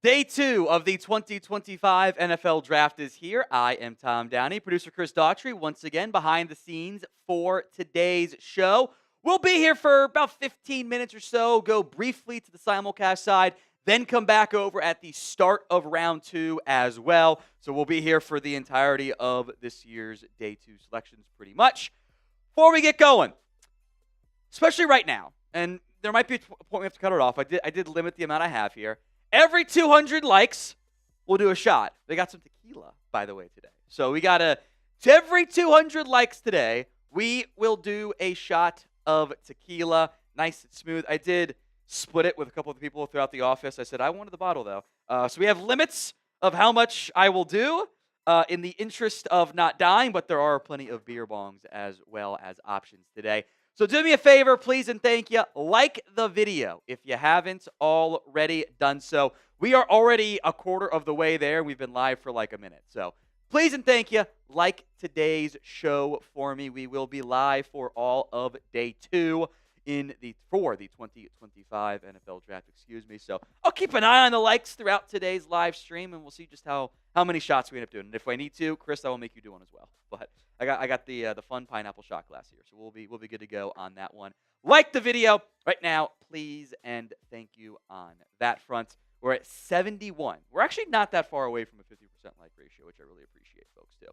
Day 2 of the 2025 NFL Draft is here. I am Tom Downey, producer Chris Daughtry, once again behind the scenes for today's show. We'll be here for about 15 minutes or so, go briefly to the simulcast side, then come back over at the start of round 2 as well. So we'll be here for the entirety of this year's Day 2 selections pretty much. Before we get going, especially right now, and there might be a point we have to cut it off. I did limit the amount I have here. Every 200 likes, we'll do a shot. They got some tequila, by the way, today. So we got every 200 likes today, we will do a shot of tequila. Nice and smooth. I did split it with a couple of people throughout the office. I said, I wanted the bottle, though. So we have limits of how much I will do in the interest of not dying, but there are plenty of beer bongs as well as options today. So do me a favor, please, and thank you. Like the video if you haven't already done so. We are already a quarter of the way there. We've been live for like a minute. So please and thank you. Like today's show for me. We will be live for all of Day 2 for the 2025 NFL Draft, So I'll keep an eye on the likes throughout today's live stream, and we'll see just how many shots we end up doing. And if I need to, Chris, I will make you do one as well. But I got the fun pineapple shot glass here, so we'll be good to go on that one. Like the video right now, please, and thank you on that front. We're at 71. We're actually not that far away from a 50% like ratio, which I really appreciate, folks, too.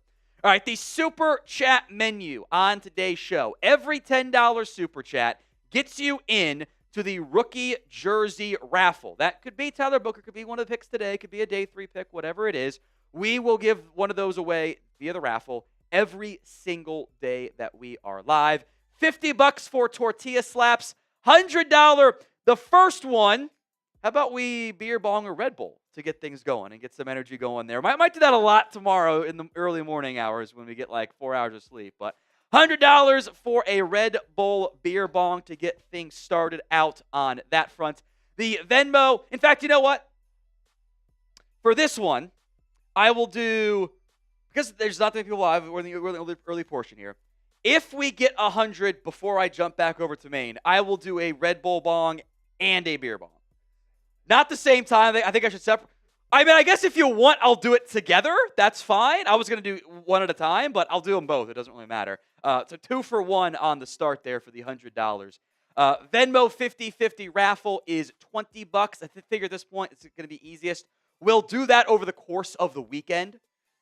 All right, the Super Chat menu on today's show. Every $10 Super Chat gets you in to the rookie jersey raffle. That could be Tyler Booker, could be one of the picks today, could be a day 3 pick, whatever it is. We will give one of those away via the raffle every single day that we are live. $50 for tortilla slaps, $100 the first one. How about we beer bong or Red Bull to get things going and get some energy going there? Might do that a lot tomorrow in the early morning hours when we get like 4 hours of sleep, but $100 for a Red Bull beer bong to get things started out on that front. The Venmo, in fact, you know what? For this one, I will do, because there's not many people live, we're in the early portion here. If we get 100 before I jump back over to Maine, I will do a Red Bull bong and a beer bong. Not the same time. I think I should separate. I mean, I guess if you want, I'll do it together. That's fine. I was going to do one at a time, but I'll do them both. It doesn't really matter. So 2 for 1 on the start there for the $100. Venmo 50/50 raffle is $20. I figure at this point it's going to be easiest. We'll do that over the course of the weekend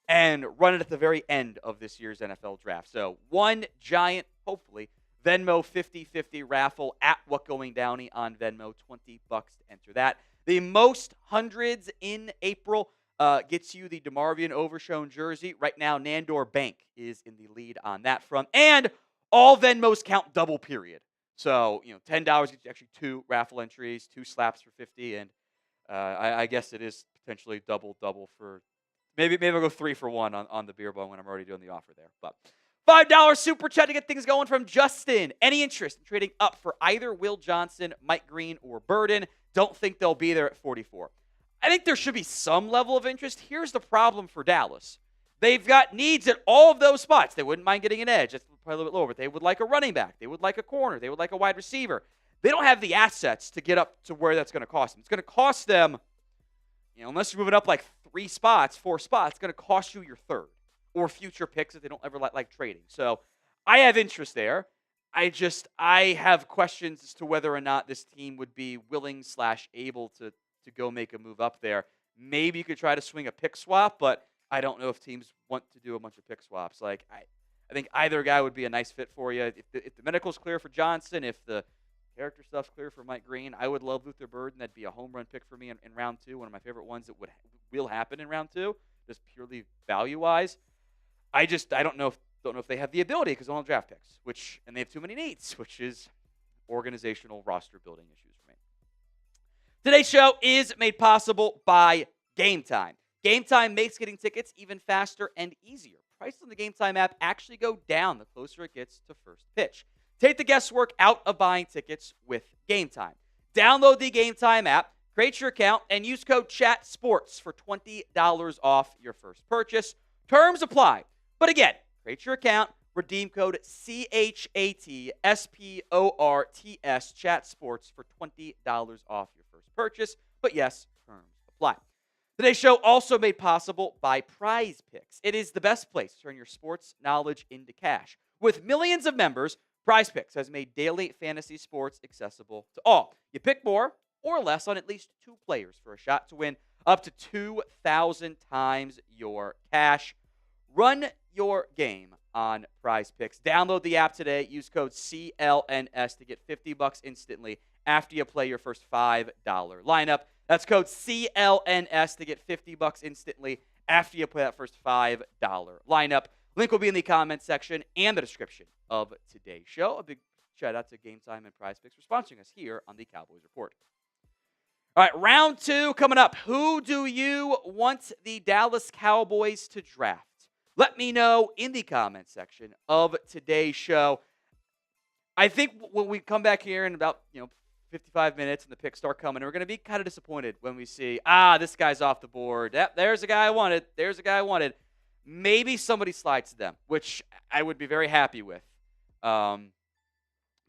and run it at the very end of this year's NFL Draft. So one giant, hopefully, Venmo 50/50 raffle at What Going Downey on Venmo. $20 to enter that. The most hundreds in April gets you the DeMarvion Overshown jersey. Right now, Nandor Bank is in the lead on that front. And all Venmos count double, period. So, $10 gets you actually 2 raffle entries, 2 slaps for $50, and I guess it is potentially double for maybe I'll go 3 for 1 on the beer bong when I'm already doing the offer there. But $5 super chat to get things going from Justin. Any interest in trading up for either Will Johnson, Mike Green, or Burden? Don't think they'll be there at 44. I think there should be some level of interest. Here's the problem for Dallas. They've got needs at all of those spots. They wouldn't mind getting an edge. That's probably a little bit lower, but they would like a running back. They would like a corner. They would like a wide receiver. They don't have the assets to get up to where that's going to cost them. It's going to cost them, unless you're moving up like 4 spots, it's going to cost you your third or future picks if they don't ever like trading. So I have interest there. I have questions as to whether or not this team would be willing / able to go make a move up there. Maybe you could try to swing a pick swap, but I don't know if teams want to do a bunch of pick swaps. Like I think either guy would be a nice fit for you. If the medical's clear for Johnson, if the character stuff's clear for Mike Green, I would love Luther Burden. That'd be a home run pick for me in round 2. One of my favorite ones that will happen in round 2, just purely value-wise. I don't know if they have the ability because they don't have draft picks, and they have too many needs, which is organizational roster building issues for me. Today's show is made possible by Game Time. Game Time makes getting tickets even faster and easier. Prices on the Game Time app actually go down the closer it gets to first pitch. Take the guesswork out of buying tickets with Game Time. Download the Game Time app, create your account, and use code CHATSPORTS for $20 off your first purchase. Terms apply. But again, create your account, redeem code CHATSPORTS, ChatSports for $20 off your first purchase. But yes, terms apply. Today's show also made possible by Prize Picks. It is the best place to turn your sports knowledge into cash. With millions of members, Prize Picks has made daily fantasy sports accessible to all. You pick more or less on at least 2 players for a shot to win up to 2,000 times your cash. Run your game on Prize Picks. Download the app today. Use code CLNS to get $50 instantly after you play your first $5 lineup. That's code CLNS to get $50 instantly after you play that first $5 lineup. Link will be in the comments section and the description of today's show. A big shout out to Game Time and Prize Picks for sponsoring us here on the Cowboys Report. All right, round 2 coming up. Who do you want the Dallas Cowboys to draft? Let me know in the comments section of today's show. I think when we come back here in about 55 minutes and the picks start coming, we're going to be kind of disappointed when we see, this guy's off the board. Yep, there's a guy I wanted. There's a guy I wanted. Maybe somebody slides to them, which I would be very happy with. I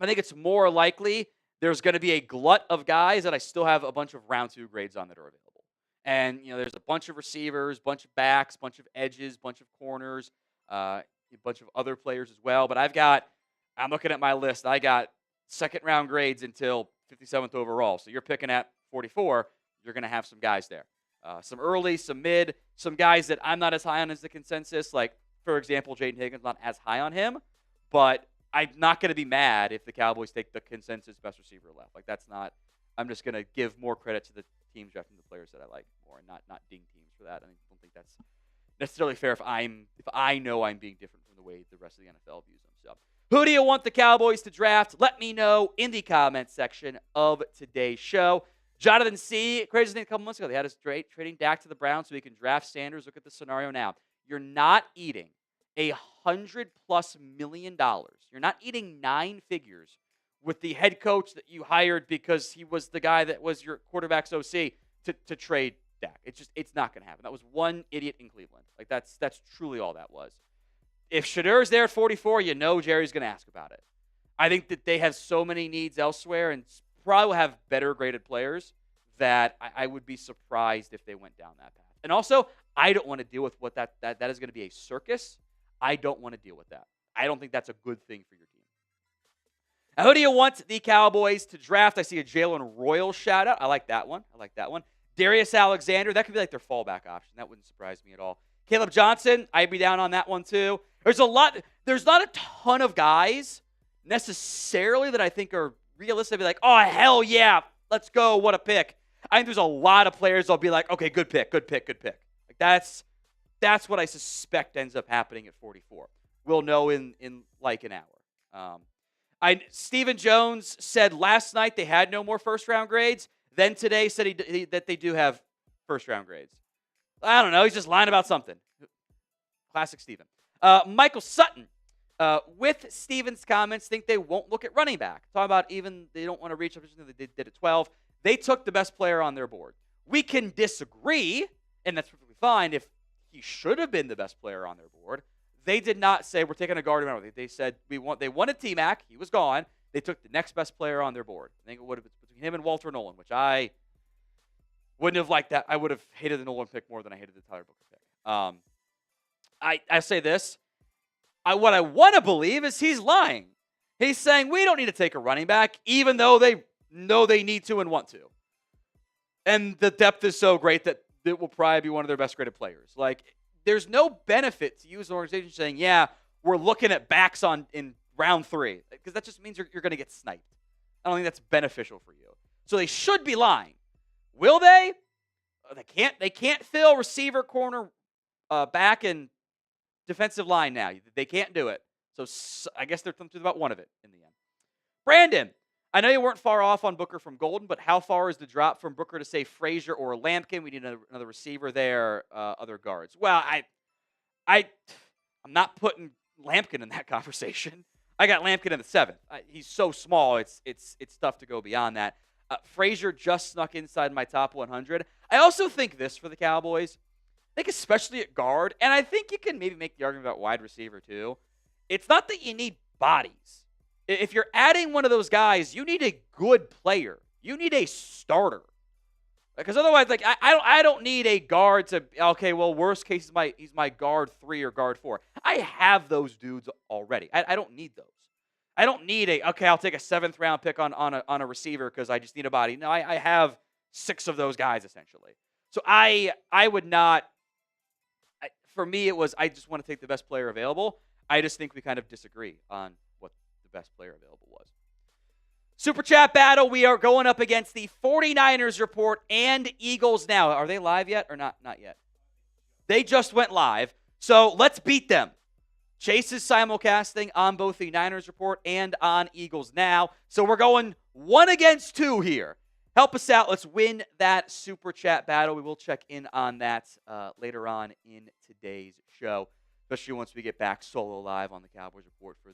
think it's more likely there's going to be a glut of guys that I still have a bunch of round 2 grades on that are available. And, there's a bunch of receivers, bunch of backs, bunch of edges, bunch of corners, a bunch of other players as well. But I'm looking at my list. I got second-round grades until 57th overall. So you're picking at 44, you're going to have some guys there. Some early, some mid, some guys that I'm not as high on as the consensus. Like, for example, Jaden Higgins, not as high on him. But I'm not going to be mad if the Cowboys take the consensus best receiver left. Like, that's not – I'm just going to give more credit to the teams drafting the players that I like more and not ding teams for that. I don't think that's necessarily fair if I know I'm being different from the way the rest of the NFL views them. So, who do you want the Cowboys to draft? Let me know in the comments section of today's show. Jonathan C., crazy thing a couple months ago, they had us trading Dak to the Browns so he can draft Sanders. Look at the scenario now. You're not eating $100+ million. You're not eating 9 figures with the head coach that you hired because he was the guy that was your quarterback's OC to trade Dak. It's not going to happen. That was one idiot in Cleveland. Like, that's truly all that was. If Shedur's there at 44, Jerry's going to ask about it. I think that they have so many needs elsewhere and probably will have better graded players that I would be surprised if they went down that path. And also, I don't want to deal with what that is going to be a circus. I don't want to deal with that. I don't think that's a good thing for your team. Now, who do you want the Cowboys to draft? I see a Jalen Royal shout out. I like that one. Darius Alexander, that could be like their fallback option. That wouldn't surprise me at all. Caleb Johnson, I'd be down on that one too. There's not a ton of guys necessarily that I think are realistic. I'd be like, oh, hell yeah, let's go, what a pick. I think there's a lot of players I'll be like, okay, good pick. Like that's what I suspect ends up happening at 44. We'll know in like an hour. Stephen Jones said last night they had no more first-round grades. Then today said that they do have first-round grades. I don't know. He's just lying about something. Classic Stephen. Michael Sutton, with Stephen's comments, think they won't look at running back. Talking about even they don't want to reach a position that they did at 12. They took the best player on their board. We can disagree, and that's perfectly fine if he should have been the best player on their board. They did not say we're taking a guard. They said they wanted T-Mac. He was gone. They took the next best player on their board. I think it would have been between him and Walter Nolan, which I wouldn't have liked that. I would have hated the Nolan pick more than I hated the Tyler Booker pick. I say this. What I want to believe is he's lying. He's saying we don't need to take a running back, even though they know they need to and want to. And the depth is so great that it will probably be one of their best graded players. Like, there's no benefit to you as an organization saying, yeah, we're looking at backs in round 3, because that just means you're going to get sniped. I don't think that's beneficial for you. So they should be lying. Will they? They can't fill receiver, corner, back, and defensive line now. They can't do it. So I guess they're through about one of it in the end. Brandon, I know you weren't far off on Booker from Golden, but how far is the drop from Booker to, say, Frazier or Lampkin? We need another receiver there, other guards. Well, I'm not putting Lampkin in that conversation. I got Lampkin in the 7th. He's so small, it's tough to go beyond that. Frazier just snuck inside my top 100. I also think this for the Cowboys. I think especially at guard, and I think you can maybe make the argument about wide receiver too. It's not that you need bodies. If you're adding one of those guys, you need a good player. You need a starter. Because otherwise, like I don't need a guard to. Okay, well, worst case he's my guard 3 or guard 4. I have those dudes already. I don't need those. I don't need okay. I'll take a 7th round pick on a receiver because I just need a body. No, I have 6 of those guys essentially. So I would not. For me, it was I just want to take the best player available. I just think we kind of disagree on what the best player available was. Super Chat battle, we are going up against the 49ers Report and Eagles Now. Are they live yet or not? Not yet. They just went live, so let's beat them. Chase is simulcasting on both the Niners Report and on Eagles Now, so we're going 1 against 2 here. Help us out. Let's win that Super Chat battle. We will check in on that later on in today's show, especially once we get back solo live on the Cowboys Report for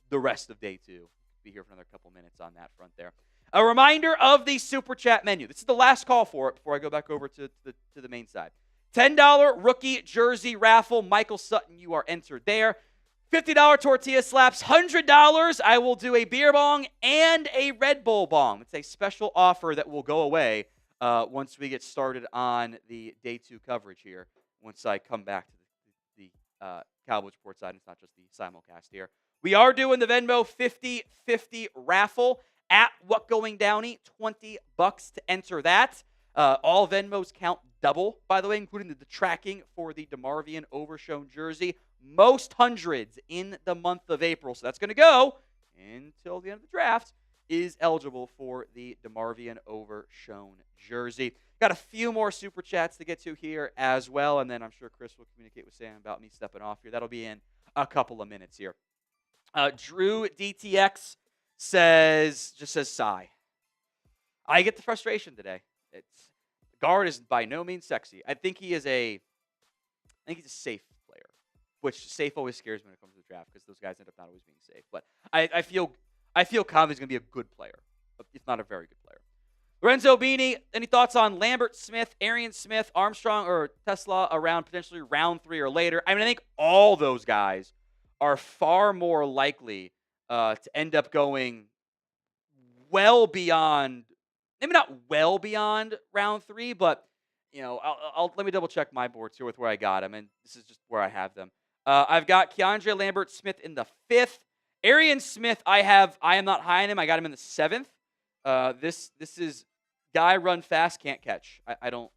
the rest of day 2. Be here for another couple minutes on that front there. A reminder of the Super Chat menu. This is the last call for it before I go back over to the main side. $10 rookie jersey raffle. Michael Sutton, you are entered there. $50 tortilla slaps. $100, I will do a beer bong and a Red Bull bong. It's a special offer that will go away once we get started on the day 2 coverage here. Once I come back to the Cowboys Report side, it's not just the simulcast here. We are doing the Venmo 50-50 raffle at What Going Downey. $20 to enter that. All Venmos count double, by the way, including the tracking for the DeMarvion Overshown jersey. Most hundreds in the month of April. So that's going to go until the end of the draft. Is eligible for the DeMarvion Overshown jersey. Got a few more Super Chats to get to here as well. And then I'm sure Chris will communicate with Sam about me stepping off here. That'll be in a couple of minutes here. Drew DTX says sigh. I get the frustration today. Guard is by no means sexy. I think he's a safe player, which safe always scares me when it comes to the draft because those guys end up not always being safe. But I feel confident he's going to be a good player, if not a very good player. Lorenzo Bini, any thoughts on Lambert Smith, Arian Smith, Armstrong, or Tesla around potentially round 3 or later? I mean, I think all those guys are far more likely to end up going well beyond, maybe not well beyond round 3, but I'll let me double check my boards here with where I got them, and this is just where I have them. I've got Keandre Lambert Smith in the 5th. Arian Smith, I am not high on him. I got him in the 7th. This is guy run fast, can't catch. I don't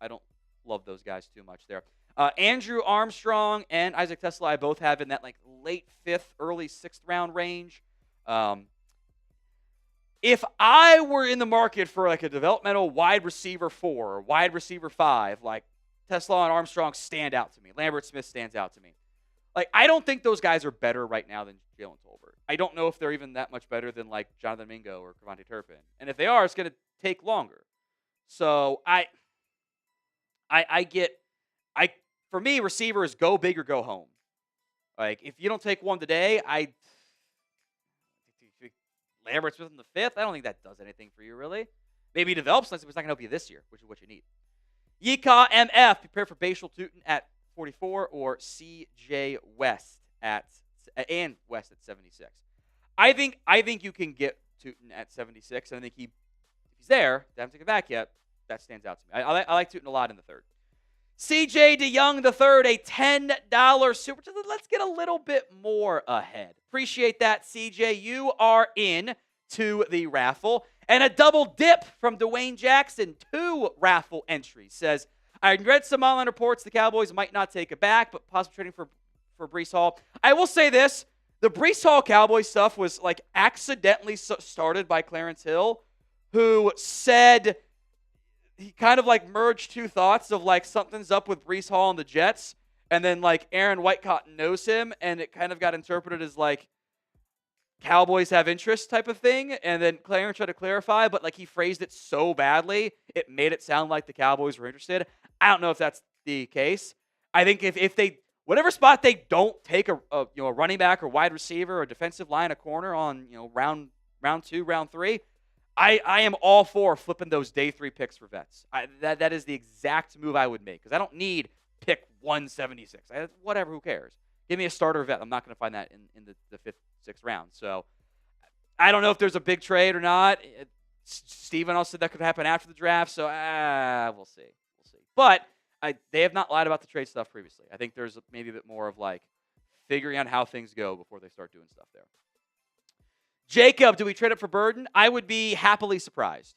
love those guys too much there. Andrew Armstrong and Isaac Tesla, I both have in that like late 5th, early 6th round range. If I were in the market for like a developmental wide receiver 4 or wide receiver 5, like Tesla and Armstrong stand out to me. Lambert Smith stands out to me. Like, I don't think those guys are better right now than Jalen Tolbert. I don't know if they're even that much better than like Jonathan Mingo or Cavante Turpin. And if they are, it's going to take longer. So for me, receivers go big or go home. Like, if you don't take one today, Lambert Smith in the 5th, I don't think that does anything for you, really. Maybe he develops, but it's not going to help you this year, which is what you need. Yika MF, prepare for Bashal Tootin at 44 or CJ West at 76. I think you can get Tootin at 76, and I think if he's there, they haven't taken it back yet, that stands out to me. I like Tootin a lot in the 3rd. CJ DeYoung the 3rd, a $10 super. Let's get a little bit more ahead. Appreciate that, CJ. You are in to the raffle. And a double dip from Dwayne Jackson. 2 raffle entries. Says, I read some online reports the Cowboys might not take it back, but possibly trading for Breece Hall. I will say this. The Breece Hall Cowboys stuff was like accidentally started by Clarence Hill, who said he kind of like merged 2 thoughts of like something's up with Breece Hall and the Jets, and then like Aaron Whitecotton knows him, and it kind of got interpreted as like Cowboys have interest type of thing, and then Clarence tried to clarify, but like he phrased it so badly, it made it sound like the Cowboys were interested. I don't know if that's the case. I think if they, whatever spot they don't take a running back or wide receiver or defensive line, a corner on round 2, round 3, I am all for flipping those day 3 picks for vets. That is the exact move I would make because I don't need pick 176. Whatever, who cares? Give me a starter vet. I'm not going to find that in the 5th, 6th round. So I don't know if there's a big trade or not. Steven also said that could happen after the draft, so we'll see. But they have not lied about the trade stuff previously. I think there's maybe a bit more of like figuring out how things go before they start doing stuff there. Jacob, do we trade up for Burden? I would be happily surprised.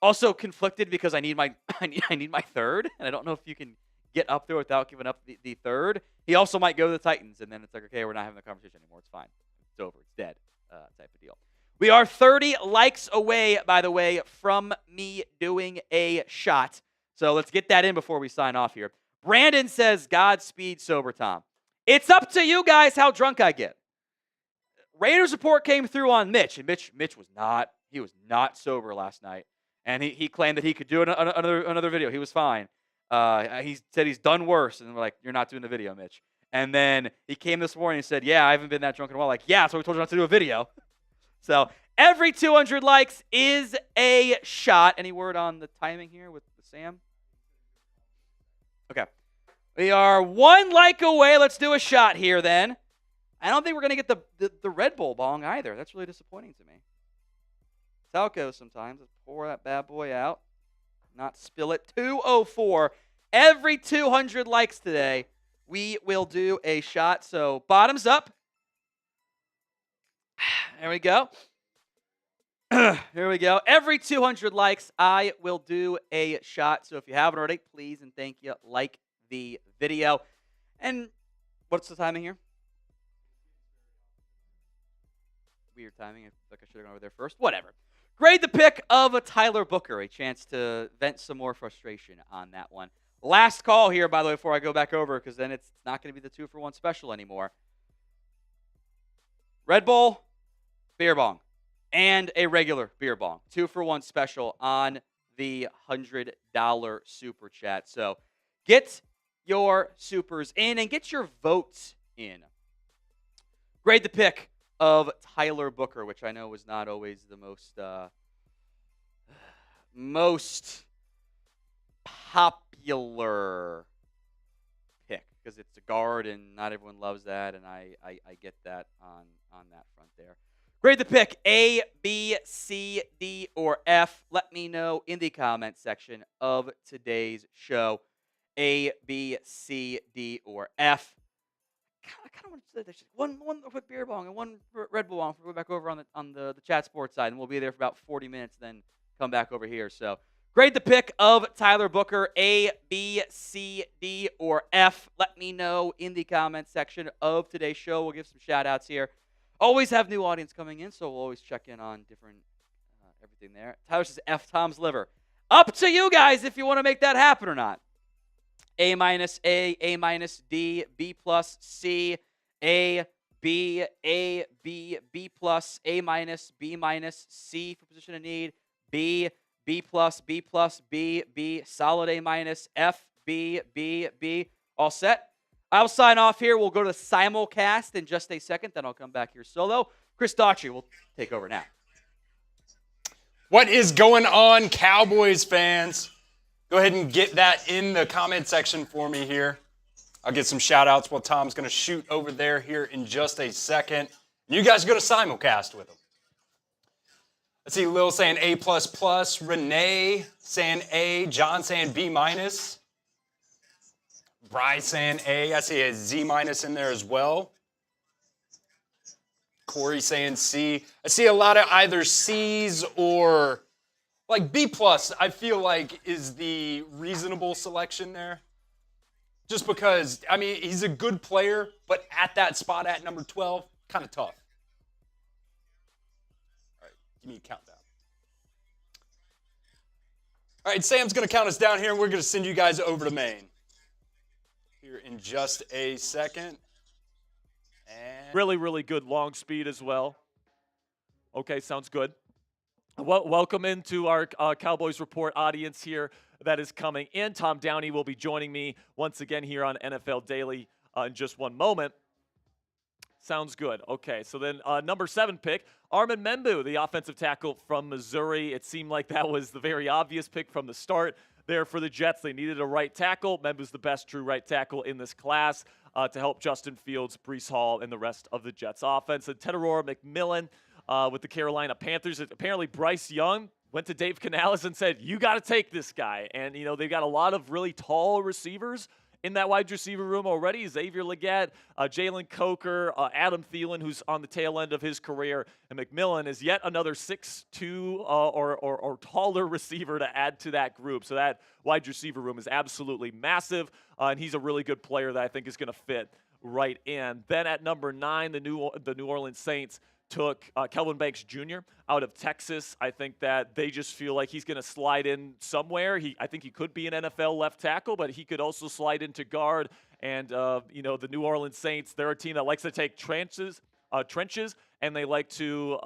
Also conflicted because I need my I need my third, and I don't know if you can get up there without giving up the third. He also might go to the Titans, and then it's like, okay, we're not having the conversation anymore. It's fine. It's over. It's dead type of deal. We are 30 likes away, by the way, from me doing a shot. So let's get that in before we sign off here. Brandon says, Godspeed, Sober Tom. It's up to you guys how drunk I get. Raiders report came through on Mitch, and Mitch was not sober last night. And he claimed that he could do another video. He was fine. He said he's done worse. And we're like, you're not doing the video, Mitch. And then he came this morning and said, yeah, I haven't been that drunk in a while. Like, yeah, so we told you not to do a video. So every 200 likes is a shot. Any word on the timing here with Sam? Okay. We are 1 like away. Let's do a shot here then. I don't think we're going to get the Red Bull bong either. That's really disappointing to me. That's how it goes sometimes. Let's pour that bad boy out. Not spill it. 204. Every 200 likes today, we will do a shot. So bottoms up. There we go. Here we go. Every 200 likes, I will do a shot. So if you haven't already, please and thank you, like the video. And what's the timing here? Weird timing. I feel like I should have gone over there first. Whatever. Grade the pick of a Tyler Booker. A chance to vent some more frustration on that one. Last call here, by the way, before I go back over, because then it's not going to be the 2-for-1 special anymore. Red Bull, beer bong, and a regular beer bong. 2-for-1 special on the $100 super chat. So get your supers in and get your votes in. Grade the pick of Tyler Booker, which I know was not always the most popular pick, because it's a guard and not everyone loves that, and I get that on that front there. Grade the pick A, B, C, D, or F. Let me know in the comment section of today's show. A, B, C, D, or F. I kind of want to say that one with beer bong and one Red Bull bong. We'll go back over on the chat sports side, and we'll be there for about 40 minutes, then come back over here. So grade the pick of Tyler Booker, A, B, C, D, or F. Let me know in the comment section of today's show. We'll give some shout-outs here. Always have new audience coming in, so we'll always check in on different everything there. Tyler says F Tom's liver. Up to you guys if you want to make that happen or not. A minus, A minus, D, B plus, C, A, B, B plus, A minus, B minus, C for position of need, B plus, B, solid A minus, F, B. All set? I'll sign off here. We'll go to simulcast in just a second. Then I'll come back here solo. Chris Daughtry will take over now. What is going on, Cowboys fans? Go ahead and get that in the comment section for me here. I'll get some shout-outs while Tom's going to shoot over there here in just a second. You guys are going to simulcast with him. Let's see, Lil saying A++, Renee saying A, John saying B-. Bryce saying A. I see a Z- in there as well. Corey saying C. I see a lot of either C's or like B+, I feel like is the reasonable selection there. Just because, I mean, he's a good player, but at that spot at number 12, kind of tough. All right, give me a countdown. All right, Sam's going to count us down here, and we're going to send you guys over to Maine here in just a second. And really good long speed as well. Okay, sounds good. Welcome into our Cowboys Report audience here that is coming in. Tom Downey will be joining me once again here on NFL Daily in just one moment. Sounds good. Okay, so then number 7 pick, Armin Membu, the offensive tackle from Missouri. It seemed like that was the very obvious pick from the start there for the Jets. They needed a right tackle. Membu's the best true right tackle in this class to help Justin Fields, Breece Hall, and the rest of the Jets offense. And Tedoror McMillan with the Carolina Panthers. Apparently Bryce Young went to Dave Canales and said, you got to take this guy. And, they've got a lot of really tall receivers in that wide receiver room already. Xavier Legette, Jalen Coker, Adam Thielen, who's on the tail end of his career, and McMillan is yet another 6'2" or taller receiver to add to that group. So that wide receiver room is absolutely massive, and he's a really good player that I think is going to fit right in. Then at number 9, the New Orleans Saints took Kelvin Banks Jr. out of Texas. I think that they just feel like he's going to slide in somewhere. I think he could be an NFL left tackle, but he could also slide into guard. And, the New Orleans Saints, they're a team that likes to take trenches, and they like to,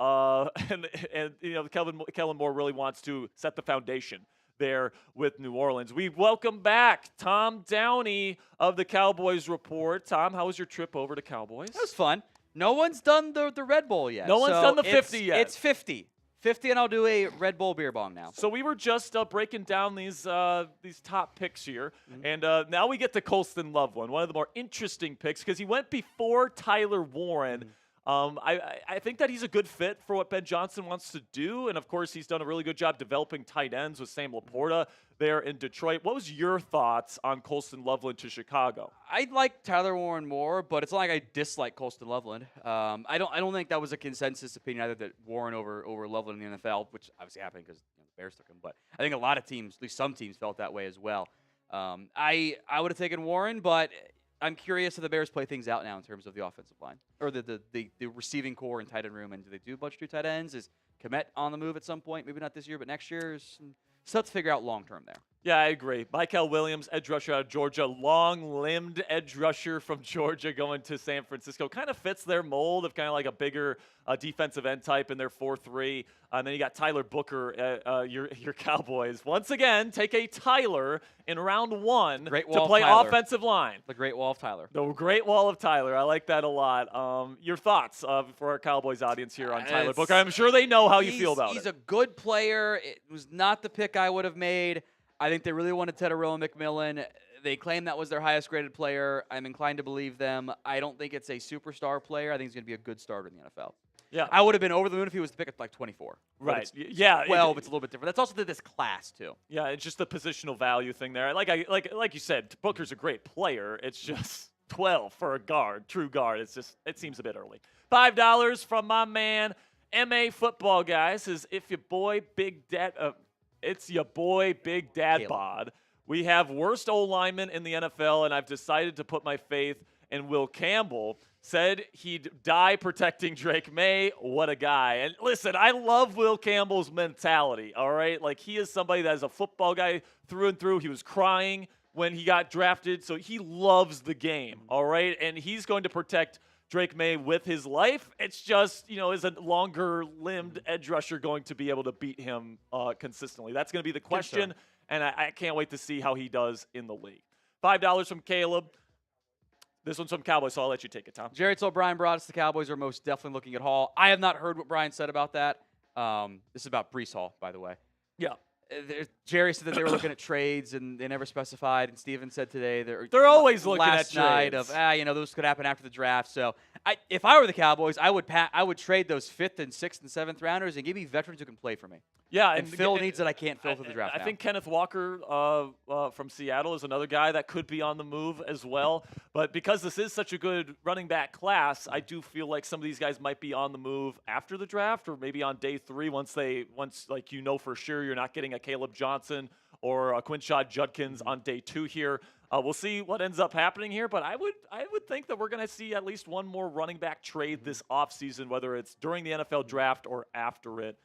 Kellen Moore really wants to set the foundation there with New Orleans. We welcome back Tom Downey of the Cowboys Report. Tom, how was your trip over to Cowboys? That was fun. No one's done the Red Bull yet. No one's done the 50 yet. It's 50. 50, and I'll do a Red Bull beer bong now. So we were just breaking down these top picks here, and now we get to Colston Loveland, one of the more interesting picks because he went before Tyler Warren. I think that he's a good fit for what Ben Johnson wants to do, and of course he's done a really good job developing tight ends with Sam Laporta there in Detroit. What was your thoughts on Colston Loveland to Chicago? I like Tyler Warren more, but it's not like I dislike Colston Loveland. I don't think that was a consensus opinion either that Warren over Loveland in the NFL, which obviously happened because the Bears took him. But I think a lot of teams, at least some teams, felt that way as well. I would have taken Warren, but I'm curious if the Bears play things out now in terms of the offensive line or the receiving core and tight end room. And do they do a bunch of 2 tight ends? Is Kmet on the move at some point? Maybe not this year, but next year. So let's figure out long term there. Yeah, I agree. Michael Williams, edge rusher out of Georgia, long-limbed edge rusher from Georgia going to San Francisco. Kind of fits their mold of kind of like a bigger defensive end type in their 4-3. And then you got Tyler Booker, your Cowboys. Once again, take a Tyler in round 1 to play offensive line. The Great Wall of Tyler. The Great Wall of Tyler. I like that a lot. Your thoughts for our Cowboys audience here on Tyler Booker? I'm sure they know how you feel about it. He's a good player. It was not the pick I would have made. I think they really wanted Teddarilla McMillan. They claim that was their highest graded player. I'm inclined to believe them. I don't think it's a superstar player. I think he's going to be a good starter in the NFL. Yeah, I would have been over the moon if he was to pick at like 24. Right. It's 12. It's a little bit different. That's also this class too. Yeah, it's just the positional value thing there. Like you said, Booker's a great player. It's just 12 for a guard, true guard. It seems a bit early. $5 from my man, MA Football Guy says, if your boy Big Dad. It's your boy, Big Dad Caleb. Bod. We have worst O-lineman in the NFL, and I've decided to put my faith in Will Campbell. Said he'd die protecting Drake May. What a guy. And listen, I love Will Campbell's mentality, all right? Like, he is somebody that is a football guy through and through. He was crying when he got drafted, so he loves the game, all right? And he's going to protect Drake May with his life. It's just, is a longer-limbed edge rusher going to be able to beat him consistently? That's going to be the question, and I can't wait to see how he does in the league. $5 from Caleb. This one's from Cowboys, so I'll let you take it, Tom. Jerry told Brian Broaddus the Cowboys are most definitely looking at Hall. I have not heard what Brian said about that. This is about Breece Hall, by the way. Yeah. Jerry said that they were looking at trades, and they never specified. And Steven said today they're always looking at trades. Last night of those could happen after the draft. So if I were the Cowboys, I would trade those 5th and 6th and 7th rounders and give me veterans who can play for me. Yeah, and fill needs that I can't fill through the draft. I think Kenneth Walker from Seattle is another guy that could be on the move as well. But because this is such a good running back class, I do feel like some of these guys might be on the move after the draft, or maybe on day 3 once for sure you're not getting a Caleb Johnson or a Quinshad Judkins on day 2 here. We'll see what ends up happening here, but I would think that we're going to see at least one more running back trade this offseason, whether it's during the NFL draft or after it.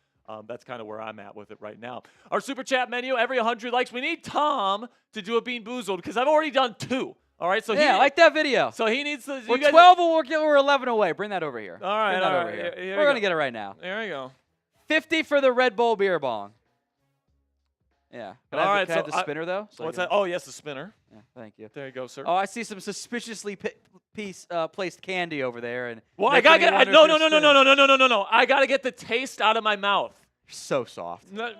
That's kind of where I'm at with it right now. Our Super Chat menu, every 100 likes. We need Tom to do a Bean Boozled because I've already done 2. All right, so I like that video. So he needs to. We're 12 we're 11 away. Bring that over here. All right, over here. We're going to get it right now. There you go. 50 for the Red Bull beer bong. Yeah. Can I have the so spinner, though? What's that? Oh, yes, the spinner. Yeah, thank you. There you go, sir. Oh, I see some suspiciously placed candy over there. And well, I got to get – no. I got to get the taste out of my mouth. You're so soft. No,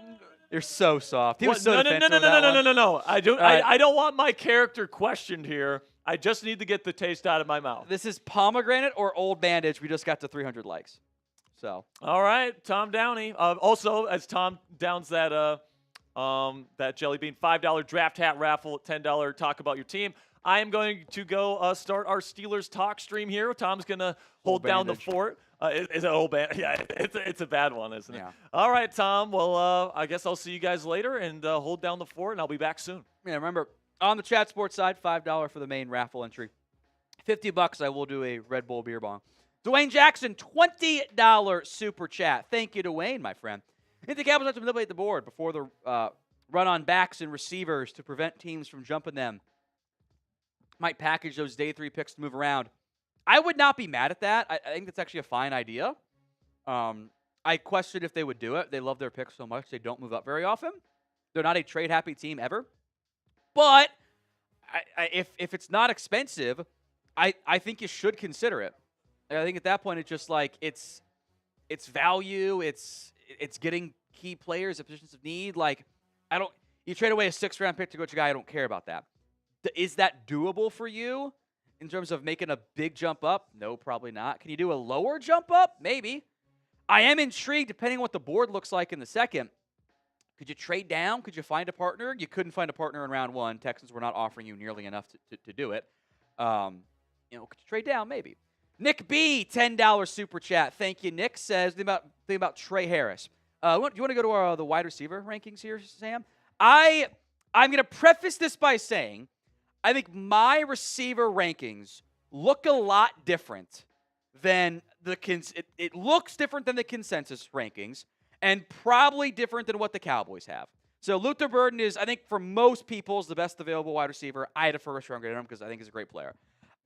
You're so soft. He was so no. I don't want my character questioned here. I just need to get the taste out of my mouth. This is pomegranate or Old Bandage. We just got to 300 likes. So All right, Tom Downey. Also, as Tom downs that Jelly Bean $5 draft hat raffle, $10 talk about your team, I am going to go start our Steelers talk stream here. Tom's going to hold down the fort. Is it an old band? Yeah, it's a bad one, isn't it? Yeah. All right, Tom. Well, I guess I'll see you guys later and hold down the fort, and I'll be back soon. yeah, remember on the chat sports side, $5 for the main raffle entry. $50 I will do a Red Bull beer bong. Dwayne Jackson, $20 super chat. Thank you, Dwayne, my friend. I think the Cowboys have to manipulate the board before the run on backs and receivers to prevent teams from jumping them. Might package those day 3 picks to move around. I would not be mad at that. I think that's actually a fine idea. I question if they would do it. They love their picks so much they don't move up very often. They're not a trade-happy team ever. But if it's not expensive, I think you should consider it. I think at that point it's just like it's value. It's getting key players at positions of need. Like you trade away a 6th-round pick to go to a guy. I don't care about that. Is that doable for you in terms of making a big jump up? No, probably not. Can you do a lower jump up? Maybe. I am intrigued, depending on what the board looks like in the second. Could you trade down? Could you find a partner? You couldn't find a partner in round 1. Texans were not offering you nearly enough to do it. Could you trade down? Maybe. Nick B, $10 super chat. Thank you, Nick. Says, think about Trey Harris. Do you want to go to the wide receiver rankings here, Sam? I'm going to preface this by saying I think my receiver rankings look a lot different than it looks different than the consensus rankings and probably different than what the Cowboys have. So Luther Burden is, I think, for most people, is the best available wide receiver. I had a first-round grade on him because I think he's a great player.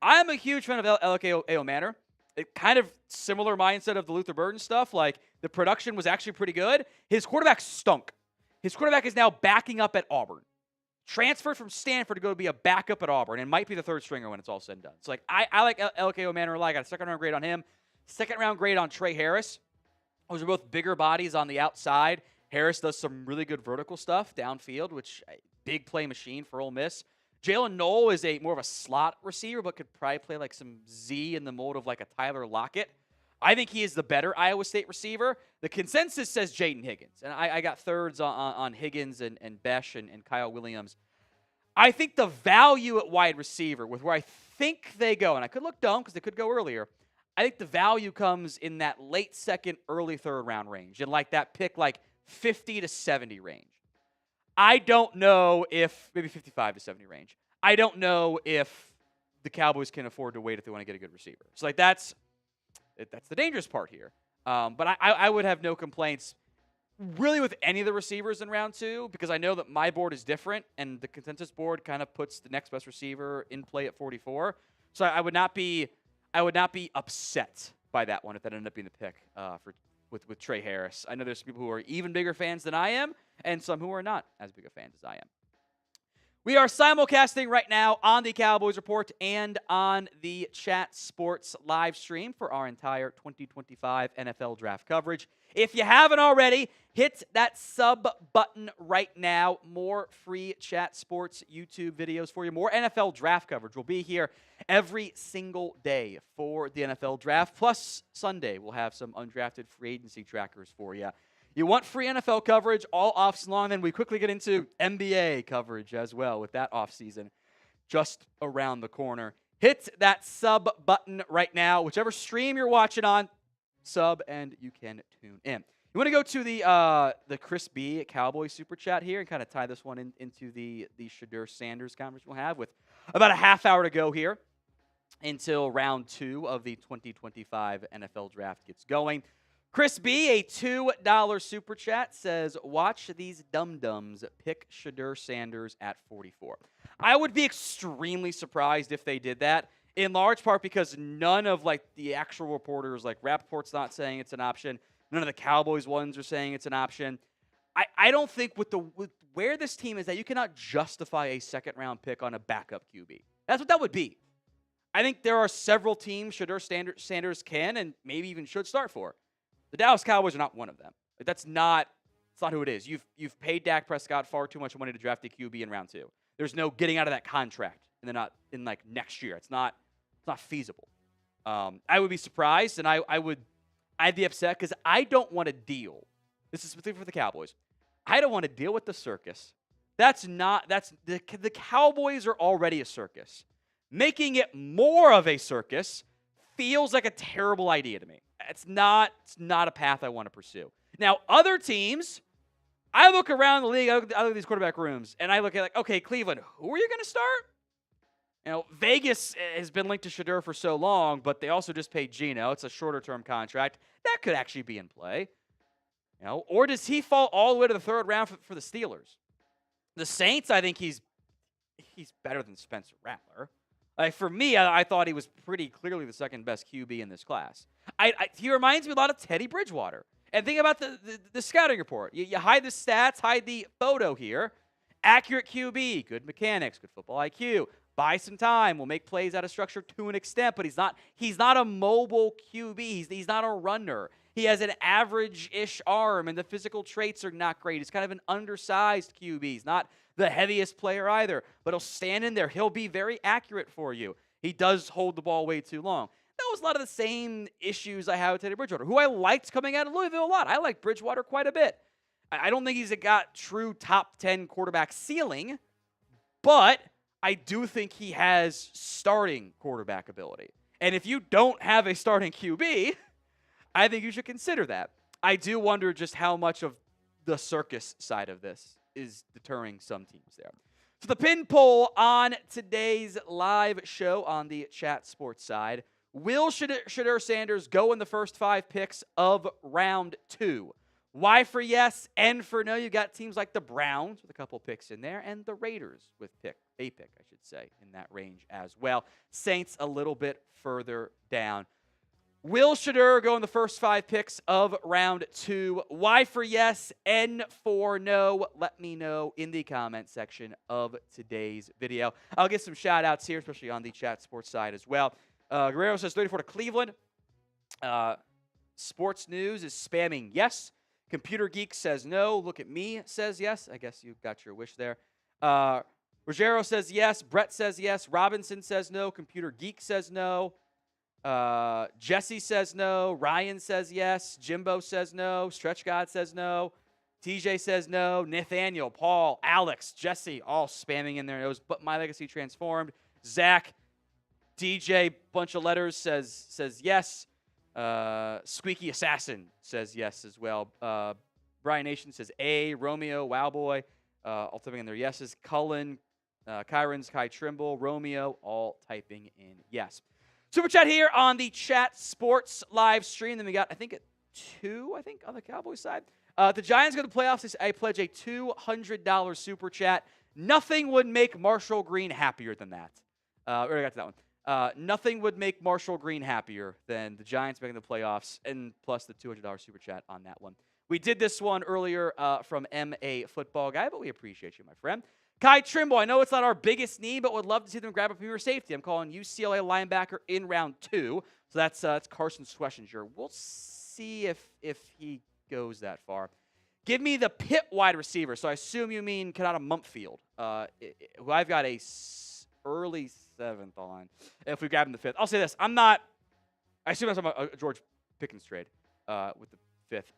I'm a huge fan of L.K.O. Manor. It kind of similar mindset of the Luther Burden stuff. Like, the production was actually pretty good. His quarterback stunk. His quarterback is now backing up at Auburn. Transferred from Stanford to go be a backup at Auburn and might be the 3rd stringer when it's all said and done. So, like, I like L.K.O. Manor a lot. I got a 2nd-round grade on him. 2nd-round grade on Trey Harris. Those are both bigger bodies on the outside. Harris does some really good vertical stuff downfield, which big play machine for Ole Miss. Jalen Noel is more of a slot receiver, but could probably play like some Z in the mold of like a Tyler Lockett. I think he is the better Iowa State receiver. The consensus says Jaden Higgins, and I got thirds on Higgins and Besh and Kyle Williams. I think the value at wide receiver with where I think they go, and I could look dumb because they could go earlier, I think the value comes in that late 2nd, early 3rd round range, and like that pick like 50 to 70 range. I don't know if, maybe 55 to 70 range. I don't know if the Cowboys can afford to wait if they want to get a good receiver. So, like, that's the dangerous part here. But I would have no complaints really with any of the receivers in round 2 because I know that my board is different and the consensus board kind of puts the next best receiver in play at 44. So I would not be upset by that one if that ended up being the pick with Trey Harris. I know there's some people who are even bigger fans than I am and some who are not as big of fans as I am. We are simulcasting right now on the Cowboys Report and on the Chat Sports live stream for our entire 2025 NFL Draft coverage. If you haven't already, hit that sub button right now. More free Chat Sports YouTube videos for you. More NFL Draft coverage. We'll be here every single day for the NFL Draft. Plus, Sunday, we'll have some undrafted free agency trackers for you. You want free NFL coverage all offseason long, then we quickly get into NBA coverage as well with that offseason just around the corner. Hit that sub button right now. Whichever stream you're watching on, sub and you can tune in. You want to go to the Chris B at Cowboys Super Chat here and kind of tie this one into the Shedeur Sanders conversation we'll have with about a half hour to go here until round 2 of the 2025 NFL Draft gets going. Chris B, a $2 super chat, says, watch these dum-dums pick Shedeur Sanders at 44. I would be extremely surprised if they did that, in large part because none of the actual reporters, like Rappaport's not saying it's an option. None of the Cowboys ones are saying it's an option. I don't think with where this team is that you cannot justify a second-round pick on a backup QB. That's what that would be. I think there are several teams Shedeur Sanders can and maybe even should start for. The Dallas Cowboys are not one of them. That's not who it is. You've paid Dak Prescott far too much money to draft a QB in round 2. There's no getting out of that contract and then not in next year. It's not feasible. I would be surprised, and I would I'd be upset because I don't want to deal. This is specific for the Cowboys. I don't want to deal with the circus. The Cowboys are already a circus. Making it more of a circus feels like a terrible idea to me. It's not a path I want to pursue. Now, other teams, I look around the league, I look at these quarterback rooms, and I look at like, okay, Cleveland, who are you going to start? You know, Vegas has been linked to Shedeur for so long, but they also just paid Geno. It's a shorter-term contract. That could actually be in play. You know, or does he fall all the way to the third round for the Steelers? The Saints, I think he's better than Spencer Rattler. Like for me, I thought he was pretty clearly the second best QB in this class. He reminds me a lot of Teddy Bridgewater. And think about the scouting report. You hide the stats, hide the photo here. Accurate QB, good mechanics, good football IQ. Buy some time. Will make plays out of structure to an extent, but he's not a mobile QB. He's not a runner. He has an average-ish arm, and the physical traits are not great. He's kind of an undersized QB. He's not the heaviest player either, but he'll stand in there. He'll be very accurate for you. He does hold the ball way too long. That was a lot of the same issues I had with Teddy Bridgewater, who I liked coming out of Louisville a lot. I liked Bridgewater quite a bit. I don't think he's got true top 10 quarterback ceiling, but I do think he has starting quarterback ability. And if you don't have a starting QB, I think you should consider that. I do wonder just how much of the circus side of this is deterring some teams there. So the pin poll on today's live show on the Chat Sports side, will Shedeur Sanders go in the first 5 picks of round 2? Y for yes, N for no. You got teams like the Browns with a couple picks in there, and the Raiders with a pick, I should say, in that range as well. Saints a little bit further down. Will Shedeur go in the first 5 picks of round 2? Y for yes, N for no. Let me know in the comment section of today's video. I'll get some shout-outs here, especially on the Chat Sports side as well. Guerrero says 34 to Cleveland. Sports News is spamming yes. Computer Geek says no. Look at me says yes. I guess you got your wish there. Rogero says yes. Brett says yes. Robinson says no. Computer Geek says no. Jesse says no. Ryan says yes. Jimbo says no. Stretch God says no. TJ says no. Nathaniel, Paul, Alex, Jesse, all spamming in their nose. But My Legacy Transformed. Zach, DJ, bunch of letters, says yes. Squeaky Assassin says yes as well. Brian Nation says A. Romeo, Wowboy, all typing in their yeses. Cullen, Kyron's, Kai Trimble, Romeo, all typing in yes. Super chat here on the Chat Sports live stream. Then we got, I think, 2, on the Cowboys side. The Giants go to the playoffs. I pledge a $200 super chat. Nothing would make Marshall Green happier than that. We already got to that one. Nothing would make Marshall Green happier than the Giants making the playoffs, and plus the $200 super chat on that one. We did this one earlier from MA Football Guy, but we appreciate you, my friend. Kai Trimble, I know it's not our biggest need, but would love to see them grab a premier safety. I'm calling UCLA linebacker in round 2. So that's Carson Schlesinger. We'll see if he goes that far. Give me the Pitt wide receiver. So I assume you mean Kanata Mumpfield, who I've got a early 7th on. If we grab him the 5th. I'll say this. I assume I'm talking about a George Pickens trade with the 5th.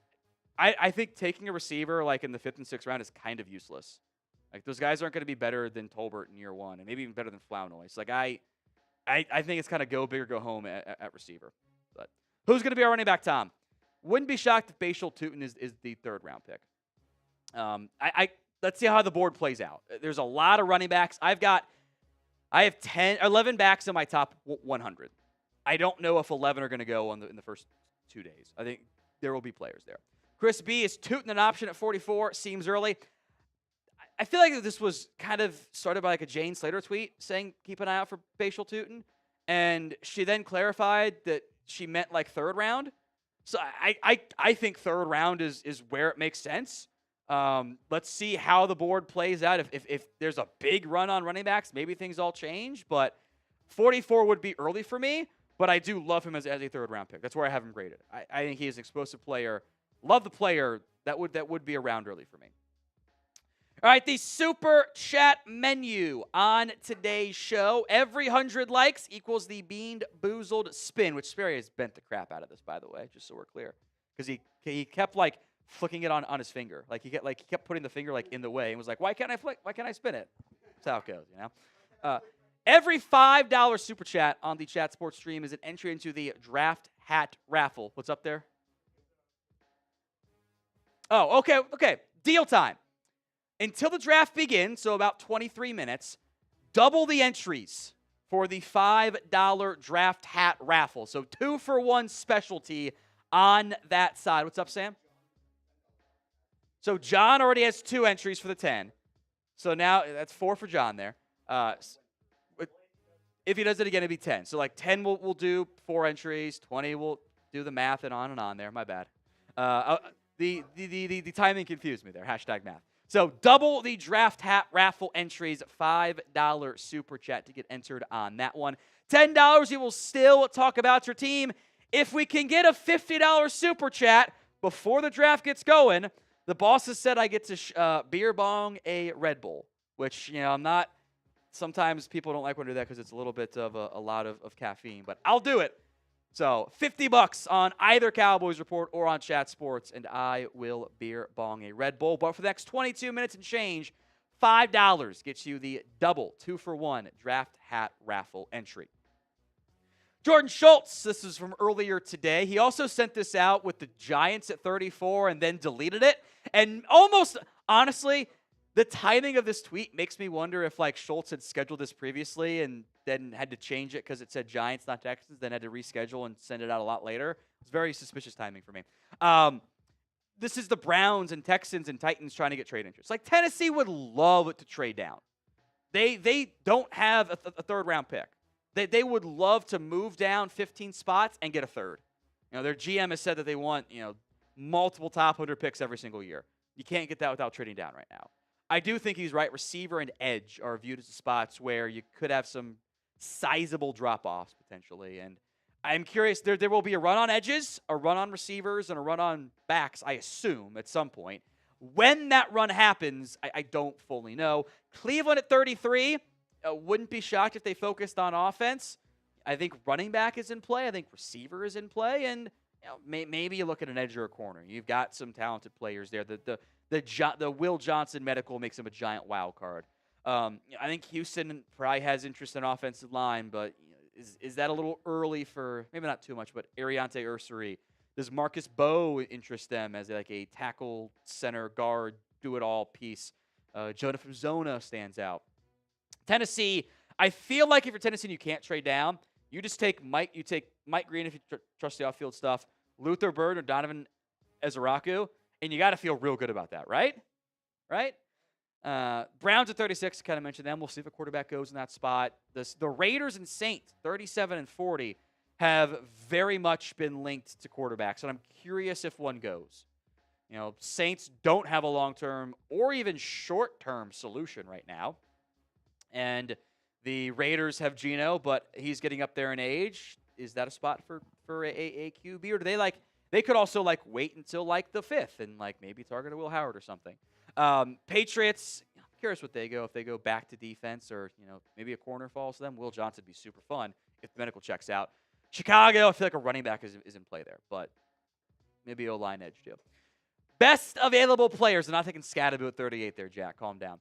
I think taking a receiver like in the 5th and 6th round is kind of useless. Like, those guys aren't going to be better than Tolbert in year 1, and maybe even better than Flournoy. So, like, I think it's kind of go big or go home at receiver. But who's going to be our running back, Tom? Wouldn't be shocked if Bashal Tootin is the 3rd round pick. Let's see how the board plays out. There's a lot of running backs. I have 11 backs in my top 100. I don't know if 11 are going to go in the first 2 days. I think there will be players there. Chris B, is Tootin an option at 44? Seems early. I feel like this was kind of started by like a Jane Slater tweet saying keep an eye out for Bashal Tootin, and she then clarified that she meant like 3rd round. So I think 3rd round is where it makes sense. Let's see how the board plays out. If there's a big run on running backs, maybe things all change. But 44 would be early for me, but I do love him as a 3rd round pick. That's where I have him graded. I think he is an explosive player. Love the player. That would be a round early for me. All right, the super chat menu on today's show. Every 100 likes equals the Beaned Boozled spin, which Sperry has bent the crap out of this, by the way, just so we're clear. Because he kept, like, flicking it on his finger. He kept putting the finger, like, in the way and was like, why can't I spin it? That's how it goes, you know? Every $5 super chat on the Chat Sports stream is an entry into the Draft Hat Raffle. What's up there? Oh, okay. Deal time. Until the draft begins, so about 23 minutes, double the entries for the $5 draft hat raffle. So 2-for-1 specialty on that side. What's up, Sam? So John already has 2 entries for the 10. So now that's 4 for John there. If he does it again, it'd be 10. So like 10 we'll do 4 entries. 20 we'll do the math and on there. My bad. The timing confused me there. Hashtag math. So double the draft hat raffle entries, $5 super chat to get entered on that one. $10, you will still talk about your team. If we can get a $50 super chat before the draft gets going, the boss has said I get to beer bong a Red Bull, which, you know, I'm not. Sometimes people don't like when I do that because it's a little bit of a lot of caffeine, but I'll do it. So $50 on either Cowboys Report or on Chat Sports, and I will beer bong a Red Bull. But for the next 22 minutes and change, $5 gets you the double 2-for-1 draft hat raffle entry. Jordan Schultz, this is from earlier today. He also sent this out with the Giants at 34 and then deleted it. And almost, honestly, the timing of this tweet makes me wonder if, like, Schultz had scheduled this previously and then had to change it because it said Giants, not Texans, then had to reschedule and send it out a lot later. It's very suspicious timing for me. This is the Browns and Texans and Titans trying to get trade interest. Like, Tennessee would love to trade down. They don't have a third-round pick. They would love to move down 15 spots and get a third. You know, their GM has said that they want, you know, multiple top 100 picks every single year. You can't get that without trading down right now. I do think he's right. Receiver and edge are viewed as the spots where you could have some sizable drop-offs potentially. And I'm curious, there will be a run on edges, a run on receivers, and a run on backs, I assume, at some point. When that run happens, I don't fully know. Cleveland at 33, wouldn't be shocked if they focused on offense. I think running back is in play. I think receiver is in play. And you know, maybe you look at an edge or a corner. You've got some talented players there. The Will Johnson medical makes him a giant wild card. I think Houston probably has interest in offensive line, but you know, is that a little early for, maybe not too much, but Ariante Ursary? Does Marcus Bowe interest them as like a tackle, center, guard, do-it-all piece? Jonah from Zona stands out. Tennessee, I feel like if you're Tennessee and you can't trade down, you just take Mike Green if you trust the off-field stuff, Luther Bird or Donovan Ezeraku, and you got to feel real good about that, right? Right? Browns at 36, kind of mentioned them. We'll see if a quarterback goes in that spot. The Raiders and Saints, 37 and 40, have very much been linked to quarterbacks, and I'm curious if one goes. You know, Saints don't have a long-term or even short-term solution right now. And the Raiders have Geno, but he's getting up there in age. Is that a spot for a QB? Or do they could also like wait until like the 5th and like maybe target a Will Howard or something. Patriots, I'm curious what they go. If they go back to defense or, you know, maybe a corner falls to them. Will Johnson would be super fun if the medical checks out. Chicago, I feel like a running back is in play there, but maybe O-line edge too. Best available players. I'm not taking Scatterby at 38 there, Jack. Calm down.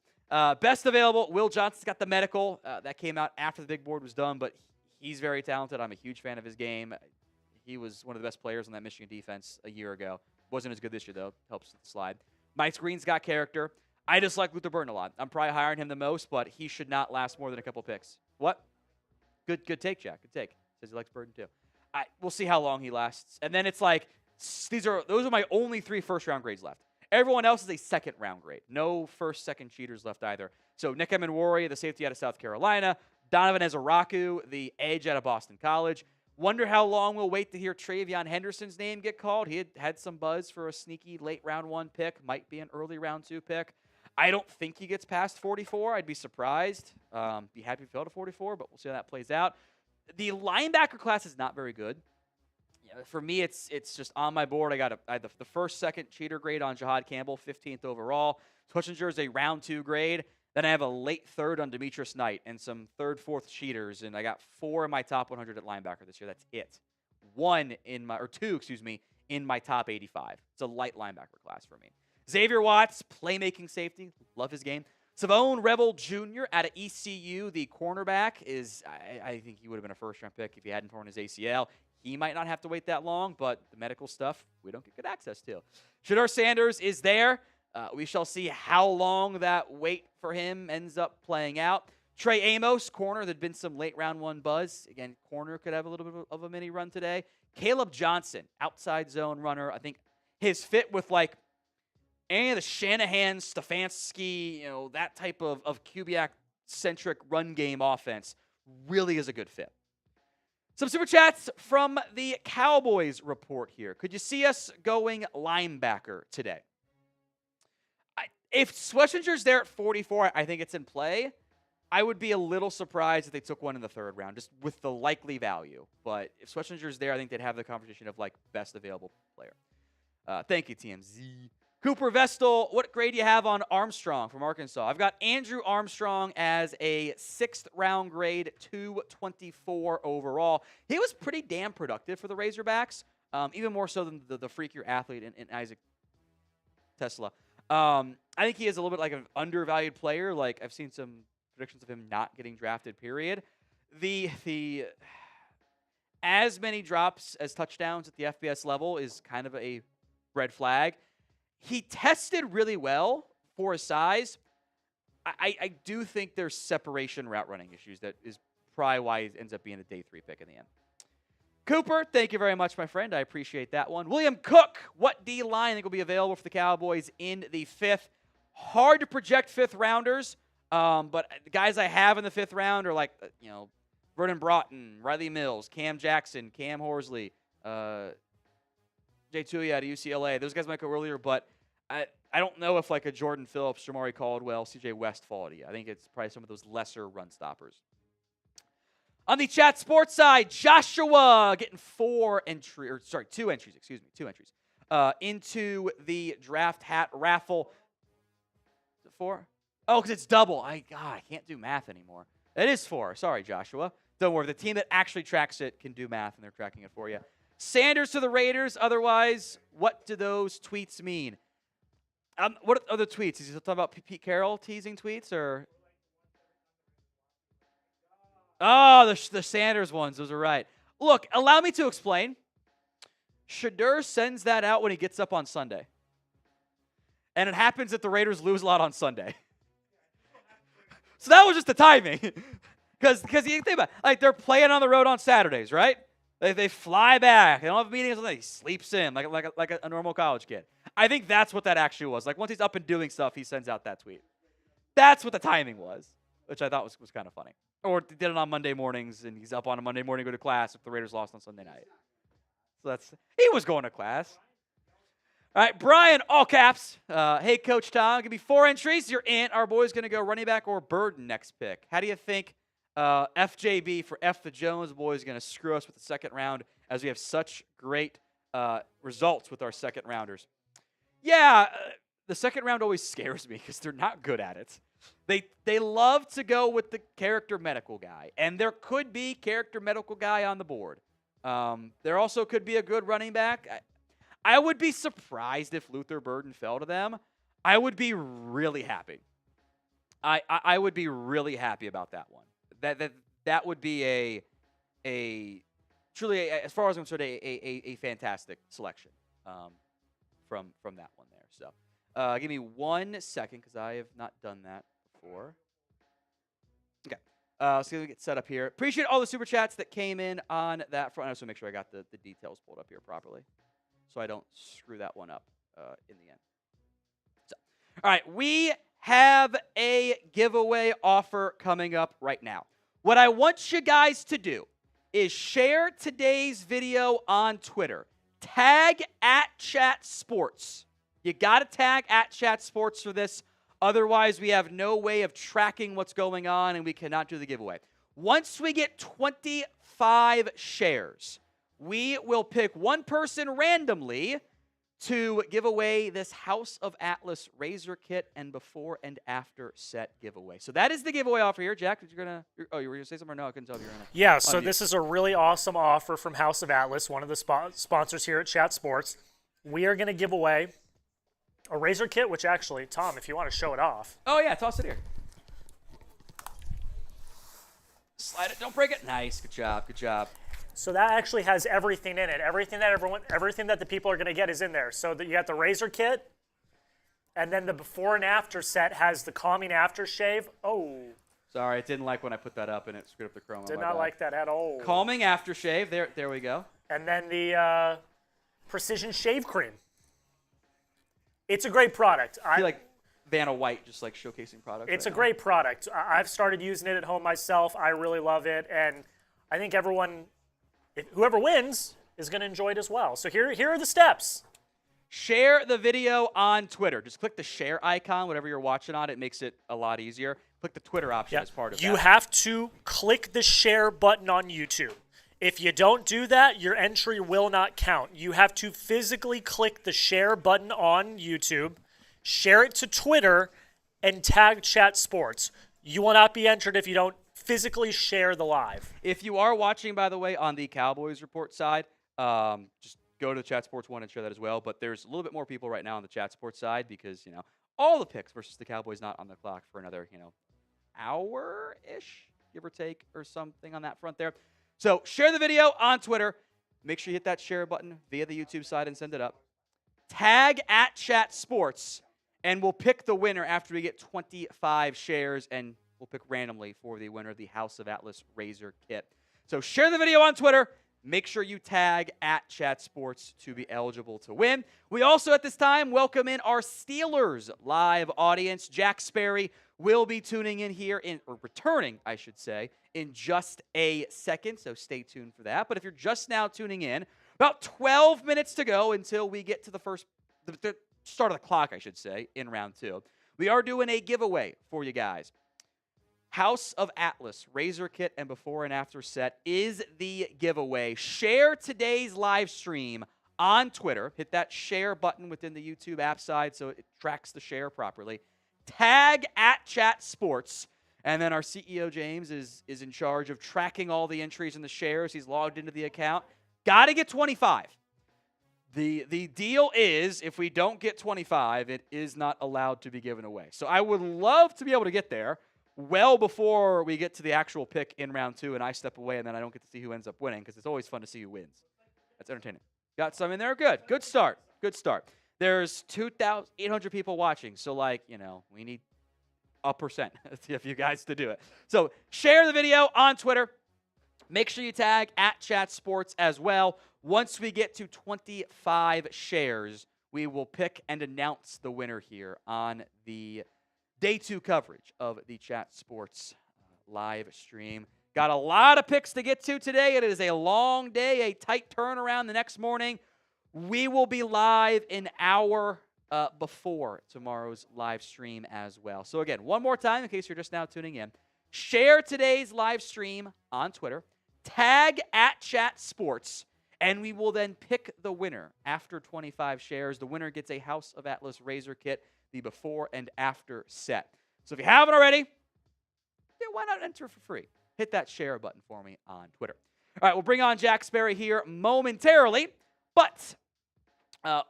Best available, Will Johnson's got the medical. That came out after the big board was done, but he's very talented. I'm a huge fan of his game. He was one of the best players on that Michigan defense a year ago. Wasn't as good this year, though. Helps with the slide. Mike Green's got character. I just like Luther Burton a lot. I'm probably hiring him the most, but he should not last more than a couple picks. What? Good take, Jack. Good take. Says he likes Burton, too. We'll see how long he lasts. And then it's like, those are my only 3 first-round grades left. Everyone else is a second-round grade. No first, second cheaters left either. So Nick Emenwari, the safety out of South Carolina. Donovan Ezeraku, the edge out of Boston College. Wonder how long we'll wait to hear Travion Henderson's name get called. He had some buzz for a sneaky late round 1 pick. Might be an early round 2 pick. I don't think he gets past 44. I'd be surprised. Be happy if he fell to 44, but we'll see how that plays out. The linebacker class is not very good. For me, it's just on my board. I had the first, second cheater grade on Jahad Campbell, 15th overall. Schlesinger is a round 2 grade. Then I have a late third on Demetrius Knight and some third, fourth cheaters, and I got 4 in my top 100 at linebacker this year. That's it. 2 in my top 85. It's a light linebacker class for me. Xavier Watts, playmaking safety, love his game. Savone Rebel Jr. out of ECU, the cornerback, I think he would have been a first-round pick if he hadn't torn his ACL. He might not have to wait that long, but the medical stuff we don't get good access to. Shedeur Sanders is there. We shall see how long that wait for him ends up playing out. Trey Amos, corner. There'd been some late round 1 buzz. Again, corner could have a little bit of a mini run today. Caleb Johnson, outside zone runner. I think his fit with any of the Shanahan, Stefanski, that type of Kubiak-centric run game offense really is a good fit. Some super chats from the Cowboys report here. Could you see us going linebacker today? If Schlesinger's there at 44, I think it's in play. I would be a little surprised if they took one in the 3rd round, just with the likely value. But if Schlesinger's there, I think they'd have the competition of best available player. Thank you, TMZ. Cooper Vestal, what grade do you have on Armstrong from Arkansas? I've got Andrew Armstrong as a 6th round grade, 224 overall. He was pretty damn productive for the Razorbacks, even more so than the freakier athlete in Isaac Tesla. I think he is a little bit like an undervalued player. I've seen some predictions of him not getting drafted, period. The as many drops as touchdowns at the FBS level is kind of a red flag. He tested really well for his size. I do think there's separation route running issues that is probably why he ends up being a day 3 pick in the end. Cooper, thank you very much, my friend. I appreciate that one. William Cook, what D-line I think will be available for the Cowboys in the 5th? Hard to project 5th rounders, but the guys I have in the 5th round are Vernon Broughton, Riley Mills, Cam Jackson, Cam Horsley, Jay Tuia out of UCLA. Those guys might go earlier, but I don't know if a Jordan Phillips, Jamari Caldwell, CJ West fall to you. I think it's probably some of those lesser run stoppers. On the chat sports side, Joshua getting 2 entries into the draft hat raffle. Is it 4? Oh, because it's double. I can't do math anymore. It is 4. Sorry, Joshua. Don't worry. The team that actually tracks it can do math, and they're tracking it for you. Sanders to the Raiders. Otherwise, what do those tweets mean? What are the tweets? Is he talking about Pete Carroll teasing tweets or? Oh, the Sanders ones. Those are right. Look, allow me to explain. Shedeur sends that out when he gets up on Sunday. And it happens that the Raiders lose a lot on Sunday. So that was just the timing. Because you think about it, they're playing on the road on Saturdays, right? They fly back. They don't have meetings. He sleeps in like a normal college kid. I think that's what that actually was. Once he's up and doing stuff, he sends out that tweet. That's what the timing was, which I thought was kind of funny. Or they did it on Monday mornings, and he's up on a Monday morning to go to class if the Raiders lost on Sunday night. So he was going to class. All right, Brian, all caps. Hey, Coach Tom, give me 4 entries. You're in. Our boy's going to go running back or Burden next pick. How do you think FJB for F the Jones boy is going to screw us with the 2nd round as we have such great results with our 2nd rounders? Yeah, the 2nd round always scares me because they're not good at it. They love to go with the character medical guy, and there could be character medical guy on the board. There also could be a good running back. I would be surprised if Luther Burden fell to them. I would be really happy. I would be really happy about that one. That would be a truly, as far as I'm concerned, a fantastic selection from that one there. So give me 1 second because I have not done that before. Okay. So we get set up here. Appreciate all the super chats that came in on that front. I also make sure I got the details pulled up here properly so I don't screw that one up in the end. So, all right, we have a giveaway offer coming up right now. What I want you guys to do is share today's video on Twitter. Tag @ChatSports. You got to tag @ChatSports for this. Otherwise, we have no way of tracking what's going on, and we cannot do the giveaway. Once we get 25 shares, we will pick one person randomly to give away this House of Atlas Razor Kit and before and after set giveaway. So that is the giveaway offer here. Jack, you were going to say something or no? I couldn't tell if you were going to. Yeah, so this is a really awesome offer from House of Atlas, one of the sponsors here at Chat Sports. We are going to give away a Razor Kit, which actually, Tom, if you want to show it off. Oh, yeah, toss it here. Slide it, don't break it. Nice, good job, good job. So that actually has everything in it. Everything that the people are going to get is in there. So that you got the Razor Kit, and then the before and after set has the calming aftershave. Oh. Sorry, I didn't like when I put that up and it screwed up the chroma. Did not like that at all. Calming aftershave. There we go. And then the Precision Shave Cream. It's a great product. I feel like Vanna White just like showcasing products. It's a great product. I've started using it at home myself. I really love it, and I think whoever wins is going to enjoy it as well. So here are the steps. Share the video on Twitter. Just click the share icon, whatever you're watching on. It makes it a lot easier. Click the Twitter option as part of that. You have to click the share button on YouTube. If you don't do that, your entry will not count. You have to physically click the share button on YouTube, share it to Twitter, and tag Chat Sports. You will not be entered if you don't physically share the live. If you are watching, by the way, on the Cowboys Report side, just go to the Chat Sports one and share that as well. But there's a little bit more people right now on the Chat Sports side because, all the picks versus the Cowboys not on the clock for another, hour-ish, give or take, or something on that front there. So share the video on Twitter. Make sure you hit that share button via the YouTube side and send it up. Tag at Chat Sports, and we'll pick the winner after we get 25 shares, and we'll pick randomly for the winner of the House of Atlas Razor Kit. So share the video on Twitter. Make sure you tag at Chat Sports to be eligible to win. We also, at this time, welcome in our Steelers live audience. Jack Sperry will be tuning in here, or returning, I should say, in just a second, so stay tuned for that. But if you're just now tuning in, about 12 minutes to go until we get to the start of the clock, I should say, in round 2. We are doing a giveaway for you guys. House of Atlas Razor Kit and before and after set is the giveaway. Share today's live stream on Twitter. Hit that share button within the YouTube app side so it tracks the share properly. Tag at Chat Sports. And then our CEO, James, is in charge of tracking all the entries and the shares. He's logged into the account. Got to get 25. The deal is, if we don't get 25, it is not allowed to be given away. So I would love to be able to get there well before we get to the actual pick in round 2 and I step away and then I don't get to see who ends up winning because it's always fun to see who wins. That's entertaining. Got some in there? Good. Good start. Good start. There's 2,800 people watching, so we need a percent of you guys to do it. So share the video on Twitter. Make sure you tag at Chat Sports as well. Once we get to 25 shares, we will pick and announce the winner here on the Day 2 coverage of the Chat Sports live stream. Got a lot of picks to get to today. It is a long day, a tight turnaround the next morning. We will be live an hour before tomorrow's live stream as well. So again, one more time in case you're just now tuning in. Share today's live stream on Twitter. Tag at Chat Sports. And we will then pick the winner after 25 shares. The winner gets a House of Atlas Razor Kit, the before and after set. So if you haven't already, why not enter for free? Hit that share button for me on Twitter. All right, we'll bring on Jack Sperry here momentarily. But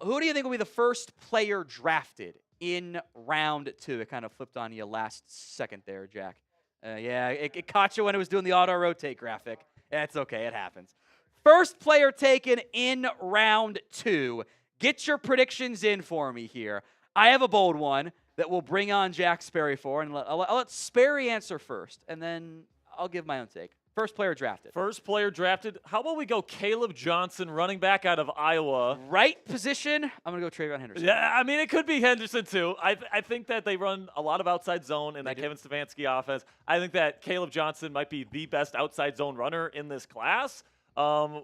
who do you think will be the first player drafted in round 2? It kind of flipped on you last second there, Jack. It caught you when it was doing the auto-rotate graphic. It's okay, it happens. First player taken in round 2. Get your predictions in for me here. I have a bold one that we'll bring on Jack Sperry for, and I'll let Sperry answer first, and then I'll give my own take. First player drafted. First player drafted. How about we go Caleb Johnson, running back out of Iowa? Right position, I'm going to go Trayvon Henderson. Yeah, I mean, it could be Henderson, too. I think that they run a lot of outside zone in that Kevin Stefanski offense. I think that Caleb Johnson might be the best outside zone runner in this class,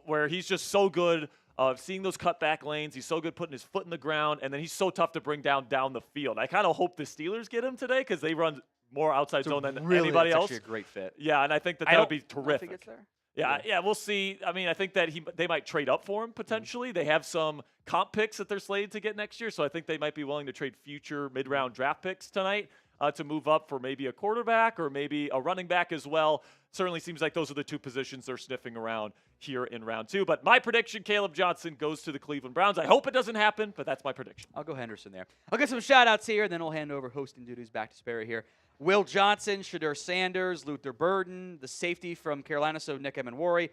where he's just so good seeing those cutback lanes. He's so good putting his foot in the ground, and then he's so tough to bring down the field. I kind of hope the Steelers get him today because they run more outside zone than anybody else. Actually a great fit. Yeah, and I think that would be terrific. If he gets there. Yeah, we'll see. I mean, I think that they might trade up for him potentially. They have some comp picks that they're slated to get next year, so I think they might be willing to trade future mid-round draft picks tonight to move up for maybe a quarterback or maybe a running back as well. Certainly seems like those are the two positions they're sniffing around here in round 2. But my prediction, Caleb Johnson goes to the Cleveland Browns. I hope it doesn't happen, but that's my prediction. I'll go Henderson there. I'll get some shout-outs here, and then we'll hand over hosting duties back to Sperry here. Will Johnson, Shadur Sanders, Luther Burden, the safety from Carolina, so Nick Emenwari.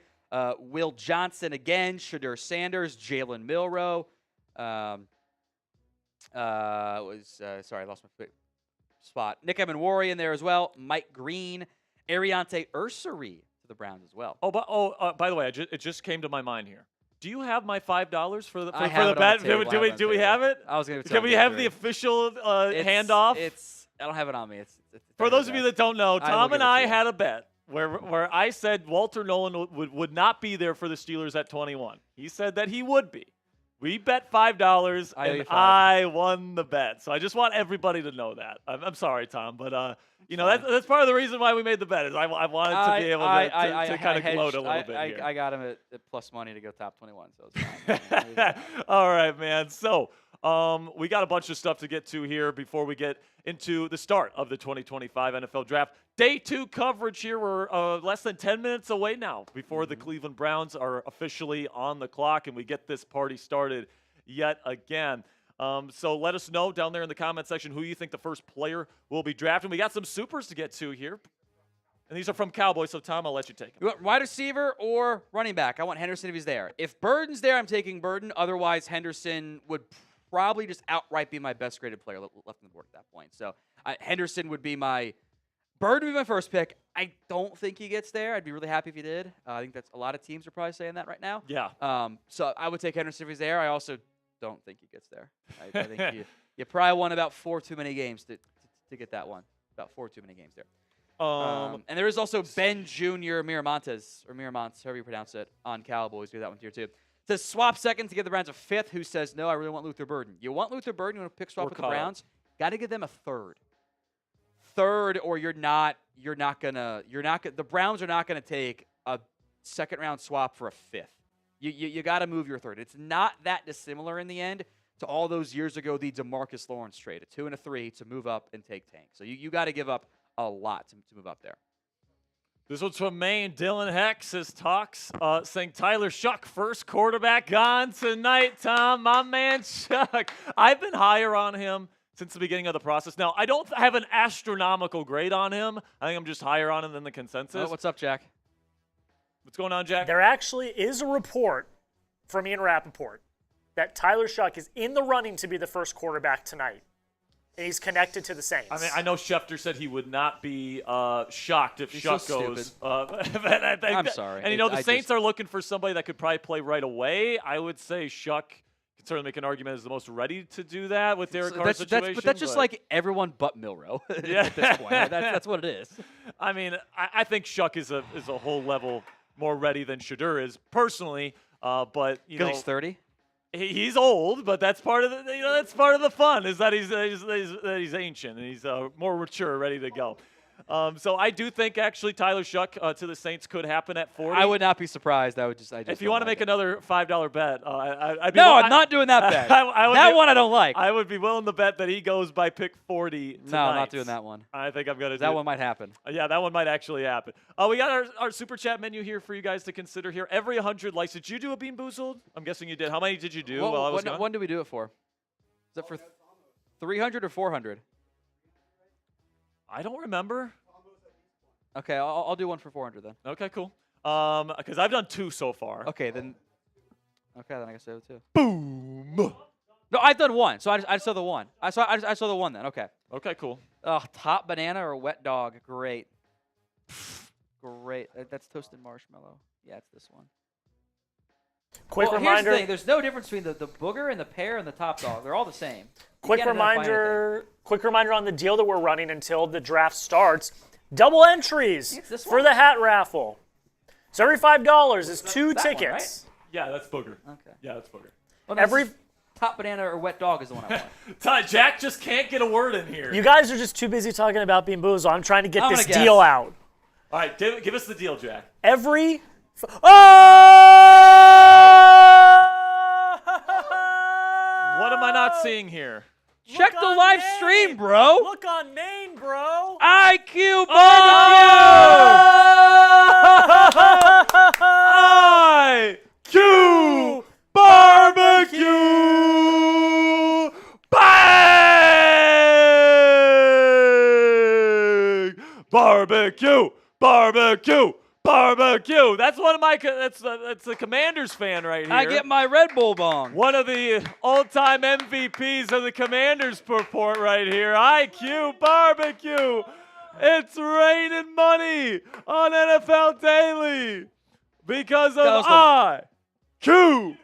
Will Johnson again, Shadur Sanders, Jalen Milroe. Sorry, I lost my spot. Nick Emenwari in there as well. Mike Green, Ariante Ursary to the Browns as well. By the way, it just came to my mind here. Do you have my $5 for the I have it bet? on the table. Do we have it? I was going to. Can we have the official handoff? I don't have it on me. For those of you that don't know, Tom and I you. had a bet where I said Walter Nolan would not be there for the Steelers at 21. He said that he would be. We bet $5, and I won the bet. So I just want everybody to know that. I'm sorry, Tom, but that's part of the reason why we made the bet. Is I wanted to be able to kind of gloat a little bit here. I got him at plus money to go top 21, so it's fine. All right, man. So we got a bunch of stuff to get to here before we get into the start of the 2025 NFL Draft. Day 2 coverage here. We're less than 10 minutes away now before the Cleveland Browns are officially on the clock, and we get this party started yet again. So let us know down there in the comment section who you think the first player will be drafted. We got some supers to get to here. And these are from Cowboys, so Tom, I'll let you take them. You want wide receiver or running back? I want Henderson if he's there. If Burden's there, I'm taking Burden. Otherwise, Henderson would probably just outright be my best graded player left on the board at that point. So Henderson would be my – Burden would be my first pick. I don't think he gets there. I'd be really happy if he did. I think that's a lot of teams are probably saying that right now. Yeah. So I would take Henderson if he's there. I also don't think he gets there. I think you probably won about 4 too many games to get that one. About 4 too many games there. And there is also Ben Jr. Miramontes, however you pronounce it, on Cowboys. Do that one tier 2. Says swap second to give the Browns a 5th. Who says no? I really want Luther Burden. You want Luther Burden? You want to pick swap with the Browns? Got to give them a 3rd. 3rd, or you're not gonna. The Browns are not gonna take a 2nd round swap for a 5th. You got to move your 3rd. It's not that dissimilar in the end to all those years ago the DeMarcus Lawrence trade, a 2 and a 3 to move up and take Tank. So you got to give up a lot to move up there. This one's from Maine. Dylan Heck says saying Tyler Shuck, first quarterback on tonight. Tom, my man Shuck. I've been higher on him since the beginning of the process. Now, I don't have an astronomical grade on him. I think I'm just higher on him than the consensus. What's up, Jack? What's going on, Jack? There actually is a report from Ian Rappaport that Tyler Shuck is in the running to be the first quarterback tonight. And he's connected to the Saints. I mean, I know Schefter said he would not be shocked if Shuck goes. I'm sorry. And, the Saints are looking for somebody that could probably play right away. I would say Shuck can certainly make an argument as the most ready to do that with Derek Carr's situation. But that's just like everyone but Milroe at this point. That's what it is. I mean, I think Shuck is a whole level more ready than Shadur is personally. But he's 30. He's old, but that's part of the fun is that he's ancient and he's more mature, ready to go. So I do think actually Tyler Shuck to the Saints could happen at 40. I would not be surprised. If you want to make another $5 bet, I'd be I'm not doing that bet. That one I don't like. I would be willing to bet that he goes by pick 40 tonight. No, I'm not doing that one. I think I'm going to do that. One might happen. Yeah, that one might actually happen. We got our super chat menu here for you guys to consider here. Every 100 likes. Did you do a Bean Boozled? I'm guessing you did. How many did you do while I was gone? When did we do it for? Is that for 300 or 400? I don't remember. Okay, I'll do one for 400 then. Okay, cool. Because I've done 2 so far. Okay, then I guess so too. Boom. No, I've done 1, so I saw the 1. I saw the 1 then. Okay. Okay, cool. Top banana or wet dog? Great. Great. That's toasted marshmallow. Yeah, it's this one. Quick reminder. Here's the thing. There's no difference between the booger and the pear and the top dog. They're all the same. Quick reminder on the deal that we're running until the draft starts. Double entries for the hat raffle. So every $5 is 2 tickets. One, right? Yeah, that's booger. Okay. Yeah, that's booger. Well, no, top banana or wet dog is the one I want. Jack just can't get a word in here. You guys are just too busy talking about Bean Boozled. I'm trying to get this deal out. All right, give us the deal, Jack. Every What am I not seeing here? Check the live stream, bro. Look on Maine, bro. IQ barbecue. IQ barbecue. Bang! Barbecue. Barbecue. Barbecue. That's one of my. That's a Commanders fan right here. I get my Red Bull bong. One of the all-time MVPs of the Commanders report right here. IQ Barbecue. It's raining money on NFL Daily because of IQ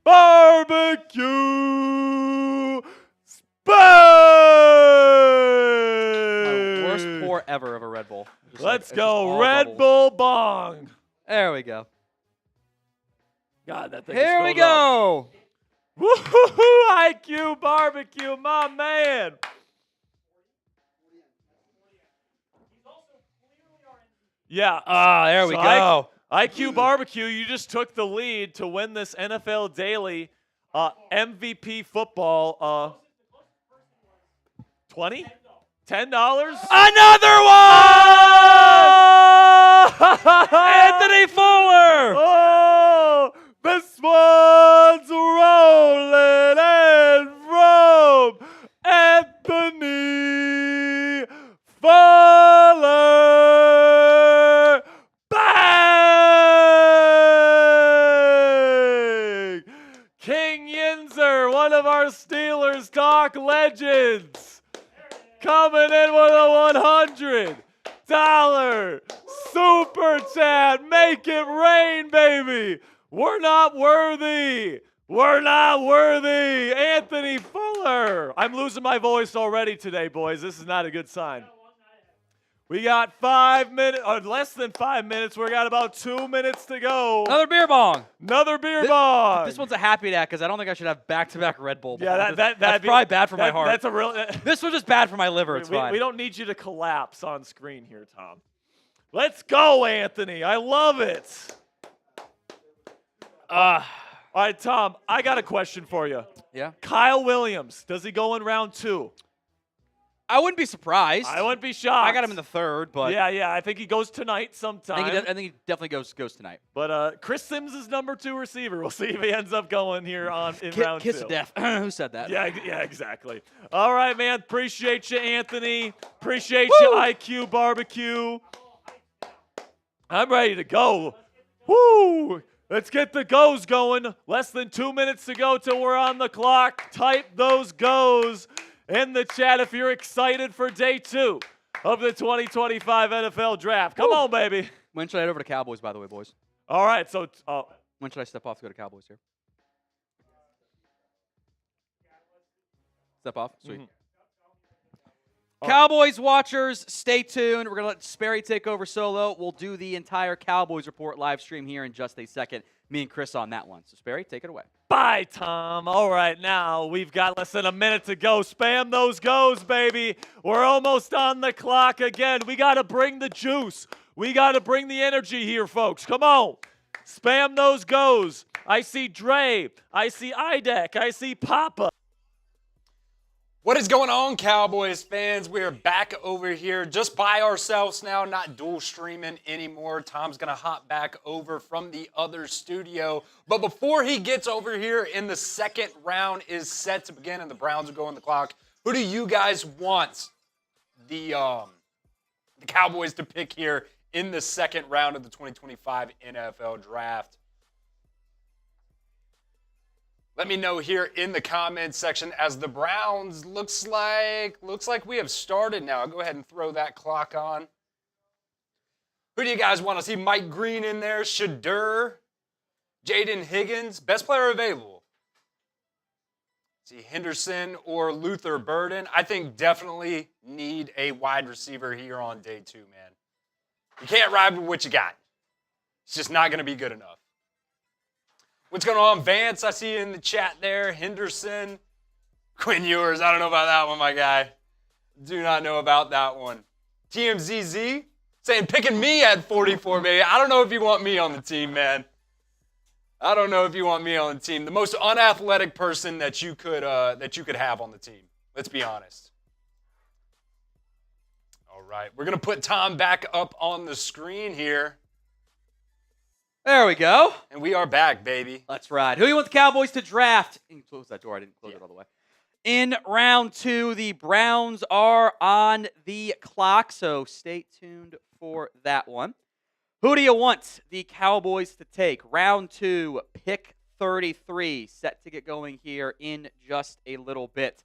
Barbecue. My worst pour ever of a Red Bull. Just Let's it's go, just all Red bubbles. Bull Bong. There we go. God, that thing is Here we filled up. go. Woo-hoo-hoo, IQ Barbecue, my man. Yeah. There we So go. IQ Barbecue, you just took the lead to win this NFL Daily MVP football. 20? $10? Another one! Anthony Fuller! Oh, this one's rolling in from Anthony Fuller. Bang! King Yinzer, one of our Steelers talk legends, coming in with a $100 super chat. Make it rain, baby. We're not worthy. We're not worthy. Anthony Fuller. I'm losing my voice already today, boys. This is not a good sign. We got 5 minutes, or less than 5 minutes. We got about 2 minutes to go. Another beer bong. Another beer bong. This one's a happy dad because I don't think I should have back-to-back Red Bull. Yeah, bongs. that's that's probably bad for my heart. That's a real. This was just bad for my liver. It's fine. We don't need you to collapse on screen here, Tom. Let's go, Anthony. I love it. All right, Tom, I got a question for you. Yeah. Kyle Williams, does he go in round 2? I wouldn't be surprised. I wouldn't be shocked. I got him in the third, but Yeah, I think he goes tonight sometime. I think he definitely goes tonight. But Chris Sims is number 2 receiver. We'll see if he ends up going here in round 2. Kiss of death. Who said that? Yeah, exactly. All right, man. Appreciate you, Anthony. Appreciate you, IQ Barbecue. I'm ready to go. Woo! Let's get the goes going. Less than 2 minutes to go till we're on the clock. Type those goes in the chat if you're excited for day 2 of the 2025 NFL Draft. Come on, baby. When should I head over to Cowboys, by the way, boys? All right, so When should I step off to go to Cowboys here? Step off? Sweet. Cowboys watchers, stay tuned. We're going to let Sperry take over solo. We'll do the entire Cowboys Report live stream here in just a second. Me and Chris on that one. So, Sperry, take it away. bye, Tom. All right, now we've got less than a minute to go. Spam those goes, baby. We're almost on the clock again. We got to bring the juice. We got to bring the energy here, folks. Come on. Spam those goes. I see Dre. I see IDEC. I see Papa. What is going on, Cowboys fans? We are back over here just by ourselves now, not dual streaming anymore. Tom's going to hop back over from the other studio. But before he gets over here and the second round is set to begin and the Browns are going the clock, who do you guys want the Cowboys to pick here in the second round of the 2025 NFL Draft? Let me know here in the comments section as the Browns looks like we have started now. I'll go ahead and throw that clock on. Who do you guys want to see? Mike Green in there, Shadur, Jaden Higgins, best player available. See Henderson or Luther Burden. I think definitely need a wide receiver here on day 2, man. You can't ride with what you got. It's just not going to be good enough. What's going on, Vance? I see you in the chat there. Henderson, Quinn Ewers. I don't know about that one, my guy. Do not know about that one. TMZZ, saying picking me at 44, baby. I don't know if you want me on the team, man. I don't know if you want me on the team. The most unathletic person that you could have on the team. Let's be honest. All right, we're gonna put Tom back up on the screen here. There we go. And we are back, baby. Let's ride. Who do you want the Cowboys to draft? You can close that door. I didn't close it all the way. In round 2, the Browns are on the clock, so stay tuned for that one. Who do you want the Cowboys to take? Round 2, pick 33, set to get going here in just a little bit.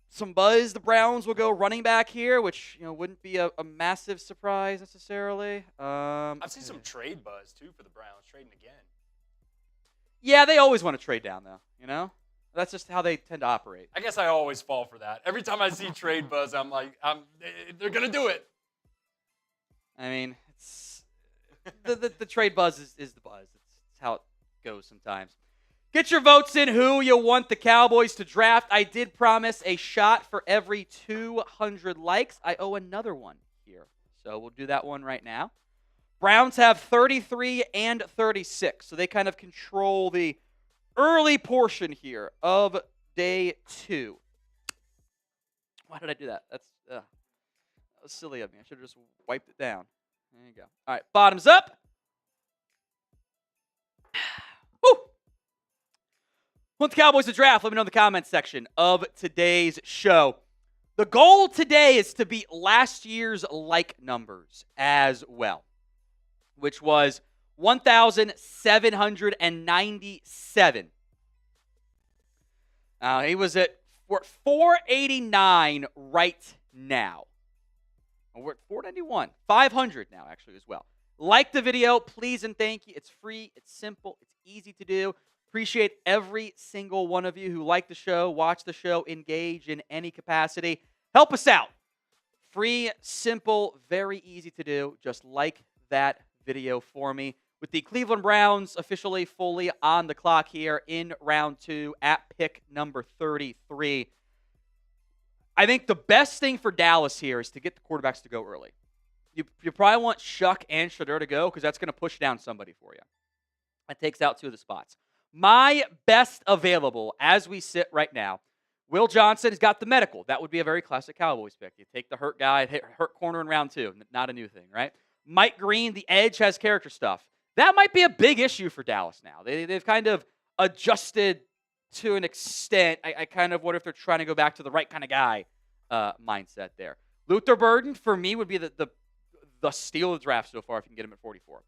Some buzz, the Browns will go running back here, which wouldn't be a massive surprise necessarily. I've seen some trade buzz too for the Browns, trading again. Yeah, they always want to trade down though. That's just how they tend to operate. I guess I always fall for that. Every time I see trade buzz, I'm like, they're gonna do it. I mean, it's the trade buzz is the buzz. It's how it goes sometimes. Get your votes in who you want the Cowboys to draft. I did promise a shot for every 200 likes. I owe another one here, so we'll do that one right now. Browns have 33 and 36, so they kind of control the early portion here of day 2. Why did I do that? That was silly of me. I should have just wiped it down. There you go. All right, bottoms up. Woo! Want the Cowboys to draft? Let me know in the comments section of today's show. The goal today is to beat last year's like numbers as well, which was 1,797. He was at 489 right now. We're at 491. 500 now, actually, as well. Like the video, please and thank you. It's free. It's simple. It's easy to do. Appreciate every single one of you who like the show, watch the show, engage in any capacity. Help us out. Free, simple, very easy to do. Just like that video for me. With the Cleveland Browns officially fully on the clock here in round 2 at pick number 33. I think the best thing for Dallas here is to get the quarterbacks to go early. You probably want Shuck and Shedeur to go because that's going to push down somebody for you. That takes out 2 of the spots. My best available as we sit right now, Will Johnson has got the medical. That would be a very classic Cowboys pick. You take the hurt guy, hurt corner in round 2. Not a new thing, right? Mike Green, the edge, has character stuff. That might be a big issue for Dallas now. They've kind of adjusted to an extent. I kind of wonder if they're trying to go back to the right kind of guy mindset there. Luther Burden, for me, would be the steal of the draft so far if you can get him at 44.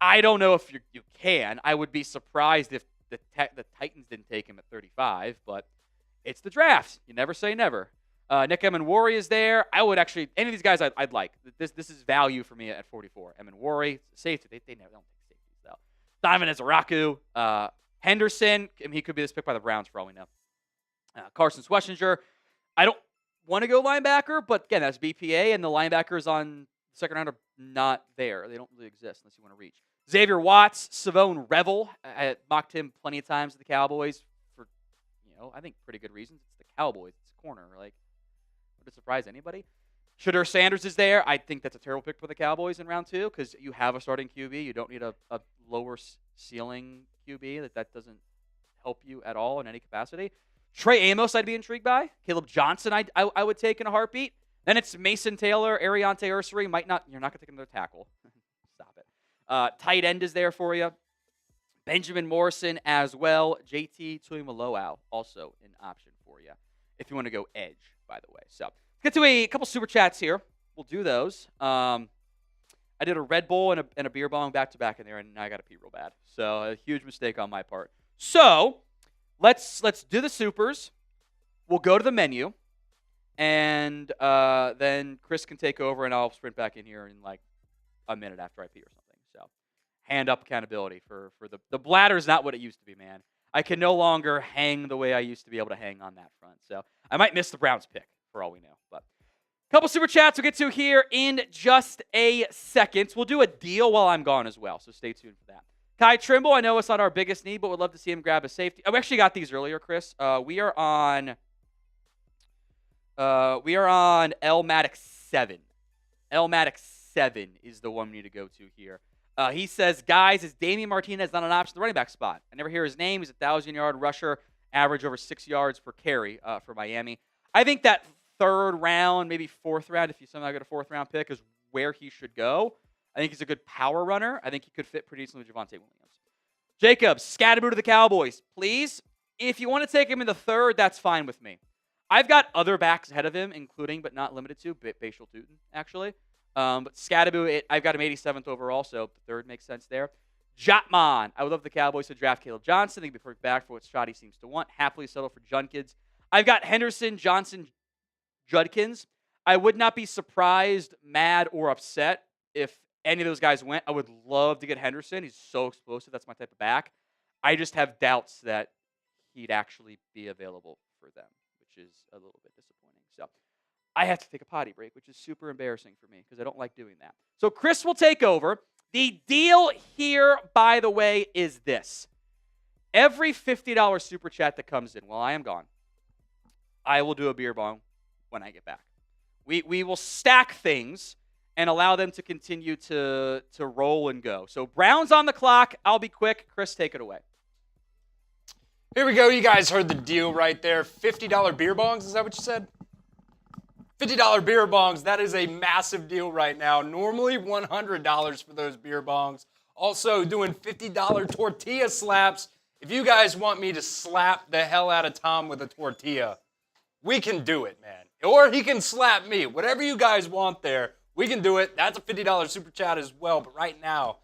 I don't know if you can. I would be surprised if the Titans didn't take him at 35, but it's the draft. You never say never. Nick Emenwari is there. I would actually, any of these guys I'd like. This is value for me at 44. Emenwari, safety. They don't take safeties, though. Donovan Ezaraku. Henderson, he could be this pick by the Browns for all we know. Carson Schwetzinger. I don't want to go linebacker, but again, that's BPA, and the linebackers on the second round are not there. They don't really exist unless you want to reach. Xavier Watts, Savone Revel. I mocked him plenty of times at the Cowboys for, I think pretty good reasons. It's the Cowboys. It's a corner. Would it surprise anybody? Shedeur Sanders is there. I think that's a terrible pick for the Cowboys in round 2 because you have a starting QB. You don't need a lower ceiling QB. That doesn't help you at all in any capacity. Trey Amos, I'd be intrigued by. Caleb Johnson, I would take in a heartbeat. Then it's Mason Taylor, Ariante Ursary. You're not going to take another tackle. Stop it. Tight end is there for you. Benjamin Morrison as well. JT Tuimoloau, also an option for you if you want to go edge, by the way. So let's get to a couple super chats here. We'll do those. I did a Red Bull and a beer bong back-to-back in there, and now I got to pee real bad. So a huge mistake on my part. So let's do the supers. We'll go to the menu, and then Chris can take over, and I'll sprint back in here in like a minute after I pee or something. So hand up accountability for the bladder's not what it used to be, man. I can no longer hang the way I used to be able to hang on that front. So I might miss the Browns pick for all we know. But a couple super chats we'll get to here in just a second. We'll do a deal while I'm gone as well, so stay tuned for that. Kai Trimble, I know it's not our biggest need, but would love to see him grab a safety. We actually got these earlier, Chris. We are on LMATIC 7 Elmatic 7 is the one we need to go to here. He says, guys, is Damian Martinez not an option at the running back spot? I never hear his name. He's a 1,000-yard rusher, average over 6 yards per carry for Miami. I think that third round, maybe fourth round, if you somehow get a fourth-round pick, is where he should go. I think he's a good power runner. I think he could fit pretty easily with Javonte Williams. Jacob, Scatterboo to the Cowboys, please. If you want to take him in the third, that's fine with me. I've got other backs ahead of him, including but not limited to Bashal Tootin, actually. But Scatterboo, I've got him 87th overall, so the third makes sense there. Jotman, I would love the Cowboys to draft Caleb Johnson. I think he'd be perfect back for what Shoddy seems to want. Happily settle for Judkins. I've got Henderson, Johnson, Judkins. I would not be surprised, mad, or upset if any of those guys went. I would love to get Henderson. He's so explosive. That's my type of back. I just have doubts that he'd actually be available for them, which is a little bit disappointing. So I have to take a potty break, which is super embarrassing for me because I don't like doing that. So Chris will take over. The deal here, by the way, is this. Every $50 super chat that comes in while I am gone, I will do a beer bong when I get back. We will stack things and allow them to continue to roll and go. So Browns on the clock. I'll be quick. Chris, take it away. Here we go. You guys heard the deal right there. $50 beer bongs. Is that what you said? $50 beer bongs. That is a massive deal right now. Normally $100 for those beer bongs. Also doing $50 tortilla slaps. If you guys want me to slap the hell out of Tom with a tortilla, we can do it, man. Or he can slap me. Whatever you guys want there, we can do it. That's a $50 super chat as well. But right now,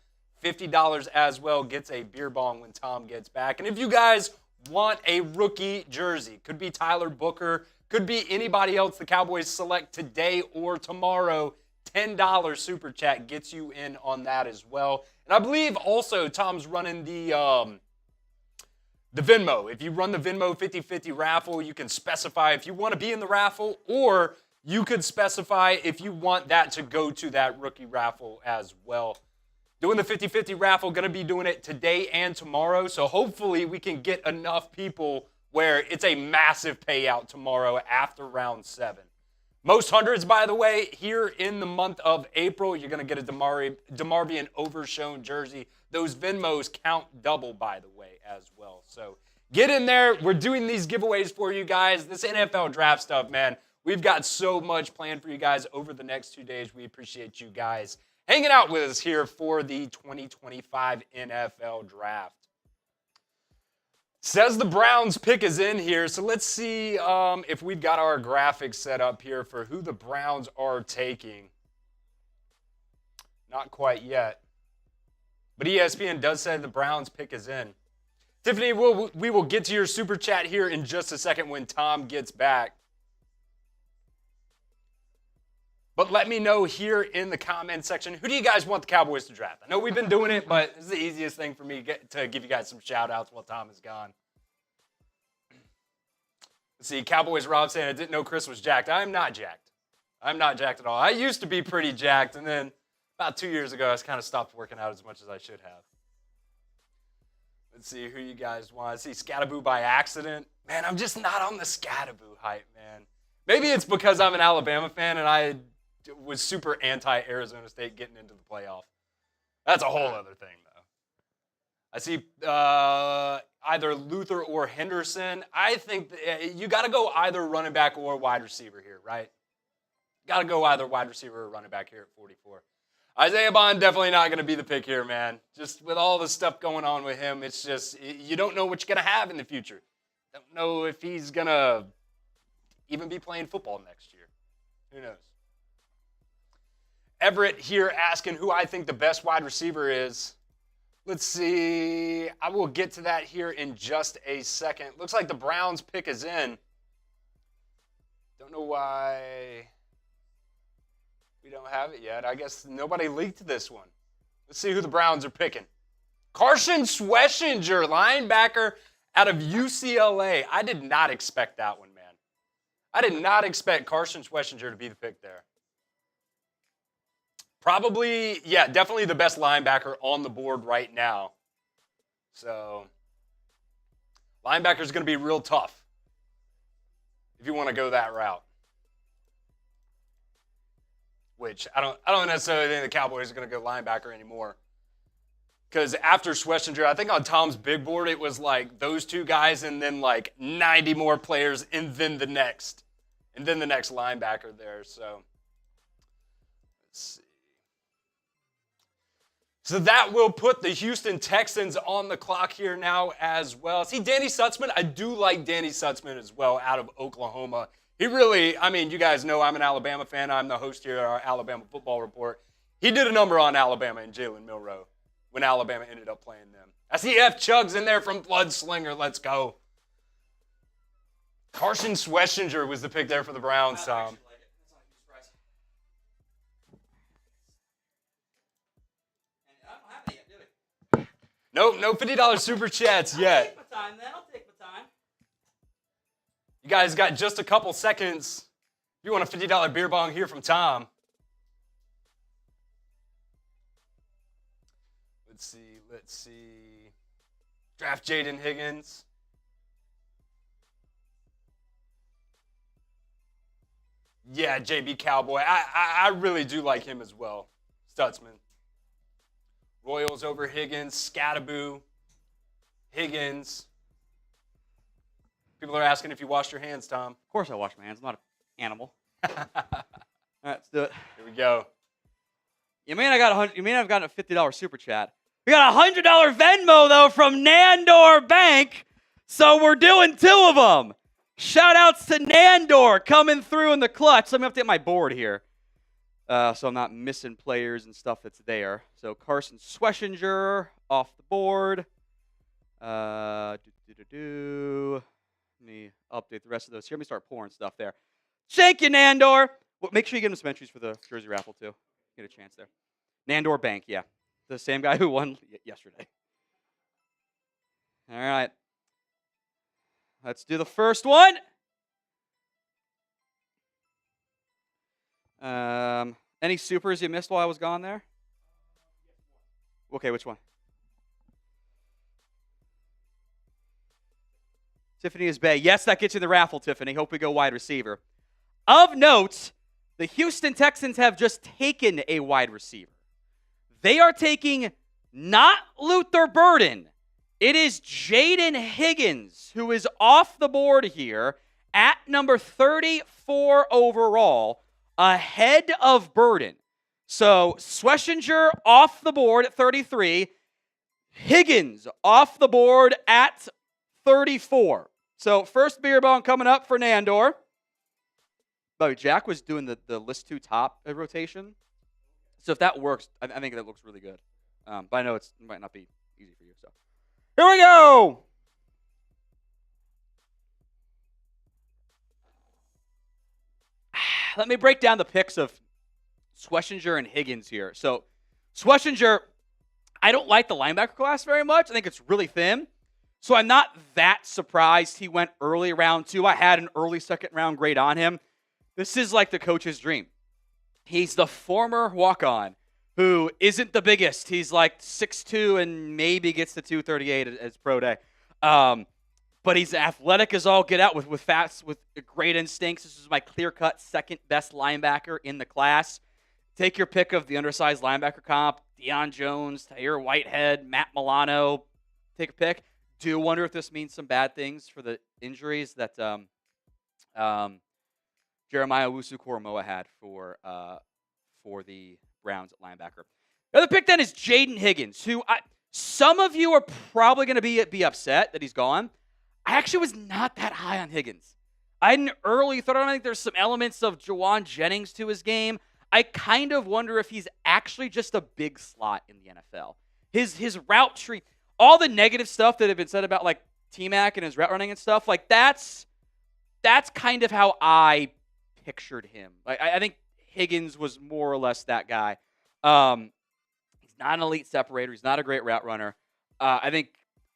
$50 as well gets a beer bong when Tom gets back. And if you guys want a rookie jersey, could be Tyler Booker, could be anybody else the Cowboys select today or tomorrow, $10 super chat gets you in on that as well. And I believe also Tom's running the Venmo. If you run the Venmo 50-50 raffle, you can specify if you want to be in the raffle, or you could specify if you want that to go to that rookie raffle as well. Doing the 50-50 raffle, going to be doing it today and tomorrow, so hopefully we can get enough people where it's a massive payout tomorrow after round 7. Most hundreds, by the way, here in the month of April, you're going to get a DeMarvion Overshown jersey. Those Venmos count double, by the way, as well. So get in there. We're doing these giveaways for you guys. This NFL draft stuff, man, we've got so much planned for you guys over the next 2 days. We appreciate you guys hanging out with us here for the 2025 NFL draft. Says the Browns pick is in here, so let's see if we've got our graphics set up here for who the Browns are taking. Not quite yet. But ESPN does say the Browns pick is in. Tiffany, we will get to your super chat here in just a second when Tom gets back. But let me know here in the comment section, who do you guys want the Cowboys to draft? I know we've been doing it, but this is the easiest thing for me to give you guys some shout-outs while Tom is gone. Let's see, Cowboys Rob saying, I didn't know Chris was jacked. I'm not jacked. I'm not jacked at all. I used to be pretty jacked, and then about 2 years ago, I just kind of stopped working out as much as I should have. Let's see who you guys want. I see Scatterboo by accident. Man, I'm just not on the Scatterboo hype, man. Maybe it's because I'm an Alabama fan and I was super anti-Arizona State getting into the playoff. That's a whole other thing, though. I see either Luther or Henderson. I think you got to go either running back or wide receiver here, right? Got to go either wide receiver or running back here at 44. Isaiah Bond definitely not going to be the pick here, man. Just with all the stuff going on with him, it's just you don't know what you're going to have in the future. Don't know if he's going to even be playing football next year. Who knows? Everett here asking who I think the best wide receiver is. Let's see. I will get to that here in just a second. Looks like the Browns pick is in. Don't know why we don't have it yet. I guess nobody leaked this one. Let's see who the Browns are picking. Carson Schwessinger, linebacker out of UCLA. I did not expect that one, man. I did not expect Carson Schwessinger to be the pick there. Probably, yeah, definitely the best linebacker on the board right now. So, linebacker's going to be real tough if you want to go that route. which I don't necessarily think the Cowboys are going to go linebacker anymore. Because after Schwessinger, I think on Tom's big board, it was like those two guys and then like 90 more players and then the next linebacker there. So let's see. So that will put the Houston Texans on the clock here now as well. See, Danny Sutzman, I do like Danny Sutzman as well out of Oklahoma. He really, I mean, you guys know I'm an Alabama fan. I'm the host here at our Alabama Football Report. He did a number on Alabama and Jalen Milroe when Alabama ended up playing them. I see F. Chugs in there from Bloodslinger. Let's go. Carson Schwessinger was the pick there for the Browns, Tom. Nope, no $50 super chats yet. I'll take my time. You guys got just a couple seconds. If you want a $50 beer bong here from Tom. Let's see. Draft Jaden Higgins. Yeah, JB Cowboy. I really do like him as well. Stutzman. Royals over Higgins. Scattaboo. Higgins. People are asking if you washed your hands, Tom. Of course I wash my hands. I'm not an animal. All right, let's do it. Here we go. You may have gotten a $50 super chat. We got a $100 Venmo, though, from Nandor Bank. So we're doing two of them. Shout-outs to Nandor coming through in the clutch. Let me update my board here so I'm not missing players and stuff that's there. So Carson Schwessinger off the board. Let me update the rest of those here. Let me start pouring stuff there. Thank you, Nandor. Well, make sure you give him some entries for the jersey raffle, too. Get a chance there. Nandor Bank, yeah. The same guy who won yesterday. All right. Let's do the first one. Any supers you missed while I was gone there? Okay, which one? Tiffany is Bay. Yes, that gets you the raffle, Tiffany. Hope we go wide receiver. Of note, the Houston Texans have just taken a wide receiver. They are taking not Luther Burden. It is Jaden Higgins who is off the board here at number 34 overall, ahead of Burden. So Schwessinger off the board at 33. Higgins off the board at 34. So first beer bong coming up for Nandor. By the way, Jack was doing the list 2 top rotation. So if that works, I think that looks really good. But I know it might not be easy for you. So here we go. Let me break down the picks of Schwessinger and Higgins here. So Schwessinger, I don't like the linebacker class very much. I think it's really thin. So I'm not that surprised he went early round 2. I had an early second round grade on him. This is like the coach's dream. He's the former walk-on who isn't the biggest. He's like 6'2" and maybe gets to 238 as pro day. But he's athletic as all get out with great instincts. This is my clear-cut second best linebacker in the class. Take your pick of the undersized linebacker comp. Deion Jones, Tahir Whitehead, Matt Milano. Take a pick. Do wonder if this means some bad things for the injuries that Jeremiah Owusu-Koramoah had for the Browns at linebacker. The other pick then is Jaden Higgins, who some of you are probably going to be upset that he's gone. I actually was not that high on Higgins. I had an early thought. I think there's some elements of Jawan Jennings to his game. I kind of wonder if he's actually just a big slot in the NFL. His route tree, all the negative stuff that had been said about like T-Mac and his route running and stuff, like that's kind of how I pictured him. Like I think Higgins was more or less that guy. He's not an elite separator. He's not a great route runner. I think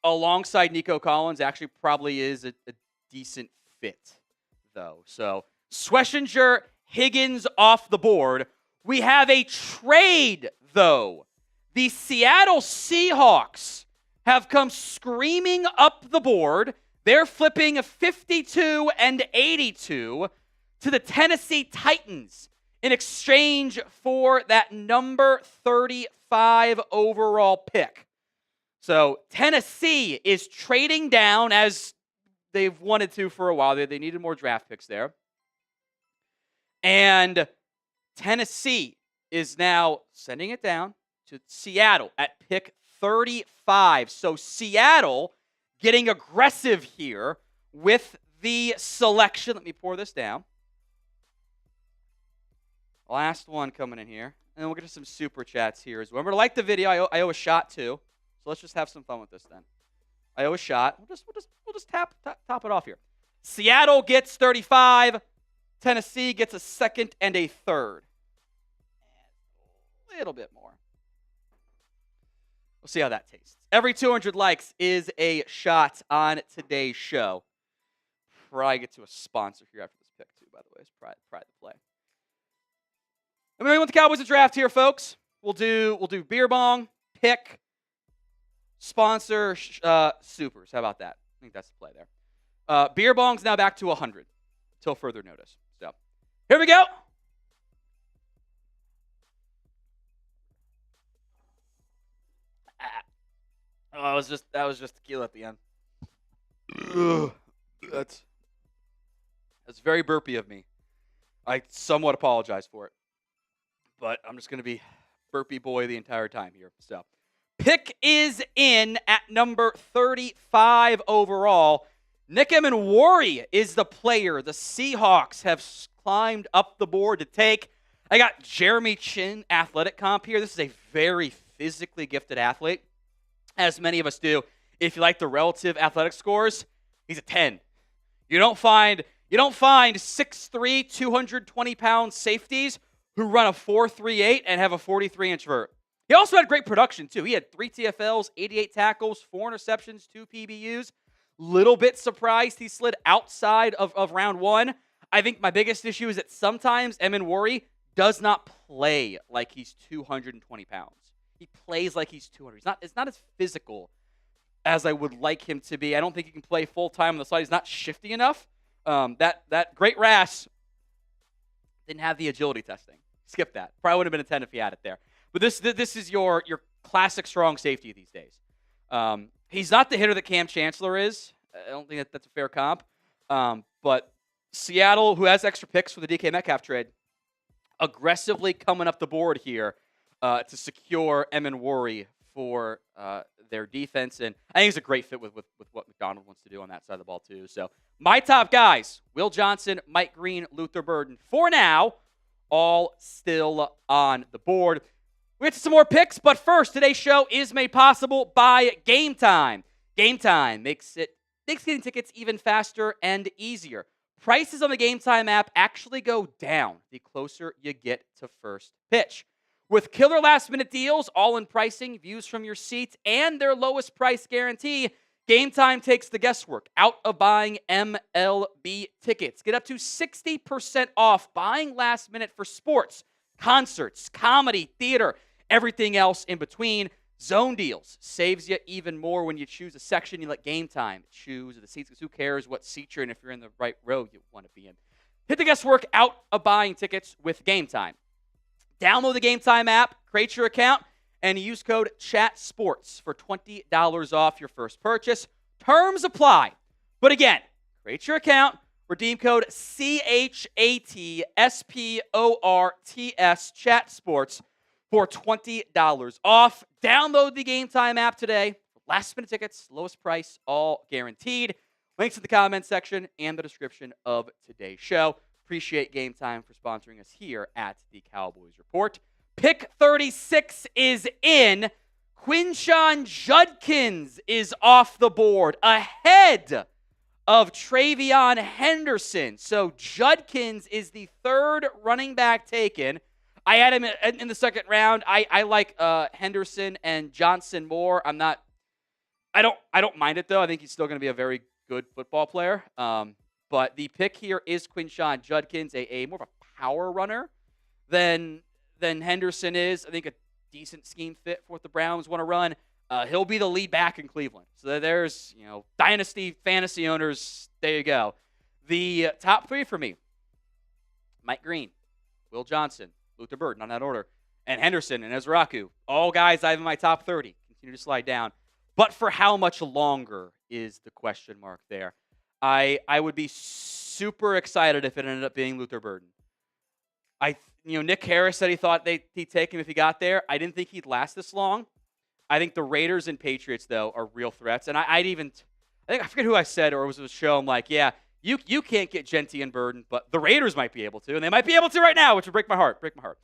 alongside Nico Collins actually probably is a decent fit, though. So Schwessinger, Higgins off the board. We have a trade, though. The Seattle Seahawks have come screaming up the board. They're flipping a 52 and 82 to the Tennessee Titans in exchange for that number 35 overall pick. So Tennessee is trading down as they've wanted to for a while. They needed more draft picks there. And Tennessee is now sending it down to Seattle at pick 35. So Seattle getting aggressive here with the selection. Let me pour this down. Last one coming in here. And then we'll get to some super chats here as well. Remember to like the video. I owe a shot too. So let's just have some fun with this then. I owe a shot. We'll just top it off here. Seattle gets 35. Tennessee gets a second and a third. A little bit more. We'll see how that tastes. Every 200 likes is a shot on today's show. Probably get to a sponsor here after this pick too, by the way. It's pride the play. And we want the Cowboys to draft here, folks. We'll do beer bong, pick, sponsor, supers. How about that? I think that's the play there. Beer bong's now back to 100 until further notice. So here we go. Oh, that was just tequila at the end. That's very burpy of me. I somewhat apologize for it. But I'm just going to be burpy boy the entire time here. So, pick is in at number 35 overall. Nick Emenwari is the player the Seahawks have climbed up the board to take. I got Jeremy Chin athletic comp here. This is a very physically gifted athlete, as many of us do. If you like the relative athletic scores, he's a 10. You don't find 6'3", 220-pound safeties who run a 4.38 and have a 43-inch vert. He also had great production, too. He had 3 TFLs, 88 tackles, 4 interceptions, 2 PBUs. Little bit surprised he slid outside of round 1. I think my biggest issue is that sometimes Emenwari does not play like he's 220 pounds. He plays like he's 200. It's not as physical as I would like him to be. I don't think he can play full-time on the side. He's not shifty enough. That great Rass didn't have the agility testing. Skip that. Probably would have been a 10 if he had it there. But this is your classic strong safety these days. He's not the hitter that Cam Chancellor is. I don't think that's a fair comp. But Seattle, who has extra picks for the DK Metcalf trade, aggressively coming up the board here to secure Emenwari for their defense. And I think it's a great fit with what McDonald wants to do on that side of the ball, too. So my top guys, Will Johnson, Mike Green, Luther Burden, for now, all still on the board. We get to some more picks, but first, today's show is made possible by Game Time. Game Time makes getting tickets even faster and easier. Prices on the Game Time app actually go down the closer you get to first pitch. With killer last-minute deals, all-in pricing, views from your seats, and their lowest price guarantee, Game Time takes the guesswork out of buying MLB tickets. Get up to 60% off buying last minute for sports, concerts, comedy, theater, everything else in between. Zone deals saves you even more when you choose a section. You let Game Time choose the seats, because who cares what seat you're in if you're in the right row you want to be in. Hit the guesswork out of buying tickets with Game Time. Download the Game Time app, create your account, and use code CHATSPORTS for $20 off your first purchase. Terms apply. But again, create your account, redeem code CHATSPORTS, CHATSPORTS, for $20 off. Download the Game Time app today. Last minute tickets, lowest price, all guaranteed. Links in the comment section and the description of today's show. Appreciate Game Time for sponsoring us here at the Cowboys Report. Pick 36 is in. Quinshon Judkins is off the board ahead of Travion Henderson. So Judkins is the third running back taken. I had him in the second round. I like Henderson and Johnson more. I don't mind it though. I think he's still going to be a very good football player. But the pick here is Quinshon Judkins, a more of a power runner than Henderson is. I think a decent scheme fit for what the Browns want to run. He'll be the lead back in Cleveland. So there's, dynasty fantasy owners. There you go. The top 3 for me: Mike Green, Will Johnson, Luther Burden, on that order, and Henderson and Ezraku, all guys I have in my top 30, continue to slide down. But for how much longer is the question mark there. I would be super excited if it ended up being Luther Burden. Nick Harris said he thought he'd take him if he got there. I didn't think he'd last this long. I think the Raiders and Patriots, though, are real threats. And I forget who I said, or it was a show. I'm like, yeah, you can't get Genty and Burden, but the Raiders might be able to, and they might be able to right now, which would break my heart. All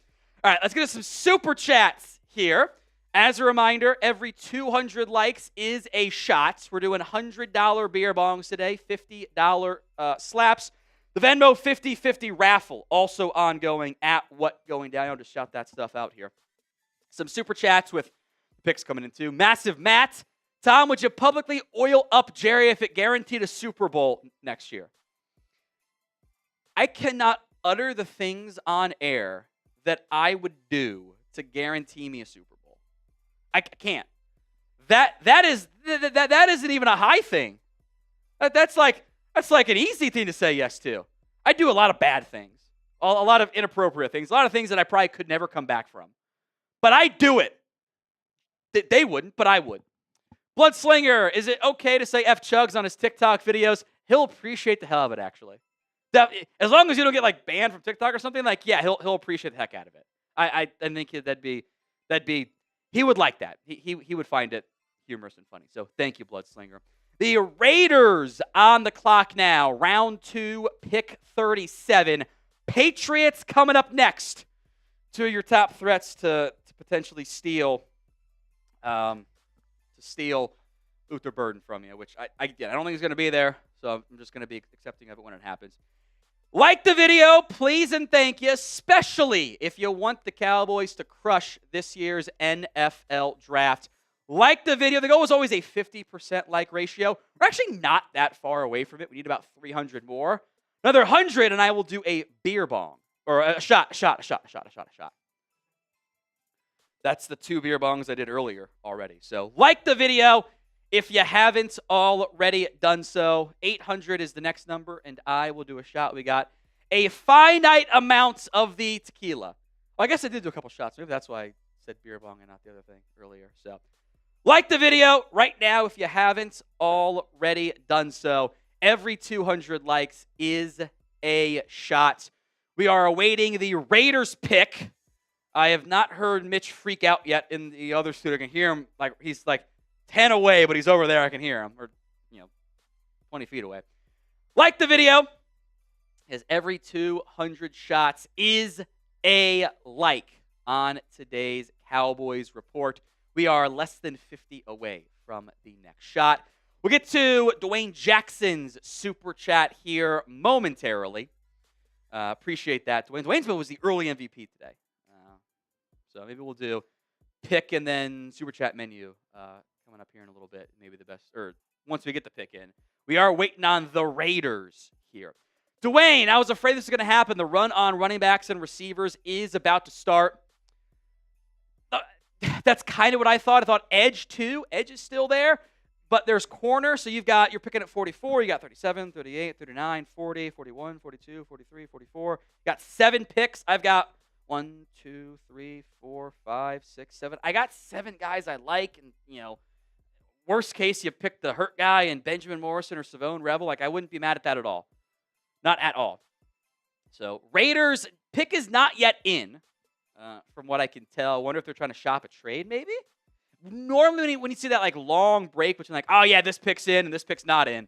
right, let's get to some super chats here. As a reminder, every 200 likes is a shot. We're doing $100 beer bongs today, $50 slaps. The Venmo 50/50 raffle also ongoing at What Going Down. I'll just shout that stuff out here. Some super chats with picks coming in too. Massive Matt. Tom, would you publicly oil up Jerry if it guaranteed a Super Bowl next year? I cannot utter the things on air that I would do to guarantee me a Super Bowl. I can't. That isn't even a high thing. That's like an easy thing to say yes to. I do a lot of bad things, a lot of inappropriate things, a lot of things that I probably could never come back from. But I do it. They wouldn't, but I would. Bloodslinger, is it okay to say F Chugs on his TikTok videos? He'll appreciate the hell of it, actually. As long as you don't get banned from TikTok or something, yeah, he'll appreciate the heck out of it. I think that'd be he would like that. He would find it humorous and funny. So thank you, Bloodslinger. The Raiders on the clock now. Round 2, pick 37. Patriots coming up next. Two of your top threats to potentially steal Luther Burden from you, which I don't think he's going to be there, so I'm just going to be accepting of it when it happens. Like the video, please and thank you, especially if you want the Cowboys to crush this year's NFL Draft. Like the video. The goal was always a 50% like ratio. We're actually not that far away from it. We need about 300 more. Another 100, and I will do a beer bong. Or a shot. That's the 2 beer bongs I did earlier already. So like the video if you haven't already done so. 800 is the next number, and I will do a shot. We got a finite amount of the tequila. Well, I guess I did do a couple shots. Maybe that's why I said beer bong and not the other thing earlier. So like the video right now if you haven't already done so. Every 200 likes is a shot. We are awaiting the Raiders pick. I have not heard Mitch freak out yet in the other studio. I can hear him he's 10 away, but he's over there. I can hear him, or 20 feet away. Like the video, as every 200 shots is a like on today's Cowboys Report. We are less than 50 away from the next shot. We'll get to Dwayne Jackson's super chat here momentarily. Appreciate that. Dwayne's was the early MVP today. So maybe we'll do pick and then super chat menu coming up here in a little bit. Maybe the best, or once we get the pick in. We are waiting on the Raiders here. Dwayne, I was afraid this was going to happen. The run on running backs and receivers is about to start. That's kind of what I thought. I thought edge too. Edge is still there, but there's corner. So you're picking at 44. You got 37, 38, 39, 40, 41, 42, 43, 44. You got 7 picks. I've got 1, 2, 3, 4, 5, 6, 7. I got 7 guys I like, and worst case you pick the hurt guy and Benjamin Morrison or Savone Revel. I wouldn't be mad at that at all. Not at all. So Raiders pick is not yet in. From what I can tell. I wonder if they're trying to shop a trade, maybe? Normally, when you see that long break between oh, yeah, this pick's in and this pick's not in,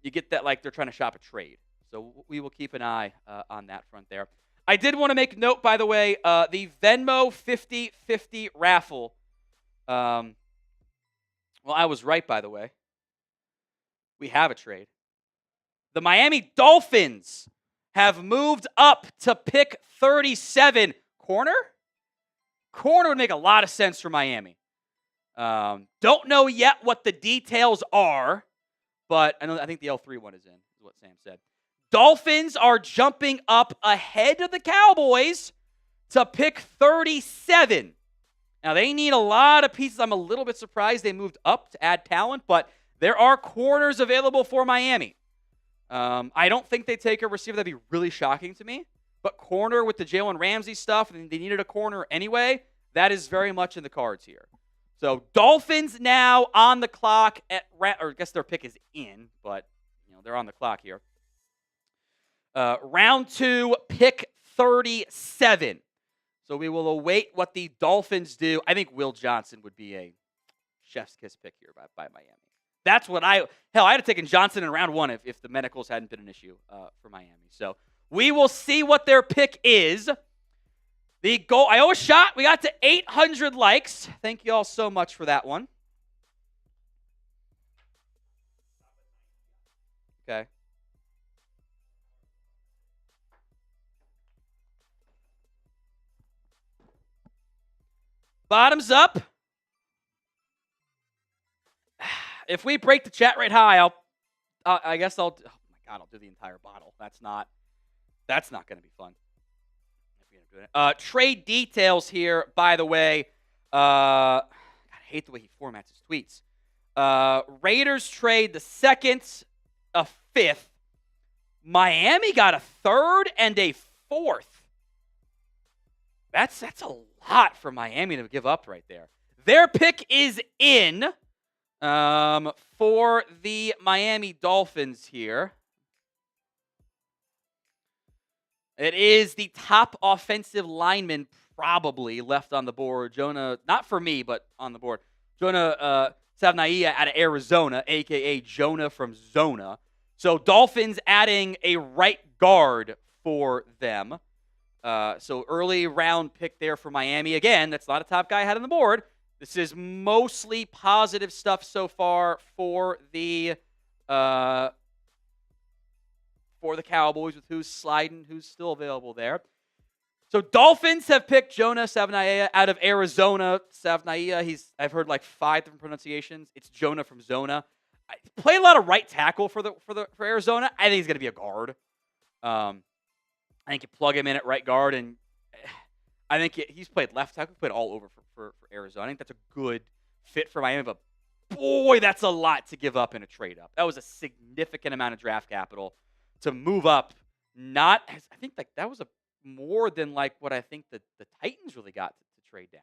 you get that they're trying to shop a trade. So we will keep an eye on that front there. I did want to make note, by the way, the Venmo 50/50 raffle. Well, I was right, by the way. We have a trade. The Miami Dolphins have moved up to pick 37. Corner would make a lot of sense for Miami. Don't know yet what the details are, but I think the L3 one is in, is what Sam said. Dolphins are jumping up ahead of the Cowboys to pick 37. Now, they need a lot of pieces. I'm a little bit surprised they moved up to add talent, but there are corners available for Miami. I don't think they take a receiver. That'd be really shocking to me. But corner with the Jalen Ramsey stuff, and they needed a corner anyway, that is very much in the cards here. So Dolphins now on the clock or I guess their pick is in, but they're on the clock here. Round 2, pick 37. So we will await what the Dolphins do. I think Will Johnson would be a chef's kiss pick here by Miami. That's what I'd have taken Johnson in round 1 if the medicals hadn't been an issue for Miami. So we will see what their pick is. The goal, I owe a shot. We got to 800 likes. Thank you all so much for that one. Okay. Bottoms up. If we break the chat rate high, I guess I'll. Oh my God, I'll do the entire bottle. That's not going to be fun. Trade details here, by the way. I hate the way he formats his tweets. Raiders trade the 2nd, a 5th. Miami got a 3rd and a 4th. That's a lot for Miami to give up right there. Their pick is in for the Miami Dolphins here. It is the top offensive lineman probably left on the board. Jonah, not for me, but on the board. Jonah Savnaia out of Arizona, a.k.a. Jonah from Zona. So Dolphins adding a right guard for them. So early round pick there for Miami. Again, that's not a top guy I had on the board. This is mostly positive stuff so far for the Cowboys with who's sliding, who's still available there. So Dolphins have picked Jonah Savnaia out of Arizona. Savnaia, I've heard like 5 different pronunciations. It's Jonah from Zona. I play a lot of right tackle for Arizona. I think he's going to be a guard. I think you plug him in at right guard, and I think he's played left tackle, played all over for Arizona. I think that's a good fit for Miami, but boy, that's a lot to give up in a trade up. That was a significant amount of draft capital to move up. I think like that was more than like what I think the Titans really got to trade down.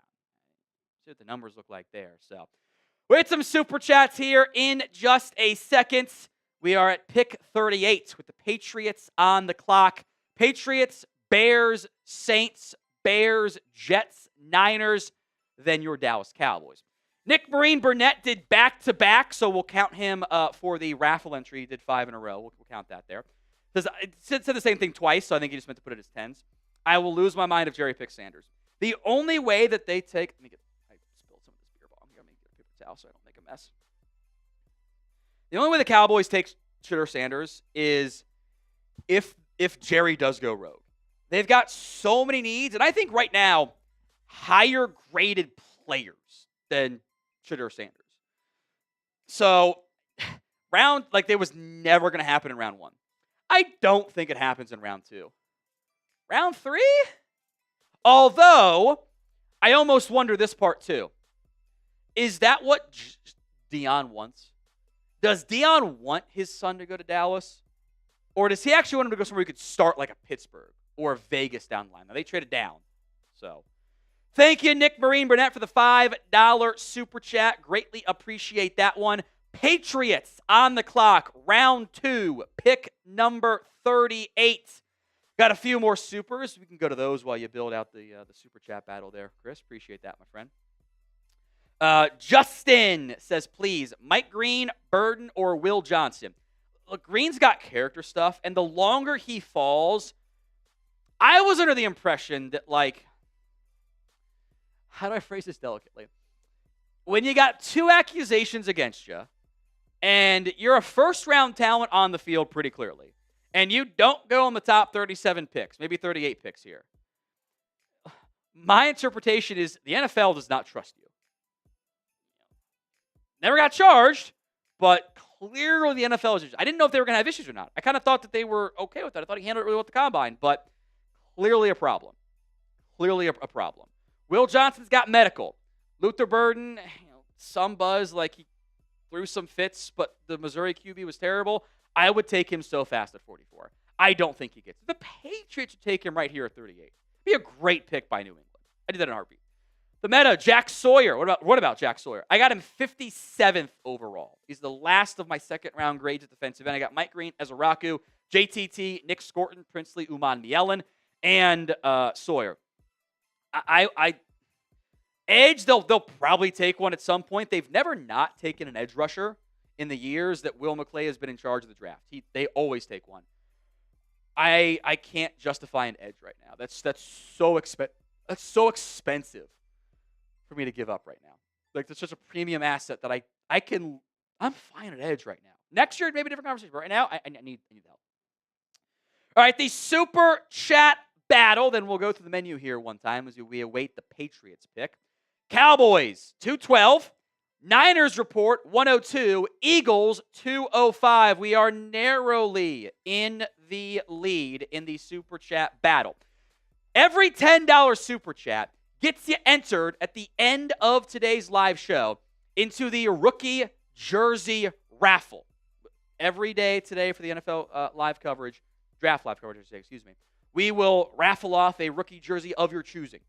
See what the numbers look like there. So we had some super chats here in just a second. We are at pick 38 with the Patriots on the clock. Patriots, Bears, Saints, Bears, Jets, Niners, then your Dallas Cowboys. Nick Marine Burnett did back-to-back, so we'll count him for the raffle entry. He did 5 in a row. We'll count that there. It said the same thing twice, so I think he just meant to put it as 10s. I will lose my mind if Jerry picks Sanders. The only way that they take... I spilled some of this beer bomb here. I'm going to get a paper towel so I don't make a mess. The only way the Cowboys take Shedeur Sanders is if Jerry does go rogue. They've got so many needs, and I think right now, higher-graded players than Shedeur Sanders. So, there was never going to happen in round 1. I don't think it happens in round 2. Round 3? Although, I almost wonder this part too. Is that what Deion wants? Does Deion want his son to go to Dallas? Or does he actually want him to go somewhere he could start like a Pittsburgh or a Vegas down the line? Now, they traded down. So, thank you, Nick Marine Burnett, for the $5 super chat. Greatly appreciate that one. Patriots on the clock. Round 2, pick number 38. Got a few more supers. We can go to those while you build out the super chat battle there, Chris. Appreciate that, my friend. Justin says, please, Mike Green, Burden, or Will Johnson. Look, Green's got character stuff, and the longer he falls, I was under the impression that, how do I phrase this delicately? When you got 2 accusations against you, and you're a first-round talent on the field pretty clearly, and you don't go in the top 37 picks, maybe 38 picks here, my interpretation is the NFL does not trust you. Never got charged, but clearly the NFL is. I didn't know if they were going to have issues or not. I kind of thought that they were okay with that. I thought he handled it really well at the combine, but clearly a problem. Clearly a problem. Will Johnson's got medical. Luther Burden, some buzz, like he threw some fits, but the Missouri QB was terrible. I would take him so fast at 44. I don't think he gets it. The Patriots should take him right here at 38. Be a great pick by New England. I did that in a heartbeat. The meta, Jack Sawyer. What about Jack Sawyer? I got him 57th overall. He's the last of my second-round grades at defensive end. I got Mike Green, Ezaraku, JTT, Nick Scorton, Princely, Uman Mielen, and Sawyer. Edge, they'll probably take one at some point. They've never not taken an edge rusher in the years that Will McClay has been in charge of the draft. They always take one. I can't justify an edge right now. That's so expensive for me to give up right now. Like, that's such a premium asset that I'm fine at edge right now. Next year, maybe a different conversation. But right now, I need help. All right, the Super Chat battle. Then we'll go through the menu here one time as we await the Patriots pick. Cowboys, 212. Niners report, 102. Eagles, 205. We are narrowly in the lead in the Super Chat battle. Every $10 Super Chat gets you entered at the end of today's live show into the rookie jersey raffle. Every day today for the NFL live coverage, draft live coverage, excuse me, we will raffle off a rookie jersey of your choosing.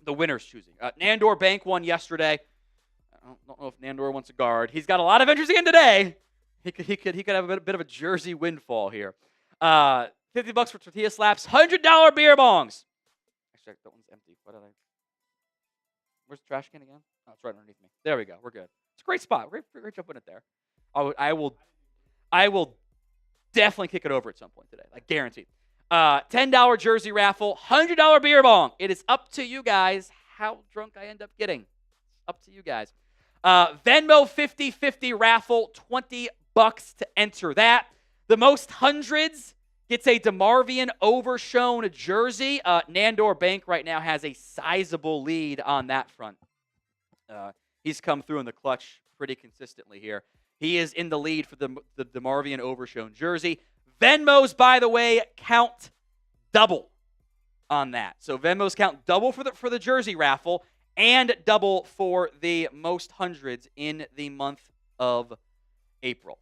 The winner's choosing. Nandor Bank won yesterday. I don't know if Nandor wants a guard. He's got a lot of entries again today. He could have a bit of a jersey windfall here. $50 for tortilla slaps. $100 beer bongs. Actually, that one's empty. What did I? Where's the trash can again? Oh, it's right underneath me. There we go. We're good. It's a great spot. Great job putting it there. I will definitely kick it over at some point today. Like, guaranteed. $10 jersey raffle. $100 beer bong. It is up to you guys how drunk I end up getting. Up to you guys. Venmo 50-50 raffle, $20 to enter that. The most hundreds gets a DeMarvion Overshown jersey. Nandor Bank right now has a sizable lead on that front. He's come through in the clutch pretty consistently here. He is in the lead for the DeMarvion Overshown jersey. Venmos, by the way, count double on that. So Venmos count double for the jersey raffle and double for the most hundreds in the month of April.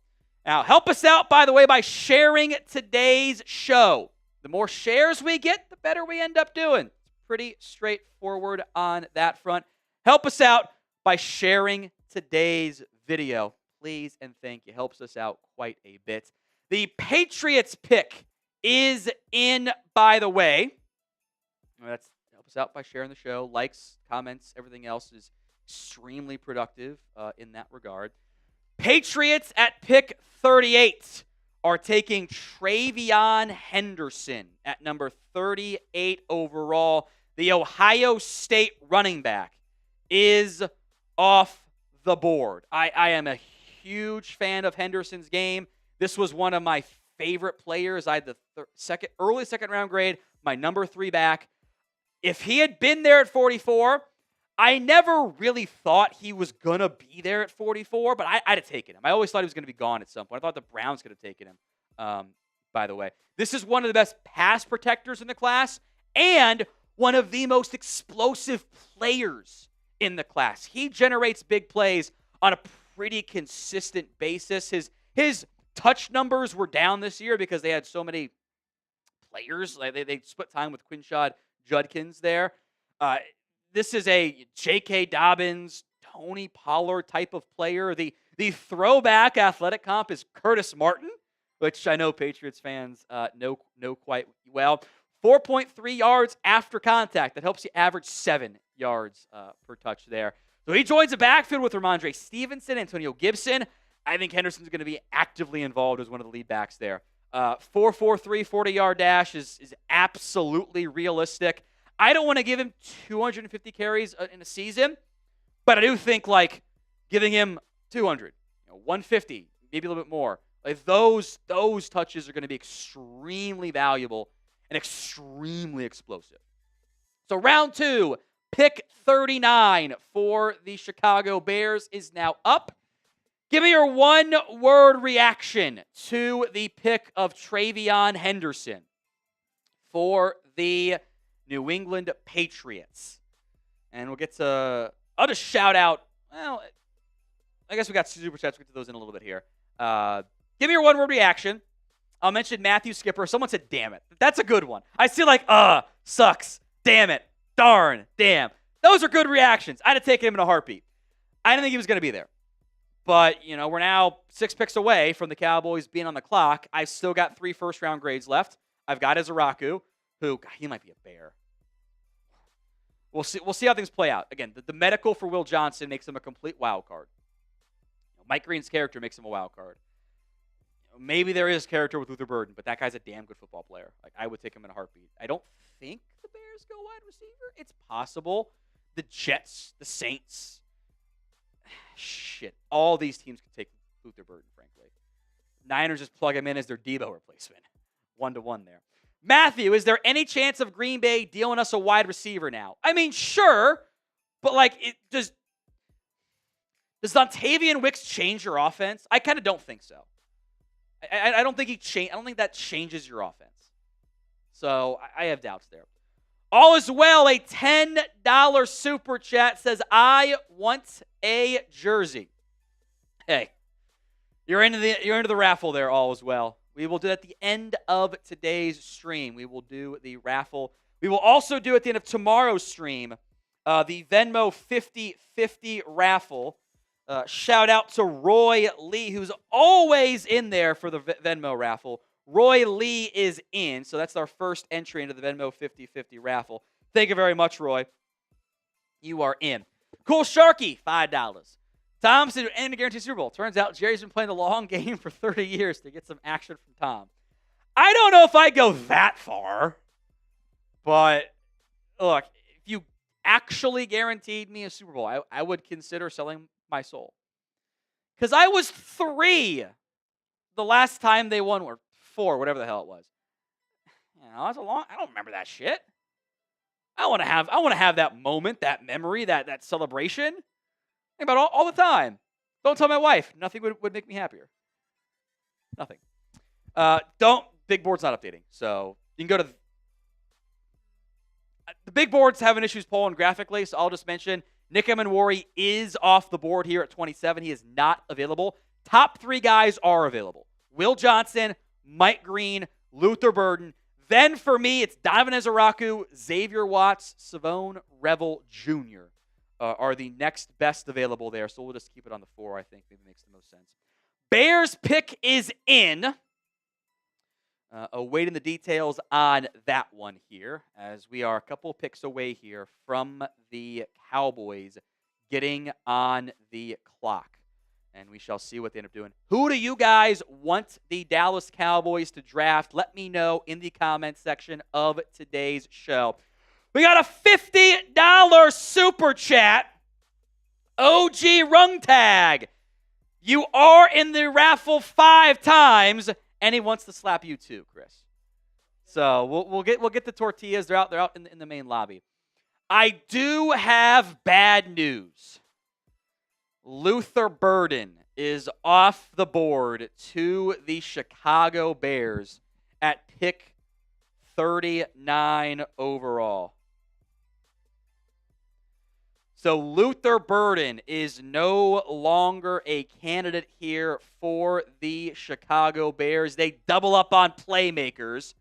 Now, help us out, by the way, by sharing today's show. The more shares we get, the better we end up doing. It's pretty straightforward on that front. Help us out by sharing today's video. Please and thank you. Helps us out quite a bit. The Patriots pick is in, by the way. That's help us out by sharing the show. Likes, comments, everything else is extremely productive in that regard. Patriots at pick 38 are taking Travion Henderson at number 38 overall. The Ohio State running back is off the board. I am a huge fan of Henderson's game. This was one of my favorite players. I had the early second round grade, my number 3 back. If he had been there at 44, I never really thought he was going to be there at 44, but I'd have taken him. I always thought he was going to be gone at some point. I thought the Browns could have taken him, by the way. This is one of the best pass protectors in the class and one of the most explosive players in the class. He generates big plays on a pretty consistent basis. His touch numbers were down this year because they had so many players. Like they split time with Quinshad Judkins there. This is a J.K. Dobbins, Tony Pollard type of player. The throwback athletic comp is Curtis Martin, which I know Patriots fans know quite well. 4.3 yards after contact. That helps you average 7 yards per touch there. So he joins the backfield with Ramondre Stevenson, Antonio Gibson. I think Henderson's going to be actively involved as one of the lead backs there. 4.43 40-yard dash is absolutely realistic. I don't want to give him 250 carries in a season, but I do think like giving him 200, 150, maybe a little bit more. Like those touches are going to be extremely valuable and extremely explosive. So round 2, pick 39 for the Chicago Bears is now up. Give me your one-word reaction to the pick of Travion Henderson for the New England Patriots. And we'll get to, I'll just shout out, well, I guess we got super chats. We'll get to those in a little bit here. Give me your one-word reaction. I'll mention Matthew Skipper. Someone said, damn it. That's a good one. I see like, sucks, damn it, darn, damn. Those are good reactions. I'd have taken him in a heartbeat. I didn't think he was going to be there. But, we're now 6 picks away from the Cowboys being on the clock. I've still got 3 first-round grades left. I've got Izaraku, who, God, he might be a bear. We'll see how things play out. Again, the medical for Will Johnson makes him a complete wild card. Mike Green's character makes him a wild card. Maybe there is character with Luther Burden, but that guy's a damn good football player. Like, I would take him in a heartbeat. I don't think the Bears go wide receiver. It's possible. The Jets, the Saints, shit. All these teams could take Luther Burden, frankly. Niners just plug him in as their Debo replacement. 1-to-1 there. Matthew, is there any chance of Green Bay dealing us a wide receiver now? I mean, sure, but like, does Dontavian Wicks change your offense? I kind of don't think so. I don't think I don't think that changes your offense. So I have doubts there. All is well. A $10 super chat says, I want a jersey. Hey, you're into the raffle there. All is well. We will do it at the end of today's stream. We will do the raffle. We will also do at the end of tomorrow's stream the Venmo 50/50 raffle. Shout out to Roy Lee, who's always in there for the Venmo raffle. Roy Lee is in, so that's our first entry into the Venmo 50/50 raffle. Thank you very much, Roy. You are in. Cool Sharky, $5. Tom said, and a guaranteed Super Bowl. Turns out Jerry's been playing the long game for 30 years to get some action from Tom. I don't know if I go that far, but look, if you actually guaranteed me a Super Bowl, I would consider selling my soul. Because I was 3 the last time they won, or 4, whatever the hell it was. That's a long. I don't remember that shit. I want to have that moment, that memory, that celebration. Think about all the time. Don't tell my wife. Nothing would make me happier. Nothing. Big board's not updating, so you can go to the big board's having issues polling graphically. So I'll just mention Nick Emanwari is off the board here at 27. He is not available. Top 3 guys are available: Will Johnson, Mike Green, Luther Burden. Then for me, it's Donovan Izaraku, Xavier Watts, Savone Revel Jr. Are the next best available there. So we'll just keep it on the 4, I think. Maybe makes the most sense. Bears pick is in. Awaiting the details on that one here, as we are a couple picks away here from the Cowboys getting on the clock. And we shall see what they end up doing. Who do you guys want the Dallas Cowboys to draft? Let me know in the comments section of today's show. We got a $50 super chat. OG Rungtag. You are in the raffle 5 times, and he wants to slap you too, Chris. So we'll get the tortillas. They're out in the main lobby. I do have bad news. Luther Burden is off the board to the Chicago Bears at pick 39 overall. So Luther Burden is no longer a candidate here for the Chicago Bears. They double up on playmakers.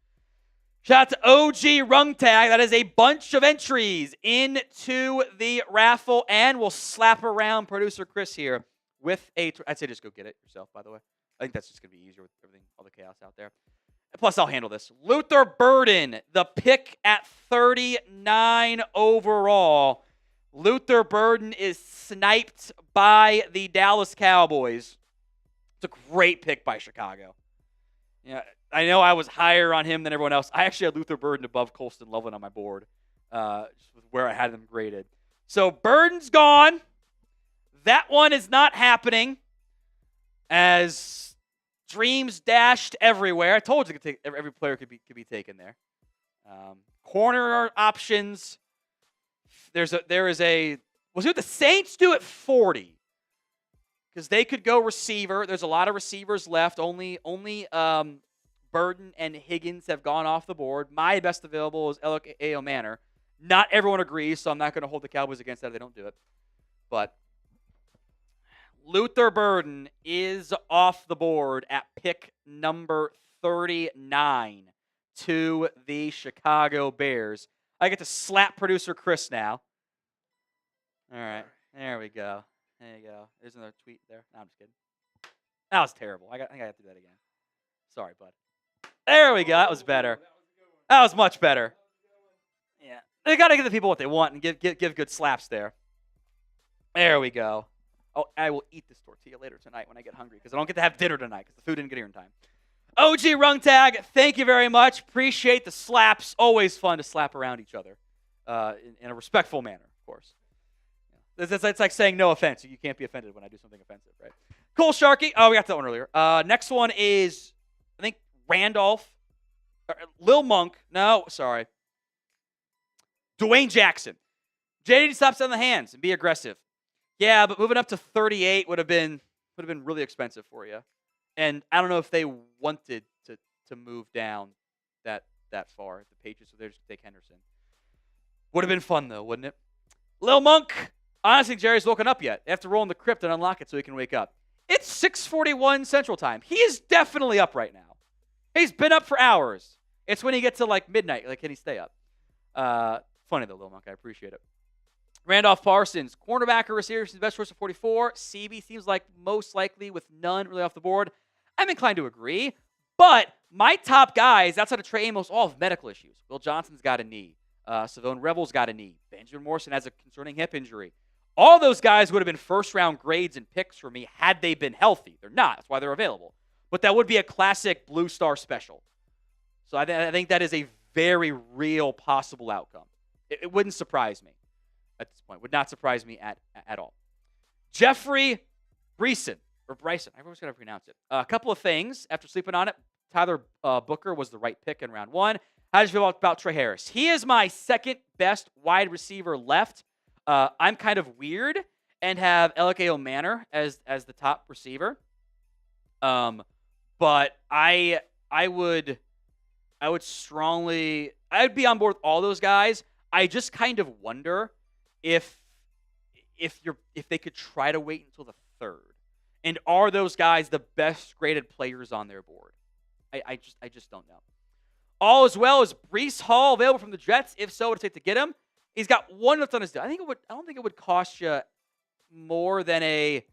Shout out to OG Rungtag. That is a bunch of entries into the raffle. And we'll slap around producer Chris here with I'd say just go get it yourself, by the way. I think that's just going to be easier with everything, all the chaos out there. Plus, I'll handle this. Luther Burden, the pick at 39 overall. Luther Burden is sniped by the Dallas Cowboys. It's a great pick by Chicago. Yeah, I know I was higher on him than everyone else. I actually had Luther Burden above Colston Loveland on my board, just with where I had them graded. So Burden's gone. That one is not happening, as dreams dashed everywhere. I told you every player could be taken there. Corner options. We'll see what the Saints do at 40, because they could go receiver. There's a lot of receivers left. Only Burden and Higgins have gone off the board. My best available is Ellick A.O. Manor. Not everyone agrees, so I'm not going to hold the Cowboys against that if they don't do it. But Luther Burden is off the board at pick number 39 to the Chicago Bears. I get to slap producer Chris now. All right. There we go. There you go. There's another tweet there. No, I'm just kidding. That was terrible. I think I have to do that again. Sorry, bud. There we go. That was better. That was much better. Yeah. They got to give the people what they want and give good slaps there. There we go. Oh, I will eat this tortilla later tonight when I get hungry because I don't get to have dinner tonight because the food didn't get here in time. OG Rungtag, thank you very much. Appreciate the slaps. Always fun to slap around each other in a respectful manner, of course. It's like saying no offense. You can't be offended when I do something offensive, right? Cool, Sharky. Oh, we got that one earlier. Next one is, I think, Randolph. Lil Monk. No, sorry. Dwayne Jackson. JD stops on the hands and be aggressive. Yeah, but moving up to 38 would have been really expensive for you. And I don't know if they wanted to move down that far. The Patriots, so they're just take Henderson. Would have been fun though, wouldn't it? Lil Monk. Honestly, Jerry's woken up yet. They have to roll in the crypt and unlock it so he can wake up. It's 6:41 Central Time. He is definitely up right now. He's been up for hours. It's when he gets to like midnight. Like, can he stay up? Funny though, Lil Monk. I appreciate it. Randolph Parsons, cornerback or receiver, is the best choice of 44. CB seems like most likely with none really off the board. I'm inclined to agree, but my top guys outside of Trey Amos all have medical issues. Will Johnson's got a knee. Savone Revel's got a knee. Benjamin Morrison has a concerning hip injury. All those guys would have been first-round grades and picks for me had they been healthy. They're not. That's why they're available. But that would be a classic Blue Star special. So I think that is a very real possible outcome. It wouldn't surprise me at this point. Would not surprise me at all. Jeffrey Bryson. I always got to pronounce it. A couple of things. After sleeping on it, Tyler Booker was the right pick in round 1. How did you feel about Trey Harris? He is my second best wide receiver left. I'm kind of weird and have Elike Manor as the top receiver. But I would be on board with all those guys. I just kind of wonder if they could try to wait until the 3rd. And are those guys the best graded players on their board? I just don't know. All as well as Breece Hall available from the Jets. If so, what would it take to get him? He's got one left on his deal. I don't think it would cost you more than a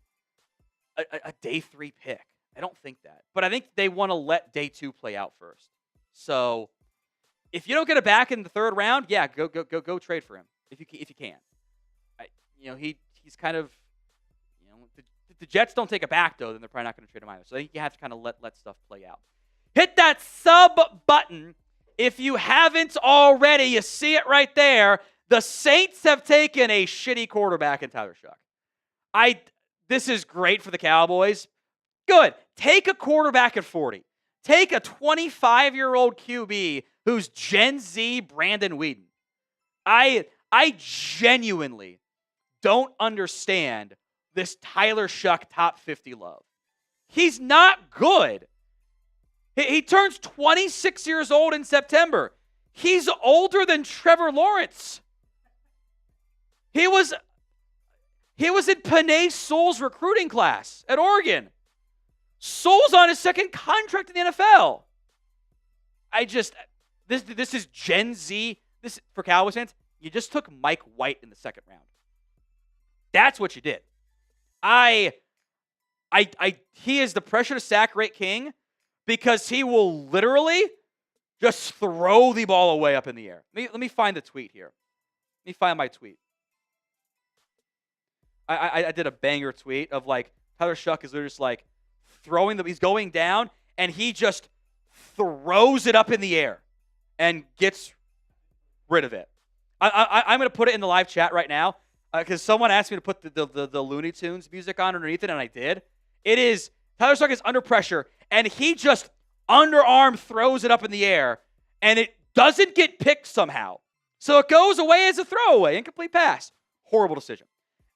day 3 pick. I don't think that. But I think they want to let day 2 play out first. So if you don't get it back in the 3rd round, yeah, go trade for him if you can. He's kind of, if the Jets don't take it back though, then they're probably not going to trade him either. So I think you have to kind of let stuff play out. Hit that sub button if you haven't already. You see it right there. The Saints have taken a shitty quarterback in Tyler Shuck. This is great for the Cowboys. Good. Take a quarterback at 40. Take a 25-year-old QB who's Gen Z Brandon Whedon. I genuinely don't understand this Tyler Shuck top 50 love. He's not good. He turns 26 years old in September. He's older than Trevor Lawrence. He was in Panay Sewell's recruiting class at Oregon. Sewell's on his 2nd contract in the NFL. This is Gen Z. This for Cowboys fans. You just took Mike White in the 2nd round. That's what you did. He is the pressure to sack rate king because he will literally just throw the ball away up in the air. Let me find the tweet here. Let me find my tweet. I did a banger tweet of like Tyler Shuck is literally just like he's going down and he just throws it up in the air and gets rid of it. I'm going to put it in the live chat right now because someone asked me to put the Looney Tunes music on underneath it, and I did. It is Tyler Shuck is under pressure, and he just underarm throws it up in the air, and it doesn't get picked somehow. So it goes away as a throwaway, incomplete pass. Horrible decision.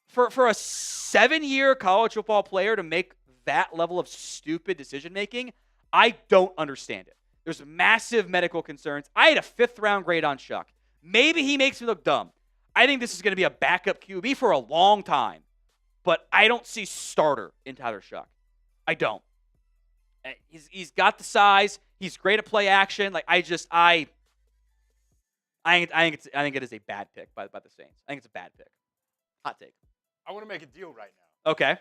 For a 7-year college football player to make that level of stupid decision-making, I don't understand it. There's massive medical concerns. I had a 5th-round grade on Shuck. Maybe he makes me look dumb. I think this is going to be a backup QB for a long time. But I don't see starter in Tyler Shuck. I don't. He's got the size. He's great at play action. Like I think it is a bad pick by the Saints. I think it's a bad pick. Hot take. I want to make a deal right now. Okay.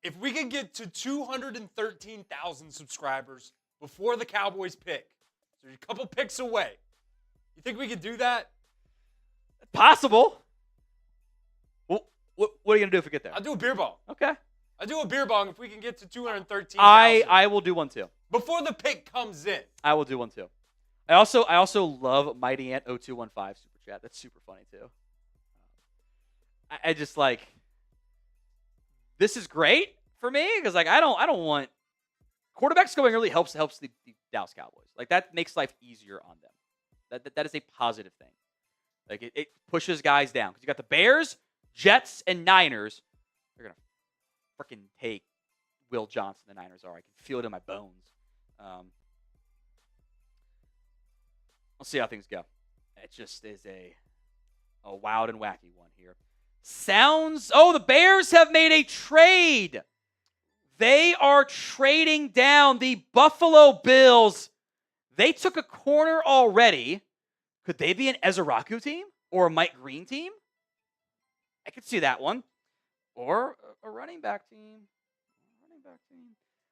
If we can get to 213,000 subscribers before the Cowboys pick, so you're a couple picks away, you think we could do that? Possible. Well, what are you going to do if we get there? I'll do a beer bong. Okay. I'll do a beer bong if we can get to 213,000. I will do one too. Before the pick comes in. I will do one too. I also love Mighty Ant 0215 super chat. That's super funny too. I just like, this is great for me because like I don't want quarterbacks going early helps the Dallas Cowboys. Like that makes life easier on them. That is a positive thing. Like it pushes guys down because you got the Bears, Jets, and Niners. They're gonna freaking take Will Johnson. The Niners are. I can feel it in my bones. We'll see how things go. It just is a wild and wacky one here. The Bears have made a trade. They are trading down the Buffalo Bills. They took a corner already. Could they be an Ezeraku team or a Mike Green team? I could see that one. Or a running back team.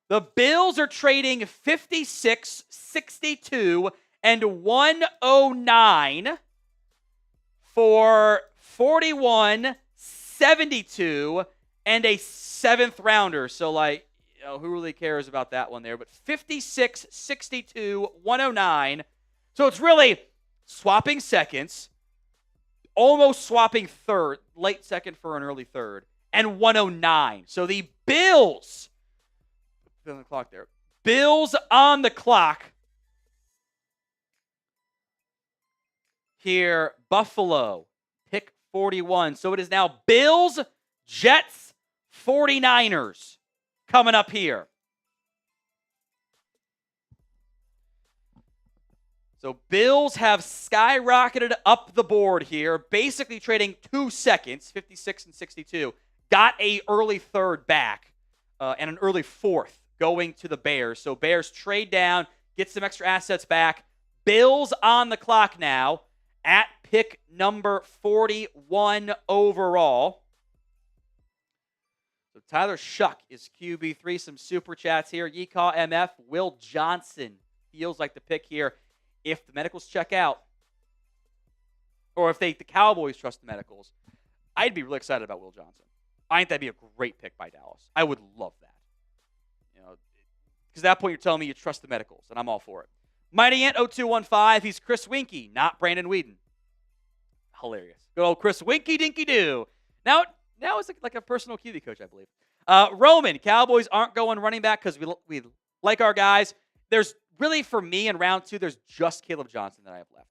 The Bills are trading 56, 62, and 109 for 41, 72, and a 7th rounder. So, like, who really cares about that one there? But 56, 62, 109. So it's really swapping seconds, almost swapping third, late second for an early third, and 109. So the Bills, on the clock there. Bills on the clock. Here, Buffalo, pick 41. So it is now Bills, Jets, 49ers coming up here. So Bills have skyrocketed up the board here, basically trading 2 seconds, 56 and 62. Got a early third back and an early fourth going to the Bears. So Bears trade down, get some extra assets back. Bills on the clock now at pick number 41 overall. So Tyler Shuck is QB3. Some super chats here. Yeecaw MF, Will Johnson feels like the pick here if the medicals check out. Or if the Cowboys trust the medicals. I'd be really excited about Will Johnson. I think that'd be a great pick by Dallas. I would love that. Because at that point you're telling me you trust the medicals, and I'm all for it. Mighty Ant 0215, he's Chris Winky, not Brandon Whedon. Hilarious. Good old Chris Winky Dinky Doo. Now it's like a personal QB coach, I believe. Roman, Cowboys aren't going running back because we like our guys. There's really, for me in round 2, there's just Caleb Johnson that I have left,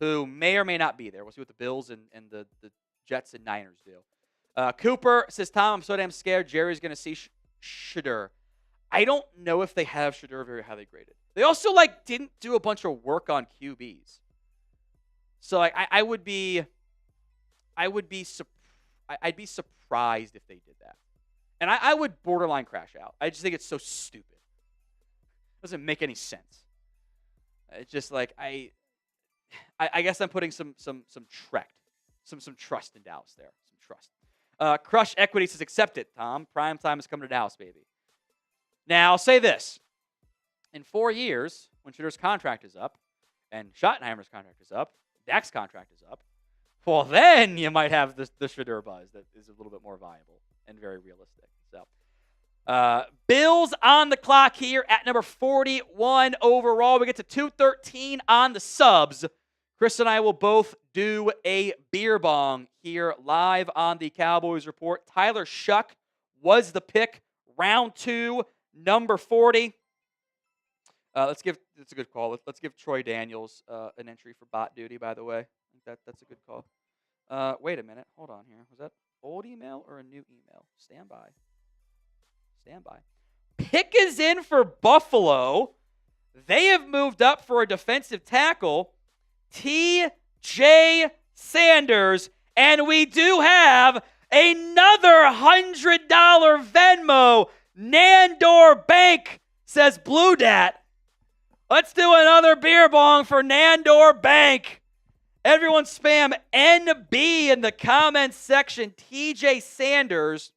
who may or may not be there. We'll see what the Bills and the Jets and Niners do. Cooper says, Tom, I'm so damn scared Jerry's going to see Shedeur. I don't know if they have Shedeur very highly graded. They also didn't do a bunch of work on QBs. So I'd be surprised if they did that. And I would borderline crash out. I just think it's so stupid. It doesn't make any sense. It's just I guess I'm putting some trust in Dallas there. Some trust. Crush Equity says, accept it, Tom. Prime time is coming to Dallas, baby. Now, I'll say this. In 4 years, when Shedur's contract is up, and Schottenheimer's contract is up, Dak's contract is up, well, then you might have the Shedeur buzz that is a little bit more viable and very realistic. So, Bills on the clock here at number 41 overall. We get to 213 on the subs. Chris and I will both do a beer bong here live on the Cowboys Report. Tyler Shuck was the pick, round 2, number 40. It's a good call. Let's give Troy Daniels an entry for bot duty, by the way. I think that's a good call. Wait a minute. Hold on here. Was that old email or a new email? Stand by. Pick is in for Buffalo. They have moved up for a defensive tackle, T.J. Sanders, and we do have another $100 Venmo. Nandor Bank says Blue Dat. Let's do another beer bong for Nandor Bank. Everyone spam NB in the comments section. TJ Sanders,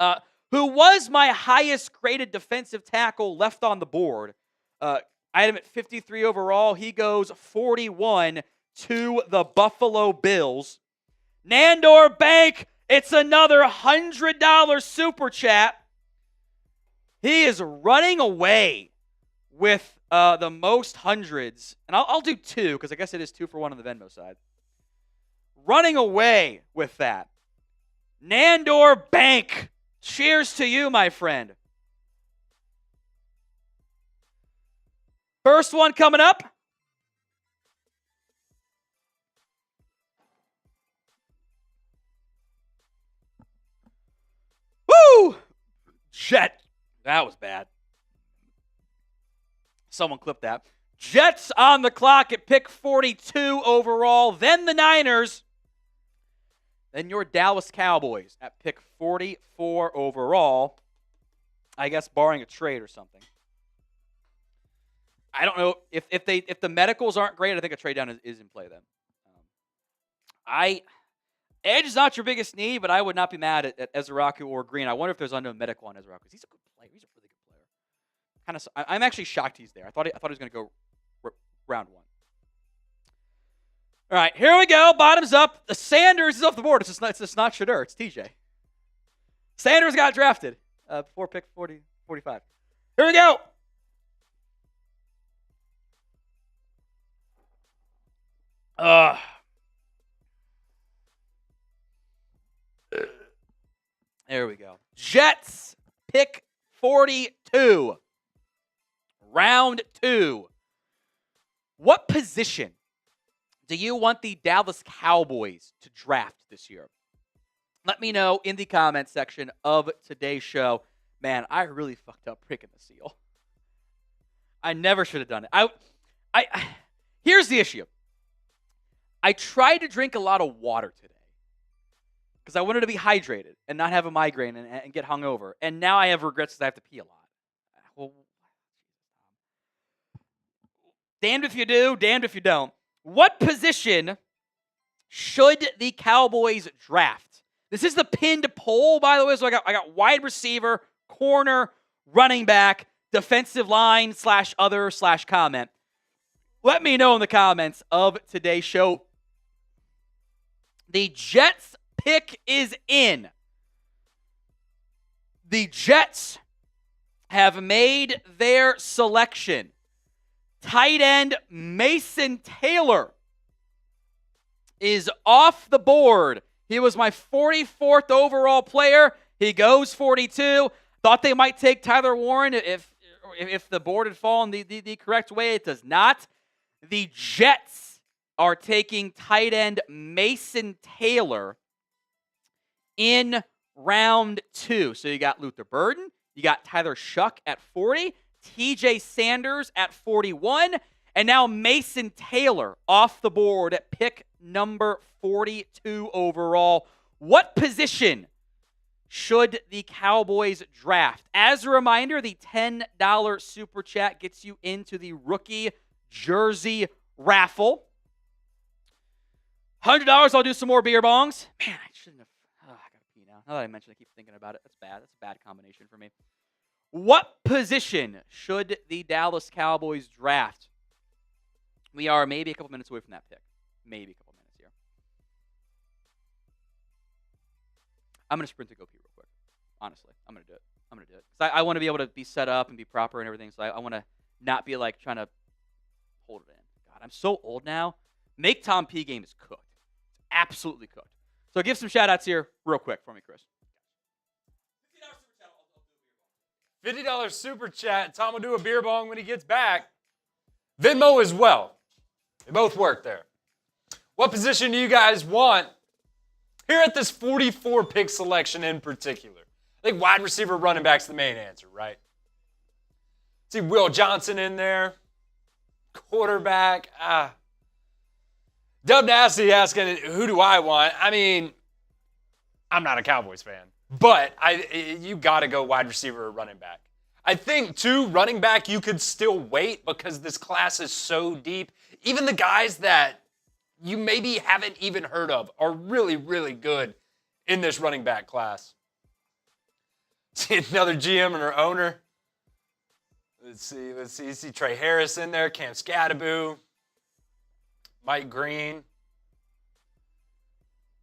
who was my highest graded defensive tackle left on the board. I had him at 53 overall. He goes 41 to the Buffalo Bills. Nandor Bank, it's another $100 super chat. He is running away with the most hundreds. And I'll do two, because I guess it is 2 for 1 on the Venmo side. Running away with that. Nandor Bank, cheers to you, my friend. First one coming up. Woo! Jet. That was bad. Someone clipped that. Jets on the clock at pick 42 overall. Then the Niners. Then your Dallas Cowboys at pick 44 overall. I guess barring a trade or something. I don't know if the medicals aren't great. I think a trade down is in play then. Edge is not your biggest need, but I would not be mad at Ezeraku or Green. I wonder if there's unknown medical on Ezeraku. He's a good player. He's a really good player. I'm actually shocked he's there. I thought he was going to go round 1. All right, here we go. Bottoms up. The Sanders is off the board. It's just not Shedeur. It's TJ. Sanders got drafted before pick 45. Here we go. There we go. Jets, pick 42. Round 2. What position do you want the Dallas Cowboys to draft this year? Let me know in the comments section of today's show. Man, I really fucked up picking the seal. I never should have done it. Here's the issue. I tried to drink a lot of water today because I wanted to be hydrated and not have a migraine and get hungover. And now I have regrets because I have to pee a lot. Well, damned if you do, damned if you don't. What position should the Cowboys draft? This is the pinned poll, by the way. So I got wide receiver, corner, running back, defensive line /other/comment. Let me know in the comments of today's show. The Jets pick is in. The Jets have made their selection. Tight end Mason Taylor is off the board. He was my 44th overall player. He goes 42. Thought they might take Tyler Warren if the board had fallen the correct way. It does not. The Jets are taking tight end Mason Taylor in round 2. So you got Luther Burden. You got Tyler Shuck at 40. TJ Sanders at 41. And now Mason Taylor off the board at pick number 42 overall. What position should the Cowboys draft? As a reminder, the $10 super chat gets you into the rookie jersey raffle. $100, I'll do some more beer bongs. Man, I shouldn't have. I gotta pee now. Now that I mentioned, I keep thinking about it. That's bad. That's a bad combination for me. What position should the Dallas Cowboys draft? We are maybe a couple minutes away from that pick. Maybe a couple minutes here. I'm going to sprint to go pee real quick. Honestly, I'm going to do it. Because I want to be able to be set up and be proper and everything. So I want to not be like trying to hold it in. God, I'm so old now. Make Tom P game is cooked. It's absolutely cooked. So give some shout outs here real quick for me, Chris. $50 super chat. Tom will do a beer bong when he gets back. Venmo as well. They both work there. What position do you guys want here at this 44 pick selection in particular? I think wide receiver, running back's the main answer, right? See Will Johnson in there. Quarterback. Dub Nasty asking, who do I want? I mean, I'm not a Cowboys fan. But you got to go wide receiver or running back. I think, too, running back, you could still wait because this class is so deep. Even the guys that you maybe haven't even heard of are really, really good in this running back class. See another GM and her owner. Let's see. See Trey Harris in there, Cam Scadaboo, Mike Green.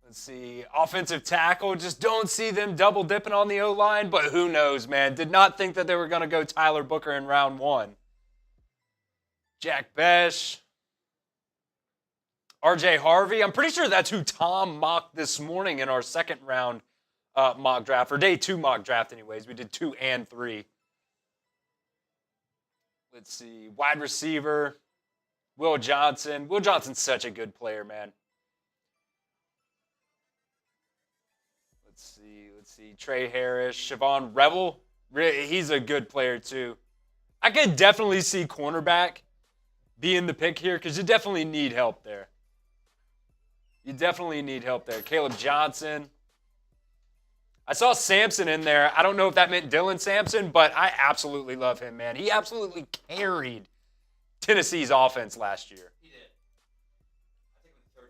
Let's see, offensive tackle. Just don't see them double dipping on the O-line, but who knows, man. Did not think that they were going to go Tyler Booker in round 1. Jack Besh. RJ Harvey. I'm pretty sure that's who Tom mocked this morning in our second round mock draft, or day 2 mock draft anyways. We did 2 and 3. Let's see, wide receiver, Will Johnson. Will Johnson's such a good player, man. Let's see, Trey Harris, Siobhan Revel. He's a good player too. I could definitely see cornerback being the pick here because you definitely need help there. Caleb Johnson. I saw Sampson in there. I don't know if that meant Dylan Sampson, but I absolutely love him, man. He absolutely carried Tennessee's offense last year. He did. I think it was the third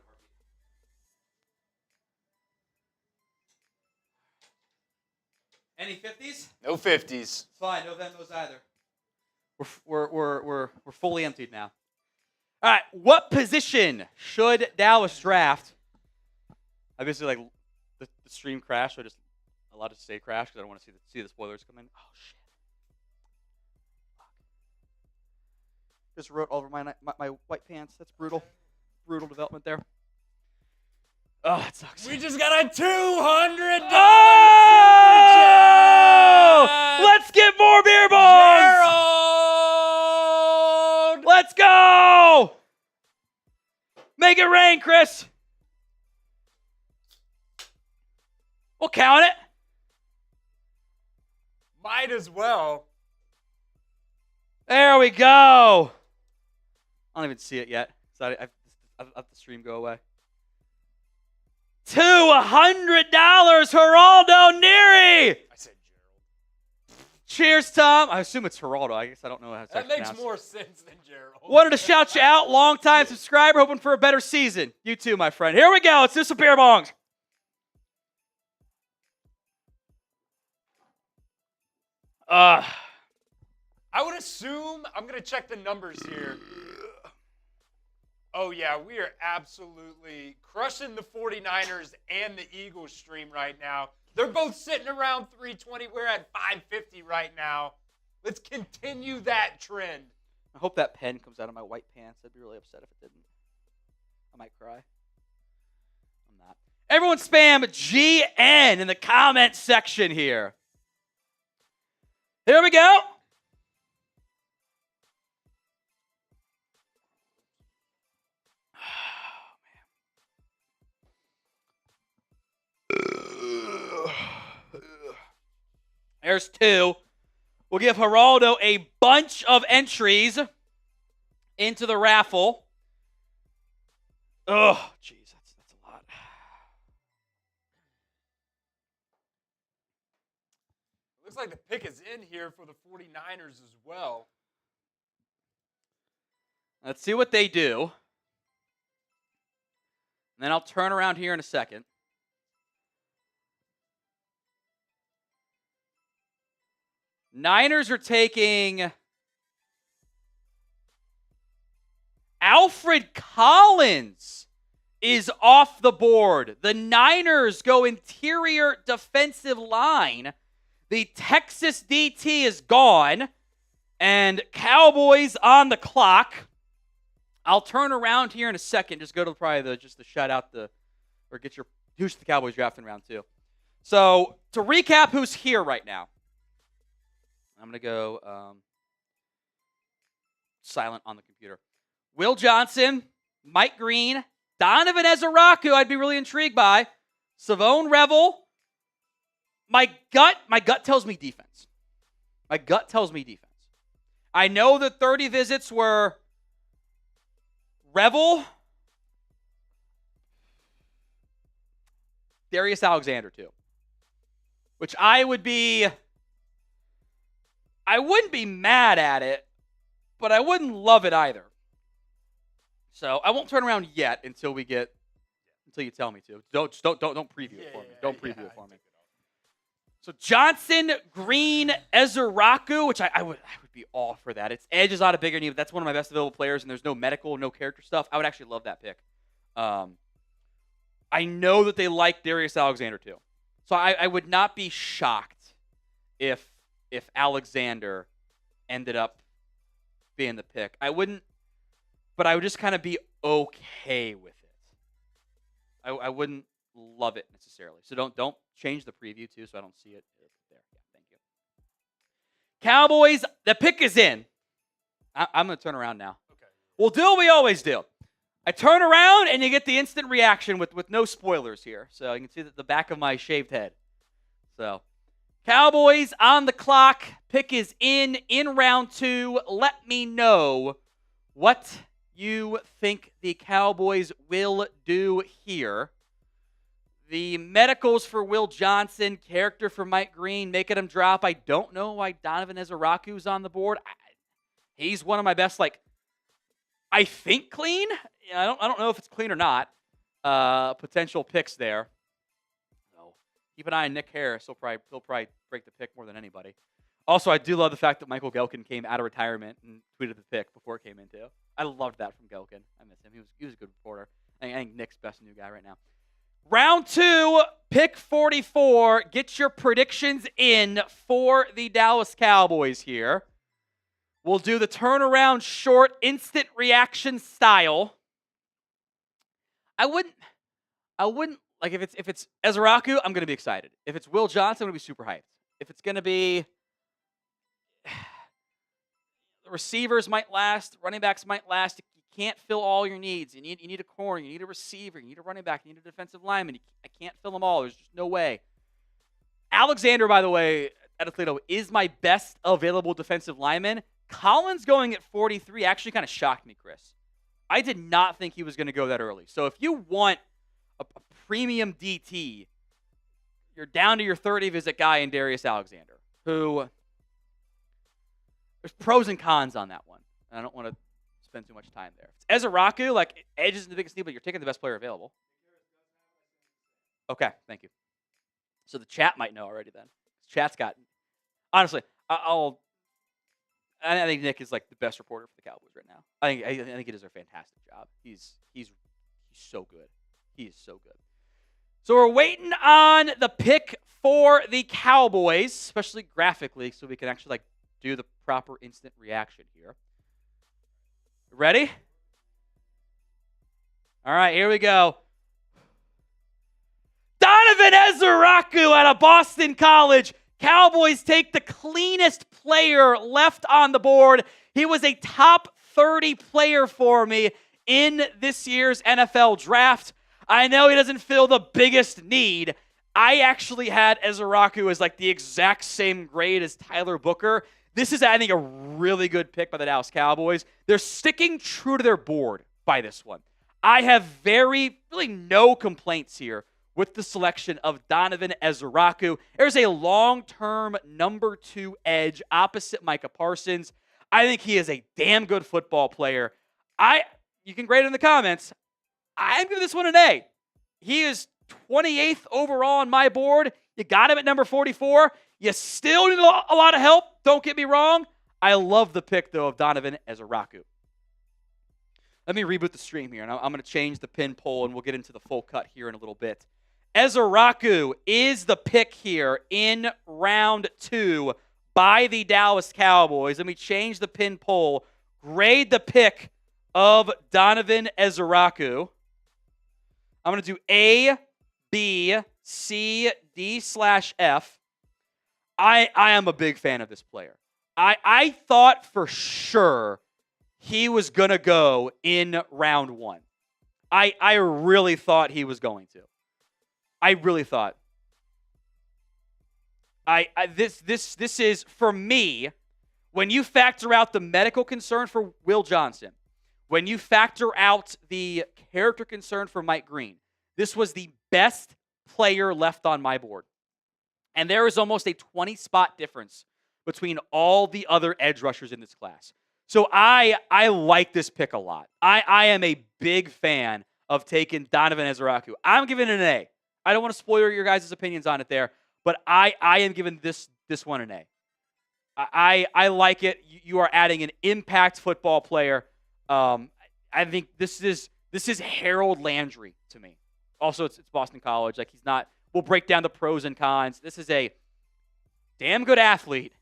heartbeat. Any 50s? No 50s. It's fine. No Venmos either. We're fully emptied now. All right. What position should Dallas draft? Obviously, like the stream crashed, so I just allowed to say crash because I don't want to see the spoilers come in. Oh shit! Fuck. Just wrote all over my white pants. That's brutal. Brutal development there. Oh, it sucks. We just got a $200. Oh! Let's get more beer bongs. Gerald! Let's go! Make it rain, Chris. We'll count it. Might as well. There we go. I don't even see it yet. So I've let the stream go away. $200, Geraldo Neary. I said Gerald. Cheers, Tom. I assume it's Geraldo. I guess I don't know how to That makes more sense than Gerald. Wanted to shout you out. Long-time subscriber, hoping for a better season. You too, my friend. Here we go. Let's do some beer bongs. I would assume, I'm going to check the numbers here. Oh, yeah, we are absolutely crushing the 49ers and the Eagles stream right now. They're both sitting around 320. We're at 550 right now. Let's continue that trend. I hope that pen comes out of my white pants. I'd be really upset if it didn't. I might cry. I'm not. Everyone spam GN in the comment section here. Here we go. There's 2. We'll give Geraldo a bunch of entries into the raffle. Oh, jeez, that's a lot. Looks like the pick is in here for the 49ers as well. Let's see what they do. And then I'll turn around here in a second. Niners are taking Alfred Collins is off the board. The Niners go interior defensive line. The Texas DT is gone. And Cowboys on the clock. I'll turn around here in a second. Just go to probably the shout out or get your who's the Cowboys draft in round 2. So to recap who's here right now. I'm going to go silent on the computer. Will Johnson, Mike Green, Donovan Ezeraku, I'd be really intrigued by. Savone Revel. My gut tells me defense. I know the 30 visits were Revel, Darius Alexander too, which I I wouldn't be mad at it, but I wouldn't love it either. So I won't turn around yet until you tell me to. Don't preview it for me. Don't preview it for me. So Johnson, Green, Ezeraku, which I would be all for that. Its edge is out of bigger need, but that's one of my best available players, and there's no medical, no character stuff. I would actually love that pick. I know that they like Darius Alexander too. So I would not be shocked if Alexander ended up being the pick. I wouldn't, but I would just kind of be okay with it. I wouldn't love it necessarily. So don't change the preview too, so I don't see it there. Yeah, thank you. Cowboys, the pick is in. I'm going to turn around now. Okay. We'll do what we always do. I turn around and you get the instant reaction with no spoilers here. So you can see the back of my shaved head. So Cowboys on the clock. Pick is in round 2. Let me know what you think the Cowboys will do here. The medicals for Will Johnson, character for Mike Green, making him drop. I don't know why Donovan Ezeraku's on the board. He's one of my best, I think clean. I don't know if it's clean or not. Potential picks there. So keep an eye on Nick Harris. He'll probably break the pick more than anybody. Also, I do love the fact that Michael Gelkin came out of retirement and tweeted the pick before it came in too. I loved that from Gelkin. I miss him. He was a good reporter. I think Nick's best new guy right now. Round 2, pick 44. Get your predictions in for the Dallas Cowboys here. We'll do the turnaround short, instant reaction style. I wouldn't if it's Ezeraku, I'm going to be excited. If it's Will Johnson, I'm going to be super hyped. If it's going to be the receivers might last, running backs might last. You can't fill all your needs. You need a corner, you need a receiver, you need a running back, you need a defensive lineman. I can't fill them all. There's just no way. Alexander, by the way, out of Toledo, is my best available defensive lineman. Collins going at 43 actually kind of shocked me, Chris. I did not think he was going to go that early. So if you want a premium DT, you're down to your 30 visit guy in Darius Alexander, who there's pros and cons on that one. I don't want to spend too much time there. It's Ezeraku, edge isn't the biggest deal, but you're taking the best player available. Okay, thank you. So the chat might know already then. Chat's got, honestly, I think Nick is the best reporter for the Cowboys right now. I think he does a fantastic job. He's so good. He is so good. So we're waiting on the pick for the Cowboys, especially graphically, so we can actually do the proper instant reaction here. Ready? All right, here we go. Donovan Ezeraku out of Boston College. Cowboys take the cleanest player left on the board. He was a top 30 player for me in this year's NFL Draft. I know he doesn't fill the biggest need. I actually had Ezeraku as the exact same grade as Tyler Booker. This is, I think, a really good pick by the Dallas Cowboys. They're sticking true to their board by this one. I have really no complaints here with the selection of Donovan Ezeraku. There's a long-term number 2 edge opposite Micah Parsons. I think he is a damn good football player. You can grade it in the comments. I'm giving this one an A. He is 28th overall on my board. You got him at number 44. You still need a lot of help. Don't get me wrong. I love the pick, though, of Donovan Ezeraku. Let me reboot the stream here, and I'm going to change the pin poll, and we'll get into the full cut here in a little bit. Ezeraku is the pick here in round 2 by the Dallas Cowboys. Let me change the pin poll. Grade the pick of Donovan Ezeraku. I'm going to do A, B, C, D/F. I am a big fan of this player. I thought for sure he was going to go in round 1. I really thought he was going to. I really thought. This is, for me, when you factor out the medical concern for Will Johnson, when you factor out the character concern for Mike Green, this was the best player left on my board. And there is almost a 20-spot difference between all the other edge rushers in this class. So I like this pick a lot. I am a big fan of taking Donovan Ezeraku. I'm giving it an A. I don't want to spoil your guys' opinions on it there, but I am giving this one an A. I like it. You are adding an impact football player. I think this is Harold Landry to me. Also, it's Boston College. Like, he's not. We'll break down the pros and cons. This is a damn good athlete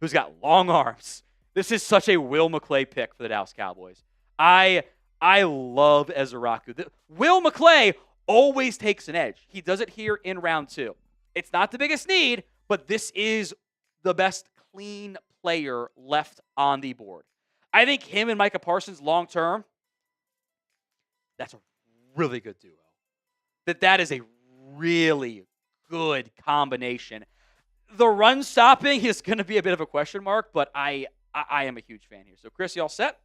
who's got long arms. This is such a Will McClay pick for the Dallas Cowboys. I love Ezeraku. Will McClay always takes an edge. He does it here in round 2. It's not the biggest need, but this is the best clean player left on the board. I think him and Micah Parsons long term, that's a really good duo. That is a really good combination. The run stopping is going to be a bit of a question mark, but I am a huge fan here. So, Chris, you all set?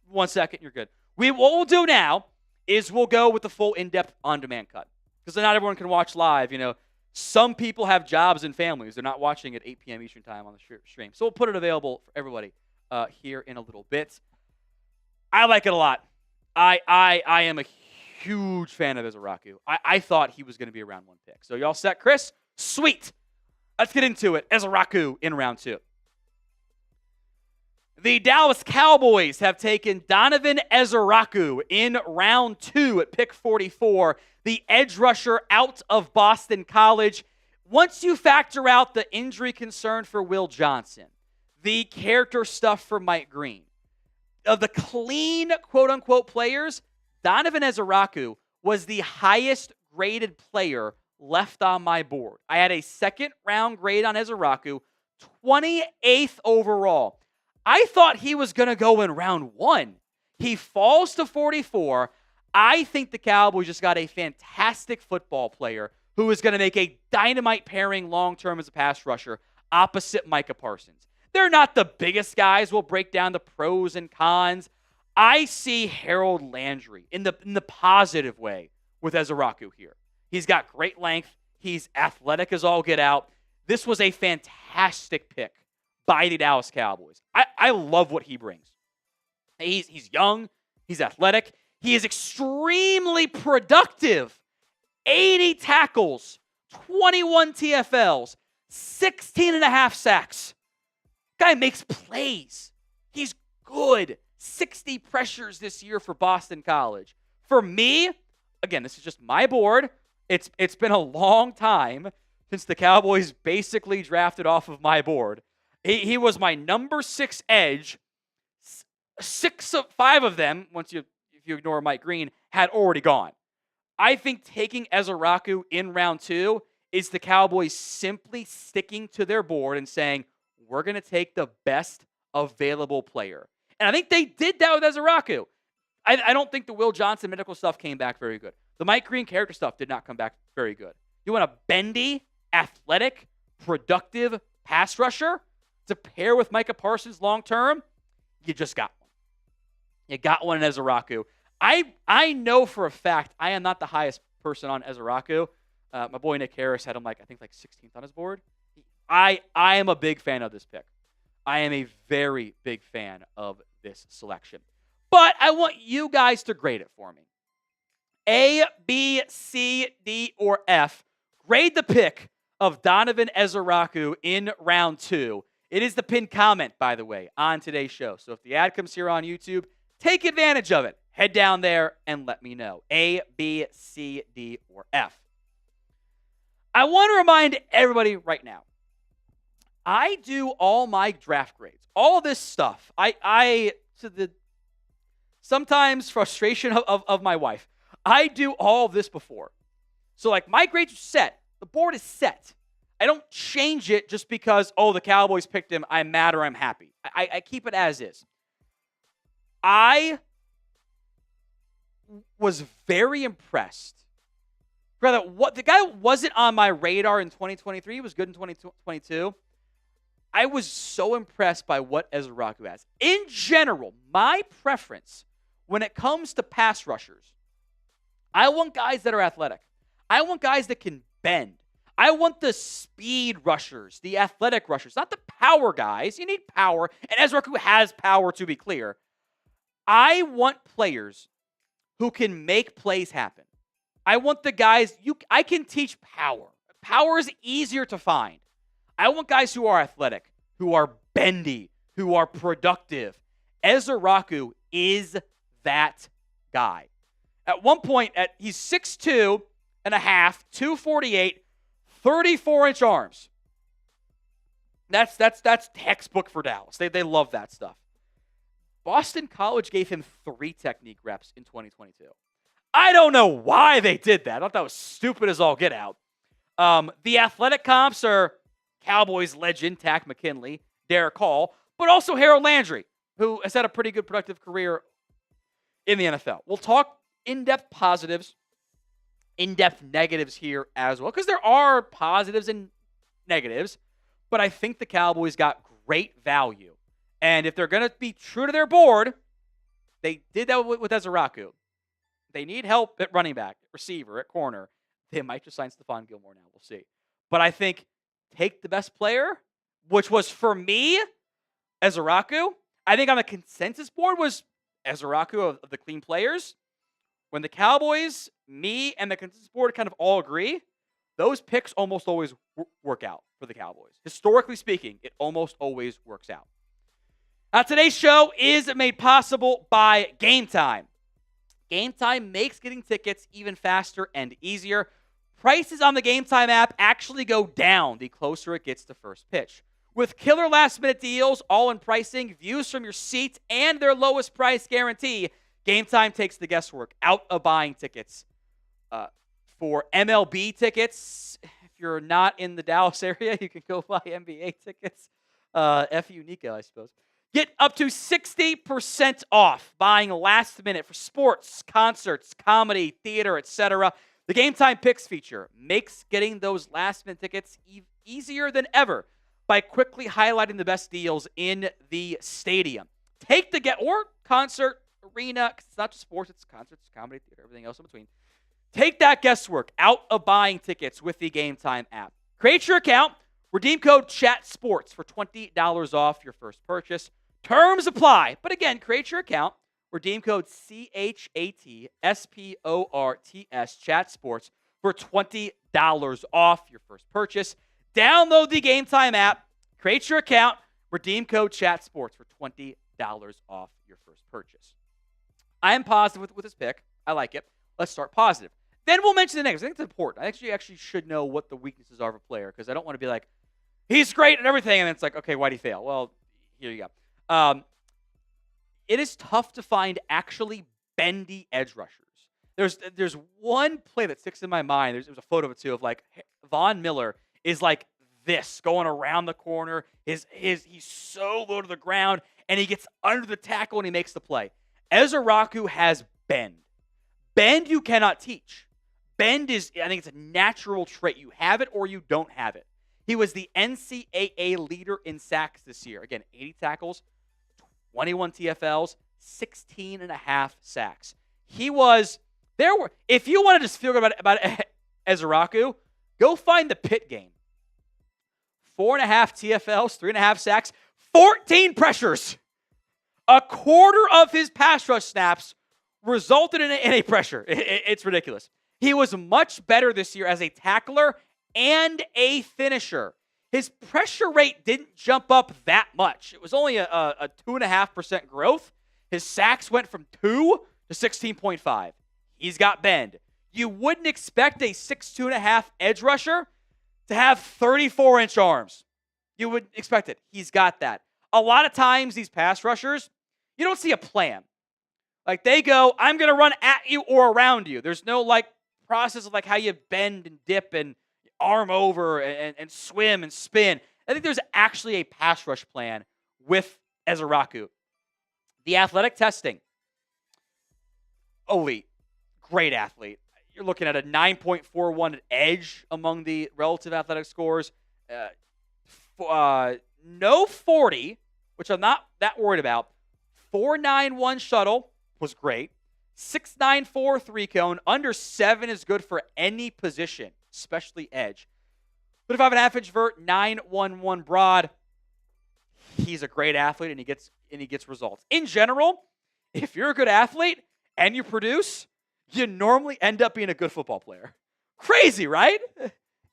1 second, you're good. What we'll do now is we'll go with the full in-depth on-demand cut, because not everyone can watch live. Some people have jobs and families. They're not watching at 8 p.m. Eastern time on the stream. So we'll put it available for everybody here in a little bit. I like it a lot. I am a huge fan of Ezeraku. I thought he was going to be a round 1 pick. So y'all set, Chris? Sweet. Let's get into it. Ezeraku in round 2. The Dallas Cowboys have taken Donovan Ezeraku in round 2 at pick 44, the edge rusher out of Boston College. Once you factor out the injury concern for Will Johnson, the character stuff for Mike Green, of the clean, quote-unquote, players, Donovan Ezeraku was the highest graded player left on my board. I had a second-round grade on Ezeraku, 28th overall. I thought he was going to go in round 1. He falls to 44. I think the Cowboys just got a fantastic football player who is going to make a dynamite pairing long-term as a pass rusher opposite Micah Parsons. They're not the biggest guys. We'll break down the pros and cons. I see Harold Landry in the positive way with Ezeraku here. He's got great length. He's athletic as all get out. This was a fantastic pick by the Dallas Cowboys. I love what he brings. He's young. He's athletic. He is extremely productive. 80 tackles, 21 TFLs, 16 and a half sacks. Guy makes plays. He's good. 60 pressures this year for Boston College. For me, again, this is just my board. It's been a long time since the Cowboys basically drafted off of my board. He was my number 6 edge. 5 of them, if you ignore Mike Green, had already gone. I think taking Ezeraku in round 2 is the Cowboys simply sticking to their board and saying, we're going to take the best available player. And I think they did that with Ezeraku. I don't think the Will Johnson medical stuff came back very good. The Mike Green character stuff did not come back very good. You want a bendy, athletic, productive pass rusher to pair with Micah Parsons long-term? You just got one. You got one in Ezeraku. I know for a fact I am not the highest person on Ezeraku. My boy Nick Harris had him like 16th on his board. I am a big fan of this pick. I am a very big fan of this selection. But I want you guys to grade it for me. A, B, C, D, or F. Grade the pick of Donovan Ezeraku in round 2. It is the pinned comment, by the way, on today's show. So if the ad comes here on YouTube, take advantage of it. Head down there and let me know. A, B, C, D, or F. I want to remind everybody right now, I do all my draft grades, all this stuff. To the sometimes frustration of my wife, I do all this before. So like my grades are set. The board is set. I don't change it just because, the Cowboys picked him, I'm mad or I'm happy. I keep it as is. I was very impressed. Rather, the guy wasn't on my radar in 2023. He was good in 2022. I was so impressed by what Ezeraku has. In general, my preference when it comes to pass rushers, I want guys that are athletic. I want guys that can bend. I want the speed rushers, the athletic rushers, not the power guys. You need power, and Ezraku has power, to be clear. I want players who can make plays happen. I want the guys, I can teach power. Power is easier to find. I want guys who are athletic, who are bendy, who are productive. Ezraku is that guy. At one point, he's 6'2 and a half, 248, 34-inch arms. That's textbook for Dallas. They love that stuff. Boston College gave him 3 technique reps in 2022. I don't know why they did that. I thought that was stupid as all get out. The athletic comps are Cowboys legend Takk McKinley, Derek Hall, but also Harold Landry, who has had a pretty good productive career in the NFL. We'll talk in-depth positives, in-depth negatives here as well, because there are positives and negatives, but I think the Cowboys got great value. And if they're going to be true to their board, they did that with Ezraku. They need help at running back, at receiver, at corner. They might just sign Stephon Gilmore now. We'll see. But I think take the best player, which was for me, Ezraku. I think on the consensus board was Ezraku of the clean players. When the Cowboys, me, and the consensus board kind of all agree, those picks almost always work out for the Cowboys. Historically speaking, it almost always works out. Now, today's show is made possible by Game Time. Game Time makes getting tickets even faster and easier. Prices on the Game Time app actually go down the closer it gets to first pitch. With killer last-minute deals, all-in pricing, views from your seat, and their lowest price guarantee, Game Time takes the guesswork out of buying tickets. For MLB tickets, if you're not in the Dallas area, you can go buy NBA tickets. F.U. Nico, I suppose. Get up to 60% off buying last minute for sports, concerts, comedy, theater, etc. The Game Time Picks feature makes getting those last minute tickets easier than ever by quickly highlighting the best deals in the stadium. Take the or concert, arena, 'cause it's not just sports, it's concerts, comedy, theater, everything else in between. Take that guesswork out of buying tickets with the Game Time app. Create your account, redeem code CHATSPORTS for $20 off your first purchase. Terms apply. But again, create your account, redeem code CHATSPORTS, CHATSPORTS, for $20 off your first purchase. Download the Game Time app, create your account, redeem code CHATSPORTS for $20 off your first purchase. I am positive with this pick. I like it. Let's start positive. Then we'll mention the negatives. I think it's important. I actually should know what the weaknesses are of a player because I don't want to be like, he's great at everything, and it's like, okay, why'd he fail? Well, here you go. It is tough to find actually bendy edge rushers. There's one play that sticks in my mind. There's a photo of it too of like Von Miller is like this going around the corner. He's so low to the ground and he gets under the tackle and he makes the play. Ezraku has bend. Bend you cannot teach. Bend is, I think it's a natural trait. You have it or you don't have it. He was the NCAA leader in sacks this year. Again, 80 tackles, 21 TFLs, 16 and a half sacks. If you want to just feel good about Ezraku, go find the Pitt game. 4.5 TFLs, 3.5 sacks, 14 pressures. A quarter of his pass rush snaps resulted in a pressure. It's ridiculous. He was much better this year as a tackler and a finisher. His pressure rate didn't jump up that much. It was only a 2.5% growth. His sacks went from 2 to 16.5. He's got bend. You wouldn't expect a 6'2.5" edge rusher to have 34-inch arms. You would expect it. He's got that. A lot of times, these pass rushers, you don't see a plan. Like, they go, I'm going to run at you or around you. There's no, process of, how you bend and dip and arm over and swim and spin. I think there's actually a pass rush plan with Ezraku. The athletic testing, elite. Great athlete. You're looking at a 9.41 at edge among the relative athletic scores. No 40, which I'm not that worried about. 4.91 shuttle was great. 6.94 3-cone. Under 7 is good for any position, especially edge. 35.5 inch vert, 911 broad. He's a great athlete, and he gets results. In general, if you're a good athlete and you produce, you normally end up being a good football player. Crazy, right?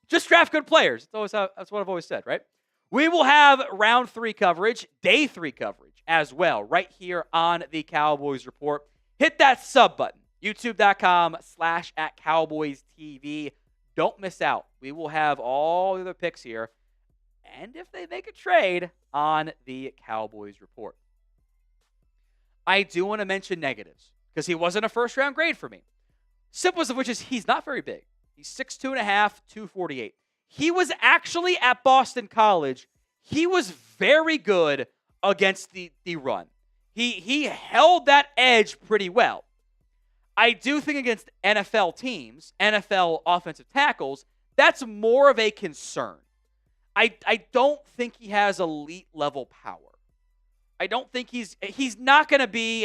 Just draft good players. That's what I've always said, right? We will have round 3 coverage, day 3 coverage as well, right here on the Cowboys Report. Hit that sub button, youtube.com/@CowboysTV. Don't miss out. We will have all the other picks here, and if they make a trade on the Cowboys Report. I do want to mention negatives, because he wasn't a first-round grade for me. Simplest of which is he's not very big. He's 6'2.5", 248. He was actually at Boston College. He was very good against the run. He held that edge pretty well. I do think against NFL teams, NFL offensive tackles, that's more of a concern. I don't think he has elite level power. I don't think he's not going to be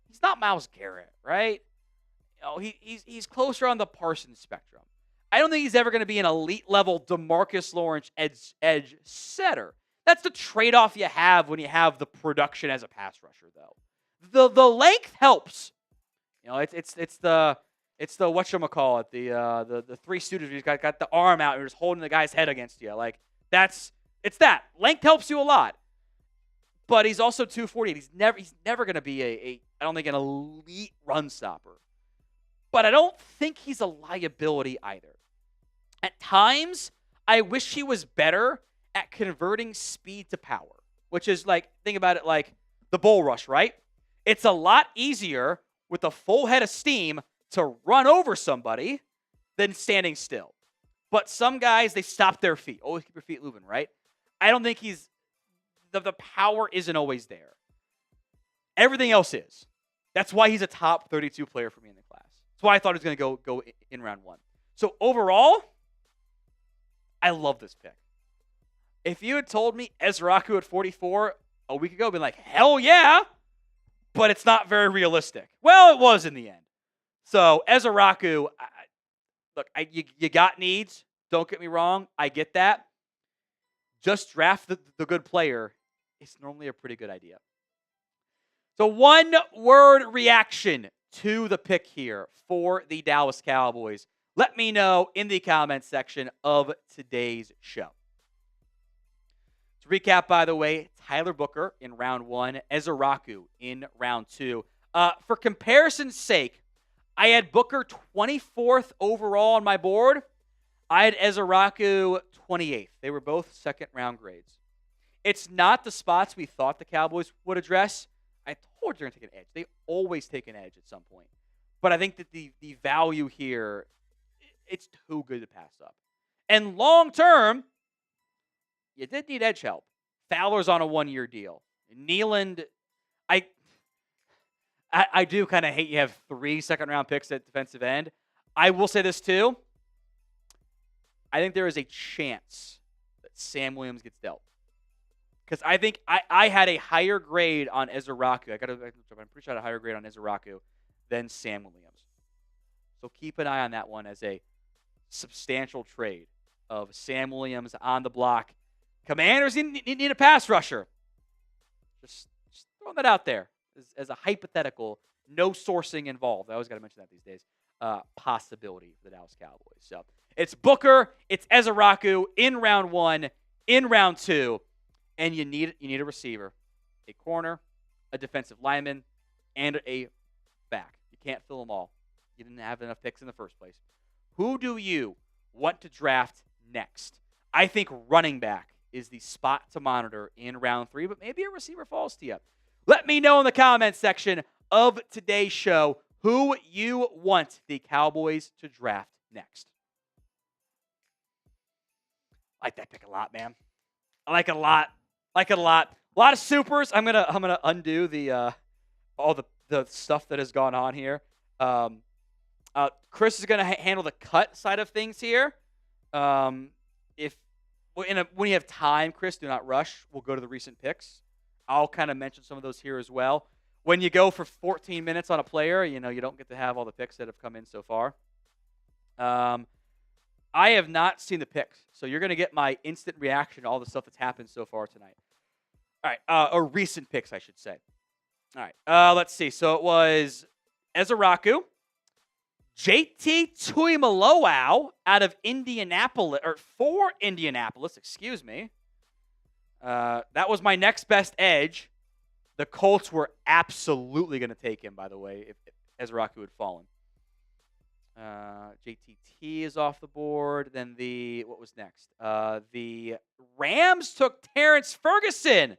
he's not Myles Garrett, right? He's closer on the Parsons spectrum. I don't think he's ever going to be an elite level DeMarcus Lawrence edge setter. That's the trade-off you have when you have the production as a pass rusher, though. The length helps. It's the whatchamacallit, the Three Stooges. He's got the arm out and you're just holding the guy's head against you. It's that. Length helps you a lot. But he's also 248. He's never going to be I don't think, an elite run stopper. But I don't think he's a liability either. At times, I wish he was better at converting speed to power, which is think about it like the bull rush, right? It's a lot easier with a full head of steam to run over somebody than standing still. But some guys, they stop their feet. Always keep your feet moving, right? I don't think the power isn't always there. Everything else is. That's why he's a top 32 player for me in the class. That's why I thought he was going to go in round 1. So overall, I love this pick. If you had told me Ezraku at 44 a week ago, I'd be like, hell yeah, but it's not very realistic. Well, it was in the end. So Ezraku, look, you got needs. Don't get me wrong. I get that. Just draft the good player. It's normally a pretty good idea. So one-word reaction to the pick here for the Dallas Cowboys. Let me know in the comments section of today's show. To recap, by the way, Tyler Booker in round 1, Ezraku in round 2. For comparison's sake, I had Booker 24th overall on my board. I had Ezraku 28th. They were both second-round grades. It's not the spots we thought the Cowboys would address. I told you they're going to take an edge. They always take an edge at some point. But I think that the value here, it's too good to pass up. And long-term, you did need edge help. Fowler's on a 1-year deal. Nealand, I do kind of hate you have 3 second-round picks at defensive end. I will say this, too. I think there is a chance that Sam Williams gets dealt. Because I think I had a higher grade on Ezraku. I'm pretty sure I had a higher grade on Ezraku than Sam Williams. So keep an eye on that one as a substantial trade of Sam Williams on the block. Commanders need a pass rusher. Just throwing that out there as a hypothetical, no sourcing involved. I always got to mention that these days. Possibility for the Dallas Cowboys. So it's Booker, it's Ezraku in round 1, in round 2. And you need a receiver, a corner, a defensive lineman, and a back. You can't fill them all. You didn't have enough picks in the first place. Who do you want to draft next? I think running back is the spot to monitor in round 3, but maybe a receiver falls to you. Let me know in the comments section of today's show who you want the Cowboys to draft next. I like that pick a lot, man. I like it a lot. A lot of supers. I'm gonna undo the all the stuff that has gone on here. Chris is gonna handle the cut side of things here. When you have time, Chris, do not rush. We'll go to the recent picks. I'll kind of mention some of those here as well. When you go for 14 minutes on a player, you don't get to have all the picks that have come in so far. I have not seen the picks, so you're going to get my instant reaction to all the stuff that's happened so far tonight. All right, or recent picks, I should say. All right, let's see. So it was Ezeraku, JT Tuimoloau out of Indianapolis, or for Indianapolis, excuse me. That was my next best edge. The Colts were absolutely going to take him, by the way, if Ezeraku had fallen. JTT is off the board. Then what was next? The Rams took Terrence Ferguson.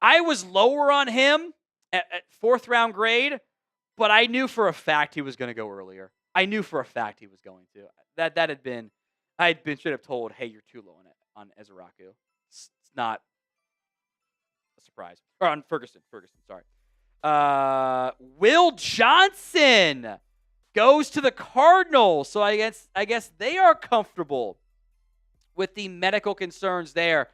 I was lower on him at 4th round grade, but I knew for a fact he was going to go earlier. I knew for a fact he was going to. I had been should have told, hey, you're too low on Ezeraku. It's not a surprise. Or on Ferguson, sorry. Will Johnson goes to the Cardinals. So I guess they are comfortable with the medical concerns there.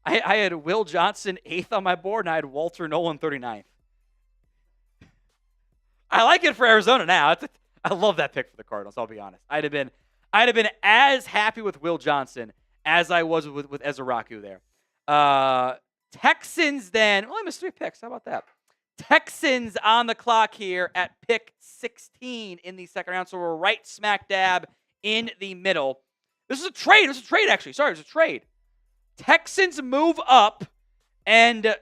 I had Will Johnson 8th on my board, and I had Walter Nolan 39th. I like it for Arizona now. I love that pick for the Cardinals, I'll be honest. I'd have been as happy with Will Johnson as I was with Ezeraku there. Texans then. Well, I missed 3 picks. How about that? Texans on the clock here at pick 16 in the second round. So we're right smack dab in the middle. This is a trade. Actually. Sorry, it was a trade. Texans move up, and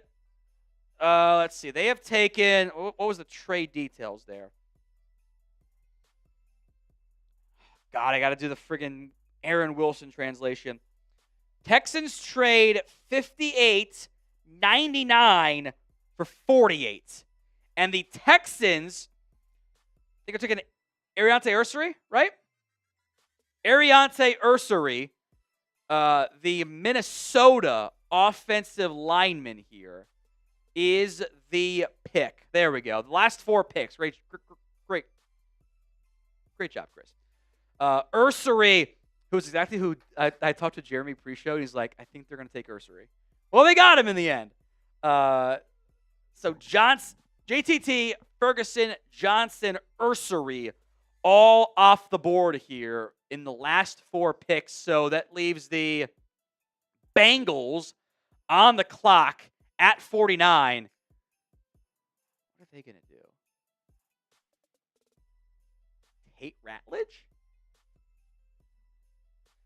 let's see. They have taken. What was the trade details there? God, I got to do the friggin' Aaron Wilson translation. Texans trade 58, 99 for 48. And the Texans, I think are taking Ariante Ursary, right? Ariante Ursary, the Minnesota offensive lineman here, is the pick. There we go. The last 4 picks. Great job, Chris. Ursary, who's exactly who I talked to Jeremy pre-show. He's like, I think they're going to take Ursary. Well, they got him in the end. So JTT, Ferguson, Johnson, Ursary, all off the board here in the last 4 picks. So that leaves the Bengals on the clock at 49. What are they going to do? Tate Ratledge?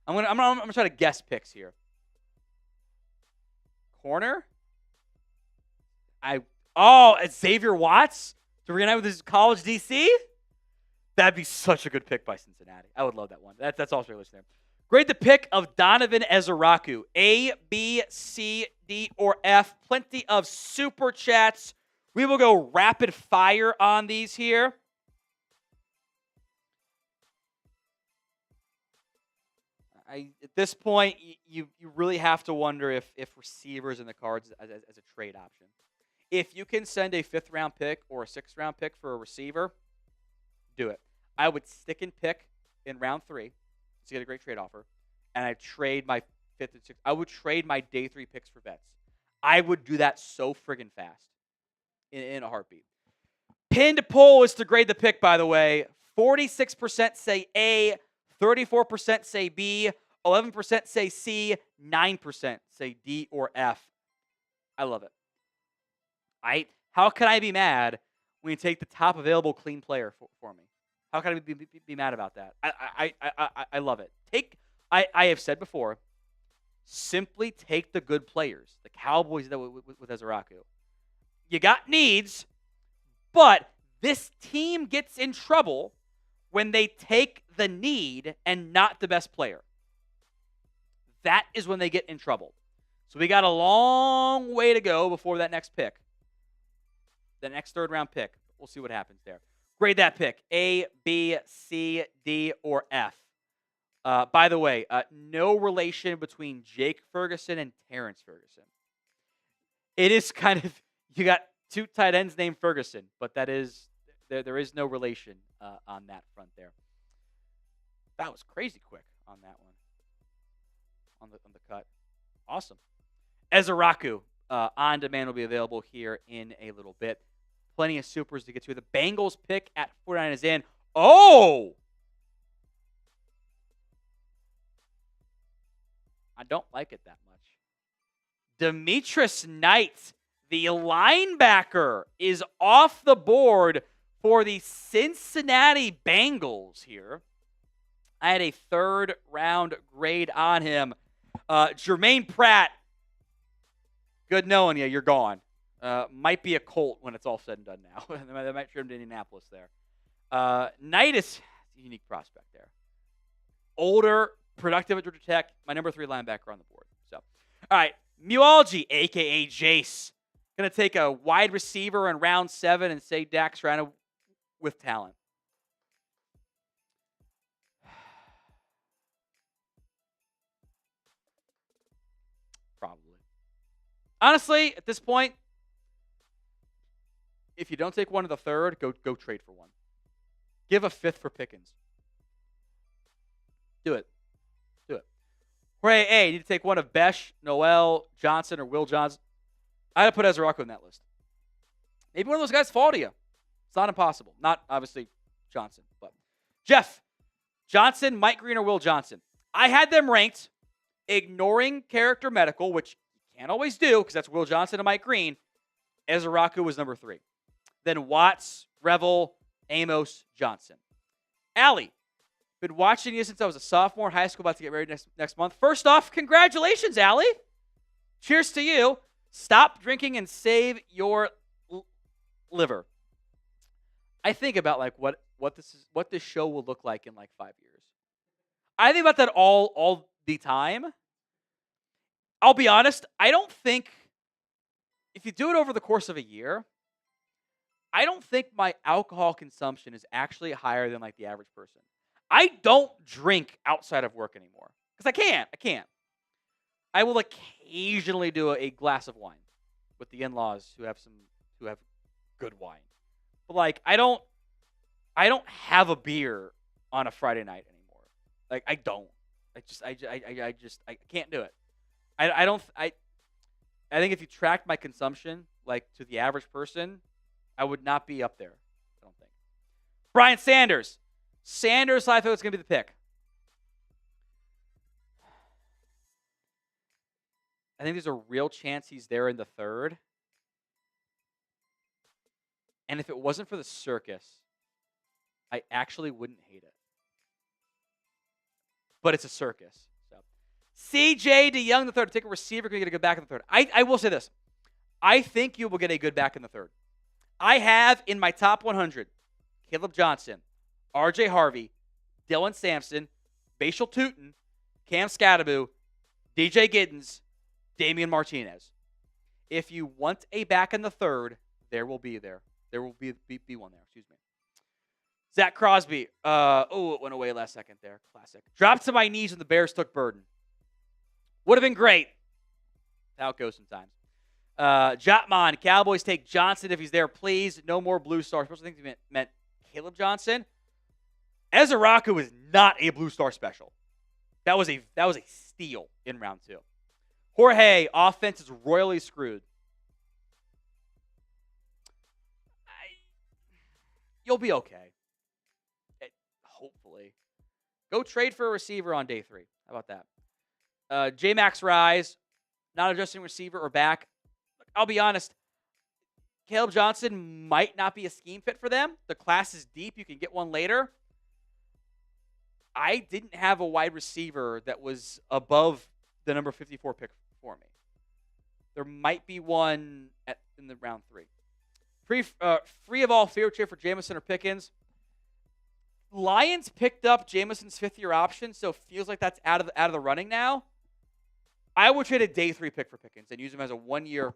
I'm gonna try to guess picks here. Corner? It's Xavier Watts to reunite with his college DC? That'd be such a good pick by Cincinnati. I would love that one. That's also your list there. Grade the pick of Donovan Ezeraku. A, B, C, D, or F. Plenty of super chats. We will go rapid fire on these here. At this point, you really have to wonder if receivers in the cards as a trade option. If you can send a 5th round pick or a 6th round pick for a receiver, do it. I would stick and pick in round 3 to get a great trade offer, and I'd trade my 5th and 6th. I would trade my day 3 picks for vets. I would do that so friggin' fast in a heartbeat. Pinned poll is to grade the pick, by the way. 46% say A, 34% say B, 11% say C, 9% say D or F. I love it. How can I be mad when you take the top available clean player for me? How can I be mad about that? I love it. I have said before, simply take the good players. The Cowboys with Ezeraku. You got needs, but this team gets in trouble when they take the need and not the best player. That is when they get in trouble. So we got a long way to go before that next pick. The next 3rd round pick. We'll see what happens there. Grade that pick. A, B, C, D, or F. By the way, no relation between Jake Ferguson and Terrence Ferguson. It is kind of, you got 2 tight ends named Ferguson, but that is, there is no relation on that front there. That was crazy quick on that one. On the cut. Awesome. Ezeraku on demand will be available here in a little bit. Plenty of supers to get to. The Bengals pick at 49 is in. Oh! I don't like it that much. Demetrius Knight, the linebacker, is off the board for the Cincinnati Bengals here. I had a 3rd-round grade on him. Jermaine Pratt, good knowing you. You're gone. Might be a Colt when it's all said and done now. They might trade him to Indianapolis there. Knight is a unique prospect there. Older, productive at Georgia Tech. My number 3 linebacker on the board. So, all right. Mualgi, a.k.a. Jace. Going to take a wide receiver in round 7 and say Dax Rana with talent. Probably. Honestly, at this point, if you don't take one in the 3rd, go trade for one. Give a 5th for Pickens. Do it. Jorge A, you need to take one of Besh, Noel, Johnson, or Will Johnson. I had to put Ezra in that list. Maybe one of those guys fall to you. It's not impossible. Not, obviously, Johnson. But Jeff, Johnson, Mike Green, or Will Johnson. I had them ranked, ignoring character medical, which you can't always do because that's Will Johnson and Mike Green. Ezra was number 3. Then Watts, Revel, Amos, Johnson. Allie, been watching you since I was a sophomore in high school, about to get married next month. First off, congratulations, Allie. Cheers to you. Stop drinking and save your liver. I think about like what this show will look like in like 5 years. I think about that all the time. I'll be honest, I don't think if you do it over the course of a year, I don't think my alcohol consumption is actually higher than like the average person. I don't drink outside of work anymore because I can't. I will occasionally do a glass of wine with the in-laws who have good wine. But like I don't have a beer on a Friday night anymore. Like I don't. I can't do it. I think if you tracked my consumption like to the average person, I would not be up there. I don't think. Brian Sanders. I thought it's going to be the pick. I think there's a real chance he's there in the 3rd. And if it wasn't for the circus, I actually wouldn't hate it. But it's a circus. So. CJ DeYoung, the 3rd. Take a receiver, going to get a good back in the 3rd. I will say this. I think you will get a good back in the 3rd. I have in my top 100, Caleb Johnson, R.J. Harvey, Dylan Sampson, Bashal Tootin, Cam Scattaboo, DJ Giddens, Damian Martinez. If you want a back in the 3rd, there will be one there. Excuse me. Zach Crosby. It went away last second there. Classic. Dropped to my knees when the Bears took Burden. Would have been great. How it goes sometimes. Jotman. Cowboys take Johnson if he's there, please. No more Blue Star. Special things meant Caleb Johnson. Ezra is not a Blue Star special. That was a steal in round 2. Jorge, offense is royally screwed. You'll be okay. Hopefully. Go trade for a receiver on day 3. How about that? J-Max Rise, not adjusting receiver or back. I'll be honest. Caleb Johnson might not be a scheme fit for them. The class is deep. You can get one later. I didn't have a wide receiver that was above the number 54 pick for me. There might be one in the round 3. Free of all fear trade for Jamison or Pickens. Lions picked up Jamison's 5th-year option, so it feels like that's out of the running now. I would trade a day 3 pick for Pickens and use him as a 1-year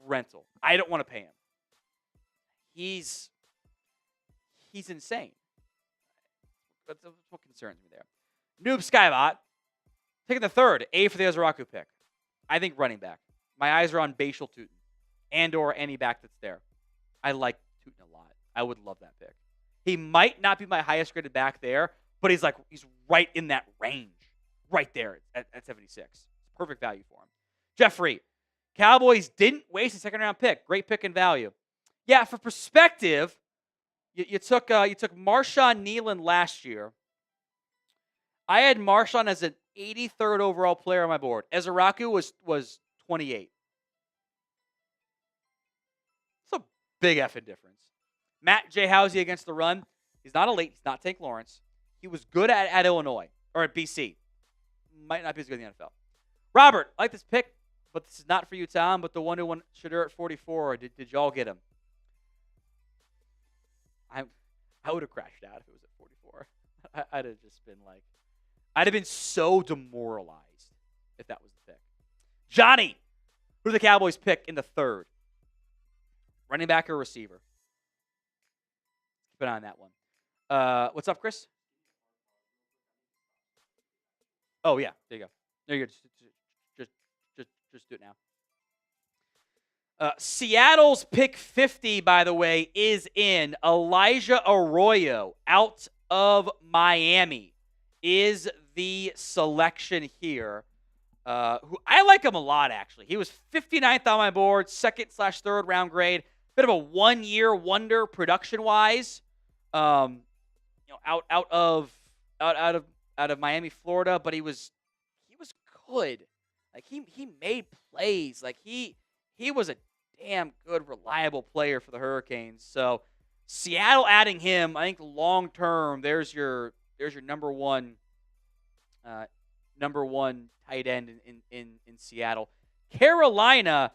rental. I don't want to pay him. He's insane. That's what concerns me there. Noob Skybot, taking the 3rd, A for the Ezraku pick. I think running back. My eyes are on Bashal Tootin and/or any back that's there. I like Tootin a lot. I would love that pick. He might not be my highest graded back there, but he's right in that range, right there at 76. Perfect value for him. Jeffrey, Cowboys didn't waste a 2nd-round pick. Great pick and value. Yeah, for perspective, you took Marshawn Nealon last year. I had Marshawn as an 83rd overall player on my board. Ezeraku was 28. It's a big effing difference. Matt J. Housey against the run. He's not elite. He's not Tank Lawrence. He was good at Illinois or at BC. Might not be as good in the NFL. Robert, I like this pick, but this is not for you, Tom. But the one who won Shedeur at 44. Did y'all get him? I would have crashed out if it was at 44. I'd have just been like, I'd have been so demoralized if that was the pick. Johnny, who do the Cowboys pick in the 3rd? Running back or receiver? Keep an eye on that one. What's up, Chris? Oh yeah, there you go. There you go. Just do it now. Seattle's pick 50, by the way, is in. Elijah Arroyo out of Miami is the selection here. Who I like him a lot, actually. He was 59th on my board, 2nd/3rd round grade. Bit of a one-year wonder production-wise. Out of Miami, Florida, but he was good. Like he made plays. Like he was a damn good, reliable player for the Hurricanes. So Seattle adding him, I think long term, there's your number one tight end in Seattle. Carolina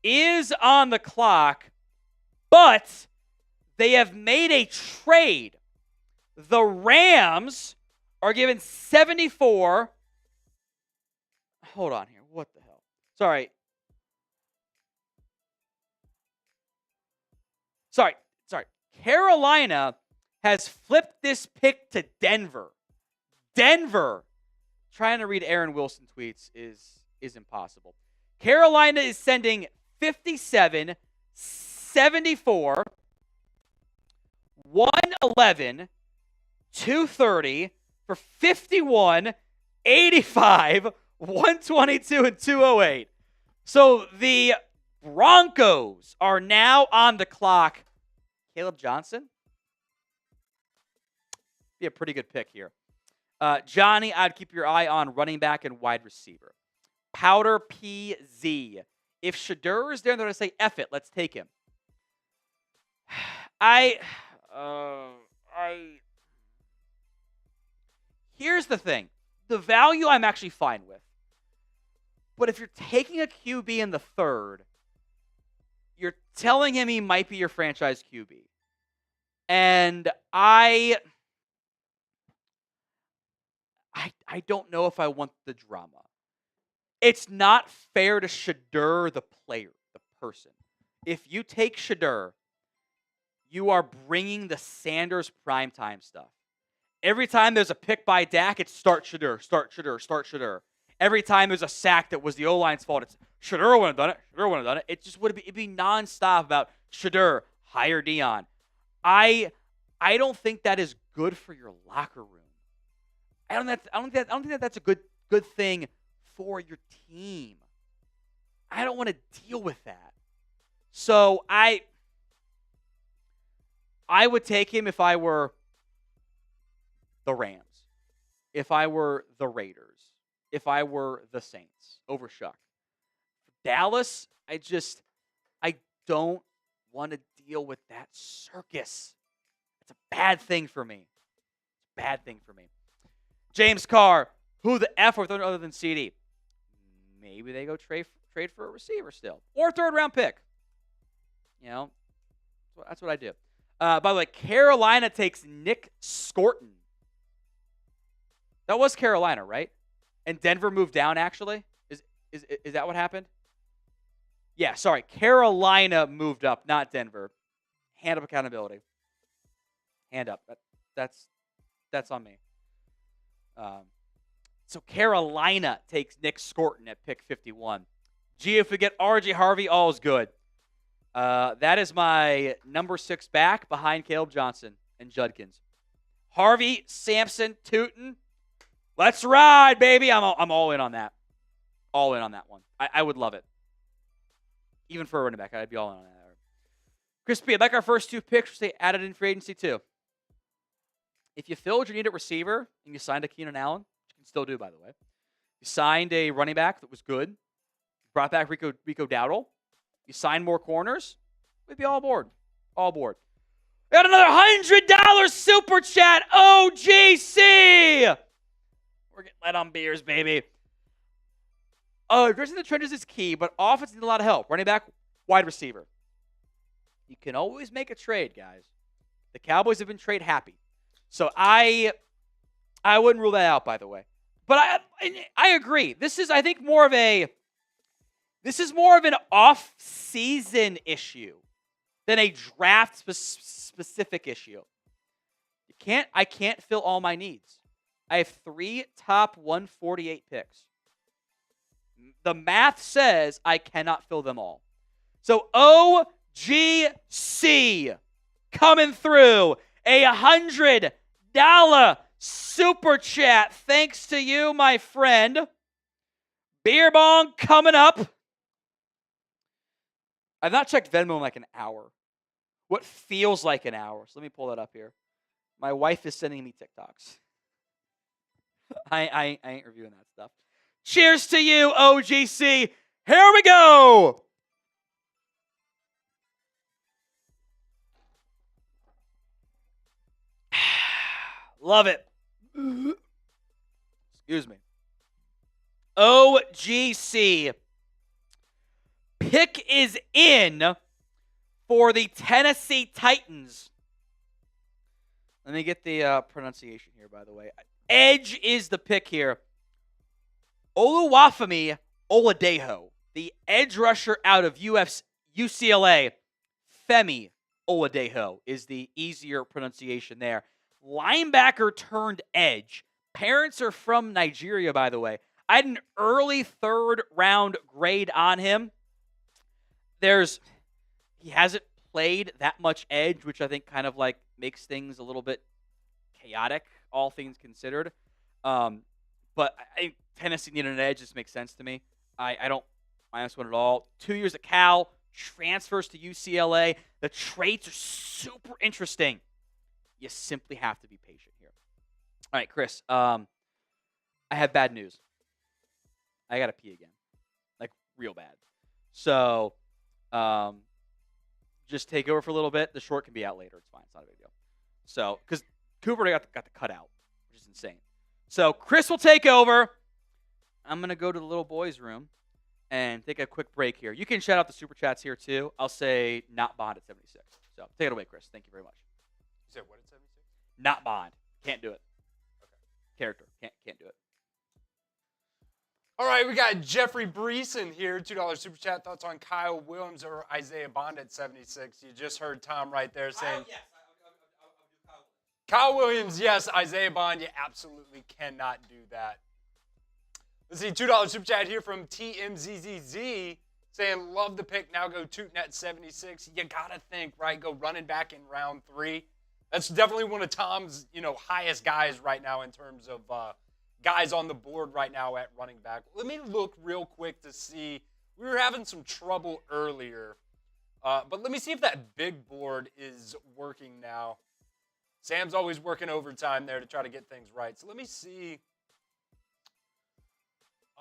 is on the clock, but they have made a trade. The Rams are given 74. Hold on here. What the hell? Sorry. Carolina has flipped this pick to Denver. Denver, trying to read Aaron Wilson tweets is impossible. Carolina is sending 57, 74, 111, 230 for 51, 85, 122, and 208. So the Broncos are now on the clock. Caleb Johnson? Be a pretty good pick here. Johnny, I'd keep your eye on running back and wide receiver. Powder PZ. If Shedeur is there, they're going to say, F it, let's take him. Here's the thing. The value I'm actually fine with. But if you're taking a QB in the 3rd, you're telling him he might be your franchise QB. And I don't know if I want the drama. It's not fair to Shedeur, the player, the person. If you take Shedeur, you are bringing the Sanders primetime stuff. Every time there's a pick by Dak, it's start Shedeur, start Shedeur, start Shedeur. Every time there's a sack that was the O-line's fault, it's Shedeur wouldn't have done it. Shedeur wouldn't have done it. It just it'd be nonstop about Shedeur, hire Dion. I don't think that is good for your locker room. I don't think that's a good thing for your team. I don't want to deal with that. So I would take him if I were the Rams, if I were the Raiders, if I were the Saints over Shuck. Dallas, I don't want to deal with that circus. It's a bad thing for me. It's a bad thing for me. James Carr, who the F with other than CD? Maybe they go trade for a receiver still. Or 3rd round pick. You know, that's what I do. By the way, Carolina takes Nick Scorton. That was Carolina, right? And Denver moved down, actually? Is that what happened? Yeah, sorry. Carolina moved up, not Denver. Hand up accountability. Hand up. That's on me. So Carolina takes Nick Scorton at pick 51. Gee, if we get R.J. Harvey, all is good. That is my number 6 back behind Caleb Johnson and Judkins. Harvey, Sampson, Tootin. Let's ride, baby. I'm all in on that. All in on that one. I would love it. Even for a running back, I'd be all in on that. Chris P., I'd like our first 2 picks. They added in free agency too. If you filled your need at receiver and you signed a Keenan Allen, which you can still do, by the way, you signed a running back that was good, brought back Rico Dowdle, you signed more corners, we'd be all aboard. All aboard. We got another $100 super chat, OGC! We're getting let on beers, baby. Addressing the trenches is key, but offense needs a lot of help. Running back, wide receiver. You can always make a trade, guys. The Cowboys have been trade happy. So I wouldn't rule that out, by the way. But I agree. This is, I think, more of an off-season issue than a draft specific issue. I can't fill all my needs. I have 3 top 148 picks. The math says I cannot fill them all. So OGC coming through, a $100 super chat. Thanks to you, my friend. Beer bong coming up. I've not checked Venmo in like an hour. What feels like an hour. So let me pull that up here. My wife is sending me TikToks. I ain't reviewing that stuff. Cheers to you, OGC. Here we go. Love it. Excuse me. OGC. Pick is in for the Tennessee Titans. Let me get the pronunciation here, by the way. Edge is the pick here. Oluwafemi Oladejo, the edge rusher out of UCLA. Femi Oladejo is the easier pronunciation there. Linebacker turned edge. Parents are from Nigeria, by the way. I had an early 3rd round grade on him. He hasn't played that much edge, which I think kind of like makes things a little bit chaotic, all things considered. But I think Tennessee needed an edge. This makes sense to me. I don't minus one at all. 2 years at Cal, transfers to UCLA. The traits are super interesting. You simply have to be patient here. All right, Chris. I have bad news. I got to pee again. Like, real bad. So, just take over for a little bit. The short can be out later. It's fine. It's not a big deal. So, because Cooper got the cutout, which is insane. So, Chris will take over. I'm going to go to the little boys' room and take a quick break here. You can shout out the super chats here, too. I'll say not Bond at 76. So, take it away, Chris. Thank you very much. You said what at 76? Not Bond. Can't do it. Okay. Character. Can't do it. All right, we got Jeffrey Breeson here, $2 super chat. Thoughts on Kyle Williams or Isaiah Bond at 76? You just heard Tom right there saying. Yes, Kyle Williams, yes. Isaiah Bond, you absolutely cannot do that. Let's see, $2 super chat here from TMZZZ saying, love the pick, now go Tootin at 76. You got to think, right, go running back in round 3. That's definitely one of Tom's, highest guys right now in terms of guys on the board right now at running back. Let me look real quick to see. We were having some trouble earlier, but let me see if that big board is working now. Sam's always working overtime there to try to get things right. So let me see.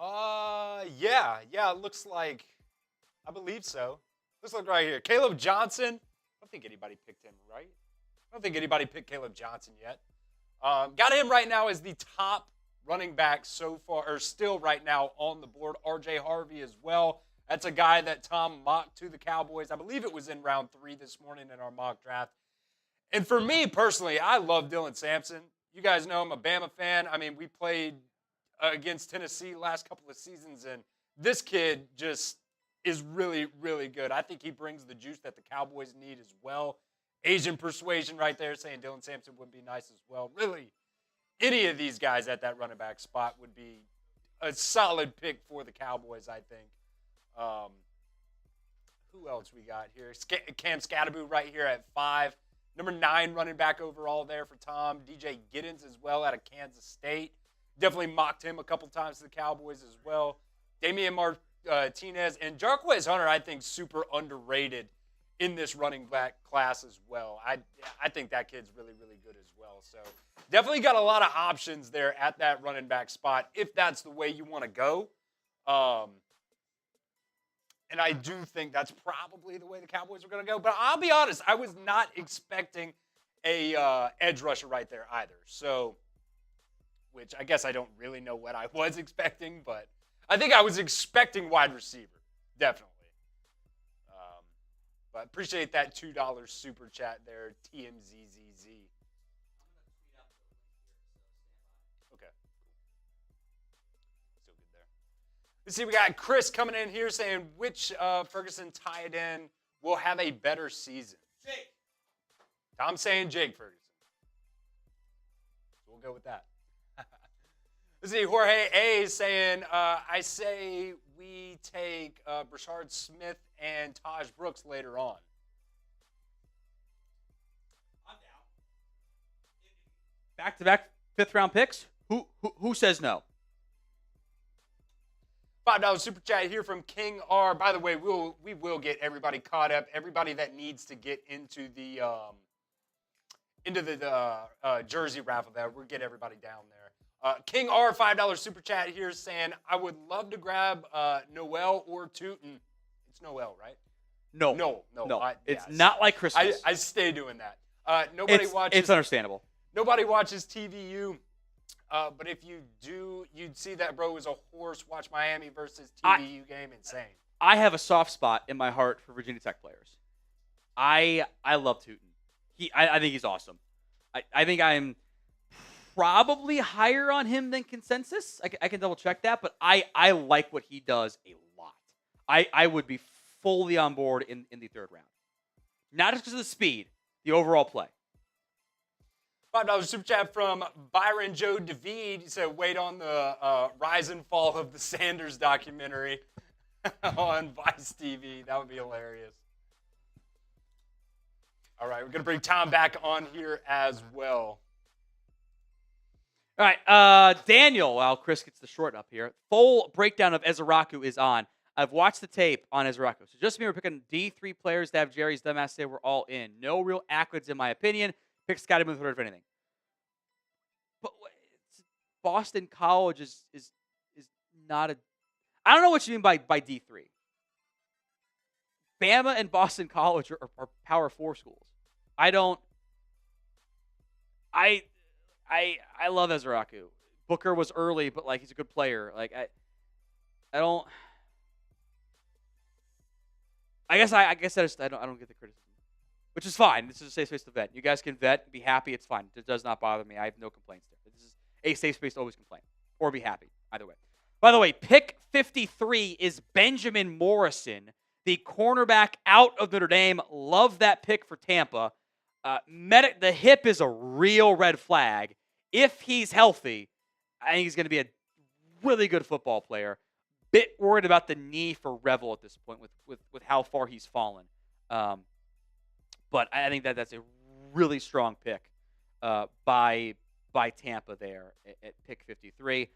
Yeah, it looks like, I believe so. Looks like right here. Caleb Johnson. I don't think anybody picked him, right? I don't think anybody picked Caleb Johnson yet. Got him right now as the top running back so far, or still right now on the board. RJ Harvey as well. That's a guy that Tom mocked to the Cowboys. I believe it was in round 3 this morning in our mock draft. And for me personally, I love Dylan Sampson. You guys know I'm a Bama fan. I mean, we played against Tennessee last couple of seasons, and this kid just is really, really good. I think he brings the juice that the Cowboys need as well. Asian persuasion right there saying Dylan Sampson would be nice as well. Really, any of these guys at that running back spot would be a solid pick for the Cowboys, I think. Who else we got here? Cam Scatterbo right here at 5. Number 9 running back overall there for Tom. DJ Giddens as well out of Kansas State. Definitely mocked him a couple times to the Cowboys as well. Damian Martinez and Jarquez Hunter, I think, super underrated in this running back class as well. I think that kid's really, really good as well. So definitely got a lot of options there at that running back spot if that's the way you want to go. And I do think that's probably the way the Cowboys are going to go. But I'll be honest, I was not expecting a edge rusher right there either. So, which I guess I don't really know what I was expecting, but I think I was expecting wide receiver, definitely. But appreciate that $2 super chat there, TMZZZ. Okay. Still good there. Let's see, we got Chris coming in here saying, which Ferguson tight end will have a better season? Jake. Tom's saying Jake Ferguson. So we'll go with that. Let's see, Jorge A is saying, I say we take Brashard Smith and Taj Brooks later on. I'm down. Back-to-back fifth-round picks? Who says no? $5 super chat here from King R. By the way, we will get everybody caught up. Everybody that needs to get into the jersey raffle there, we'll get everybody down there. King R, $5 super chat here saying, I would love to grab Noel or Tootin. It's Noel, right? No. No. It's not like Christmas. I stay doing that. It's understandable. Nobody watches TVU. But if you do, you'd see that bro is a horse. Watch Miami versus TVU game. Insane. I have a soft spot in my heart for Virginia Tech players. I love Tootin. I think he's awesome. I think I'm probably higher on him than consensus. I can double check that, but I like what he does a lot. I would be fully on board in the third round. Not just because of the speed, the overall play. $5 super chat from Byron Joe David. He said, wait on the rise and fall of the Sanders documentary on Vice TV. That would be hilarious. All right, we're going to bring Tom back on here as well. All right, Daniel, while Chris gets the short up here, full breakdown of Ezeraku is on. I've watched the tape on Ezeraku. So just me, we're picking D3 players to have Jerry's dumbass say we're all in. No real accolades in my opinion. Pick Scotty Move if anything. But Boston College is not a. I don't know what you mean by D3. Bama and Boston College are Power 4 schools. I love Ezeraku. Booker was early, but he's a good player. I don't. I guess I don't get the criticism. Which is fine. This is a safe space to vet. You guys can vet, be happy. It's fine. It does not bother me. I have no complaints there. This is a safe space to always complain or be happy. Either way. By the way, pick 53 is Benjamin Morrison, the cornerback out of Notre Dame. Love that pick for Tampa. The hip is a real red flag. If he's healthy, I think he's going to be a really good football player. Bit worried about the knee for Revel at this point with how far he's fallen. But I think that's a really strong pick by Tampa there at pick 53.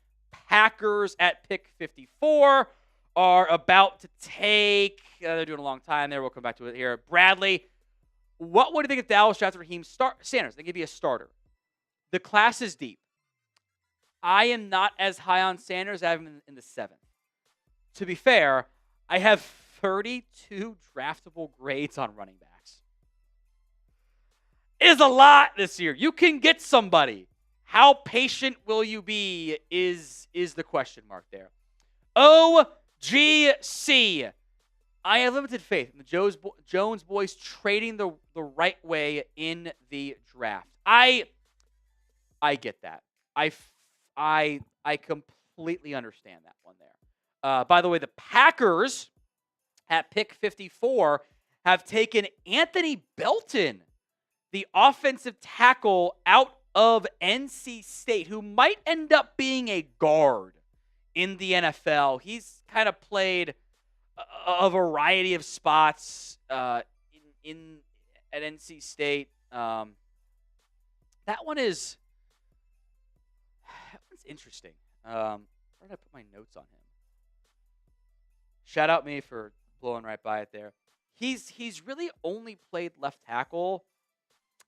Packers at pick 54 are about to take they're doing a long time there. We'll come back to it here. Bradley, what would you think if Dallas drafted Raheem Sanders? They could be a starter. The class is deep. I am not as high on Sanders. I have him in the 7th. To be fair, I have 32 draftable grades on running backs. Is a lot this year. You can get somebody. How patient will you be is the question mark there. OGC. I have limited faith in the Jones boys trading the right way in the draft. I get that. I completely understand that one there. By the way, the Packers at pick 54 have taken Anthony Belton, the offensive tackle out of NC State, who might end up being a guard in the NFL. He's kind of played a variety of spots at NC State. That one's interesting. Where did I put my notes on him? Shout out me for blowing right by it there. he's really only played left tackle.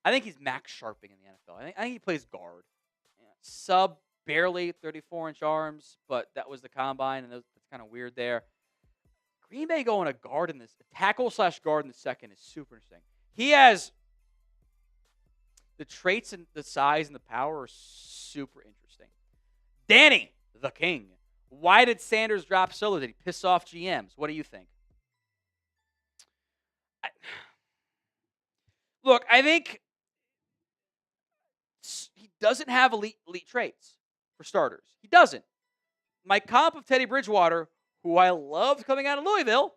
I think he's max sharping in the NFL. I think he plays guard. Sub barely 34-inch arms, but that was the combine, and that's kind of weird there. Green Bay going a guard in this tackle/guard in the second is super interesting. He has the traits and the size and the power are super interesting. Danny, the King. Why did Sanders drop solo? Did he piss off GMs? What do you think? Look, I think he doesn't have elite traits for starters. He doesn't. My comp of Teddy Bridgewater, who I loved coming out of Louisville,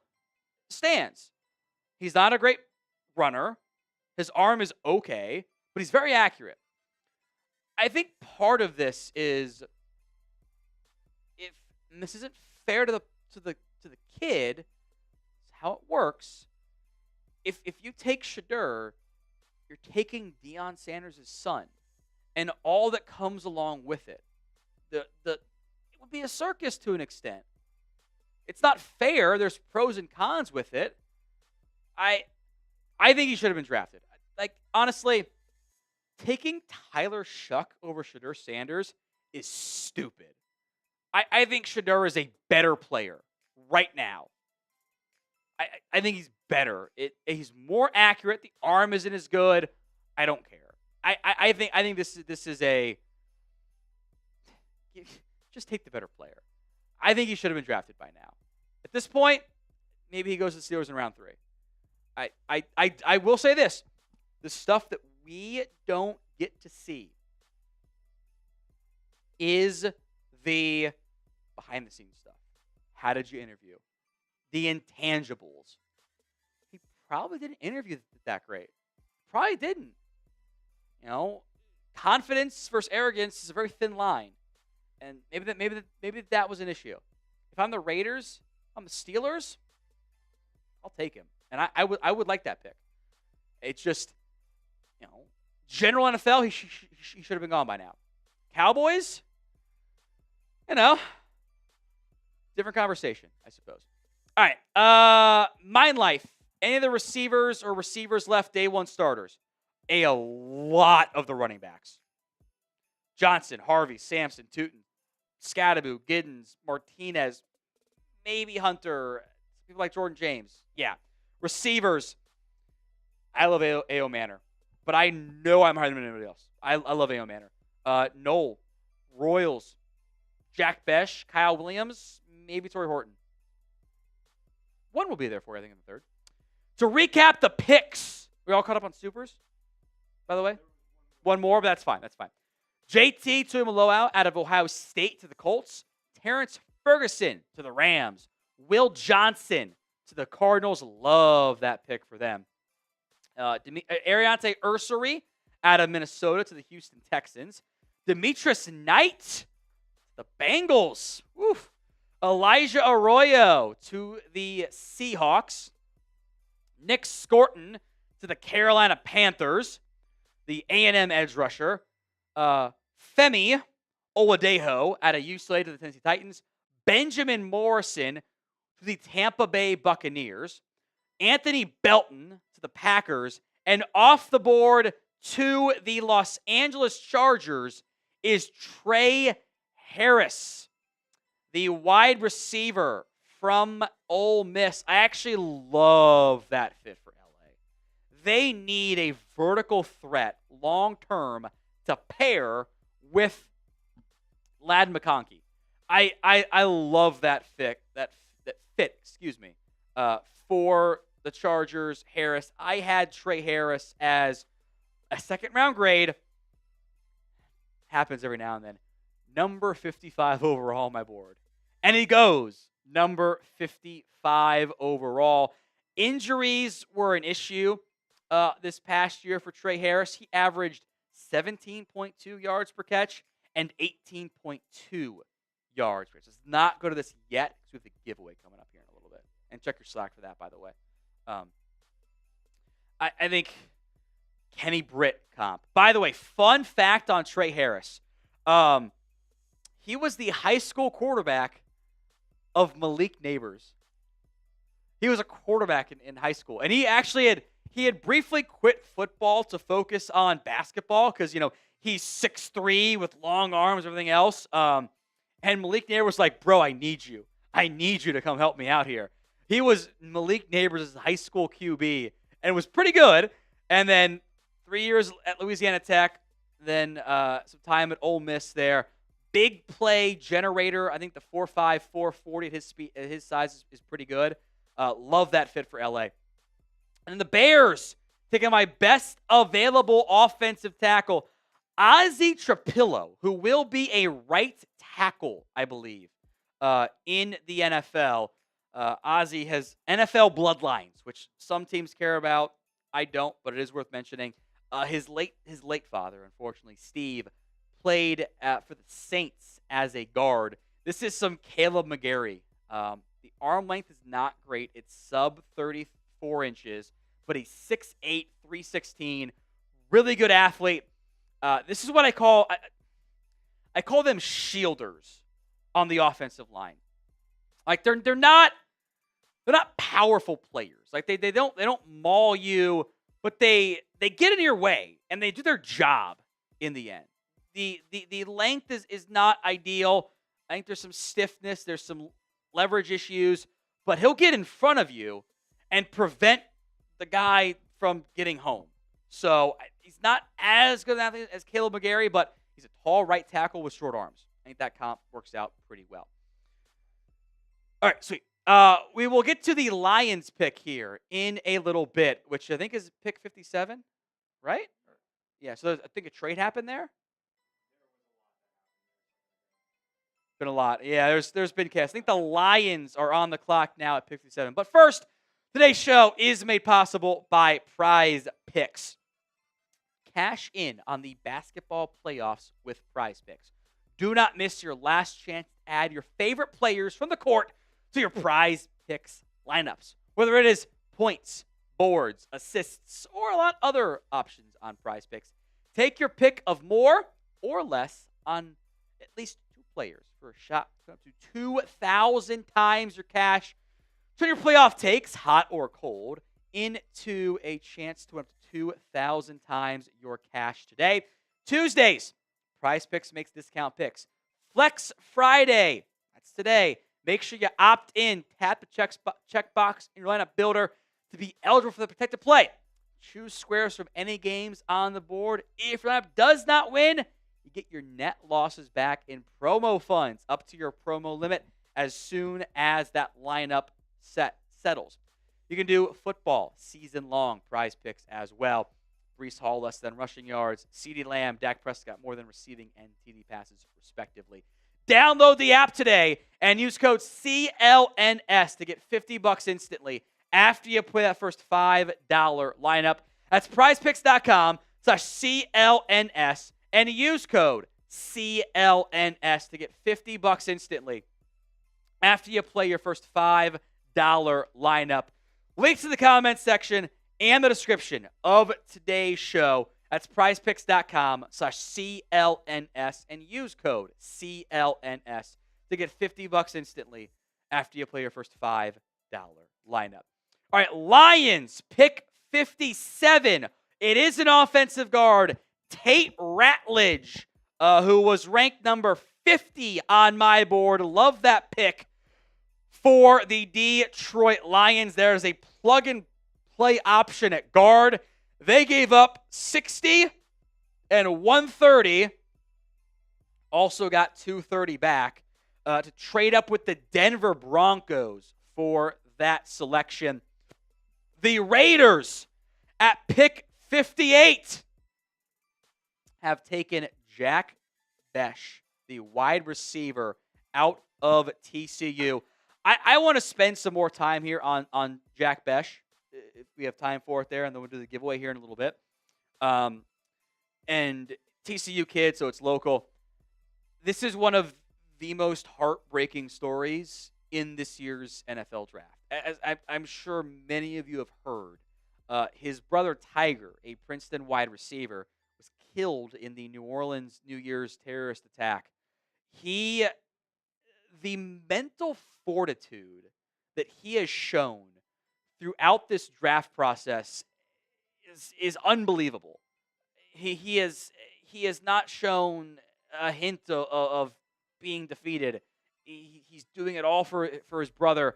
stands. He's not a great runner. His arm is okay, but he's very accurate. I think part of this is, and this isn't fair to the kid, how it works. If you take Shedeur, you're taking Deion Sanders' son, and all that comes along with it. It would be a circus to an extent. It's not fair. There's pros and cons with it. I think he should have been drafted. Like, honestly, taking Tyler Shuck over Shedeur Sanders is stupid. I think Shedeur is a better player right now. I think he's better. He's more accurate. The arm isn't as good. I don't care. I think this is a just take the better player. I think he should have been drafted by now. At this point, maybe he goes to the Steelers in round 3. I will say this: the stuff that we don't get to see is the behind-the-scenes stuff. How did you interview? The intangibles. He probably didn't interview that great. Probably didn't. Confidence versus arrogance is a very thin line, and maybe that was an issue. If I'm the Raiders, I'm the Steelers, I'll take him, and I would like that pick. It's just, general NFL, he should have been gone by now. Cowboys, different conversation, I suppose. All right, Mind Life. Any of the receivers or receivers left day one starters? A lot of the running backs. Johnson, Harvey, Sampson, Tootin, Scadaboo, Giddens, Martinez, maybe Hunter, people like Jordan James. Yeah. Receivers, I love A.O. Manor, but I know I'm higher than anybody else. I love A.O. Manor. Noel, Royals, Jack Besh, Kyle Williams, maybe Torrey Horton. One will be there for you, I think, in the third. To recap the picks, we all caught up on supers, by the way? One more, but that's fine. JT Tuimoloau out of Ohio State to the Colts. Terrence Ferguson to the Rams. Will Johnson to the Cardinals. Love that pick for them. Ariante Ursary out of Minnesota to the Houston Texans. Demetrius Knight to the Bengals. Oof. Elijah Arroyo to the Seahawks. Nick Scorton to the Carolina Panthers. The A&M edge rusher. Femi Oladejo out of UCLA to the Tennessee Titans. Benjamin Morrison to the Tampa Bay Buccaneers. Anthony Belton to the Packers. And off the board to the Los Angeles Chargers is Trey Harris, the wide receiver from Ole Miss. I actually love that fit for LA. They need a vertical threat long-term to pair with Ladd McConkey. I love that fit. That fit, for the Chargers. Harris. I had Trey Harris as a second-round grade. Happens every now and then. Number 55 overall on my board. And he goes number 55 overall. Injuries were an issue this past year for Trey Harris. He averaged 17.2 yards per catch and 18.2 yards per catch. Let's not go to this yet because we have the giveaway coming up here in a little bit. And check your Slack for that, by the way. I think Kenny Britt comp. By the way, fun fact on Trey Harris. He was the high school quarterback of Malik Neighbors. He was a quarterback in high school, and he had briefly quit football to focus on basketball because he's 6'3" with long arms, everything else. And Malik Neighbors was like, "Bro, I need you. I need you to come help me out here." He was Malik Neighbors' high school QB and was pretty good. And then 3 years at Louisiana Tech, then some time at Ole Miss there. Big play generator. I think the 4.5, 4.40 at his speed, at his size is pretty good. Love that fit for LA. And the Bears taking my best available offensive tackle, Ozzie Trapillo, who will be a right tackle, I believe, in the NFL. Ozzie has NFL bloodlines, which some teams care about. I don't, but it is worth mentioning. His late father, unfortunately, Steve, played for the Saints as a guard. This is some Caleb McGarry. The arm length is not great. It's sub 34 inches, but he's 6'8", 316. Really good athlete. This is what I call them shielders on the offensive line. Like they're not powerful players. Like they don't maul you, but they get in your way and they do their job in the end. The length is not ideal. I think there's some stiffness, there's some leverage issues, but he'll get in front of you and prevent the guy from getting home. So he's not as good as Caleb McGarry, but he's a tall right tackle with short arms. I think that comp works out pretty well. All right, sweet. We will get to the Lions pick here in a little bit, which I think is pick 57, right? Yeah, so I think a trade happened there. Been a lot. Yeah, there's been chaos. I think the Lions are on the clock now at pick 57. But first, today's show is made possible by Prize Picks. Cash in on the basketball playoffs with Prize Picks. Do not miss your last chance to add your favorite players from the court to your Prize Picks lineups. Whether it is points, boards, assists, or a lot of other options on Prize Picks. Take your pick of more or less on at least two players for a shot to up to 2,000 times your cash. Turn your playoff takes, hot or cold, into a chance to win up to 2,000 times your cash today. Tuesdays, Prize Picks makes discount picks. Flex Friday, that's today. Make sure you opt in, tap the checkbox in your lineup builder to be eligible for the protected play. Choose squares from any games on the board. If your lineup does not win, you get your net losses back in promo funds up to your promo limit as soon as that lineup settles. You can do football season-long Prize Picks as well. Breece Hall less than rushing yards. CeeDee Lamb, Dak Prescott more than receiving and TD passes respectively. Download the app today and use code CLNS to get $50 instantly after you play that first $5 lineup. That's prizepicks.com/CLNS and use code CLNS to get $50 instantly after you play your first $5 lineup. Links in the comments section and the description of today's show. That's prizepicks.com/CLNS and use code CLNS to get $50 instantly after you play your first $5 lineup. All right, Lions pick 57. It is an offensive guard, Tate Ratledge, who was ranked number 50 on my board. Love that pick for the Detroit Lions. There's a plug-and-play option at guard. They gave up 60 and 130. Also got 230 back to trade up with the Denver Broncos for that selection. The Raiders at pick 58 have taken Jack Besh, the wide receiver, out of TCU. I want to spend some more time here on Jack Besh, if we have time for it there, and then we'll do the giveaway here in a little bit. And TCU kid, so it's local. This is one of the most heartbreaking stories in this year's NFL draft. As I'm sure many of you have heard, his brother Tiger, a Princeton wide receiver, was killed in the New Orleans New Year's terrorist attack. The mental fortitude that he has shown throughout this draft process is unbelievable. He has not shown a hint of being defeated. He's doing it all for his brother.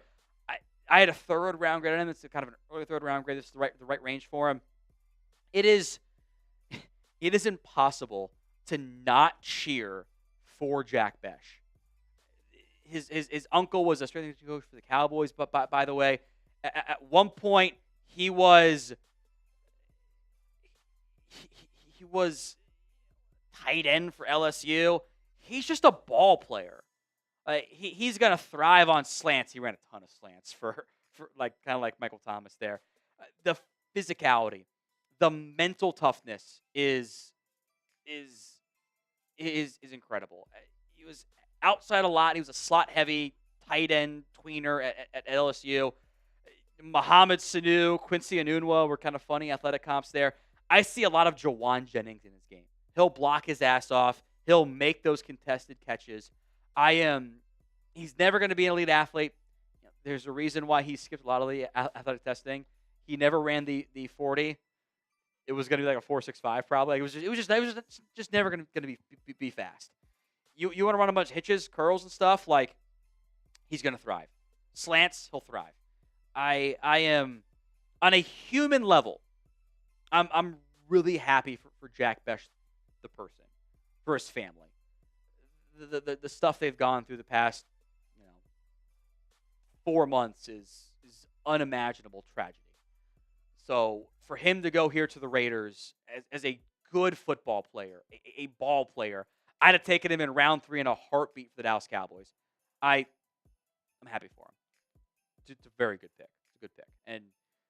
I had a third round grade on him. It's kind of an early third round grade. This is the right range for him. It is impossible to not cheer for Jack Besh. His uncle was a strength and conditioning coach for the Cowboys, but by the way, at one point he was tight end for LSU. He's just a ball player. He's gonna thrive on slants. He ran a ton of slants for like kind of like Michael Thomas there. The physicality, the mental toughness is incredible. He was outside a lot. He was a slot heavy tight end tweener at LSU. Mohamed Sanu, Quincy Enunwa were kind of funny athletic comps there. I see a lot of Jawan Jennings in his game. He'll block his ass off. He'll make those contested catches. He's never going to be an elite athlete. There's a reason why he skipped a lot of the athletic testing. He never ran the 40. It was going to be like a 4.65 probably. It was just never going to be fast. You want to run a bunch of hitches, curls and stuff, like he's going to thrive. Slants, he'll thrive. I am on a human level. I'm really happy for Jack Besh, the person, for his family. The stuff they've gone through the past 4 months is unimaginable tragedy. So for him to go here to the Raiders as a good football player, a ball player, I'd have taken him in round 3 in a heartbeat for the Dallas Cowboys. I'm happy for him. It's a very good pick. It's a good pick. And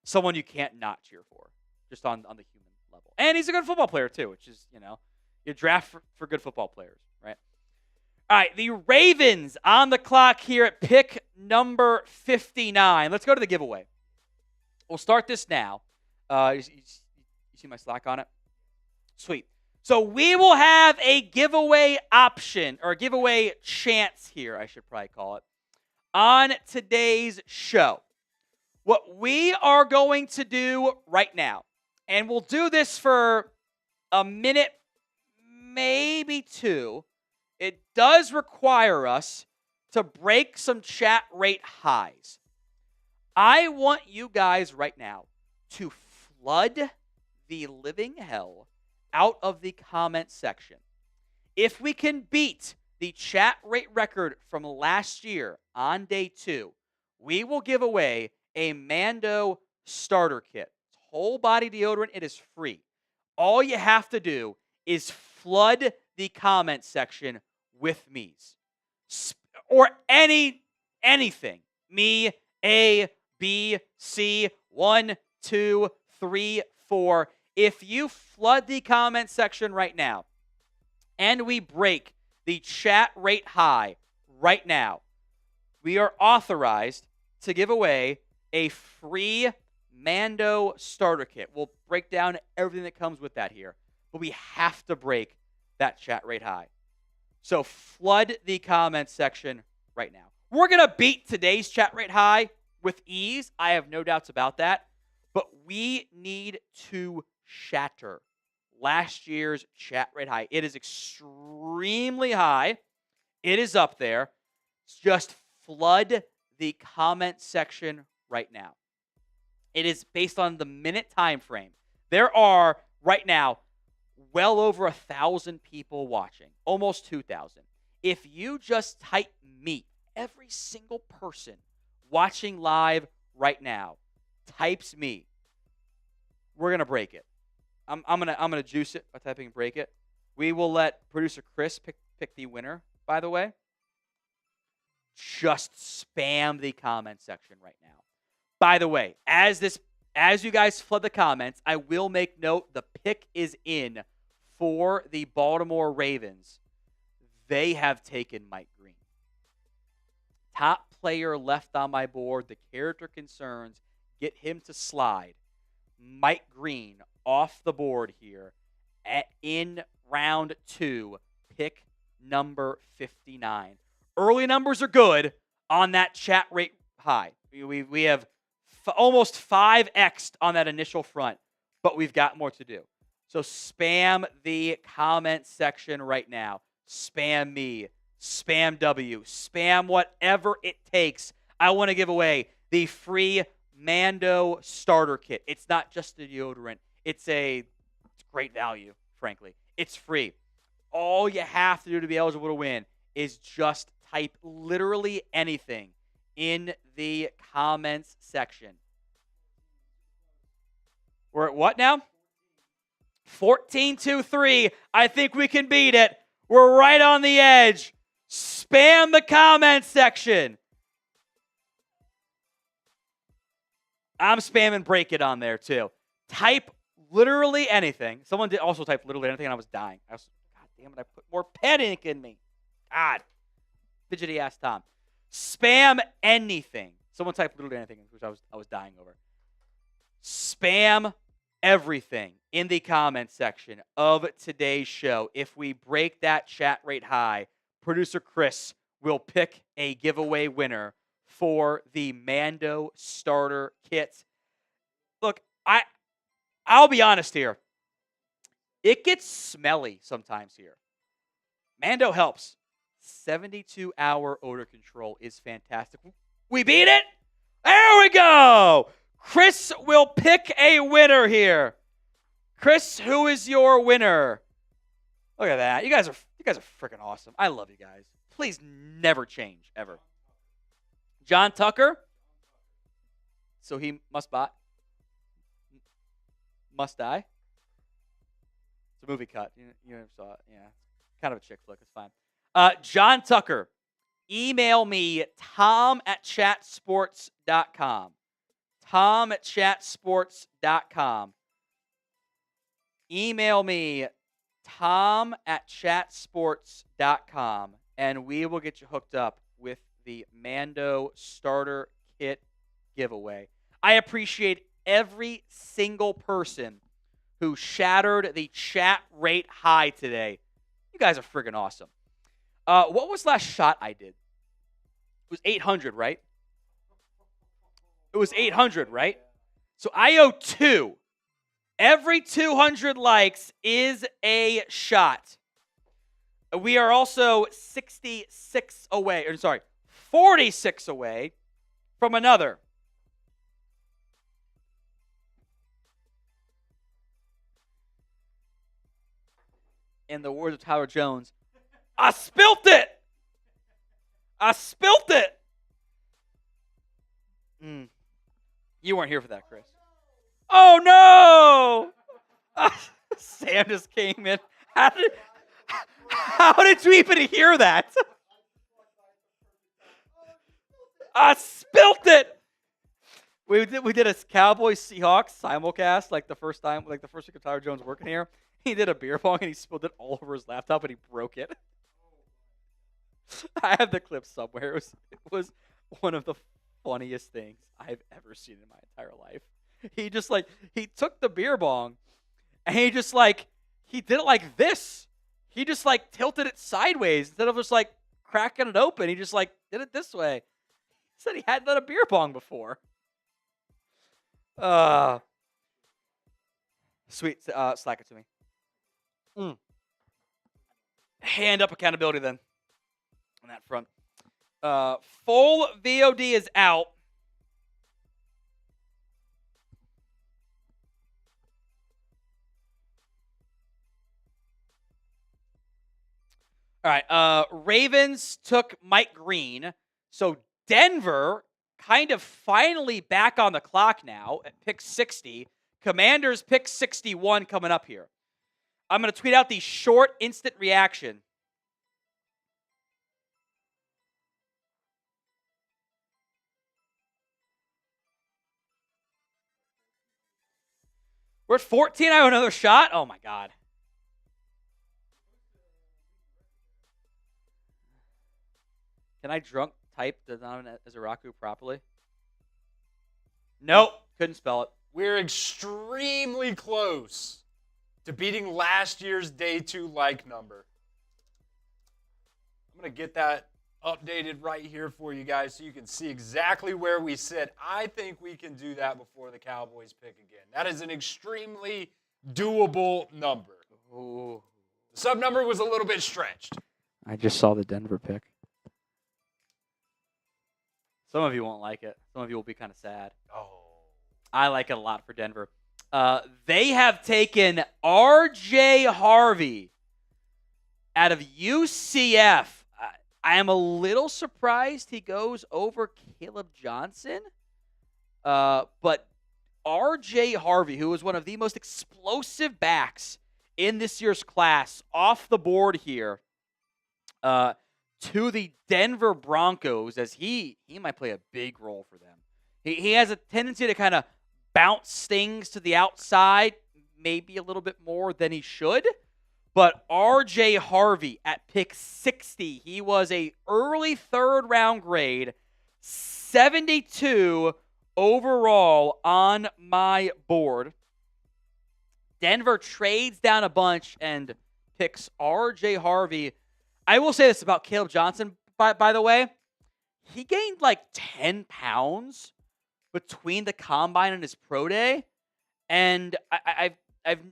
someone you can't not cheer for, just on the human level. And he's a good football player, too, which is, you draft for good football players, right? All right, the Ravens on the clock here at pick number 59. Let's go to the giveaway. We'll start this now. You see my Slack on it? Sweet. So we will have a giveaway option, or a giveaway chance here, I should probably call it, on today's show. What we are going to do right now, and we'll do this for a minute, maybe 2. It does require us to break some chat rate highs. I want you guys right now to flood the living hell out of the comment section. If we can beat the chat rate record from last year on day 2, we will give away a Mando starter kit. It's whole body deodorant. It is free. All you have to do is flood the comment section with me's. Or anything. Me, A, B, C, 1, 2, 3, 4. If you flood the comment section right now and we break the chat rate high right now, we are authorized to give away a free Mando starter kit. We'll break down everything that comes with that here, but we have to break that chat rate high. So flood the comment section right now. We're going to beat today's chat rate high with ease. I have no doubts about that. But we need to shatter last year's chat rate high. It is extremely high. It is up there. Just flood the comment section right now. It is based on the minute time frame. There are right now well over 1,000 people watching, almost 2,000. If you just type me, every single person watching live right now types me, we're gonna break it. I'm gonna juice it by typing break it. We will let producer Chris pick the winner. By the way, just spam the comment section right now. By the way, as you guys flood the comments, I will make note the pick is in for the Baltimore Ravens. They have taken Mike Green. Top player left on my board. The character concerns get him to slide. Mike Green off the board here in round 2, pick number 59. Early numbers are good on that chat rate high. We have almost 5x'd on that initial front, but we've got more to do. So spam the comment section right now. Spam me. Spam W. Spam whatever it takes. I want to give away the free Mando starter kit. It's not just a deodorant. It's great value, frankly. It's free. All you have to do to be eligible to win is just type literally anything in the comments section. We're at what now? 14-3. I think we can beat it. We're right on the edge. Spam the comments section. I'm spamming break it on there too. Type literally anything. Someone did also type literally anything and I was dying. God damn it, I put more pen ink in me. God. Fidgety ass Tom. Spam anything. Someone typed literally anything, which I was dying over. Spam everything in the comments section of today's show. If we break that chat rate high, producer Chris will pick a giveaway winner for the Mando starter kit. Look, I'll be honest here. It gets smelly sometimes here. Mando helps. 72-hour odor control is fantastic. We beat it? There we go. Chris will pick a winner here. Chris, who is your winner? Look at that. You guys are freaking awesome. I love you guys. Please never change, ever. John Tucker. So he must die. It's a movie cut. You never saw it. Yeah. Kind of a chick flick. It's fine. John Tucker. Email me, tom@chatsports.com. tom@chatsports.com. Email me, tom@chatsports.com, and we will get you hooked up with the Mando starter kit giveaway. I appreciate every single person who shattered the chat rate high today. You guys are friggin' awesome. What was last shot I did? It was 800, right? It was 800, right? So I owe 2. Every 200 likes is a shot. We are also 46 away, 46 away from another. In the words of Tyler Jones, I spilt it! I spilt it! You weren't here for that, Chris. Oh, no! Sam just came in. How did you even hear that? I spilt it! We did a Cowboys Seahawks simulcast the first week of Tyler Jones working here. He did a beer pong and he spilled it all over his laptop and he broke it. I have the clip somewhere. It was one of the funniest things I've ever seen in my entire life. He just he took the beer bong and he did it like this. He just tilted it sideways instead of just cracking it open. He just did it this way. He said he hadn't done a beer pong before. Sweet, slack it to me. Hand up accountability then on that front. Full VOD is out. All right. Ravens took Mike Green. So Denver kind of finally back on the clock now at pick 60. Commanders pick 61 coming up here. I'm going to tweet out the short instant reaction. We're at 14. I have another shot. Oh, my God. Can I drunk type the Donovan Ezeraku properly? Nope. Couldn't spell it. We're extremely close to beating last year's day 2 like number. I'm going to get that updated right here for you guys so you can see exactly where we sit. I think we can do that before the Cowboys pick again. That is an extremely doable number. Ooh. The sub number was a little bit stretched. I just saw the Denver pick. Some of you won't like it. Some of you will be kind of sad. Oh. I like it a lot for Denver. They have taken R.J. Harvey out of UCF. I am a little surprised he goes over Caleb Johnson. But R.J. Harvey, who was one of the most explosive backs in this year's class, off the board here to the Denver Broncos, as he might play a big role for them. He has a tendency to kind of bounce things to the outside, maybe a little bit more than he should. But R.J. Harvey at pick 60, he was a early third-round grade, 72 overall on my board. Denver trades down a bunch and picks R.J. Harvey. I will say this about Caleb Johnson, by the way. He gained like 10 pounds between the combine and his pro day, and I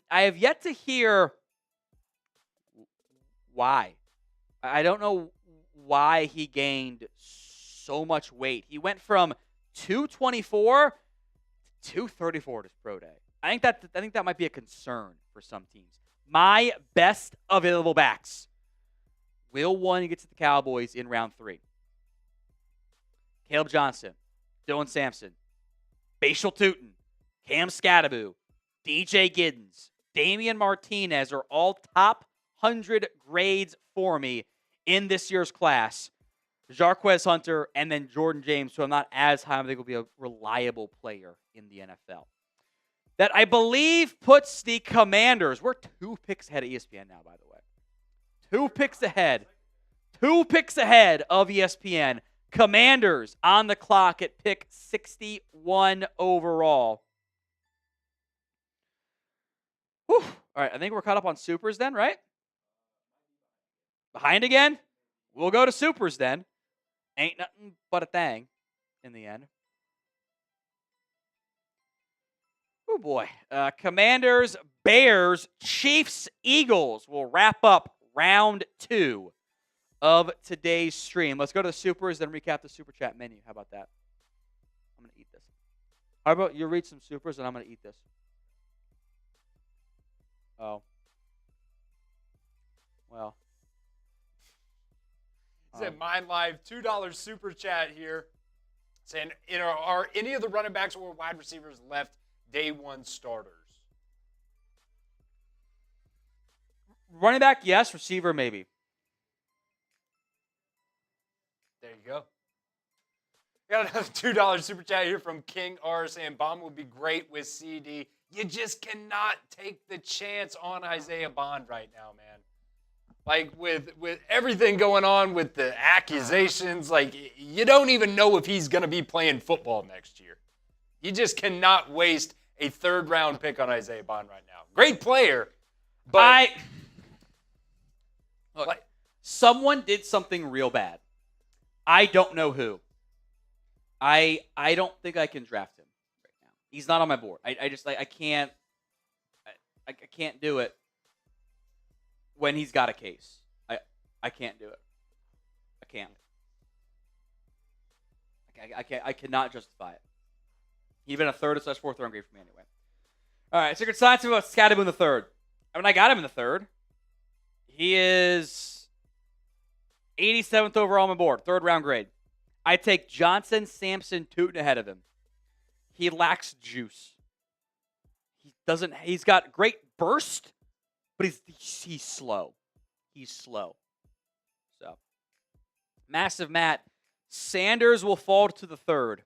have yet to hear why. I don't know why he gained so much weight. He went from 224 to 234 at his pro day. I think that might be a concern for some teams. My best available backs. Will one get to the Cowboys in round 3? Caleb Johnson, Dylan Sampson, Bashal Tootin, Cam Scattaboo, DJ Giddens, Damian Martinez are all top 100 grades for me in this year's class. Jarquez Hunter and then Jordan James, who I'm not as high on, I think will be a reliable player in the NFL. That I believe puts the Commanders. We're 2 picks ahead of ESPN now, by the way. 2 picks ahead. 2 picks ahead of ESPN. Commanders on the clock at pick 61 overall. Whew. All right, I think we're caught up on Supers then, right? Behind again? We'll go to Supers then. Ain't nothing but a thing in the end. Oh, boy. Commanders, Bears, Chiefs, Eagles will wrap up round 2 of today's stream. Let's go to the Supers, then recap the Super Chat menu. How about that? I'm going to eat this. How about you read some Supers, and I'm going to eat this? Oh. Well. Said Mind Live, $2 Super Chat here. Saying, are any of the running backs or wide receivers left day 1 starters? Running back, yes. Receiver, maybe. There you go. Got another $2 Super Chat here from King R saying, Bond would be great with CD. You just cannot take the chance on Isaiah Bond right now, man. Like, with everything going on with the accusations, like, you don't even know if he's going to be playing football next year. You just cannot waste a 3rd-round pick on Isaiah Bond right now. Great player, but... Look, someone did something real bad. I don't know who. I don't think I can draft him right now. He's not on my board. I can't do it when he's got a case. I can't do it. I can't. I cannot justify it. Even a 3rd or 4th round grade for me anyway. All right, Secret Science about Scattaboo in the 3rd. I mean, I got him in the 3rd. He is 87th overall on my board, 3rd round grade. I take Johnson, Sampson, Tootin ahead of him. He lacks juice. He's got great burst, but he's slow. He's slow. So, Massive Matt, Sanders will fall to the 3rd.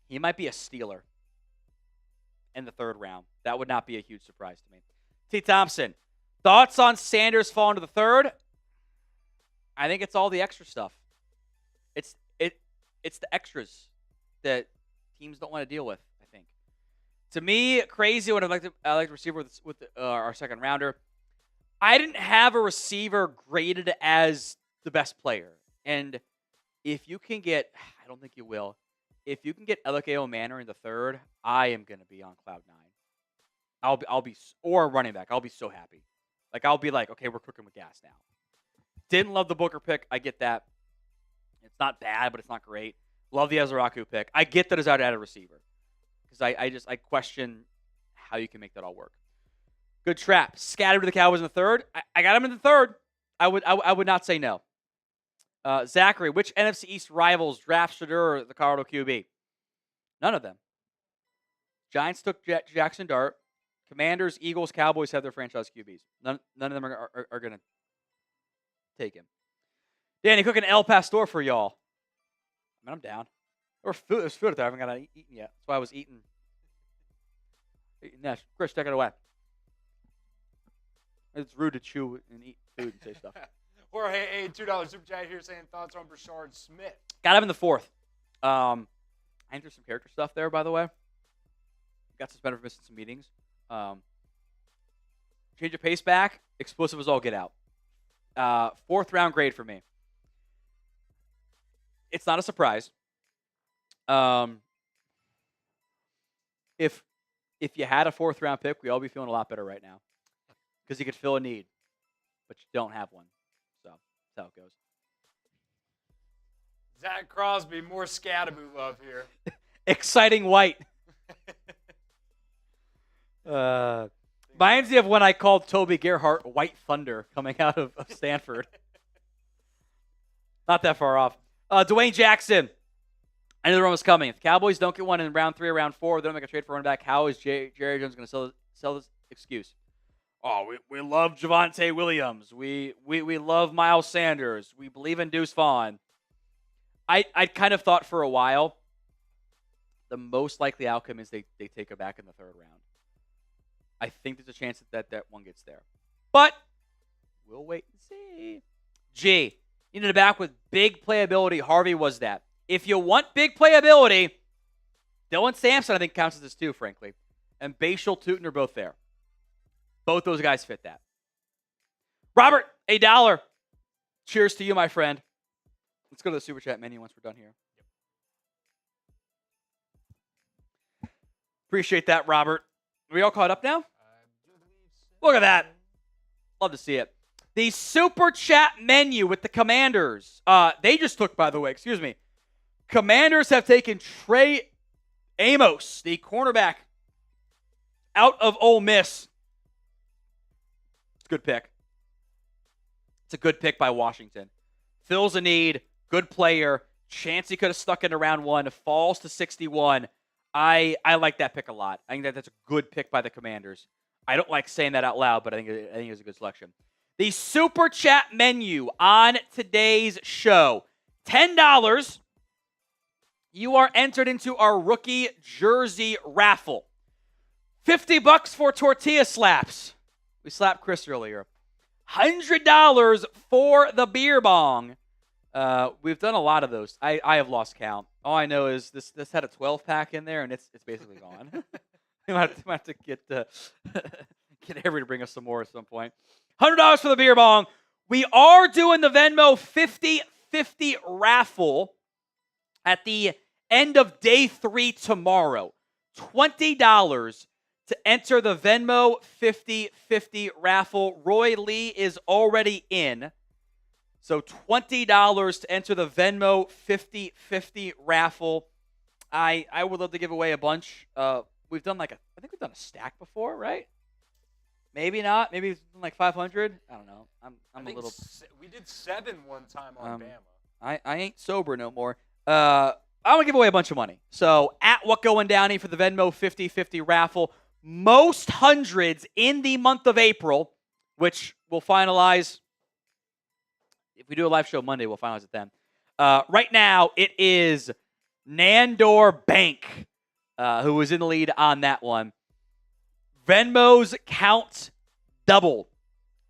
He might be a Steeler in the 3rd round. That would not be a huge surprise to me. T. Thompson, thoughts on Sanders falling to the 3rd? I think it's all the extra stuff. It's the extras that teams don't want to deal with, I think. To me, crazy when I like to receiver with our 2nd rounder. I didn't have a receiver graded as the best player. And if you can get, I don't think you will, if you can get Elike Manor in the third, I am going to be on cloud nine. I'll be, or a running back. I'll be so happy. Like, I'll be like, okay, we're cooking with gas now. Didn't love the Booker pick. I get that. It's not bad, but it's not great. Love the Ezraku pick. I get that it's out at a receiver. Because I question how you can make that all work. Good trap. Scattered to the Cowboys in the third. I got him in the third. I would not say no. Zachary, which NFC East rivals draft Shedeur or the Colorado QB? None of them. Giants took Jackson Dart. Commanders, Eagles, Cowboys have their franchise QBs. None of them are going to take him. Danny, cooking El Pastor for y'all. I mean, I'm down. There's food there. I haven't got to eat yet. That's why I was eating. Nash. Chris, take it away. It's rude to chew and eat food and say stuff. Jorge, $2 super chat here saying thoughts on Brashard Smith. Got him in the fourth. I think there's some character stuff there, by the way. Got suspended for missing some meetings. Change of pace back. Explosive as all get out. Fourth round grade for me. It's not a surprise. If you had a fourth round pick, we'd all be feeling a lot better right now. Because you could fill a need. But you don't have one. So that's how it goes. Zach Crosby, more Scadaboo love here. Exciting white. Reminds me of when I called Toby Gerhart White Thunder coming out of Stanford. Not that far off. Dwayne Jackson. I knew the run was coming. If the Cowboys don't get one in round 3 or round 4, they don't make a trade for running back. How is Jerry Jones going to sell this excuse? Oh, we love Javonte Williams. We love Miles Sanders. We believe in Deuce Vaughn. I kind of thought for a while the most likely outcome is they take it back in the third round. I think there's a chance that one gets there. But we'll wait and see. G, you need a back with big playability. Harvey was that. If you want big playability, Dylan Sampson, I think, counts as this too, frankly. And Bashal Tootin are both there. Both those guys fit that. Robert, $1. Cheers to you, my friend. Let's go to the Super Chat menu once we're done here. Appreciate that, Robert. Are we all caught up now? Look at that. Love to see it. The Super Chat menu with the Commanders. They just took, by the way, excuse me. Commanders have taken Trey Amos, the cornerback, out of Ole Miss. It's a good pick. It's a good pick by Washington. Fills a need. Good player. Chance he could have stuck into round 1. Falls to 61. I like that pick a lot. I think that's a good pick by the Commanders. I don't like saying that out loud, but I think it's a good selection. The Super Chat menu on today's show. $10. You are entered into our rookie jersey raffle. $50 for tortilla slaps. We slapped Chris earlier. $100 for the beer bong. We've done a lot of those. I have lost count. All I know is this had a 12-pack in there, and it's basically gone. We might have to get Avery to bring us some more at some point. $100 for the beer bong. We are doing the Venmo 50-50 raffle at the end of day 3 tomorrow. $20 to enter the Venmo 50-50 raffle. Roy Lee is already in. So $20 to enter the Venmo 50-50 raffle. I would love to give away a bunch. We've done I think we've done a stack before, right? Maybe not. Maybe it's like 500. I don't know. I'm a little. We did 7 one time on Bama. I ain't sober no more. I want to give away a bunch of money. So at What Going Downy for the Venmo 50-50 raffle. Most hundreds in the month of April, which we'll finalize. If we do a live show Monday, we'll finalize it then. Right now, it is Nandor Bank who is in the lead on that one. Venmos count double.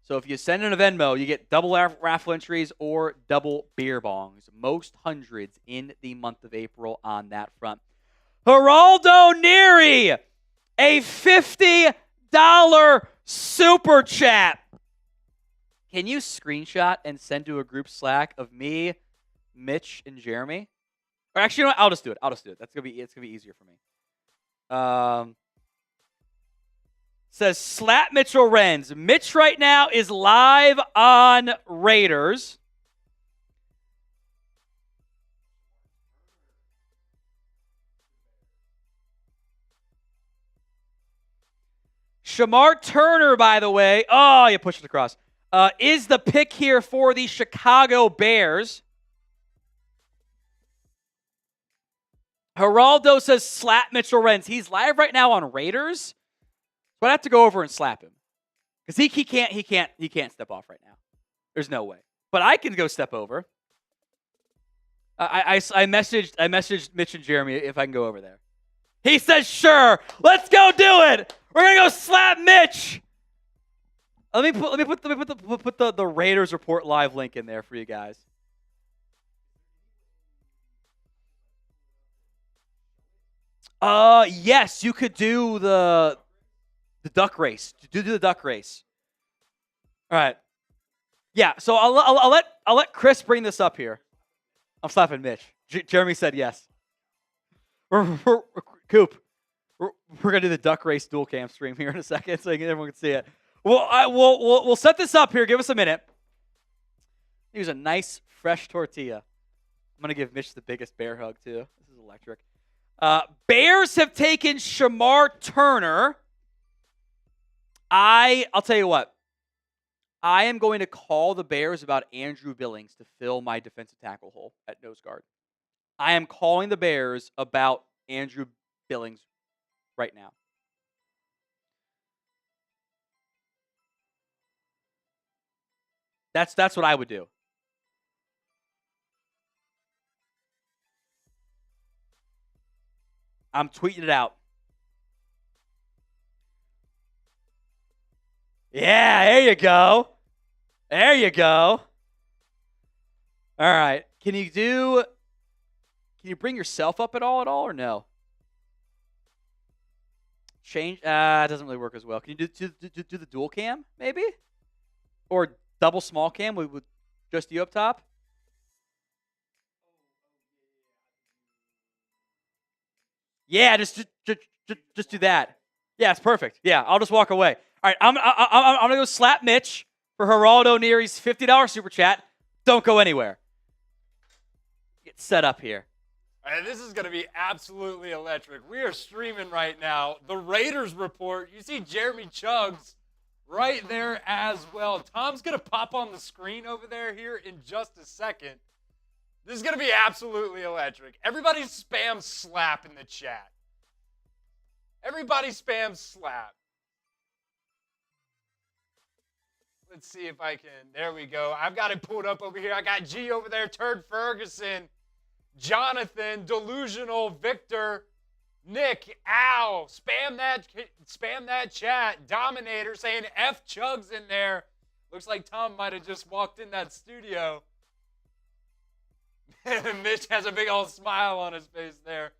So if you send in a Venmo, you get double raffle entries or double beer bongs. Most hundreds in the month of April on that front. Geraldo Neary, a $50 super chat. Can you screenshot and send to a group Slack of me, Mitch, and Jeremy? Or actually, you know what? I'll just do it. It's gonna be easier for me. Says Slap Mitchell Renz. Mitch right now is live on Raiders. Shamar Turner, by the way, you pushed it across, is the pick here for the Chicago Bears. Geraldo says slap Mitchell Renz. He's live right now on Raiders, but I have to go over and slap him because he can't step off right now. There's no way, but I can go step over. I messaged Mitch and Jeremy if I can go over there. He says, sure, let's go do it. We're going to go slap Mitch. Let me put the Raiders Report live link in there for you guys. Yes, you could do the duck race. Do the duck race. All right. Yeah, so I'll let Chris bring this up here. I'm slapping Mitch. Jeremy said yes. Coop, we're gonna do the duck race dual cam stream here in a second, so everyone can see it. We'll set this up here. Give us a minute. Use a nice fresh tortilla. I'm gonna give Mitch the biggest bear hug too. This is electric. Bears have taken Shamar Turner. I'll tell you what. I am going to call the Bears about Andrew Billings to fill my defensive tackle hole at nose guard. I am calling the Bears about Andrew Billings right now. That's what I would do. I'm tweeting it out. Yeah, there you go. There you go. All right. Can you bring yourself up at all or no? Change. It doesn't really work as well. Can you do the dual cam maybe? Or double small cam with just you up top? Yeah, just do that. Yeah, it's perfect. Yeah, I'll just walk away. All right, I'm gonna go slap Mitch for Geraldo Neary's $50 super chat. Don't go anywhere. Get set up here. All right, this is going to be absolutely electric. We are streaming right now. The Raiders Report. You see Jeremy Chuggs right there as well. Tom's going to pop on the screen over there here in just a second. This is going to be absolutely electric. Everybody spam slap in the chat. Everybody spam slap. Let's see if I can. There we go. I've got it pulled up over here. I got G over there, Turd Ferguson, Jonathan, Delusional, Victor, Nick, Al. Spam that chat. Dominator saying F Chugs in there. Looks like Tom might have just walked in that studio. Mitch has a big old smile on his face there.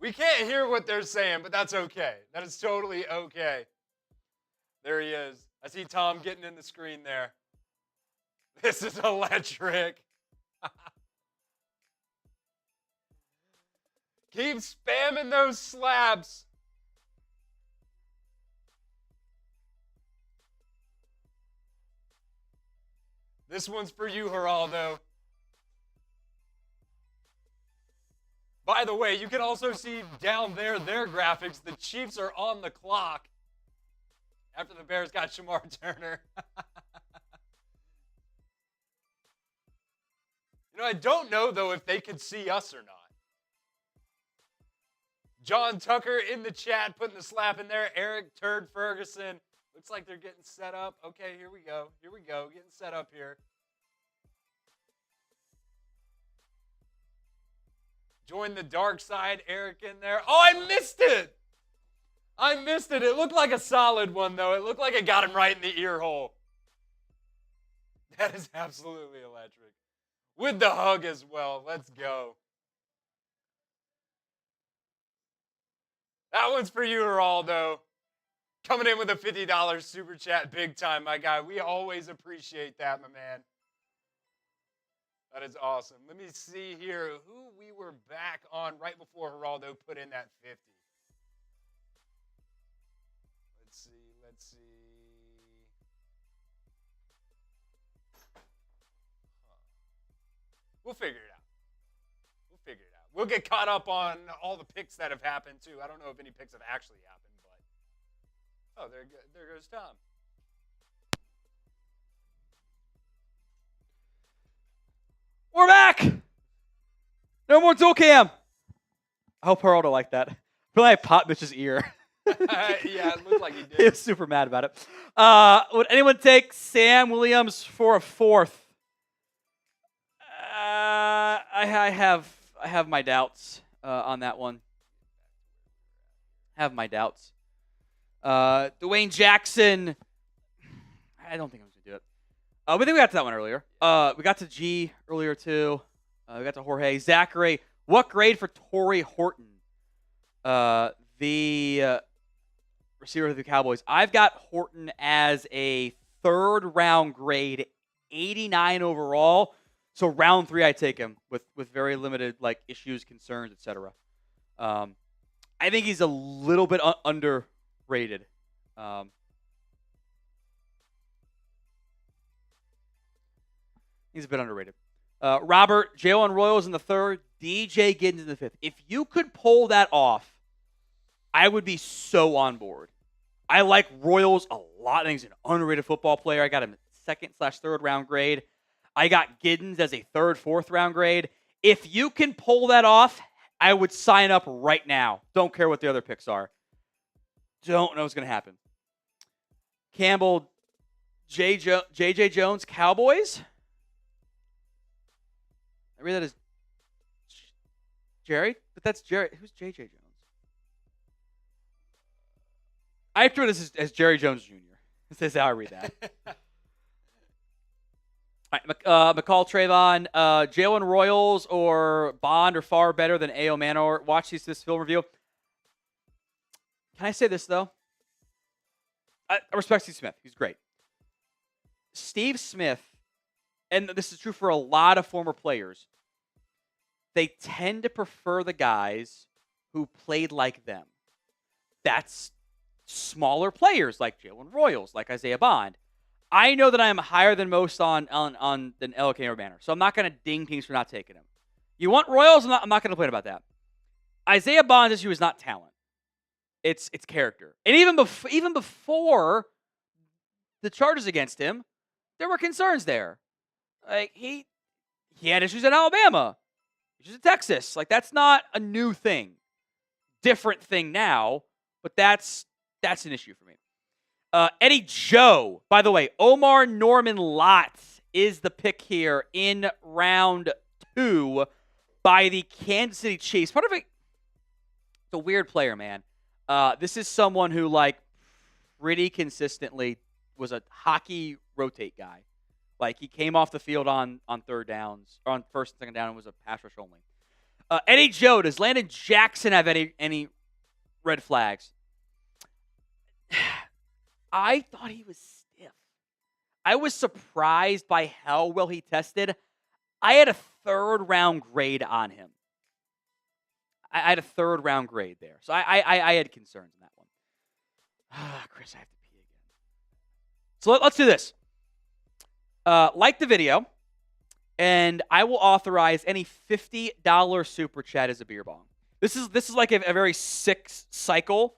We can't hear what they're saying, but that's okay. That is totally okay. There he is. I see Tom getting in the screen there. This is electric. Keep spamming those slaps. This one's for you, Geraldo. By the way, you can also see down there their graphics. The Chiefs are on the clock after the Bears got Shamar Turner. I don't know, though, if they could see us or not. John Tucker in the chat, putting the slap in there. Eric Turd Ferguson. Looks like they're getting set up. Okay, here we go. Here we go. Getting set up here. Join the dark side, Eric in there. Oh, I missed it. I missed it. It looked like a solid one, though. It looked like it got him right in the ear hole. That is absolutely electric. With the hug as well. Let's go. That one's for you, Geraldo. coming in with a $50 super chat, big time, my guy. We always appreciate that, my man. That is awesome. Let me see here who we were back on right before Geraldo put in that 50. Let's see. We'll figure it out. We'll get caught up on all the picks that have happened, too. I don't know if any picks have actually happened, but... Oh, there goes Tom. We're back! No more dual cam. I hope Geraldo liked that. I feel like I popped Mitch's ear. Yeah, it looked like he did. He was super mad about it. Would anyone take Sam Williams for a fourth? I have my doubts on that one. Have my doubts. Dwayne Jackson. I don't think I'm going to do it. We think we got to that one earlier. We got to G earlier too. We got to Jorge. Zachary. What grade for Torrey Horton? The receiver of the Cowboys. I've got Horton as a third-round grade, 89 overall. So round 3, I take him with very limited issues, concerns, etc. I think he's a little bit underrated. He's a bit underrated. Robert, Jalen Royals in the 3rd, DJ Giddens in the 5th. If you could pull that off, I would be so on board. I like Royals a lot. I think he's an underrated football player. I got him 2nd/3rd round grade. I got Giddens as a 3rd, 4th round grade. If you can pull that off, I would sign up right now. Don't care what the other picks are. Don't know what's going to happen. Campbell, J.J. Jones, Cowboys. I read that as Jerry, but that's Jerry. Who's J.J. Jones? I have to read this as Jerry Jones Jr. This is how I read that. All right, McCall Trayvon, Jalen Royals or Bond are far better than A.O. Manor. Watch this film review. Can I say this, though? I respect Steve Smith. He's great. Steve Smith, and this is true for a lot of former players, they tend to prefer the guys who played like them. That's smaller players like Jalen Royals, like Isaiah Bond. I know that I am higher than most on than LK or Banner, so I'm not going to ding teams for not taking him. You want Royals? I'm not going to complain about that. Isaiah Bond's issue is not talent; it's character. And even before the charges against him, there were concerns there. Like he had issues in Alabama, issues in Texas. Like that's not a new thing, different thing now, but that's an issue for me. Eddie Joe, by the way, Omar Norman Lotz is the pick here in round 2 by the Kansas City Chiefs. Part of it, it's a weird player, man. This is someone who, pretty consistently was a hockey rotate guy. He came off the field on 3rd downs, or on 1st and 2nd down, and was a pass rush only. Eddie Joe, does Landon Jackson have any red flags? I thought he was stiff. I was surprised by how well he tested. I had a 3rd round grade on him. I had a 3rd round grade there. So I had concerns in that one. Chris, I have to pee again. So let's do this. Like the video, and I will authorize any $50 super chat as a beer bong. This is like a very sick cycle.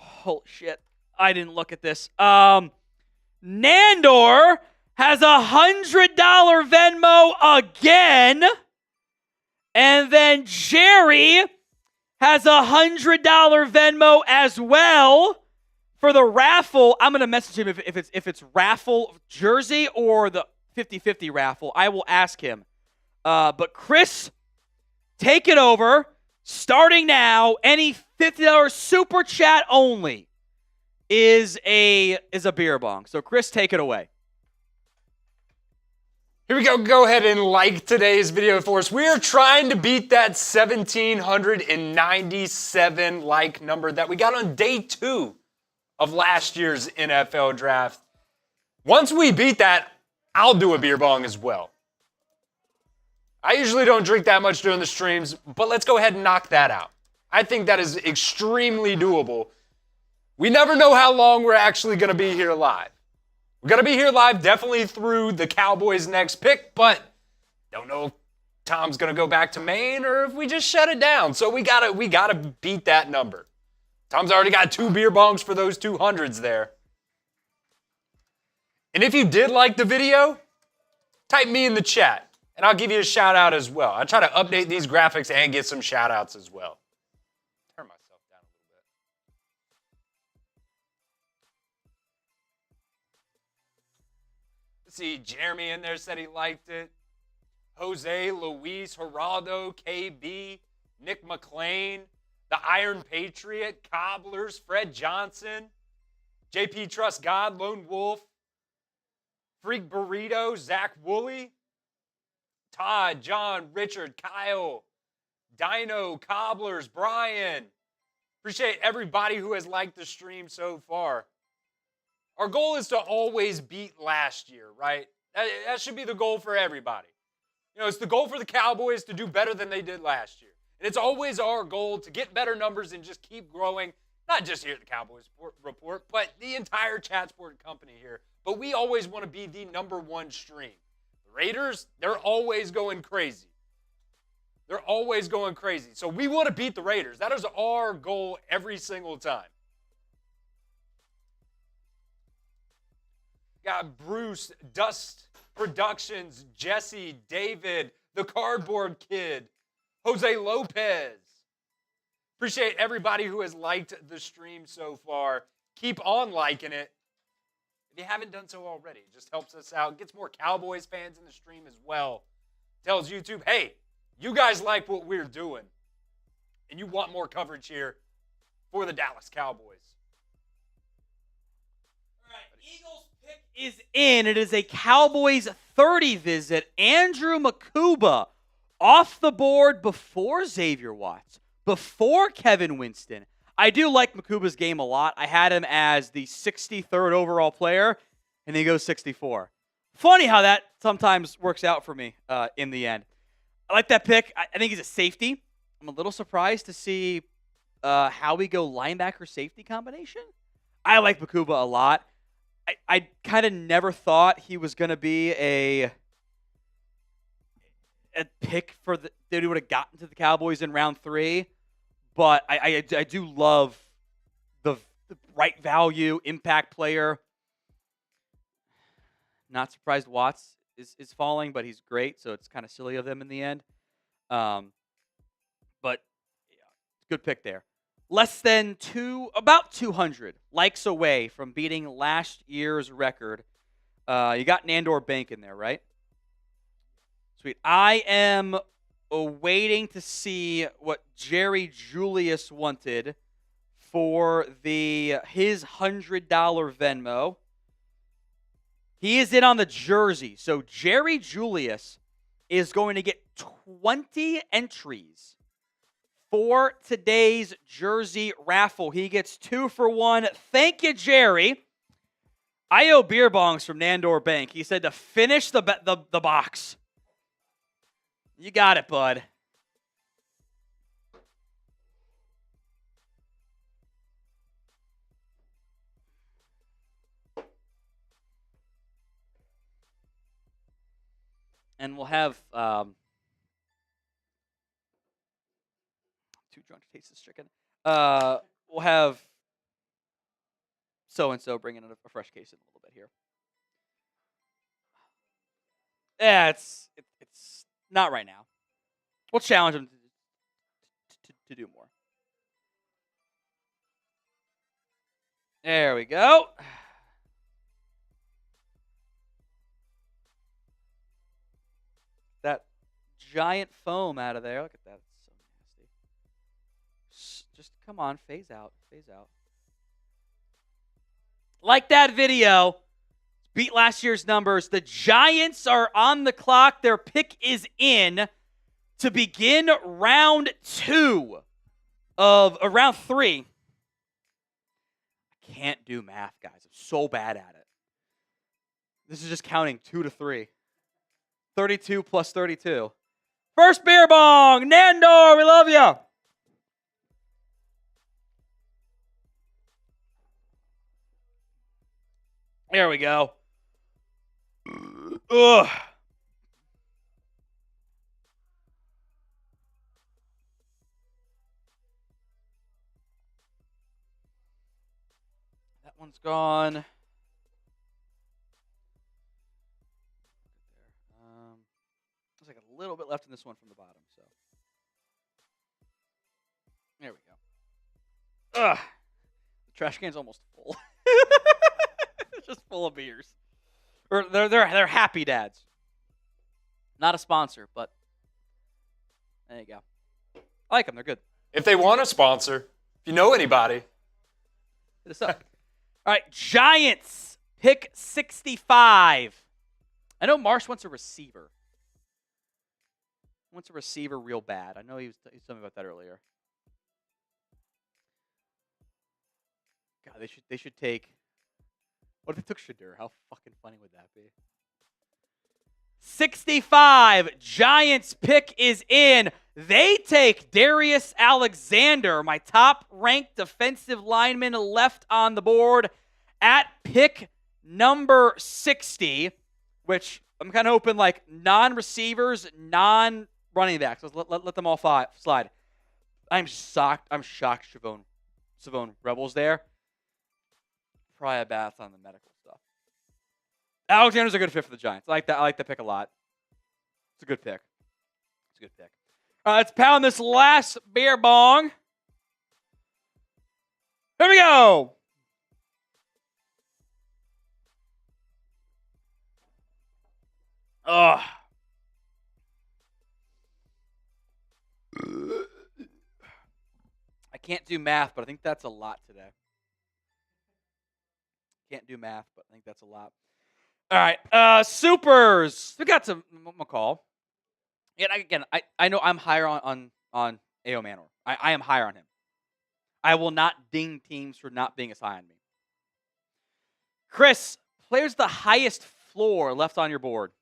Holy shit. I didn't look at this. Nandor has $100 Venmo again. And then Jerry has $100 Venmo as well for the raffle. I'm going to message him if it's raffle jersey or the 50-50 raffle. I will ask him. But Chris, take it over. Starting now, any $50 super chat only is a beer bong. So Chris, take it away. Here we go. Go ahead and like today's video for us. We are trying to beat that 1,797 like number that we got on day 2 of last year's NFL draft. Once we beat that, I'll do a beer bong as well. I usually don't drink that much during the streams, but let's go ahead and knock that out. I think that is extremely doable. We never know how long we're actually going to be here live. We're going to be here live definitely through the Cowboys' next pick, but don't know if Tom's going to go back to Maine or if we just shut it down. So we gotta beat that number. Tom's already got 2 beer bongs for those 200s there. And if you did like the video, type me in the chat, and I'll give you a shout out as well. I try to update these graphics and get some shout outs as well. Turn myself down a little bit. Let's see, Jeremy in there said he liked it. Jose, Luis, Geraldo, KB, Nick McClain, the Iron Patriot, Cobblers, Fred Johnson, JP Trust God, Lone Wolf, Freak Burrito, Zach Woolley, Todd, John, Richard, Kyle, Dino, Cobblers, Brian. Appreciate everybody who has liked the stream so far. Our goal is to always beat last year, right? That should be the goal for everybody. You know, it's the goal for the Cowboys to do better than they did last year. And it's always our goal to get better numbers and just keep growing, not just here at the Cowboys Report, but the entire Chat Sport company here. But we always want to be the #1 stream. The Raiders, they're always going crazy. They're always going crazy. So we want to beat the Raiders. That is our goal every single time. Got Bruce, Dust Productions, Jesse, David, the Cardboard Kid, Jose Lopez. Appreciate everybody who has liked the stream so far. Keep on liking it. If you haven't done so already, it just helps us out. Gets more Cowboys fans in the stream as well. Tells YouTube, hey, you guys like what we're doing, and you want more coverage here for the Dallas Cowboys. All right, Eagles pick is in. It is a Cowboys 30 visit. Andrew Makuba off the board before Xavier Watts, before Kevin Winston. I do like Makuba's game a lot. I had him as the 63rd overall player, and he goes 64. Funny how that sometimes works out for me in the end. I like that pick. I think he's a safety. I'm a little surprised to see how we go linebacker safety combination. I like Makuba a lot. I kind of never thought he was going to be a pick for that he would have gotten to the Cowboys in round 3. But I do love the right value, impact player. Not surprised Watts is falling, but he's great, so it's kind of silly of them in the end. But yeah, good pick there. Less than about 200 likes away from beating last year's record. You got Nandor Bank in there, right? Sweet. I am waiting to see what Jerry Julius wanted for his $100 Venmo. He is in on the jersey. So Jerry Julius is going to get 20 entries for today's jersey raffle. He gets 2 for 1. Thank you, Jerry. I owe beer bongs from Nandor Bank. He said to finish the box. You got it, bud. And we'll have too drunk to taste this chicken. We'll have so-and-so bringing in a fresh case in a little bit here. Yeah, it's not right now. We'll challenge him to do more. There we go. That giant foam out of there. Look at that. It's so nasty. Just come on, phase out. Phase out. Like that video. Let's beat last year's numbers. The Giants are on the clock. Their pick is in to begin round 2 of round 3. I can't do math, guys. I'm so bad at it. This is just counting 2 to 3. 32 plus 32. First beer bong, Nandor, we love you. There we go. Ugh. That one's gone. There's like a little bit left in this one from the bottom, so. There we go. Ugh. The trash can's almost full. It's just full of beers. Or they're Happy Dads. Not a sponsor, but there you go. I like them. They're good. If they want a sponsor, if you know anybody. Hit us up. All right, Giants, pick 65. I know Marsh wants a receiver. Wants a receiver real bad. I know he was telling me about that earlier. God, they should take. What if they took Shadur? How fucking funny would that be? 65. Giants pick is in. They take Darius Alexander, my top-ranked defensive lineman left on the board at pick number 60, which I'm kind of hoping like non-receivers, non-running backs. Let them all slide. I'm shocked Savone Rebels there. Probably a bath on the medical stuff. Alexander's a good fit for the Giants. I like the pick a lot. It's a good pick. Let's pound this last beer bong. Here we go. Ugh. I can't do math, but I think that's a lot today. Can't do math, but I think that's a lot. All right, supers. We got some McCall. And again, I know I'm higher on A.O. Manor. I am higher on him. I will not ding teams for not being as high on me. Chris, players the highest floor left on your board.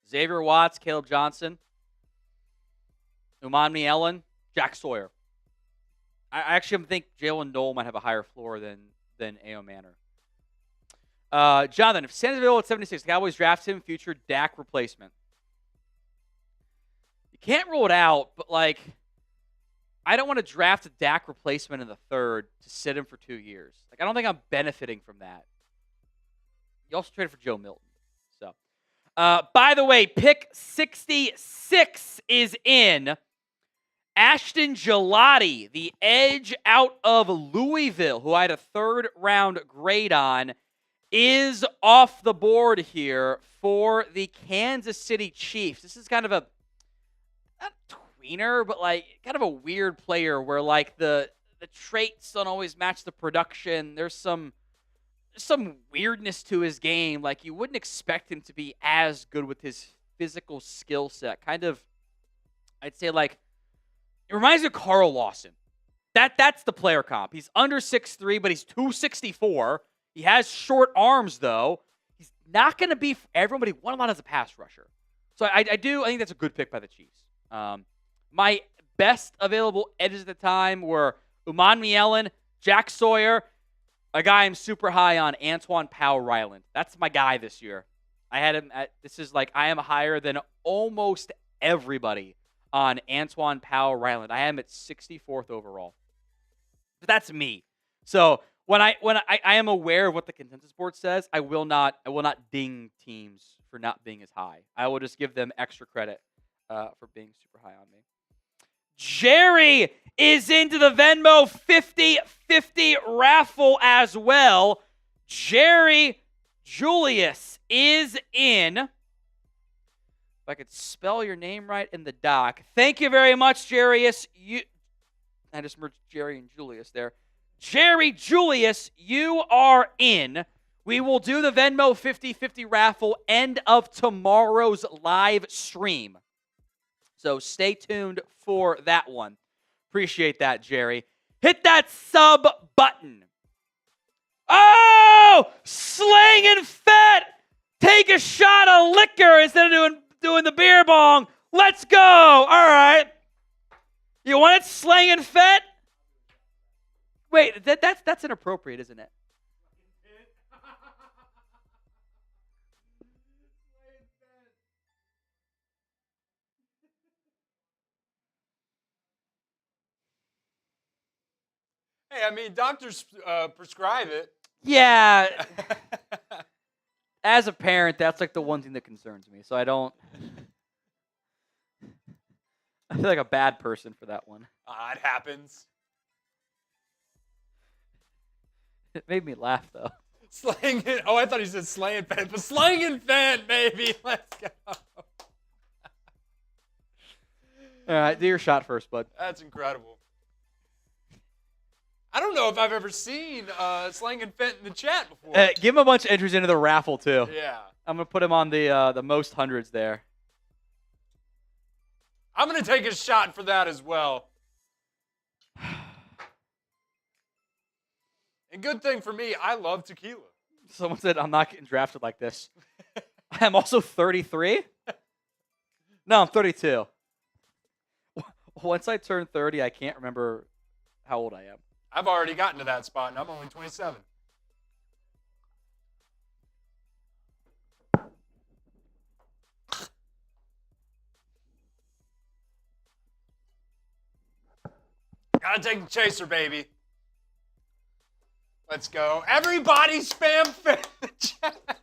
Xavier Watts, Caleb Johnson, Umanmi Ellen, Jack Sawyer. I actually think Jalen Knoll might have a higher floor than A.O. Manor. Jonathan, if Sands available at 76, the Cowboys draft him, future Dak replacement. You can't rule it out, but like, I don't want to draft a Dak replacement in the 3rd to sit him for 2 years. Like, I don't think I'm benefiting from that. You also traded for Joe Milton. So, by the way, pick 66 is in. Ashton Gelati, the edge out of Louisville, who I had a 3rd-round grade on, is off the board here for the Kansas City Chiefs. This is kind of a, not tweener, but like kind of a weird player where like the traits don't always match the production. There's some weirdness to his game. Like you wouldn't expect him to be as good with his physical skill set. Kind of, I'd say like, it reminds me of Carl Lawson. That's the player comp. He's under 6'3", but he's 264. He has short arms, though. He's not going to be for everyone, but he won a lot as a pass rusher. So I think that's a good pick by the Chiefs. My best available edges at the time were Umanmi Ellen, Jack Sawyer, a guy I'm super high on, Antoine Powell-Ryland. That's my guy this year. I had him at, this is like, I am higher than almost everybody on Antoine Powell-Ryland. I am at 64th overall. But that's me. So when I am aware of what the consensus board says, I will not ding teams for not being as high. I will just give them extra credit for being super high on me. Jerry is into the Venmo 50-50 raffle as well. Jerry Julius is in. If I could spell your name right in the doc. Thank you very much, Jarius. I just merged Jerry and Julius there. Jerry Julius, you are in. We will do the Venmo 50/50 raffle end of tomorrow's live stream. So stay tuned for that one. Appreciate that, Jerry. Hit that sub button. Oh! Slanging fat! Take a shot of liquor instead of doing the beer bong. Let's go! All right. You want it slanging fat? Wait, that's inappropriate, isn't it? Hey, I mean, doctors prescribe it. Yeah. As a parent, that's like the one thing that concerns me. So I feel like a bad person for that one. It happens. It made me laugh, though. Slang it. Oh, I thought he said slaying fan, but slang and fan, baby. Let's go. All right, do your shot first, bud. That's incredible. I don't know if I've ever seen slang and fan in the chat before. Give him a bunch of entries into the raffle, too. Yeah. I'm going to put him on the most hundreds there. I'm going to take a shot for that as well. And good thing for me, I love tequila. Someone said, I'm not getting drafted like this. I'm also 33? No, I'm 32. Once I turn 30, I can't remember how old I am. I've already gotten to that spot, and I'm only 27. Gotta take the chaser, baby. Let's go. Everybody spam fan in the chat.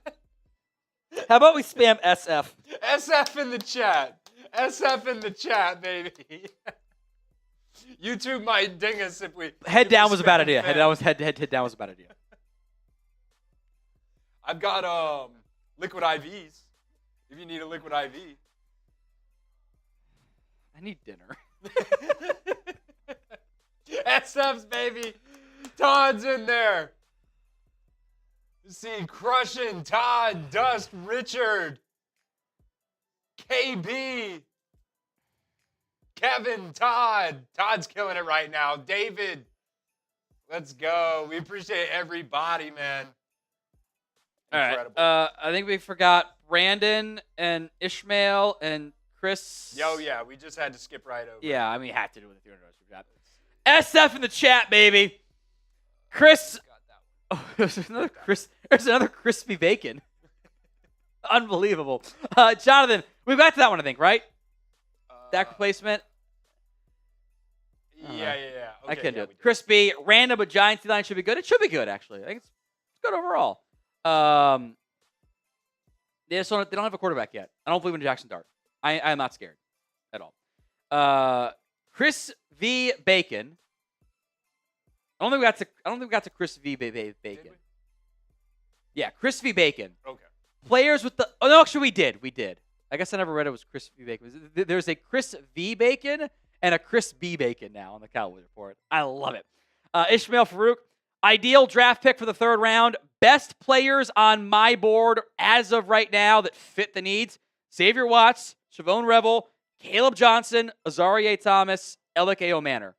How about we spam SF? SF in the chat. SF in the chat, baby. YouTube might ding us if we... Head down was a bad idea. fan. Head down was a bad idea. I've got liquid IVs. If you need a liquid IV. I need dinner. SF's, baby. Todd's in there. Let's see, Crushing, Todd, Dust, Richard, KB, Kevin, Todd. Todd's killing it right now. David, let's go. We appreciate everybody, man. Incredible. All right. I think we forgot Brandon and Ishmael and Chris. Yo, yeah, we just had to skip right over. Yeah, I mean, had to do with the $300 job. SF in the chat, baby. Chris. Oh, there's another Chris. There's another crispy bacon. Unbelievable. Jonathan, we got to that one, I think, right? Dak replacement. Yeah. Okay, I can do we it. did. Crispy, random, but Giants line should be good. It should be good, actually. I think it's good overall. They don't have a quarterback yet. I don't believe in Jackson Dart. I am not scared at all. Chris V. Bacon. I don't think we got to Chris V. Bacon. Yeah, Chris V. Bacon. Okay. Players with the. Oh no, actually we did. I guess I never read it was Chris V. Bacon. There's a Chris V. Bacon and a Chris B. Bacon now on the Cowboys Report. I love it. Ishmael Farouk, ideal draft pick for the third round. Best players on my board as of right now that fit the needs: Xavier Watts, Shavon Revel, Caleb Johnson, Azarie Thomas, Alec A. O'Manor.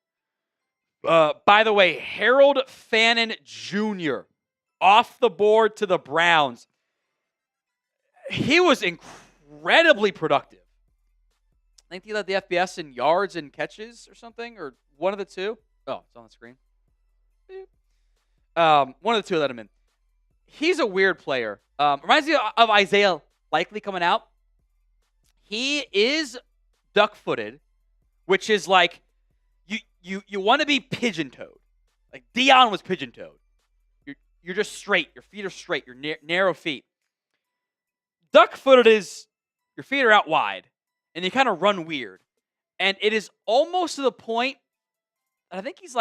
By the way, Harold Fannin Jr. off the board to the Browns. He was incredibly productive. I think he led the FBS in yards and catches or something, or one of the two. Oh, it's on the screen. One of the two let him in. He's a weird player. Reminds me of Isaiah Likely coming out. He is duck-footed, which is like you want to be pigeon-toed. Like Dion was pigeon-toed. You're just straight. Your feet are straight. You're narrow feet. Duck-footed is your feet are out wide, and you kind of run weird. And it is almost to the point, and I think he's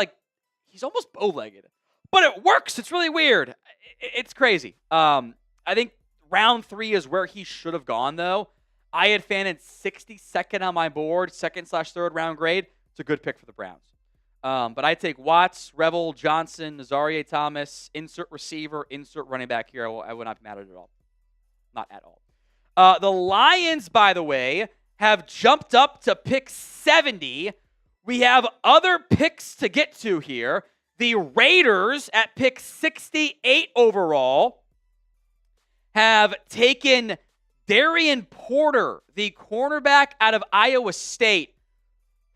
almost bow-legged. But it works. It's really weird. It's crazy. I think round 3 is where he should have gone, though. I had Fannin 62nd on my board, 2nd/3rd round grade. It's a good pick for the Browns. But I take Watts, Revel, Johnson, Nazarie Thomas, insert receiver, insert running back here. I would not be mad at it at all. Not at all. The Lions, by the way, have jumped up to pick 70. We have other picks to get to here. The Raiders at pick 68 overall have taken Darian Porter, the cornerback out of Iowa State,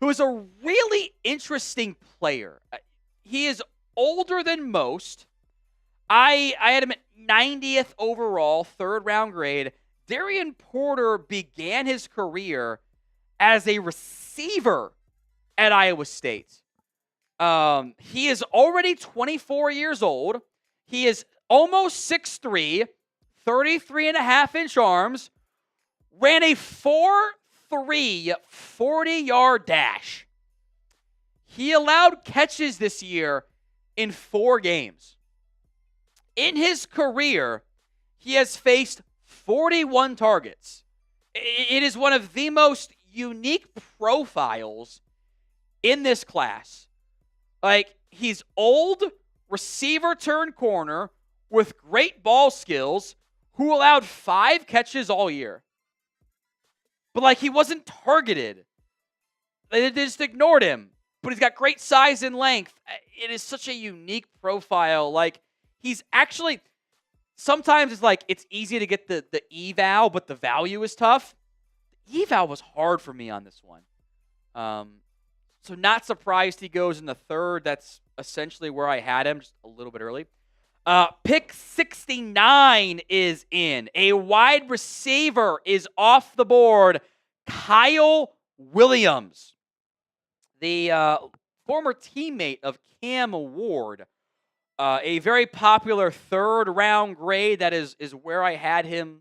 who is a really interesting player. He is older than most. I had him at 90th overall, third round grade. Darian Porter began his career as a receiver at Iowa State. He is already 24 years old. He is almost 6'3", 33.5-inch arms, ran a 4.3 40-yard dash. He allowed catches this year in 4 games. In his career, he has faced 41 targets. It is one of the most unique profiles in this class. Like, he's old, receiver turned corner with great ball skills who allowed 5 catches all year. But, like, he wasn't targeted. They just ignored him. But he's got great size and length. It is such a unique profile. Like, he's actually, sometimes it's like it's easy to get the eval, but the value is tough. The eval was hard for me on this one. So not surprised he goes in the third. That's essentially where I had him, just a little bit early. Pick 69 is in. A wide receiver is off the board. Kyle Williams, the former teammate of Cam Ward. A very popular third-round grade. That is where I had him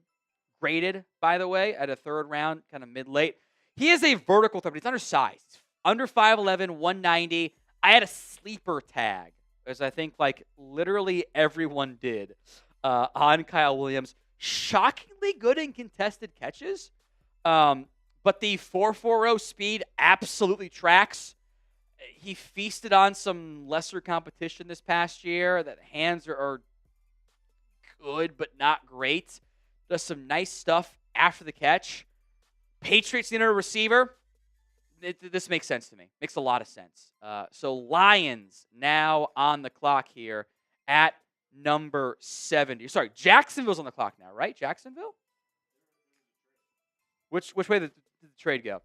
graded, by the way, at a third round, kind of mid-late. He is a vertical threat, but he's undersized. Under 5'11", 190. I had a sleeper tag, as I think like literally everyone did, on Kyle Williams. Shockingly good in contested catches, but the 4.40 speed absolutely tracks. He feasted on some lesser competition this past year. That hands are good, but not great. Does some nice stuff after the catch. Patriots need a receiver. This makes sense to me. Makes a lot of sense. So Lions now on the clock here at number 70. Sorry, Jacksonville's on the clock now, right? Jacksonville? Which way did the trade go?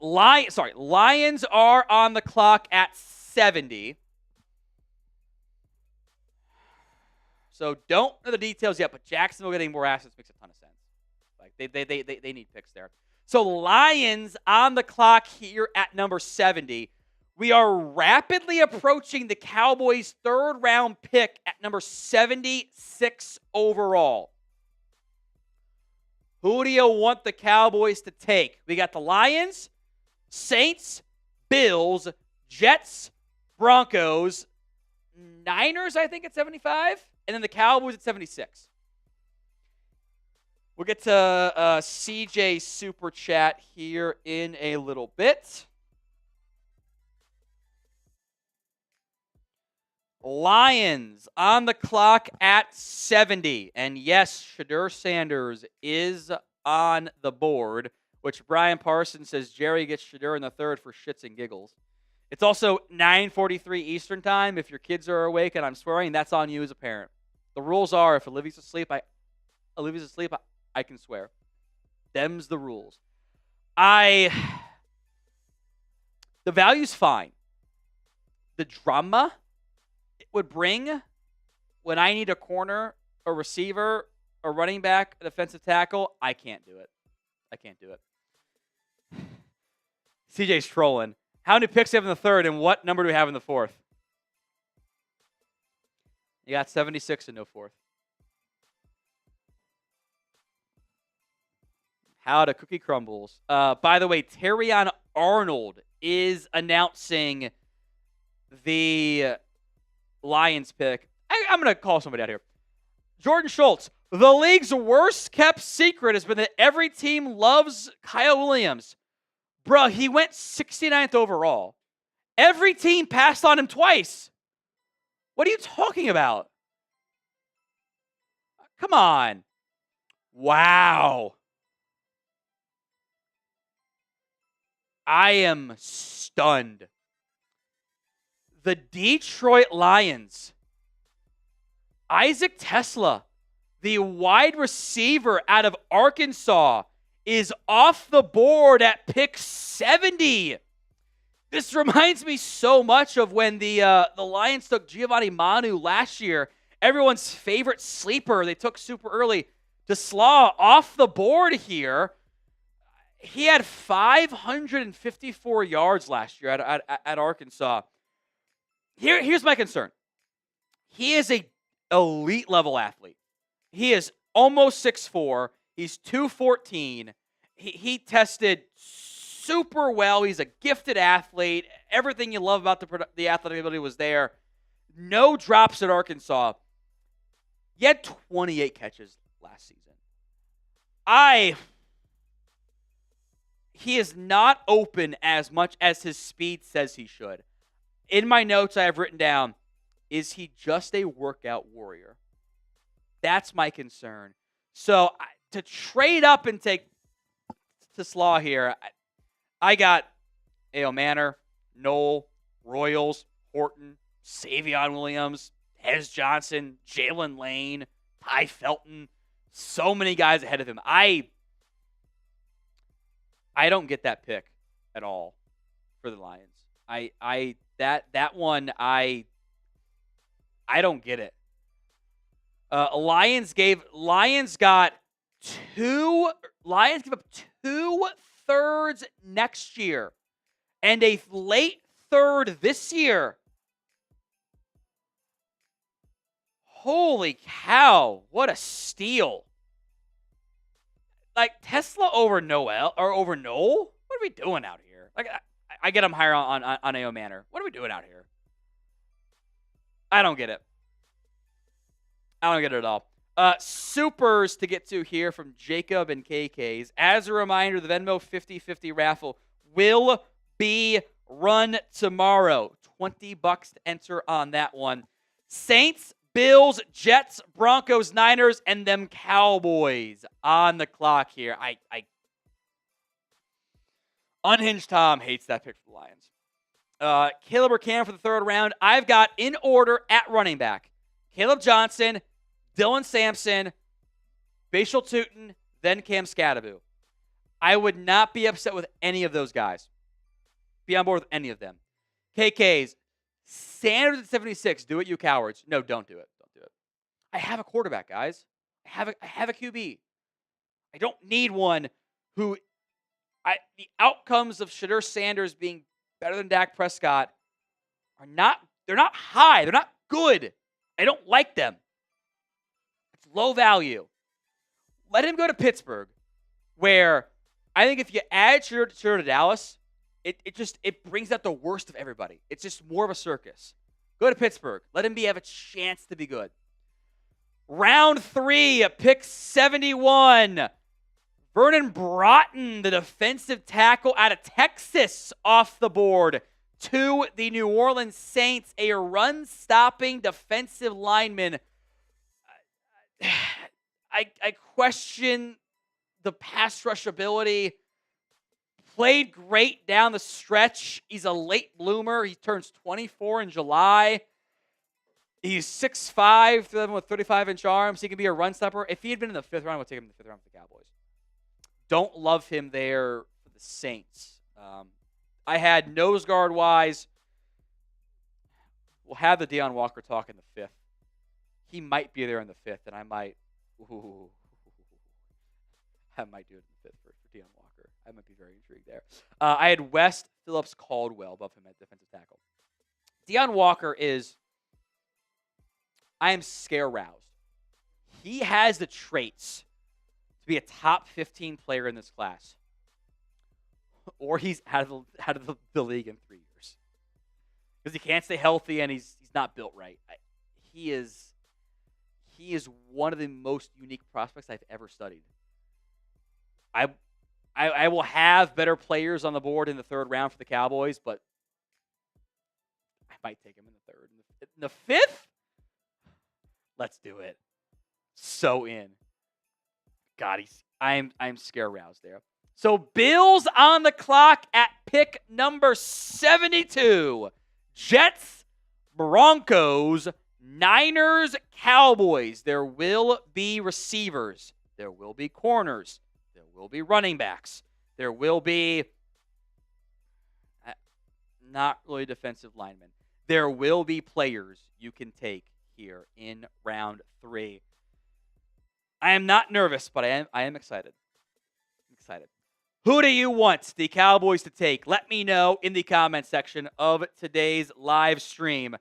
Lions are on the clock at 70. So don't know the details yet, but Jacksonville getting more assets makes a ton of sense. Like they need picks there. So Lions on the clock here at number 70. We are rapidly approaching the Cowboys' third-round pick at number 76 overall. Who do you want the Cowboys to take? We got the Lions, Saints, Bills, Jets, Broncos, Niners, I think, at 75, and then the Cowboys at 76. We'll get to CJ Super Chat here in a little bit. Lions on the clock at 70. And yes, Shadur Sanders is on the board, which Brian Parsons says Jerry gets Shadur in the third for shits and giggles. It's also 9:43 Eastern time. If your kids are awake and I'm swearing, that's on you as a parent. The rules are if Olivia's asleep, I can swear. Them's the rules. The value's fine. The drama it would bring when I need a corner, a receiver, a running back, a defensive tackle, I can't do it. CJ's trolling. How many picks do you have in the third, and what number do we have in the fourth? You got 76 and no fourth. How the cookie crumbles. By the way, Terrion Arnold is announcing the Lions pick. I'm going to call somebody out here. Jordan Schultz, The league's worst kept secret has been that every team loves Kyle Williams. Bruh, he went 69th overall. Every team passed on him twice. What are you talking about? Come on. Wow. I am stunned. The Detroit Lions. Isaac Tesla, the wide receiver out of Arkansas, is off the board at pick 70. This reminds me so much of when the Lions took Giovanni Manu last year. Everyone's favorite sleeper they took super early. DeSlaw off the board here. He had 554 yards last year at Arkansas. Here's my concern. He is a elite level athlete. He is almost 6'4". He's 214. He tested super well. He's a gifted athlete. Everything you love about the athletic ability was there. No drops at Arkansas. He had 28 catches last season. He is not open as much as his speed says he should. In my notes, I have written down, is he just a workout warrior? That's my concern. So to trade up and take Slaw here, I got A.O. Manor, Knoll, Royals, Horton, Savion Williams, Hez Johnson, Jalen Lane, Ty Felton. So many guys ahead of him. I don't get that pick at all for the Lions. That one I don't get it. Lions gave up 2/3 next year and a late third this year. Holy cow, what a steal. Like Tesla over Noel or over Knoll? What are we doing out here? Like I get him higher on A.O. Manor. What are we doing out here? I don't get it. I don't get it at all. Supers to get to here from Jacob and KK's. As a reminder, the Venmo 50/50 raffle will be run tomorrow. $20 to enter on that one. Saints, Bills, Jets, Broncos, Niners, and them Cowboys on the clock here. Unhinged Tom hates that pick for the Lions. Caleb or Cam for the third round. I've got in order at running back. Caleb Johnson, Dylan Sampson, Bashal Tootin, then Cam Scattaboo. I would not be upset with any of those guys. Be on board with any of them. KK's, Sanders at 76. Do it, you cowards. No, don't do it. Don't do it. I have a quarterback, guys. I have a QB. I don't need one who the outcomes of Shadur Sanders being better than Dak Prescott they're not high. They're not good. I don't like them. It's low value. Let him go to Pittsburgh, where I think if you add Shadur to Dallas, it brings out the worst of everybody. It's just more of a circus. Go to Pittsburgh. Let him have a chance to be good. Round 3, pick 71. Vernon Broughton, the defensive tackle out of Texas, off the board to the New Orleans Saints, a run-stopping defensive lineman. I question the pass rush ability. Played great down the stretch. He's a late bloomer. He turns 24 in July. He's 6'5", with 35-inch arms. He can be a run stopper. If he had been in the 5th round, I would take him in the 5th round for the Cowboys. Don't love him there for the Saints. I had nose guard-wise. We'll have the Deion Walker talk in the 5th. He might be there in the 5th, and I might do it in the 5th for Deion Walker. I might be very intrigued there. I had West Phillips Caldwell above him at defensive tackle. Deion Walker I am scare-roused. He has the traits to be a top 15 player in this class. Or he's out of the league in 3 years. Because he can't stay healthy and he's not built right. he is one of the most unique prospects I've ever studied. I will have better players on the board in the third round for the Cowboys, but I might take him in the third. In the fifth? Let's do it. So in. God, I'm scare roused there. So Bills on the clock at pick number 72. Jets, Broncos, Niners, Cowboys. There will be receivers. There will be corners. There will be running backs. There will be not really defensive linemen. There will be players you can take here in round 3. I am not nervous, but I am excited. I'm excited. Who do you want the Cowboys to take? Let me know in the comment section of today's live stream.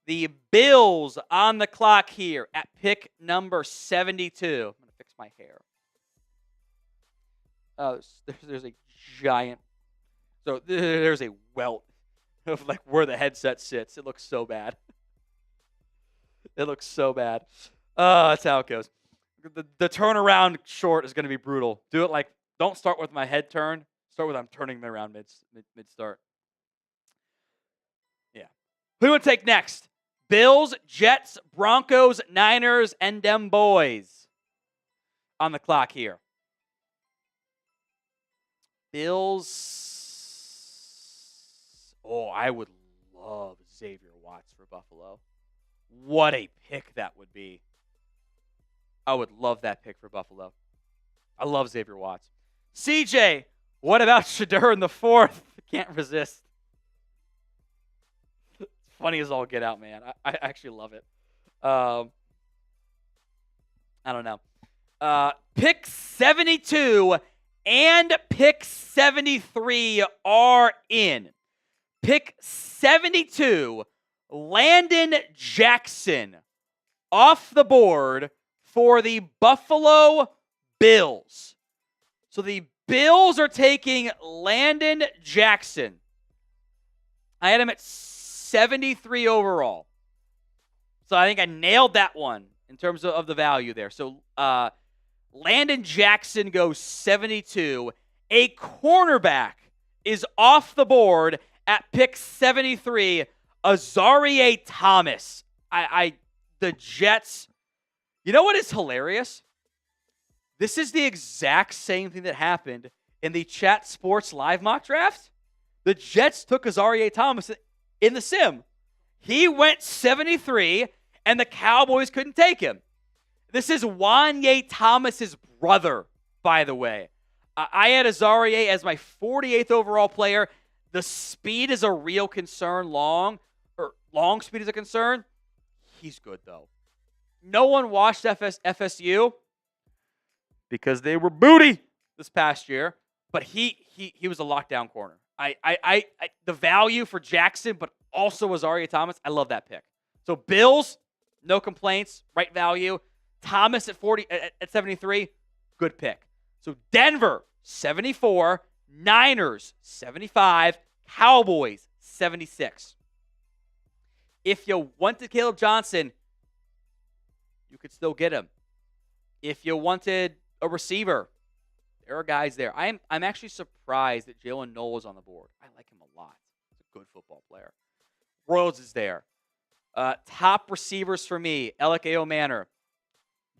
The Bills on the clock here at pick number 72. I'm going to fix my hair. There's a giant. So there's a welt of like where the headset sits. It looks so bad. It looks so bad. That's how it goes. The turnaround short is going to be brutal. Do it like, don't start with my head turn. Start with I'm turning me around mid start. Yeah. Who do you want to take next? Bills, Jets, Broncos, Niners, and them boys on the clock here. Bills. Oh, I would love Xavier Watts for Buffalo. What a pick that would be. I would love that pick for Buffalo. I love Xavier Watts. CJ, what about Shedeur in the 4th? Can't resist. It's funny as all get out, man. I actually love it. I don't know. Pick 72 and pick 73 are in. Pick 72, Landon Jackson off the board for the Buffalo Bills. So the Bills are taking Landon Jackson. I had him at 73 overall. So I think I nailed that one in terms of the value there. So Landon Jackson goes 72. A cornerback is off the board at pick 73. Azareye'h Thomas. The Jets. You know what is hilarious? This is the exact same thing that happened in the Chat Sports Live mock draft. The Jets took Azareye'h Thomas in the sim. He went 73, and the Cowboys couldn't take him. This is Wanye Thomas's brother, by the way. I had Azareye'h as my 48th overall player. The speed is a real concern. Long speed is a concern. He's good, though. No one watched FSU because they were booty this past year, but he was a lockdown corner. The value for Jackson, but also Azareye'h Thomas, I love that pick. So Bills, no complaints, right value. Thomas at 73, good pick. So Denver, 74. Niners, 75. Cowboys, 76. If you wanted Caleb Johnson, you could still get him. If you wanted a receiver, there are guys there. I'm actually surprised that Jalen Noel is on the board. I like him a lot. He's a good football player. Royals is there. Top receivers for me, Alec Manor,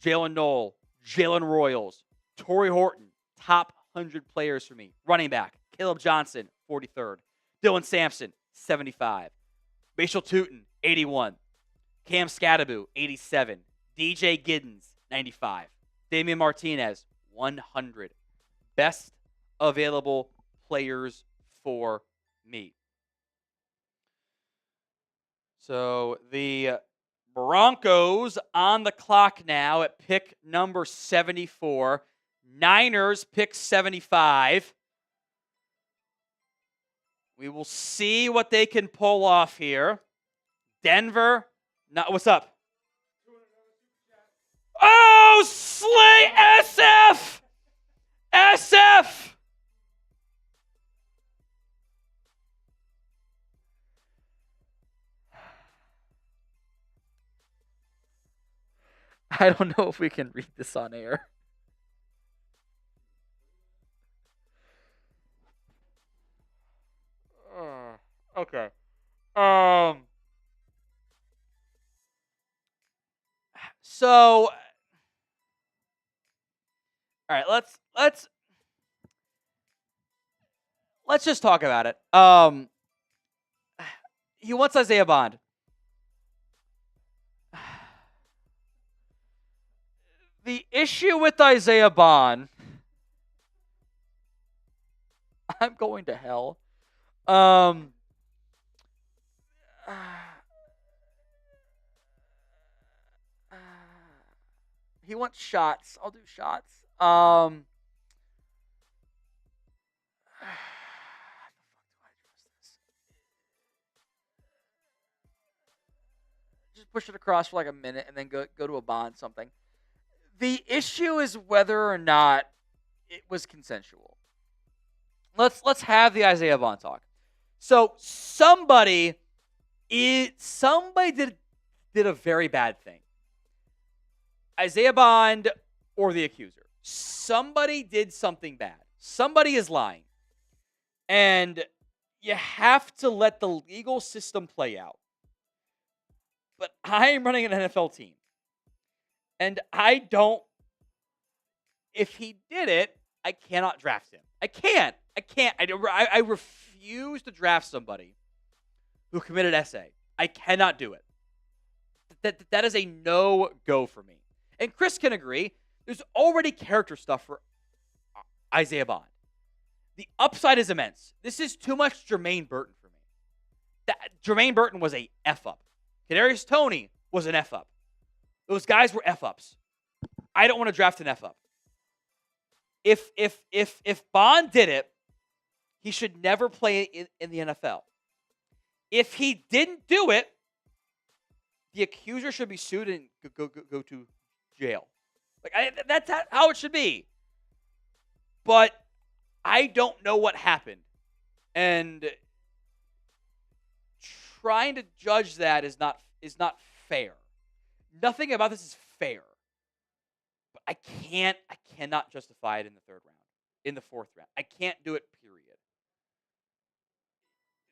Jalen Noel, Jalen Royals, Torrey Horton, top 100 players for me. Running back, Caleb Johnson, 43rd. Dylan Sampson, 75. Rachel Tootin, 81. Cam Scattaboo, 87. DJ Giddens, 95. Damian Martinez, 100. Best available players for me. So the Broncos on the clock now at pick number 74. Niners pick 75. We will see what they can pull off here. Denver, what's up? Oh, Slay SF! SF! I don't know if we can read this on air. Okay. So, all right, let's just talk about it. He wants Isaiah Bond. The issue with Isaiah Bond, I'm going to hell. He wants shots. I'll do shots. Just push it across for like a minute and then go to a Bond something. The issue is whether or not it was consensual. Let's have the Isaiah Bond talk. So somebody did a very bad thing. Isaiah Bond or the accuser. Somebody did something bad. Somebody is lying. And you have to let the legal system play out. But I am running an NFL team. And if he did it, I cannot draft him. I can't. I refuse to draft somebody who committed essay. I cannot do it. That is a no-go for me. And Chris can agree. There's already character stuff for Isaiah Bond. The upside is immense. This is too much Jermaine Burton for me. Jermaine Burton was a F-up. Kadarius Toney was an F-up. Those guys were F-ups. I don't want to draft an F-up. If Bond did it, he should never play in the NFL. If he didn't do it, the accuser should be sued and go to jail. That's how it should be. But I don't know what happened. And trying to judge that is not fair. Nothing about this is fair. But I cannot justify it in the third round, in the fourth round. I can't do it, period.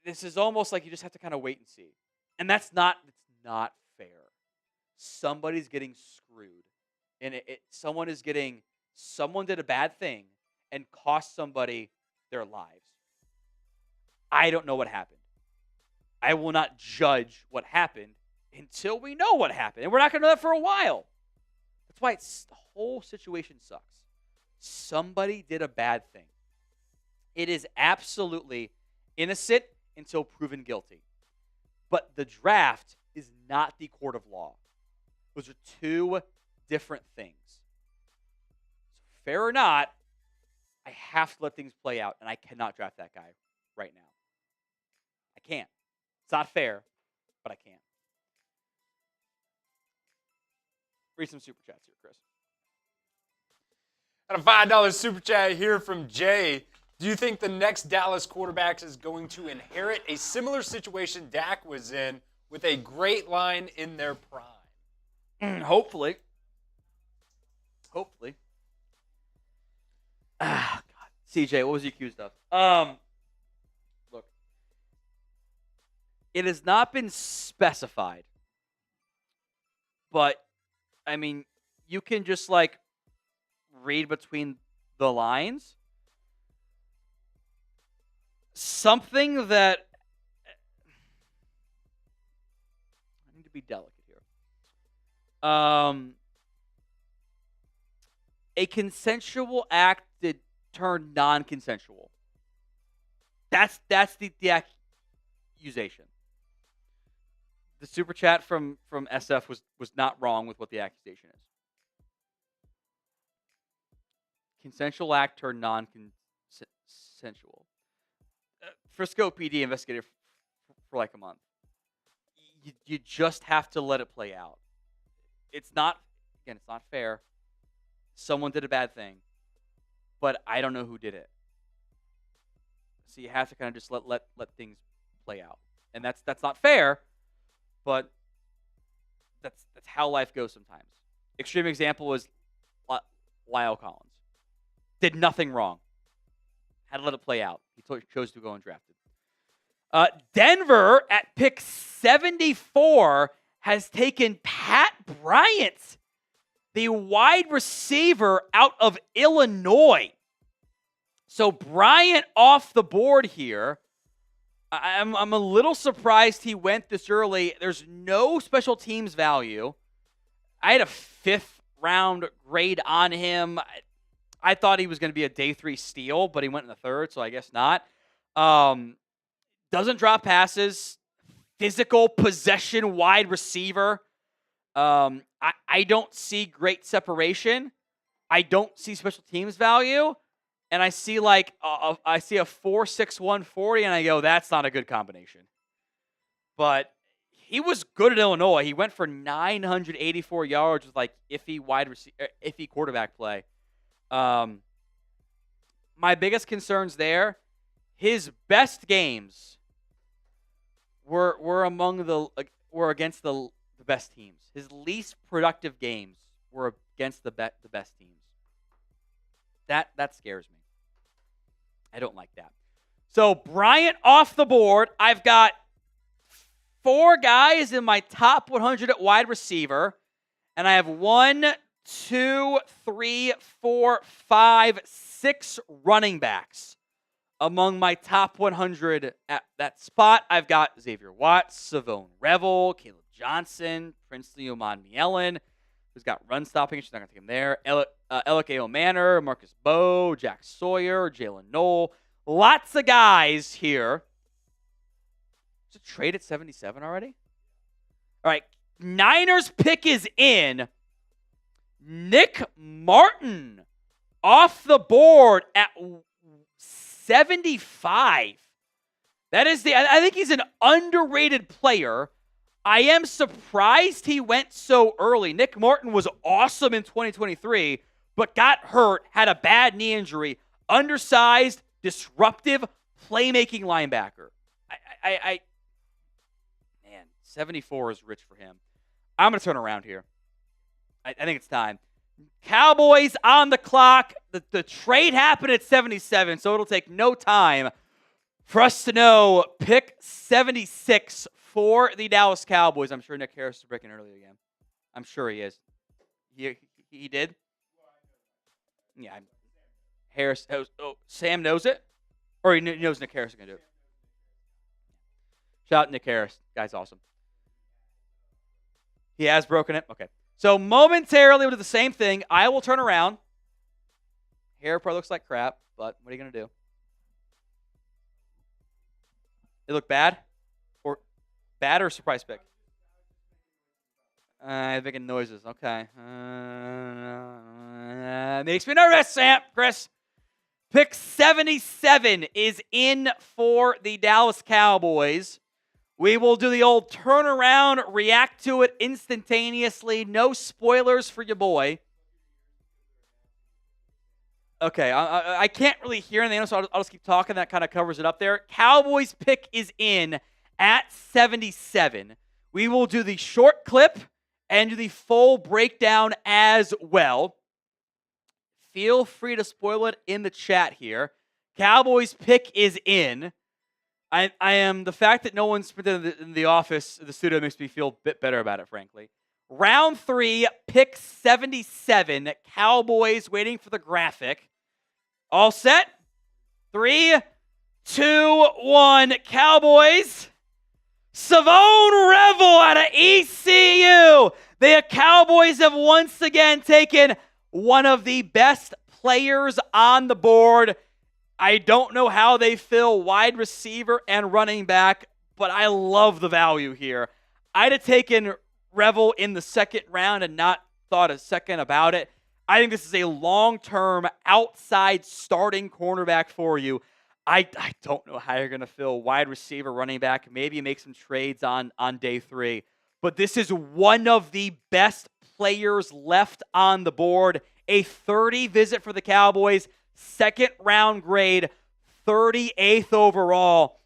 This is almost like you just have to kind of wait and see. And it's not fair. Somebody's getting screwed. And someone did a bad thing and cost somebody their lives. I don't know what happened. I will not judge what happened until we know what happened. And we're not going to know that for a while. That's why the whole situation sucks. Somebody did a bad thing. It is absolutely innocent until proven guilty. But the draft is not the court of law. Those are two different things. So fair or not, I have to let things play out, and I cannot draft that guy right now. I can't. It's not fair, but I can't. Read some super chats here, Chris. Got a $5 super chat here from Jay. Do you think the next Dallas quarterback is going to inherit a similar situation Dak was in with a great line in their prime? Hopefully. God. CJ, what was he accused of? Look. It has not been specified. But, I mean, you can just, read between the lines. Something that... I need to be delicate here. A consensual act did turn non-consensual. That's the accusation. The super chat from SF was not wrong with what the accusation is. Consensual act turned non-consensual. Frisco PD investigated for like a month. You just have to let it play out. It's not fair. Someone did a bad thing, but I don't know who did it. So you have to kind of just let things play out, and that's not fair, but that's how life goes sometimes. Extreme example was Lyle Collins. Did nothing wrong. Had to let it play out. He chose to go undrafted. Denver at pick 74 has taken Pat Bryant, the wide receiver out of Illinois. So Bryant off the board here. I'm a little surprised he went this early. There's no special teams value. I had a 5th round grade on him. I thought he was going to be a day 3 steal, but he went in the 3rd, so I guess not. Doesn't drop passes. Physical possession wide receiver. I don't see great separation. I don't see special teams value. And I see I see a 4.61 40, and I go, that's not a good combination. But he was good at Illinois. He went for 984 yards with iffy quarterback play. My biggest concerns there, his best games were against the best teams. His least productive games were against the best teams. That scares me. I don't like that. So Bryant off the board. I've got 4 guys in my top 100 at wide receiver, and I have 1, 2, 3, 4, 5, 6 running backs among my top 100 at that spot. I've got Xavier Watts, Savone Revel, Caleb Johnson, Princely Oman-Mielen, who's got run stopping. She's not going to take him there. Alec A. Manor, Marcus Bowe, Jack Sawyer, Jalen Knoll. Lots of guys here. Is it trade at 77 already? All right. Niners pick is in. Nick Martin off the board at 75. I think he's an underrated player. I am surprised he went so early. Nick Martin was awesome in 2023, but got hurt, had a bad knee injury. Undersized, disruptive, playmaking linebacker. Man, 74 is rich for him. I'm going to turn around here. I think it's time. Cowboys on the clock. The trade happened at 77, so it'll take no time for us to know pick 76 for the Dallas Cowboys. I'm sure Nick Harris is breaking early again. I'm sure he is. He did? Yeah. Harris. Sam knows it? Or he knows Nick Harris is going to do it? Shout out Nick Harris. Guy's awesome. He has broken it? Okay. So momentarily we'll do the same thing. I will turn around. Hair probably looks like crap, but what are you going to do? It look bad? Bad or surprise pick? I'm making noises. Okay. Makes me nervous, Chris. Pick 77 is in for the Dallas Cowboys. We will do the old turnaround, react to it instantaneously. No spoilers for your boy. Okay, I can't really hear anything, so I'll just keep talking. That kind of covers it up there. Cowboys pick is in at 77. We will do the short clip and do the full breakdown as well. Feel free to spoil it in the chat here. Cowboys pick is in. I am, the fact that no one's been in the office, the studio, makes me feel a bit better about it, frankly. Round 3, pick 77. Cowboys waiting for the graphic. All set? 3, 2, 1. Cowboys. Savone Revel out of ECU. The Cowboys have once again taken one of the best players on the board. I don't know how they fill wide receiver and running back, but I love the value here. I'd have taken Revel in the 2nd round and not thought a second about it. I think this is a long-term outside starting cornerback for you. I don't know how you're going to fill wide receiver, running back. Maybe you make some trades on day 3. But this is one of the best players left on the board. A 30 visit for the Cowboys. 2nd round grade. 38th overall.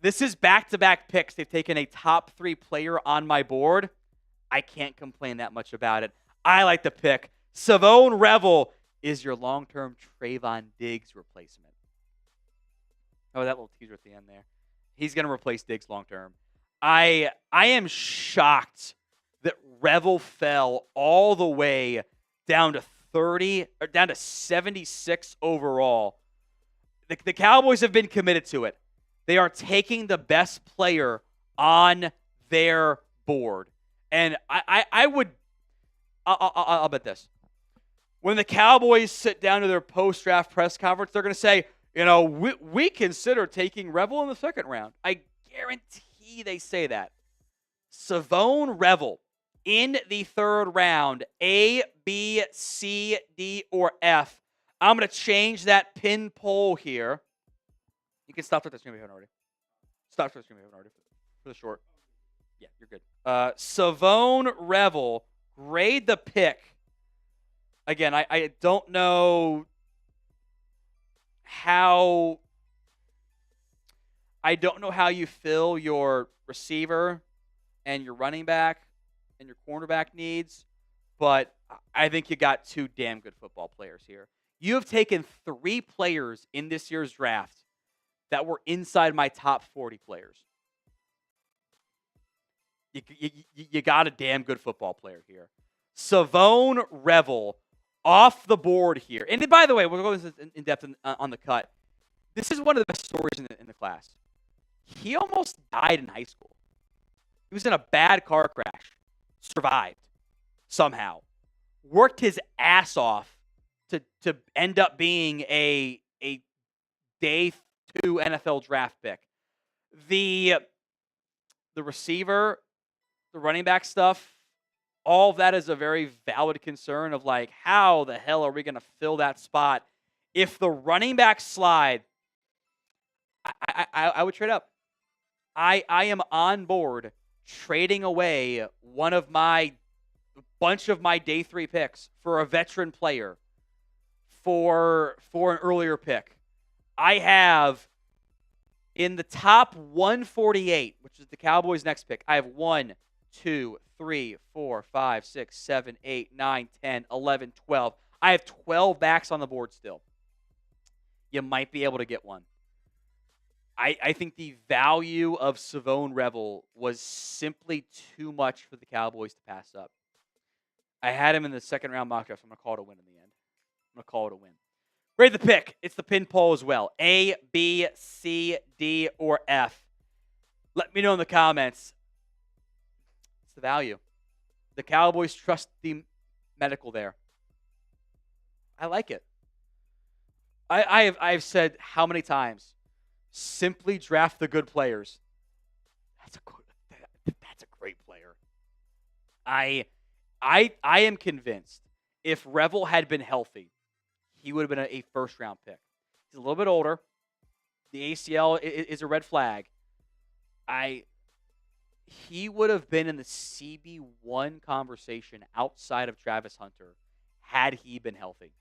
This is back-to-back picks. They've taken a top 3 player on my board. I can't complain that much about it. I like the pick. Savone Revel is your long-term Trayvon Diggs replacement. Oh, that little teaser at the end there. He's going to replace Diggs long-term. I am shocked that Revel fell all the way down to 30 or down to 76 overall. The Cowboys have been committed to it. They are taking the best player on their board. And I'll bet this. When the Cowboys sit down to their post-draft press conference, they're going to say, we consider taking Revel in the second round. I guarantee they say that. Savone Revel in the third round, A, B, C, D, or F. I'm going to change that pin poll here. You can stop the screen if you haven't already. Stop the screen if you haven't already for the short. Yeah, you're good. Savone Revel, grade the pick. Again, I don't know how you fill your receiver and your running back and your cornerback needs, but I think you got two damn good football players here. You have taken 3 players in this year's draft that were inside my top 40 players. You got a damn good football player here. Savone Revel off the board here. And by the way, we're going in depth on the cut. This is one of the best stories in the class. He almost died in high school. He was in a bad car crash. Survived somehow. Worked his ass off to end up being a day 2 NFL draft pick. The receiver, the running back stuff, all of that is a very valid concern of like, how the hell are we going to fill that spot? If the running back slide, I would trade up. I am on board trading away bunch of my day 3 picks for a veteran player for an earlier pick. I have in the top 148, which is the Cowboys' next pick, I have 1, 2, 3, 4, 5, 6, 7, 8, 9, 10, 11, 12. I have 12 backs on the board still. You might be able to get one. I think the value of Savone Revel was simply too much for the Cowboys to pass up. I had him in the second round mock draft, so I'm going to call it a win in the end. I'm going to call it a win. Grade the pick. It's the pin poll as well. A, B, C, D, or F. Let me know in the comments. It's the value. The Cowboys trust the medical there. I like it. I've said how many times, simply draft the good players. That's a great player. I am convinced if Revel had been healthy, he would have been a first-round pick. He's a little bit older. The ACL is a red flag. He would have been in the CB1 conversation outside of Travis Hunter had he been healthy.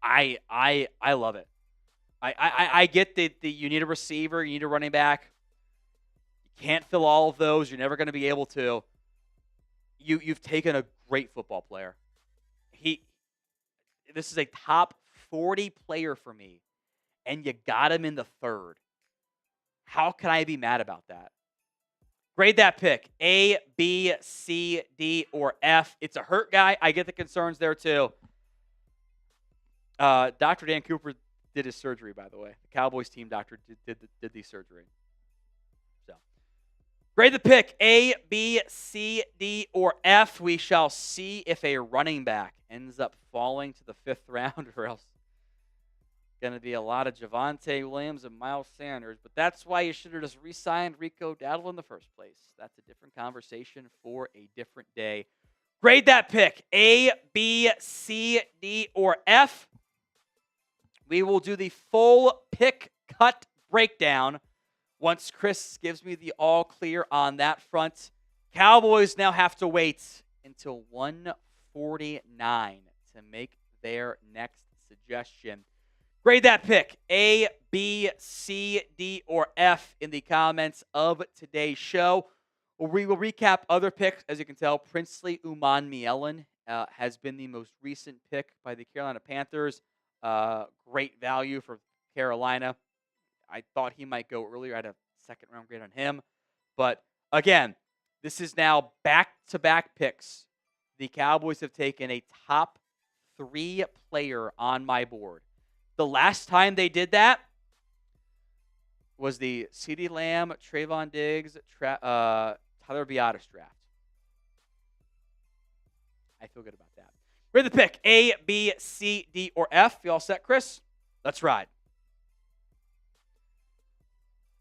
I love it. I get that you need a receiver, you need a running back. You can't fill all of those. You're never going to be able to. You've taken a great football player. This is a top 40 player for me, and you got him in the third. How can I be mad about that? Grade that pick. A, B, C, D, or F. It's a hurt guy. I get the concerns there too. Dr. Dan Cooper did his surgery, by the way. The Cowboys team doctor did the surgery. So, grade the pick. A, B, C, D, or F. We shall see if a running back ends up falling to the 5th round, or else going to be a lot of Javonte Williams and Miles Sanders. But that's why you should have just re-signed Rico Dowdle in the first place. That's a different conversation for a different day. Grade that pick. A, B, C, D, or F. We will do the full pick cut breakdown once Chris gives me the all clear on that front. Cowboys now have to wait until 149 to make their next suggestion. Grade that pick. A, B, C, D, or F in the comments of today's show. We will recap other picks. As you can tell, Princely Uman Mielen has been the most recent pick by the Carolina Panthers. Great value for Carolina. I thought he might go earlier. I had a second-round grade on him. But, again, this is now back-to-back picks. The Cowboys have taken a top 3 player on my board. The last time they did that was the CeeDee Lamb, Trayvon Diggs, Tyler Biadasz draft. I feel good about that. We're the pick. A, B, C, D, or F. You all set, Chris? Let's ride.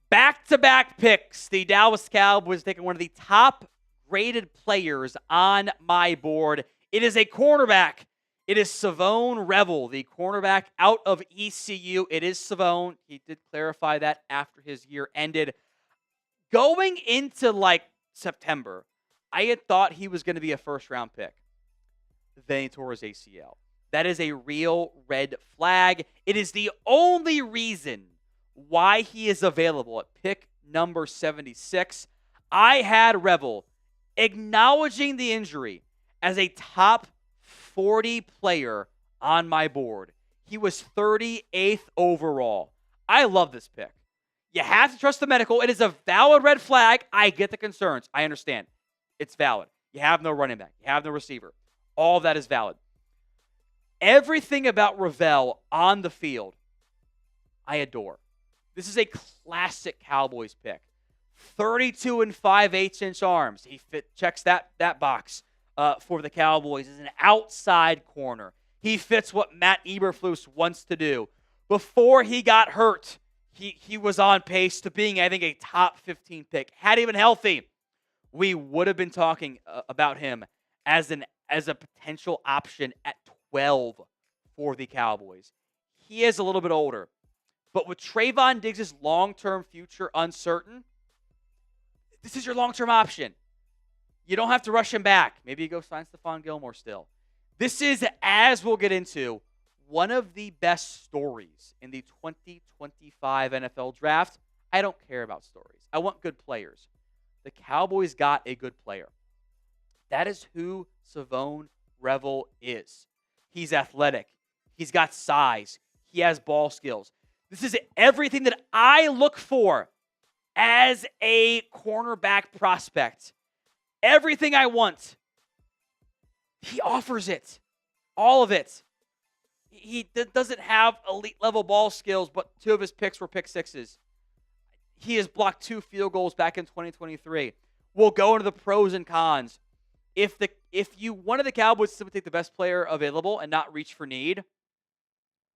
Back-to-back picks. The Dallas Cowboys taking one of the top-graded players on my board. It is a cornerback. It is Savone Revel, the cornerback out of ECU. It is Savone. He did clarify that after his year ended. Going into, September, I had thought he was going to be a first-round pick. Then he tore his ACL. That is a real red flag. It is the only reason why he is available at pick number 76. I had Revel acknowledging the injury as a top 40 player on my board. He was 38th overall. I love this pick. You have to trust the medical. It is a valid red flag. I get the concerns. I understand. It's valid. You have no running back. You have no receiver. All of that is valid. Everything about Revel on the field, I adore. This is a classic Cowboys pick. 32 and 5/8-inch arms. He checks that box for the Cowboys as an outside corner. He fits what Matt Eberflus wants to do. Before he got hurt, he was on pace to being, I think, a top 15 pick. Had he been healthy, we would have been talking about him as a potential option at 12 for the Cowboys. He is a little bit older. But with Trayvon Diggs' long-term future uncertain, this is your long-term option. You don't have to rush him back. Maybe you go sign Stephon Gilmore still. This is, as we'll get into, one of the best stories in the 2025 NFL Draft. I don't care about stories. I want good players. The Cowboys got a good player. That is who Savone Revel is. He's athletic. He's got size. He has ball skills. This is everything that I look for as a cornerback prospect. Everything I want. He offers it. All of it. He doesn't have elite level ball skills, but 2 of his picks were pick sixes. He has blocked 2 field goals back in 2023. We'll go into the pros and cons. If you wanted the Cowboys to simply take the best player available and not reach for need,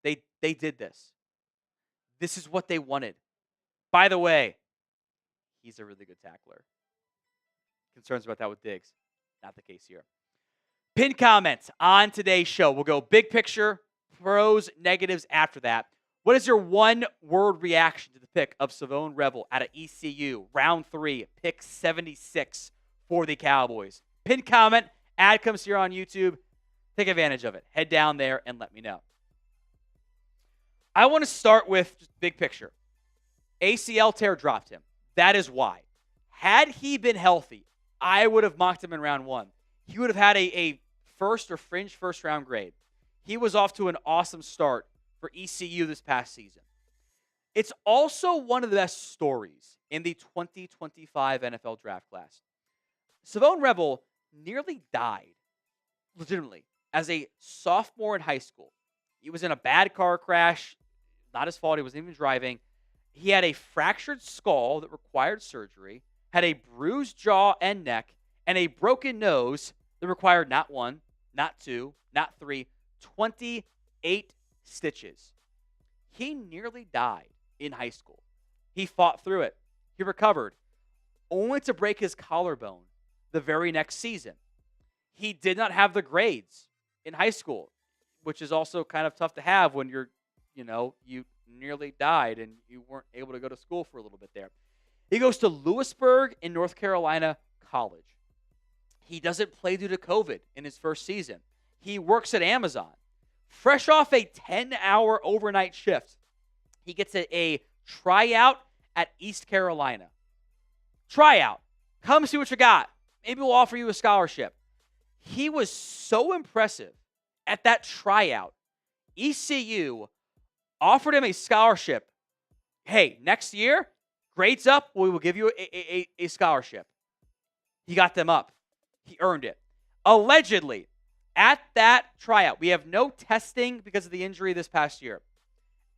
they did this. This is what they wanted. By the way, he's a really good tackler. Concerns about that with Diggs. Not the case here. Pin comments on today's show. We'll go big picture, pros, negatives after that. What is your one-word reaction to the pick of Savone Revel out of ECU, round 3, pick 76 for the Cowboys? Pin comment, ad comes here on YouTube. Take advantage of it. Head down there and let me know. I want to start with just big picture. ACL tear dropped him. That is why. Had he been healthy, I would have mocked him in round 1. He would have had a first or fringe first-round grade. He was off to an awesome start for ECU this past season. It's also one of the best stories in the 2025 NFL Draft class. Savone Revel nearly died, legitimately, as a sophomore in high school. He was in a bad car crash. Not his fault. He wasn't even driving. He had a fractured skull that required surgery, had a bruised jaw and neck, and a broken nose that required not 1, not 2, not 3, 28 stitches. He nearly died in high school. He fought through it. He recovered, only to break his collarbone the very next season. He did not have the grades in high school, which is also kind of tough to have when you nearly died and you weren't able to go to school for a little bit there. He goes to Lewisburg in North Carolina College. He doesn't play due to COVID in his first season. He works at Amazon. Fresh off a 10-hour overnight shift, he gets a tryout at East Carolina. Tryout. Come see what you got. Maybe we'll offer you a scholarship. He was so impressive at that tryout. ECU offered him a scholarship. Hey, next year, grades up, we will give you a scholarship. He got them up. He earned it. Allegedly, at that tryout, we have no testing because of the injury this past year.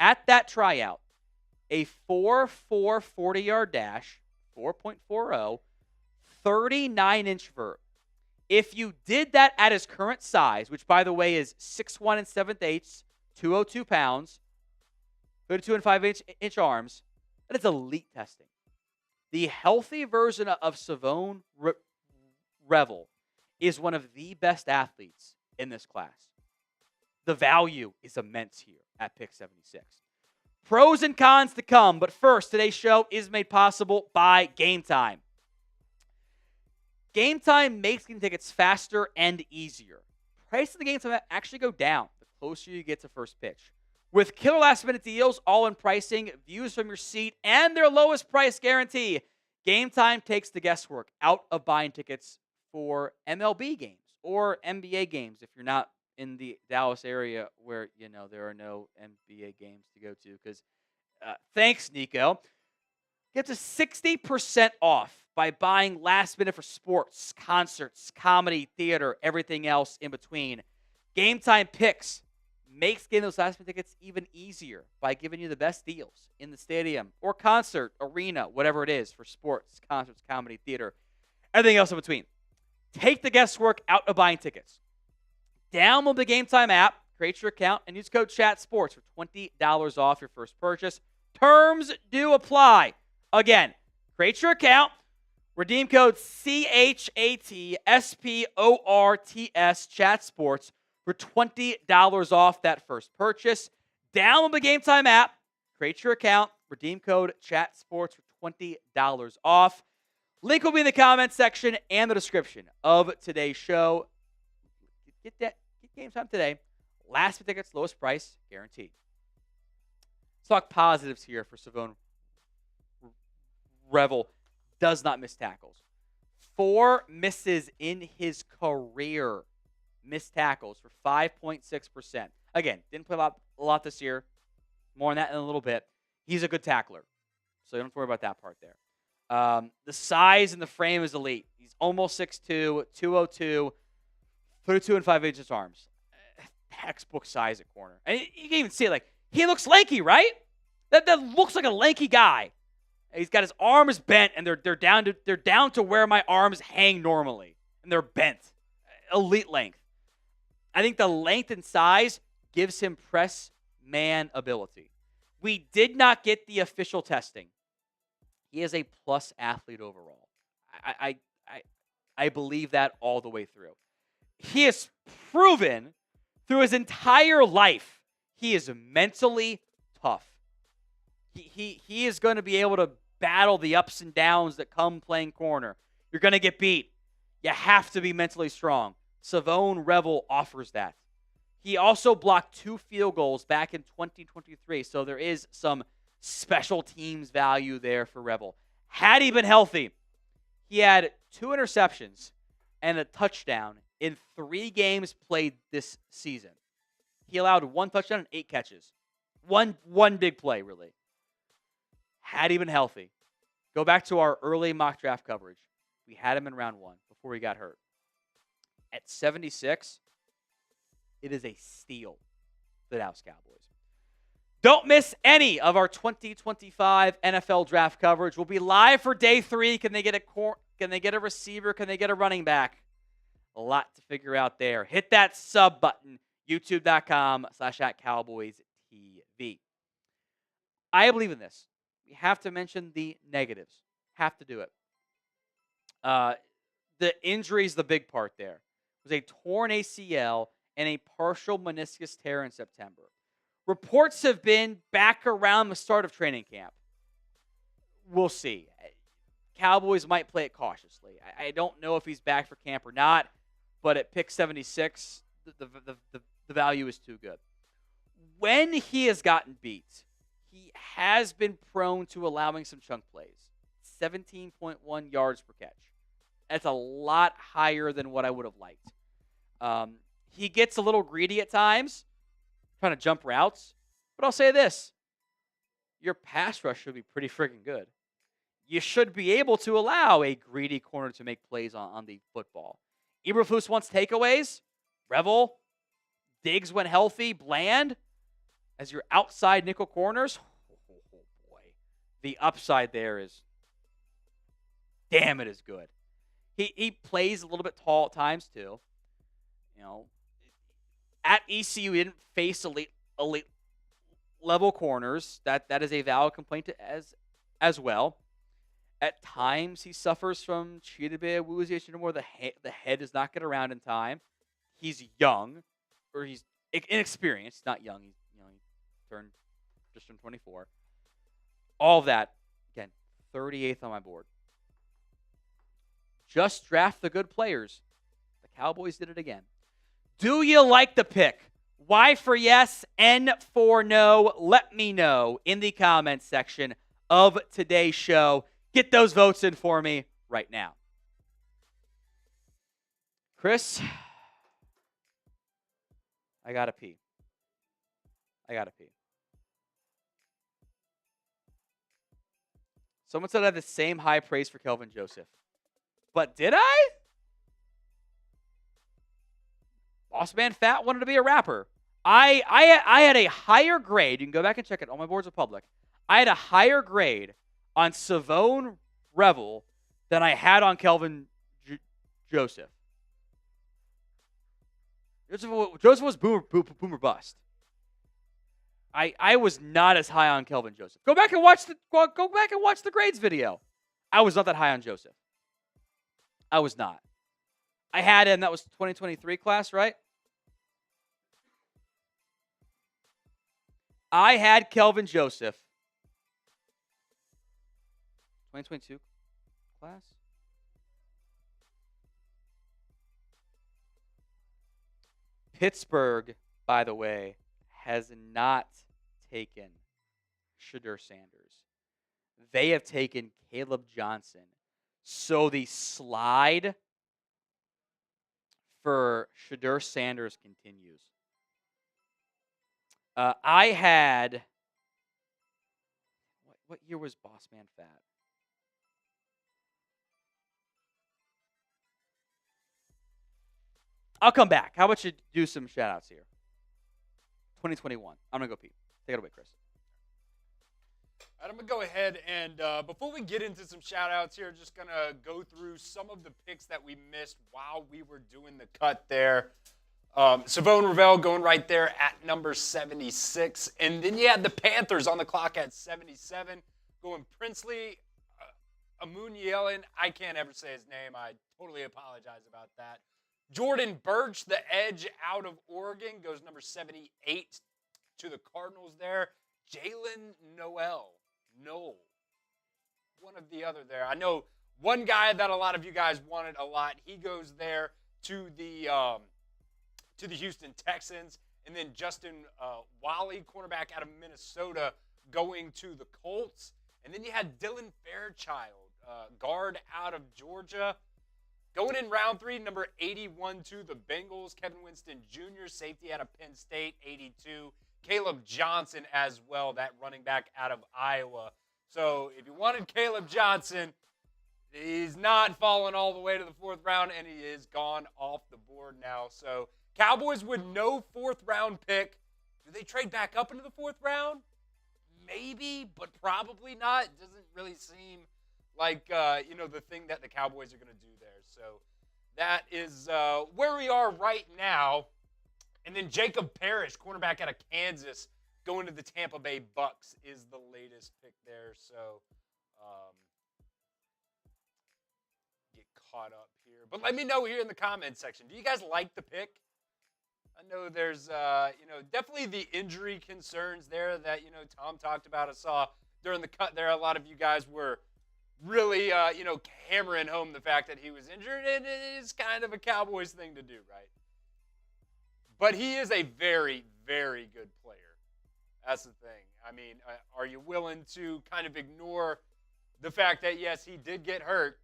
At that tryout, a 4.4 40-yard dash, 4.40, 39-inch vert. If you did that at his current size, which, by the way, is 6'1 and 7/8, 202 pounds, 32 and 5-inch arms, that is elite testing. The healthy version of Savone Revel is one of the best athletes in this class. The value is immense here at pick 76. Pros and cons to come, but first, today's show is made possible by Game Time. Game Time makes getting tickets faster and easier. Price of the Game Time actually go down the closer you get to first pitch. With killer last-minute deals, all-in pricing, views from your seat, and their lowest price guarantee, Game Time takes the guesswork out of buying tickets for MLB games or NBA games if you're not in the Dallas area where, there are no NBA games to go to. Because, thanks, Nico. Get to 60% off by buying last minute for sports, concerts, comedy, theater, everything else in between. Game Time Picks makes getting those last minute tickets even easier by giving you the best deals in the stadium or concert, arena, whatever it is for sports, concerts, comedy, theater, everything else in between. Take the guesswork out of buying tickets. Download the Game Time app, create your account, and use code CHATSPORTS for $20 off your first purchase. Terms do apply. Again, create your account, redeem code CHATSPORTS, CHATSPORTS, for $20 off that first purchase. Download the Game Time app, create your account, redeem code CHATSPORTS for $20 off. Link will be in the comments section and the description of today's show. Get Game Time today. Last minute tickets, lowest price, guaranteed. Let's talk positives here for Savone Revel. Does not miss tackles. 4 misses in his career. Missed tackles for 5.6%. Again, didn't play a lot this year. More on that in a little bit. He's a good tackler, so you don't have to worry about that part there. The size and the frame is elite. He's almost 6'2", 202, 32 and 5-inch arms. Textbook size at corner. And you can even see it. He looks lanky, right? That looks like a lanky guy. He's got his arms bent, and they're down to where my arms hang normally, and they're bent. Elite length. I think the length and size gives him press man ability. We did not get the official testing. He is a plus athlete overall. I believe that all the way through. He has proven through his entire life he is mentally tough. He is going to be able to battle the ups and downs that come playing corner. You're going to get beat. You have to be mentally strong. Savone Revel offers that. He also blocked 2 field goals back in 2023, so there is some special teams value there for Revel. Had he been healthy, he had 2 interceptions and a touchdown in 3 games played this season. He allowed 1 touchdown and 8 catches. One big play, really. Had he been healthy. Go back to our early mock draft coverage. We had him in round 1 before he got hurt. At 76, it is a steal for the Dallas Cowboys. Don't miss any of our 2025 NFL Draft coverage. We'll be live for day 3. Can they get a receiver? Can they get a running back? A lot to figure out there. Hit that sub button, youtube.com/@CowboysTV. I believe in this. We have to mention the negatives. Have to do it. The injury is the big part there. It was a torn ACL and a partial meniscus tear in September. Reports have been back around the start of training camp. We'll see. Cowboys might play it cautiously. I don't know if he's back for camp or not, but at pick 76, the value is too good. When he has gotten beat, he has been prone to allowing some chunk plays. 17.1 yards per catch. That's a lot higher than what I would have liked. He gets a little greedy at times, trying to jump routes. But I'll say this. Your pass rush should be pretty freaking good. You should be able to allow a greedy corner to make plays on the football. Eberflus wants takeaways. Revel, Diggs when healthy, Bland as your outside nickel corners. Oh boy. The upside there is, damn, it is good. He plays a little bit tall at times too. You know, at ECU, he didn't face elite level corners. That is a valid complaint as well. At times, he suffers from Chidobe Awuzie more. The head does not get around in time. He's young, or he's inexperienced. Not young. He just turned 24. All of that, again, 38th on my board. Just draft the good players. The Cowboys did it again. Do you like the pick? Y for yes, N for no. Let me know in the comments section of today's show. Get those votes in for me right now. Chris, I gotta pee. Someone said I had the same high praise for Kelvin Joseph. But did I? Boss Man Fat wanted to be a rapper. I had a higher grade. You can go back and check it. All my boards are public. I had a higher grade on Savone Revel than I had on Kelvin Joseph. Joseph was boomer bust. I was not as high on Kelvin Joseph. Go back and watch the grades video. I was not that high on Joseph. I was not. I had him, that was 2023 class, right? I had Kelvin Joseph. 2022 class? Pittsburgh, by the way, has not taken Shedeur Sanders. They have taken Caleb Johnson. So the slide for Shedeur Sanders continues. I had, what year was Boss Man Fat? I'll come back. How about you do some shout-outs here? 2021. I'm going to go pee. Take it away, Chris. All right, I'm going to go ahead and before we get into some shout-outs here, just going to go through some of the picks that we missed while we were doing the cut there. Savone Revel going right there at number 76. And then you had the Panthers on the clock at 77. Going Princely Amunielen. I can't ever say his name. I totally apologize about that. Jordan Birch, the edge out of Oregon, goes number 78 to the Cardinals there. Jalen Noel. One of the other there. I know one guy that a lot of you guys wanted a lot. He goes there to the Houston Texans. And then Justin Wally, cornerback out of Minnesota, going to the Colts. And then you had Dylan Fairchild, guard out of Georgia. Going in round 3, number 81 to the Bengals. Kevin Winston Jr., safety out of Penn State, 82. Caleb Johnson as well, that running back out of Iowa. So if you wanted Caleb Johnson, he's not fallen all the way to the 4th round, and he is gone off the board now. So Cowboys with no 4th round pick. Do they trade back up into the 4th round? Maybe, but probably not. It doesn't really seem like, the thing that the Cowboys are going to do there. So that is where we are right now. And then Jacob Parrish, cornerback out of Kansas, going to the Tampa Bay Bucks is the latest pick there. So get caught up here. But let me know here in the comments section. Do you guys like the pick? I know there's, definitely the injury concerns there that, Tom talked about. I saw during the cut there, a lot of you guys were really, hammering home the fact that he was injured, and it is kind of a Cowboys thing to do, right? But he is a very, very good player. That's the thing. I mean, are you willing to kind of ignore the fact that, yes, he did get hurt?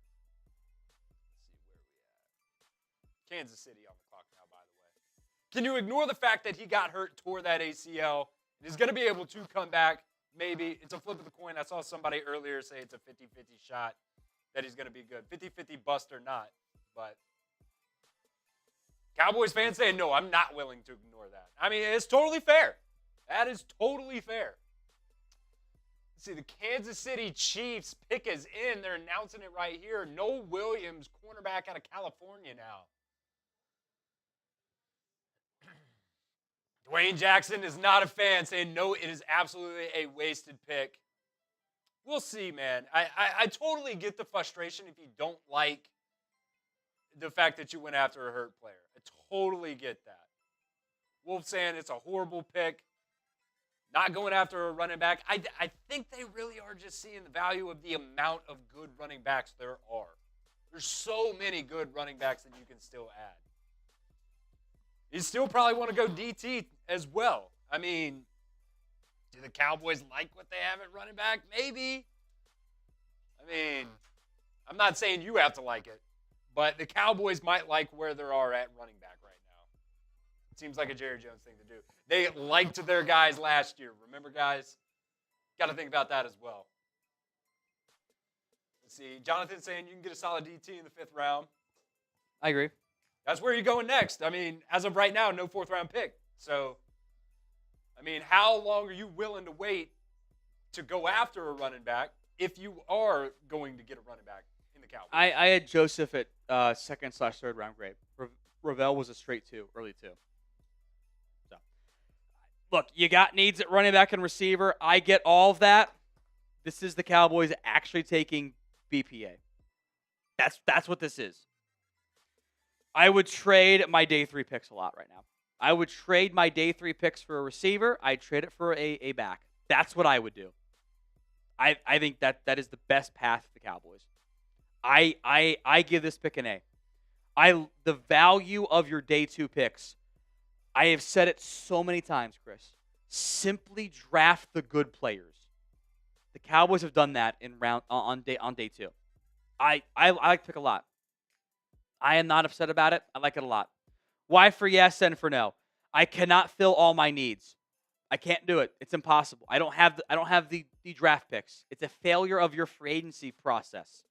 Let's see where we at. Kansas City on the clock now, by the Can you ignore the fact that he got hurt, tore that ACL? He's going to be able to come back. Maybe it's a flip of the coin. I saw somebody earlier say it's a 50-50 shot that he's going to be good. 50-50 bust or not. But Cowboys fans saying, no, I'm not willing to ignore that. I mean, it's totally fair. That is totally fair. Let's see, the Kansas City Chiefs pick is in. They're announcing it right here. Noah Williams, cornerback out of California now. Dwayne Jackson is not a fan, saying, no, it is absolutely a wasted pick. We'll see, man. I totally get the frustration if you don't like the fact that you went after a hurt player. I totally get that. Wolf saying it's a horrible pick. Not going after a running back. I think they really are just seeing the value of the amount of good running backs there are. There's so many good running backs that you can still add. You still probably want to go DT as well. I mean, do the Cowboys like what they have at running back? Maybe. I mean, I'm not saying you have to like it, but the Cowboys might like where they are at running back right now. It seems like a Jerry Jones thing to do. They liked their guys last year. Remember, guys? Got to think about that as well. Let's see. Jonathan saying you can get a solid DT in the 5th round. I agree. That's where you're going next. I mean, as of right now, no 4th-round pick. So, I mean, how long are you willing to wait to go after a running back if you are going to get a running back in the Cowboys? I had Joseph at 2nd/3rd round grade. Ravel was a straight 2, early 2. So, look, you got needs at running back and receiver. I get all of that. This is the Cowboys actually taking BPA. That's what this is. I would trade my day 3 picks a lot right now. I would trade my day 3 picks for a receiver. I'd trade it for a back. That's what I would do. I think that is the best path for the Cowboys. I give this pick an A. The value of your day 2 picks, I have said it so many times, Chris. Simply draft the good players. The Cowboys have done that on day 2. I like the pick a lot. I am not upset about it. I like it a lot. Why for yes and for no? I cannot fill all my needs. I can't do it. It's impossible. I don't have the draft picks. It's a failure of your free agency process.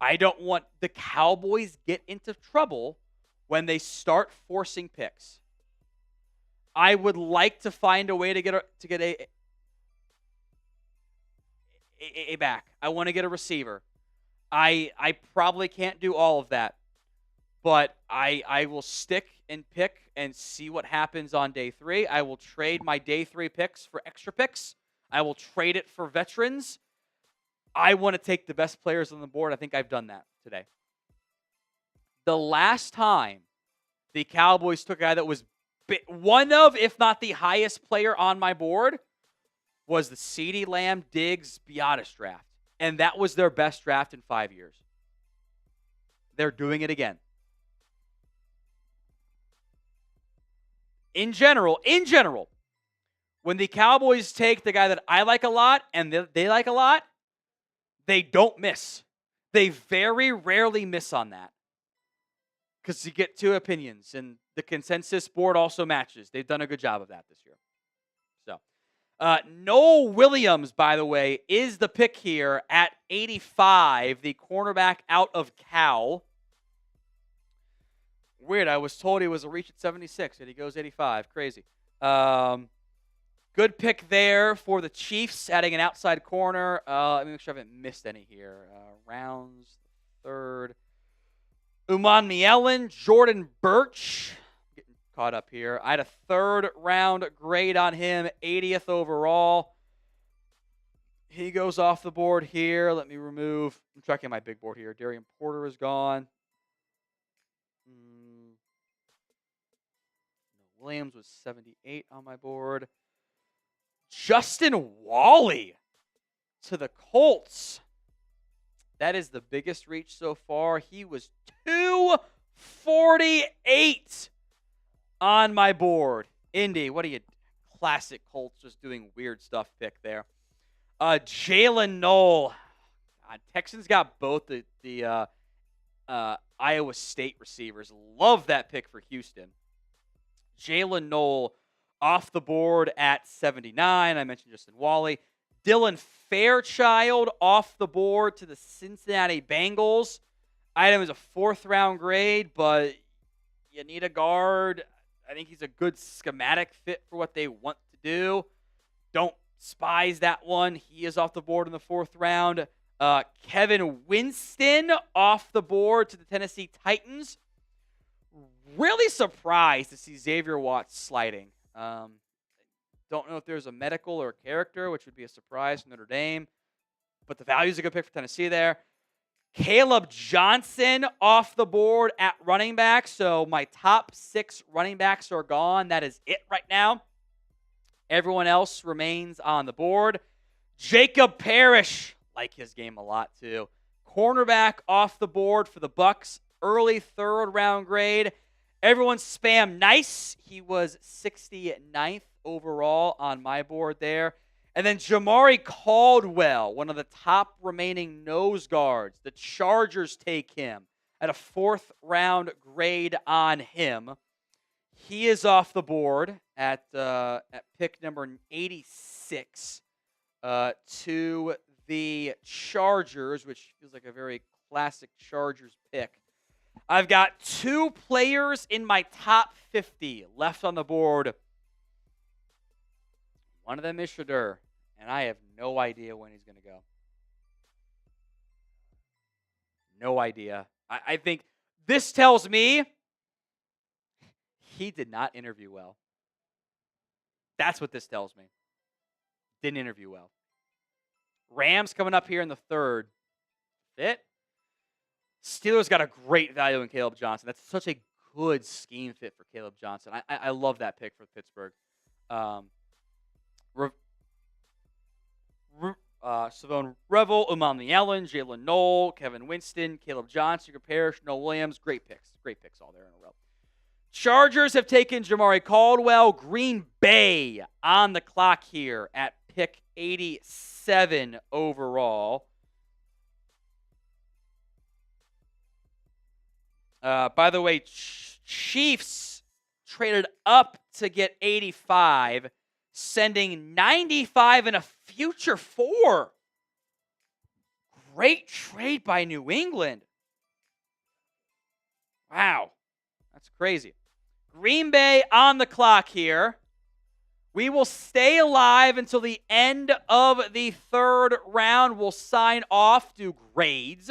I don't want the Cowboys get into trouble when they start forcing picks. I would like to find a way to get a back. I want to get a receiver. I probably can't do all of that, but I will stick and pick and see what happens on day 3. I will trade my day 3 picks for extra picks. I will trade it for veterans. I want to take the best players on the board. I think I've done that today. The last time the Cowboys took a guy that was one of, if not the highest player on my board, was the CeeDee Lamb Diggs Biotis draft. And that was their best draft in 5 years. They're doing it again. In general, when the Cowboys take the guy that I like a lot and they like a lot, they don't miss. They very rarely miss on that. Because you get 2 opinions, and the consensus board also matches. They've done a good job of that this year. Noah Williams, by the way, is the pick here at 85, the cornerback out of Cal. Weird, I was told he was a reach at 76, and he goes 85. Crazy. Good pick there for the Chiefs, adding an outside corner. Let me make sure I haven't missed any here. Rounds, 3rd. Uman Mielen, Jordan Birch. Caught up here. I had a 3rd round grade on him, 80th overall. He goes off the board here. Let me remove. I'm checking my big board here. Darian Porter is gone. Williams was 78 on my board. Justin Wally to the Colts. That is the biggest reach so far. He was 248 on my board. Indy, what are you? Classic Colts just doing weird stuff pick there. Jalen Knoll. Texans got both the Iowa State receivers. Love that pick for Houston. Jalen Knoll off the board at 79. I mentioned Justin Wally. Dylan Fairchild off the board to the Cincinnati Bengals. I had him as a 4th-round grade, but you need a guard. I think he's a good schematic fit for what they want to do. Don't despise that one. He is off the board in the 4th round. Kevin Winston off the board to the Tennessee Titans. Really surprised to see Xavier Watts sliding. Don't know if there's a medical or a character, which would be a surprise for Notre Dame. But the value is a good pick for Tennessee there. Caleb Johnson off the board at running back. So my top 6 running backs are gone. That is it right now. Everyone else remains on the board. Jacob Parrish, like his game a lot too. Cornerback off the board for the Bucks. Early 3rd round grade. Everyone spam nice. He was 69th overall on my board there. And then Jamari Caldwell, one of the top remaining nose guards. The Chargers take him at a 4th round grade on him. He is off the board at pick number 86 to the Chargers, which feels like a very classic Chargers pick. I've got 2 players in my top 50 left on the board. One of them is Shedeur, and I have no idea when he's going to go. No idea. I think this tells me he did not interview well. That's what this tells me. Didn't interview well. Rams coming up here in the 3rd. Fit. Steelers got a great value in Caleb Johnson. That's such a good scheme fit for Caleb Johnson. I love that pick for Pittsburgh. Savone Revel, Umami Allen, Jalen Knoll, Kevin Winston, Caleb Johnson, Jacob Parrish, Noah Williams. Great picks. Great picks all there in a row. Chargers have taken Jamari Caldwell. Green Bay on the clock here at pick 87 overall. By the way, Chiefs traded up to get 85, sending 95 and a future 4. Great trade by New England. Wow. That's crazy. Green Bay on the clock here. We will stay alive until the end of the 3rd round. We'll sign off, do grades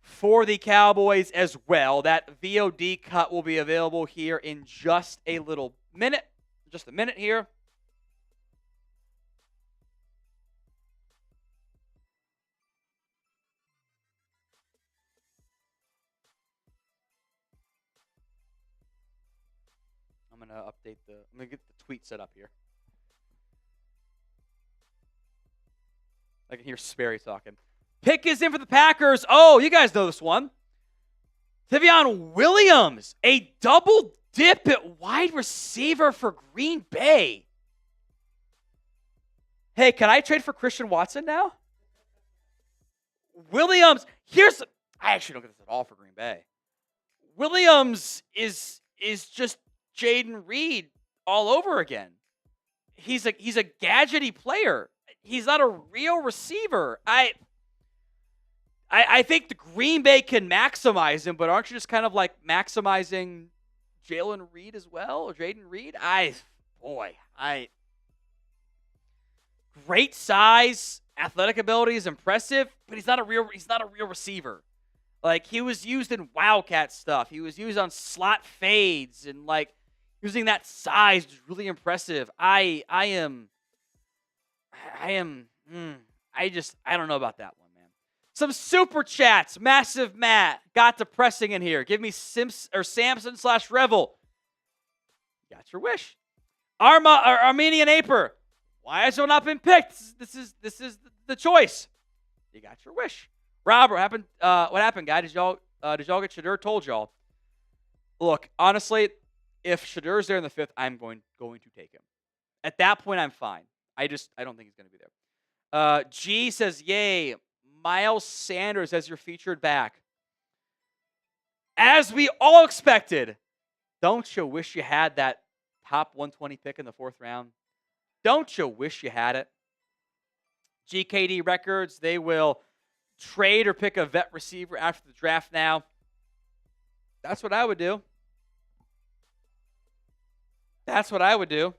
for the Cowboys as well. That VOD cut will be available here in just a little minute. Just a minute here. I'm going to get the tweet set up here. I can hear Sperry talking. Pick is in for the Packers. Oh, you guys know this one. Tavion Williams, a double dip at wide receiver for Green Bay. Hey, can I trade for Christian Watson now? Williams, I actually don't get this at all for Green Bay. Williams is just Jaden Reed all over again. He's a gadgety player. He's not a real receiver. I think the Green Bay can maximize him, but aren't you just kind of like maximizing Jalen Reed as well, or Jaden Reed? Great size, athletic ability is impressive, but he's not a real receiver. Like, he was used in Wildcat stuff. He was used on slot fades, and like using that size was really impressive. I don't know about that one, man. Some super chats. Massive Matt got depressing in here. Give me Samson/Revel. Got your wish. Armenian Aper. Why has it not been picked? This is the choice. You got your wish. Robert, what happened, guy? Did y'all get Shedeur? Told y'all. Look, honestly, if Shadeur's there in the 5th, I'm going to take him. At that point, I'm fine. I don't think he's going to be there. G says, yay, Miles Sanders as your featured back. As we all expected, Don't you wish you had that top 120 pick in the 4th round? Don't you wish you had it? GKD Records, they will trade or pick a vet receiver after the draft now. That's what I would do. That's what I would do.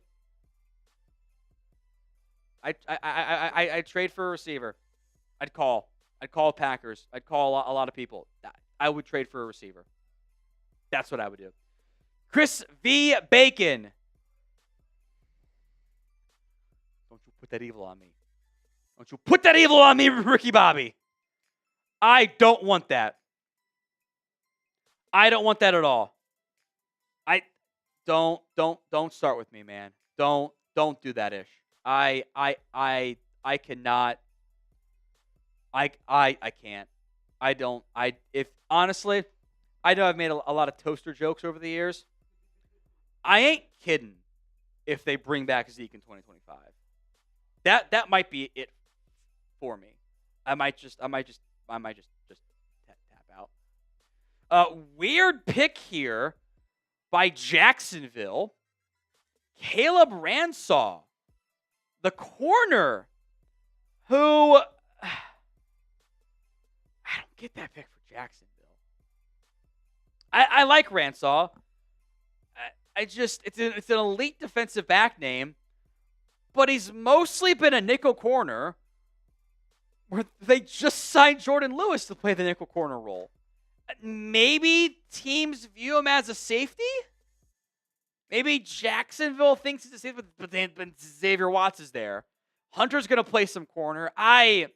I'd trade for a receiver. I'd call Packers. I'd call a lot of people. I would trade for a receiver. That's what I would do. Chris V. Bacon. Don't you put that evil on me. Don't you put that evil on me, Ricky Bobby. I don't want that. I don't want that at all. Don't start with me, man. Don't do that ish. I cannot. I can't. If honestly, I know I've made a lot of toaster jokes over the years. I ain't kidding if they bring back Zeke in 2025. That might be it for me. I might just tap out. Weird pick here by Jacksonville. Caleb Ransaw, the corner, who I don't get that pick for Jacksonville. I like Ransaw. It's an elite defensive back name, but he's mostly been a nickel corner where they just signed Jordan Lewis to play the nickel corner role. Maybe teams view him as a safety? Maybe Jacksonville thinks he's a safety, but Xavier Watts is there. Hunter's going to play some corner. I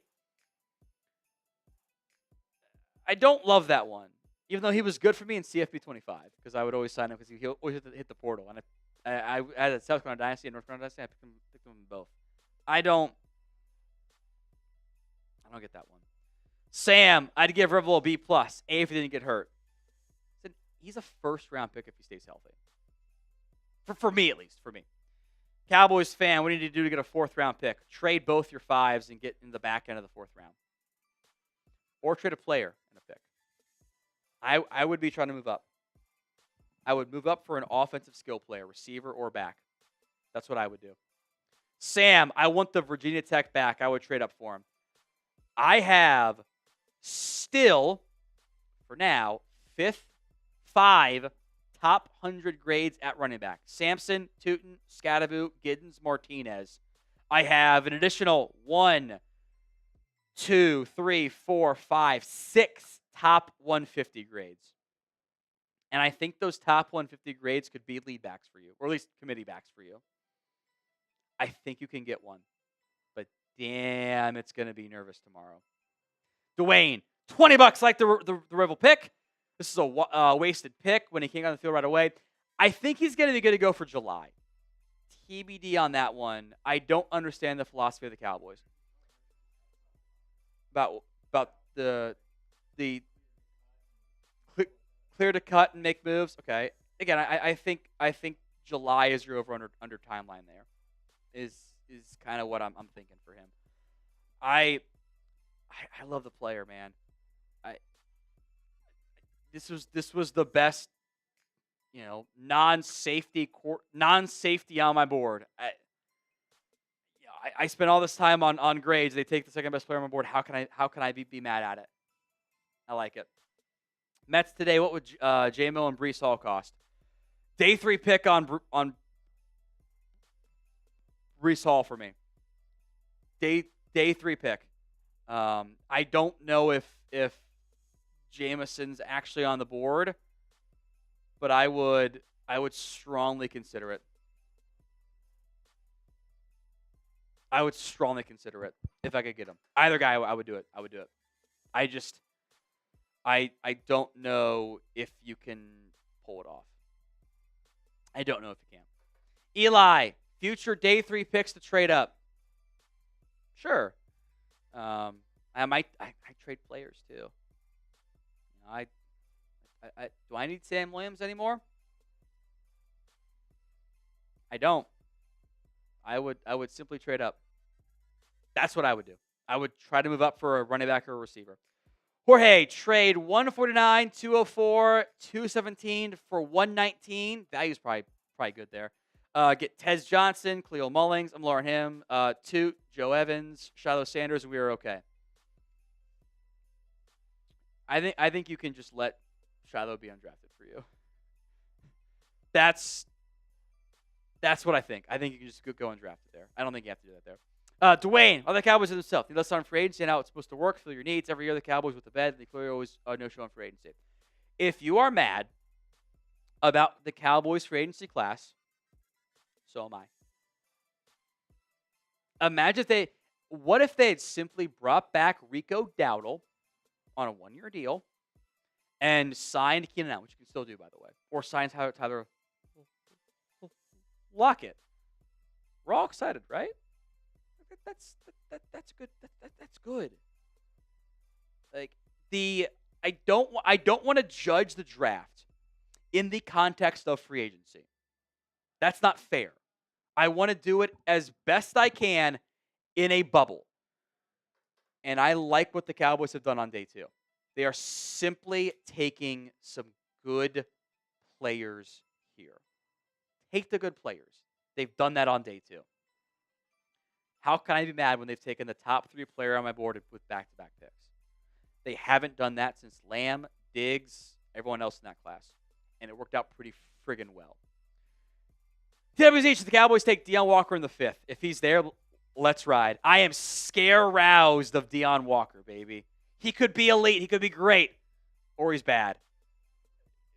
don't love that one, even though he was good for me in CFP 25, because I would always sign him because he always hit the portal. And I had a South Carolina Dynasty and North Carolina Dynasty. I picked him in both. I don't get that one. Sam, I'd give Raffle a B+, A if he didn't get hurt. He's a first-round pick if he stays healthy. For me, at least. For me. Cowboys fan, what do you need to do to get a 4th-round pick? Trade both your 5s and get in the back end of the 4th round. Or trade a player in a pick. I would be trying to move up. I would move up for an offensive skill player, receiver or back. That's what I would do. Sam, I want the Virginia Tech back. I would trade up for him. I have still, for now, 5 top 100 grades at running back. Sampson, Tootin, Scadaboo, Giddens, Martinez. I have an additional 1, 2, 3, 4, 5, 6 top 150 grades. And I think those top 150 grades could be lead backs for you, or at least committee backs for you. I think you can get one. But damn, it's going to be nervous tomorrow. Dwayne, $20 like the Rival pick. This is a wasted pick when he came on the field right away. I think he's going to be good to go for July. TBD on that one. I don't understand the philosophy of the Cowboys. About the clear to cut and make moves. Okay. Again, I think July is your over under timeline there. Is kind of what I'm thinking for him. I love the player, man. This was the best, non-safety on my board. I spent all this time on grades. They take the second best player on my board. How can I be mad at it? I like it. Mets today. What would J-Mill and Breece Hall cost? Day 3 pick on Breece Hall for me. Day 3 pick. I don't know if Jameson's actually on the board, but I would strongly consider it. I would strongly consider it if I could get him. Either guy, I would do it. I don't know if you can pull it off. I don't know if you can. Eli, future day 3 picks to trade up. Sure. I trade players too. Do I need Sam Williams anymore? I don't. I would simply trade up. That's what I would do. I would try to move up for a running back or a receiver. Jorge, trade 149, 204, 217 for 119. Value's probably good there. Get Tez Johnson, Cleo Mullings. I'm lowering him. Toot, Joe Evans, Shiloh Sanders, and we are okay. I think you can just let Shiloh be undrafted for you. That's what I think. I think you can just go undrafted there. I don't think you have to do that there. Dwayne, other Cowboys themselves. They list on free agency and how it's supposed to work. Fill your needs. Every year the Cowboys with the bed. They clearly always no-show on free agency. If you are mad about the Cowboys free agency class, so am I. Imagine what if they had simply brought back Rico Dowdle on a 1-year deal and signed Keenan Allen, which you can still do, by the way, or signed Tyler Lockett. We're all excited, right? That's good. That's good. Like I don't want to judge the draft in the context of free agency. That's not fair. I want to do it as best I can in a bubble. And I like what the Cowboys have done on day 2. They are simply taking some good players here. Take the good players. They've done that on day 2. How can I be mad when they've taken the top 3 player on my board with back-to-back picks? They haven't done that since Lamb, Diggs, everyone else in that class. And it worked out pretty friggin' well. TWZ, the Cowboys take Deion Walker in the 5th. If he's there, let's ride. I am scare-roused of Deion Walker, baby. He could be elite. He could be great. Or he's bad.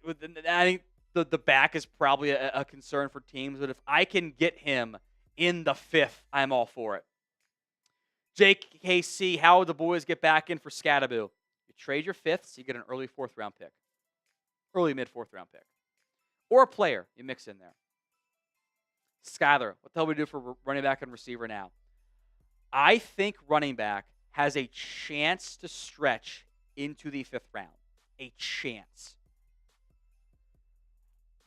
I think the back is probably a concern for teams. But if I can get him in the 5th, I'm all for it. JKC, how would the boys get back in for Scadaboo? You trade your 5th, so you get an early 4th-round pick. Early mid-4th-round pick. Or a player you mix in there. Skyler, what the hell do we do for running back and receiver now? I think running back has a chance to stretch into the 5th round. A chance.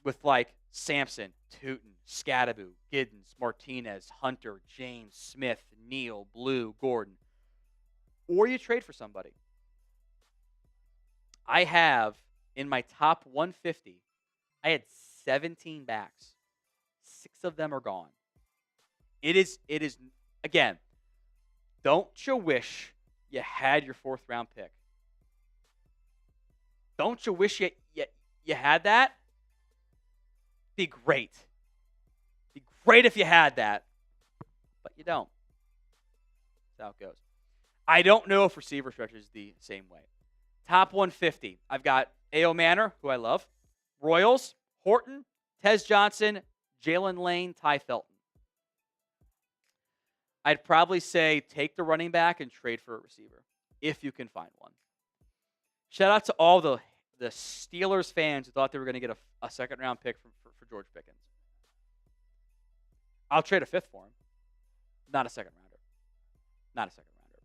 With like Sampson, Tootin, Scadaboo, Giddens, Martinez, Hunter, James, Smith, Neal, Blue, Gordon. Or you trade for somebody. I have, in my top 150, I had 17 backs. 6 of them are gone. It is again, don't you wish you had your 4th-round pick? Don't you wish you had that? Be great. Be great if you had that. But you don't. That's how it goes. I don't know if receiver stretches the same way. Top 150. I've got A.O. Manor, who I love. Royals, Horton, Tez Johnson, Jalen Lane, Ty Felton. I'd probably say take the running back and trade for a receiver, if you can find one. Shout out to all the Steelers fans who thought they were going to get a second-round pick for George Pickens. I'll trade a 5th for him. Not a second-rounder. Not a second-rounder.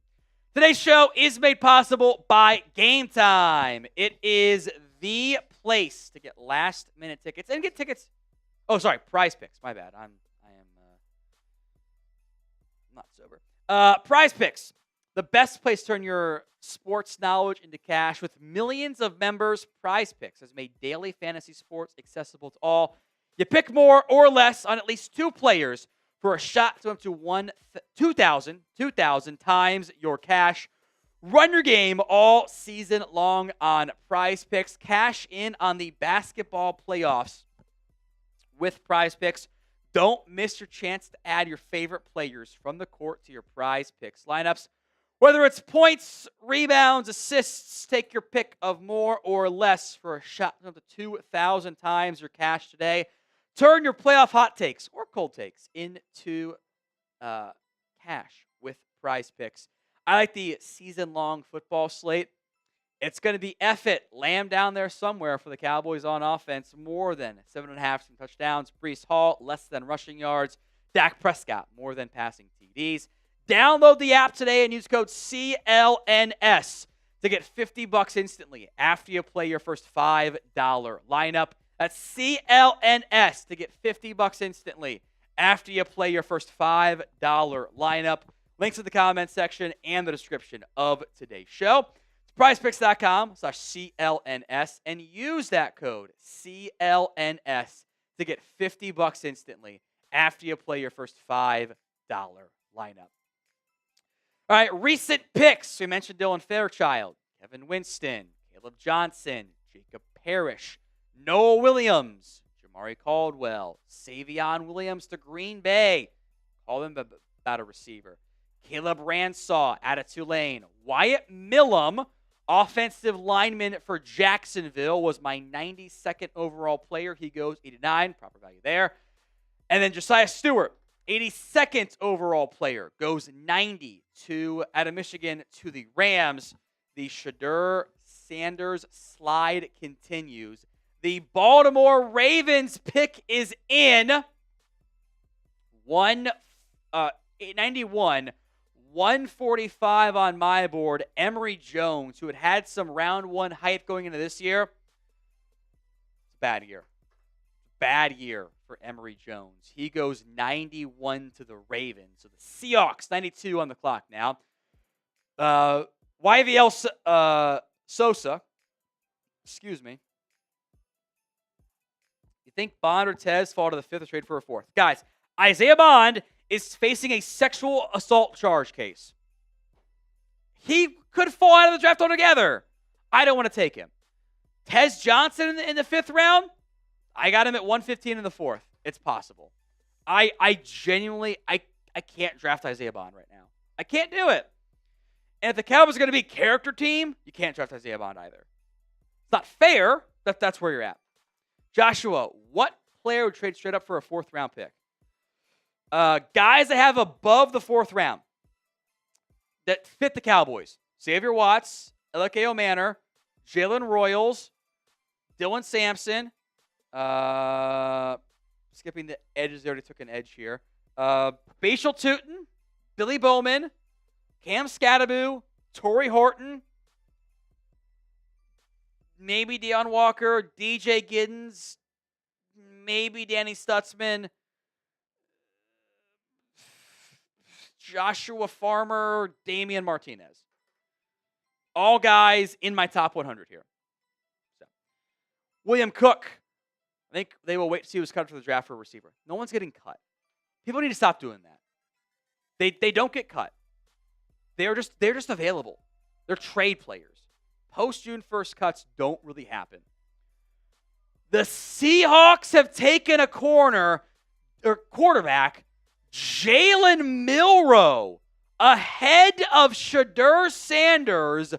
Today's show is made possible by Game Time. It is the place to get last-minute tickets and get tickets. Oh, sorry, Prize Picks. My bad. I am not sober. Prize Picks, the best place to turn your sports knowledge into cash. With millions of members, Prize Picks has made daily fantasy sports accessible to all. You pick more or less on at least 2 players for a shot to up to 2,000 times your cash. Run your game all season long on Prize Picks. Cash in on the basketball playoffs with Prize Picks. Don't miss your chance to add your favorite players from the court to your Prize Picks lineups. Whether it's points, rebounds, assists, take your pick of more or less for a shot up to 2,000 times your cash today. Turn your playoff hot takes or cold takes into cash with Prize Picks. I like the season-long football slate. It's going to be Lamb down there somewhere for the Cowboys on offense. More than 7.5 touchdowns. Breece Hall, less than rushing yards. Dak Prescott, more than passing TDs. Download the app today and use code CLNS to get $50 instantly after you play your first $5 lineup. That's CLNS to get $50 instantly after you play your first $5 lineup. Links in the comment section and the description of today's show. prizepicks.com/CLNS and use that code CLNS to get $50 instantly after you play your first $5 lineup. All right, recent picks. We mentioned Dylan Fairchild, Kevin Winston, Caleb Johnson, Jacob Parrish, Noah Williams, Jamari Caldwell, Savion Williams to Green Bay. Call him about a receiver. Caleb Ransaw out of Tulane. Wyatt Millum, offensive lineman for Jacksonville, was my 92nd overall player. He goes 89, proper value there. And then Josiah Stewart, 82nd overall player, goes 90 out of Michigan to the Rams. The Shedeur Sanders slide continues. The Baltimore Ravens pick is in. 91, 145 on my board. Emory Jones, who had some round one hype going into this year. It's a bad year. Bad year for Emory Jones. He goes 91 to the Ravens. So the Seahawks, 92 on the clock now. YVL Sosa, excuse me. You think Bond or Tez fall to the fifth or trade for a fourth? Guys, Isaiah Bond is facing a sexual assault charge case. He could fall out of the draft altogether. I don't want to take him. Tez Johnson in the fifth round, I got him at 115 in the fourth. It's possible. I genuinely, I can't draft Isaiah Bond right now. I can't do it. And if the Cowboys are going to be character team, you can't draft Isaiah Bond either. It's not fair, but that's where you're at. Joshua, what player would trade straight up for a fourth round pick? Guys that have above the fourth round that fit the Cowboys. Xavier Watts, L.K. Manor, Jalen Royals, Dylan Sampson. Skipping the edges, they already took an edge here. Bashal Tootin, Billy Bowman, Cam Scattaboo, Torrey Horton, maybe Deion Walker, DJ Giddens, maybe Danny Stutzman, Joshua Farmer, Damian Martinez. All guys in my top 100 here. So, William Cook. I think they will wait to see who's cut for the draft for a receiver. No one's getting cut. People need to stop doing that. They don't get cut. They're just available. They're trade players. Post June 1st cuts don't really happen. The Seahawks have taken a quarterback, Jalen Milroe, ahead of Shedeur Sanders,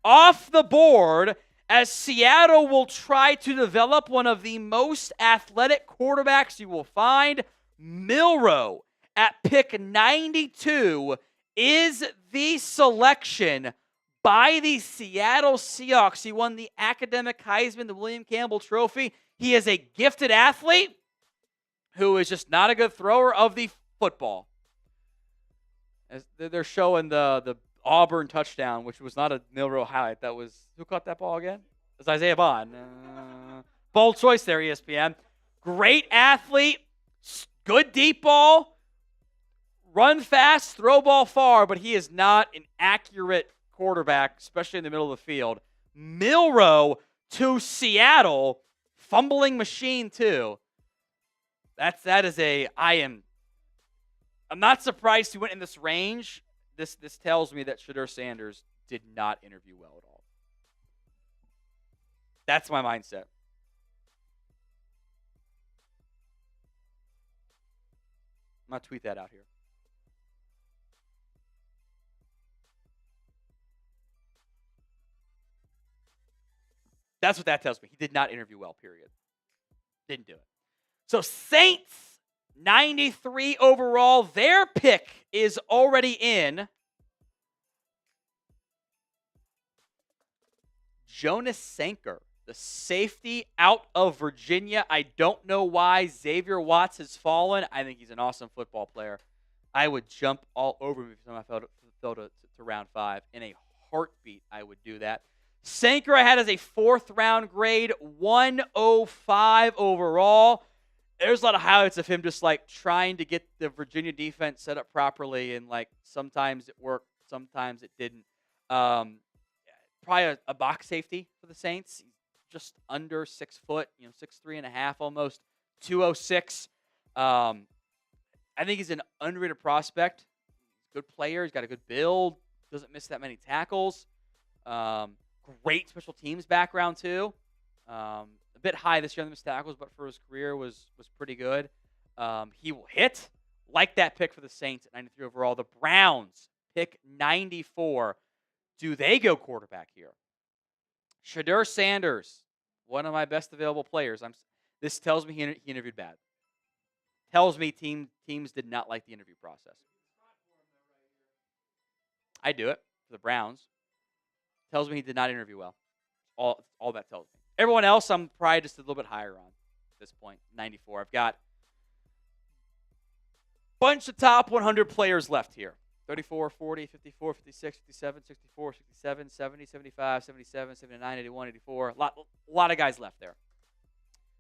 off the board, as Seattle will try to develop one of the most athletic quarterbacks you will find. Milroe at pick 92 is the selection by the Seattle Seahawks. He won the academic Heisman, the William Campbell Trophy. He is a gifted athlete who is just not a good thrower of the football. As they're showing the Auburn touchdown, which was not a Milroe highlight. That was, who caught that ball again? It was Isaiah Bond. Bold choice there, ESPN. Great athlete, good deep ball, run fast, throw ball far, but he is not an accurate quarterback, especially in the middle of the field. Milroe to Seattle, fumbling machine too. I'm not surprised he went in this range. This tells me that Shedeur Sanders did not interview well at all. That's my mindset. I'm going to tweet that out here. That's what that tells me. He did not interview well, period. Didn't do it. So Saints, 93 overall. Their pick is already in. Jonas Sanker, the safety out of Virginia. I don't know why Xavier Watts has fallen. I think he's an awesome football player. I would jump all over him if I fell to round 5. In a heartbeat, I would do that. Sanker I had as a 4th round grade, 105 overall. There's a lot of highlights of him just like trying to get the Virginia defense set up properly, and like sometimes it worked, sometimes it didn't. probably a box safety for the Saints. He's just under 6 foot, 6'3.5" almost, 206. I think he's an underrated prospect. Good player. He's got a good build. Doesn't miss that many tackles. Great special teams background too. A bit high this year on the missed tackles, but for his career was pretty good. He will hit. Like that pick for the Saints at 93 overall. The Browns pick 94. Do they go quarterback here? Shedeur Sanders, one of my best available players. This tells me he interviewed bad. Tells me teams did not like the interview process. I do it for the Browns. Tells me he did not interview well. All that tells me. Everyone else, I'm probably just a little bit higher on at this point. 94. I've got bunch of top 100 players left here. 34, 40, 54, 56, 57, 64, 67, 70, 75, 77, 79, 81, 84. A lot of guys left there.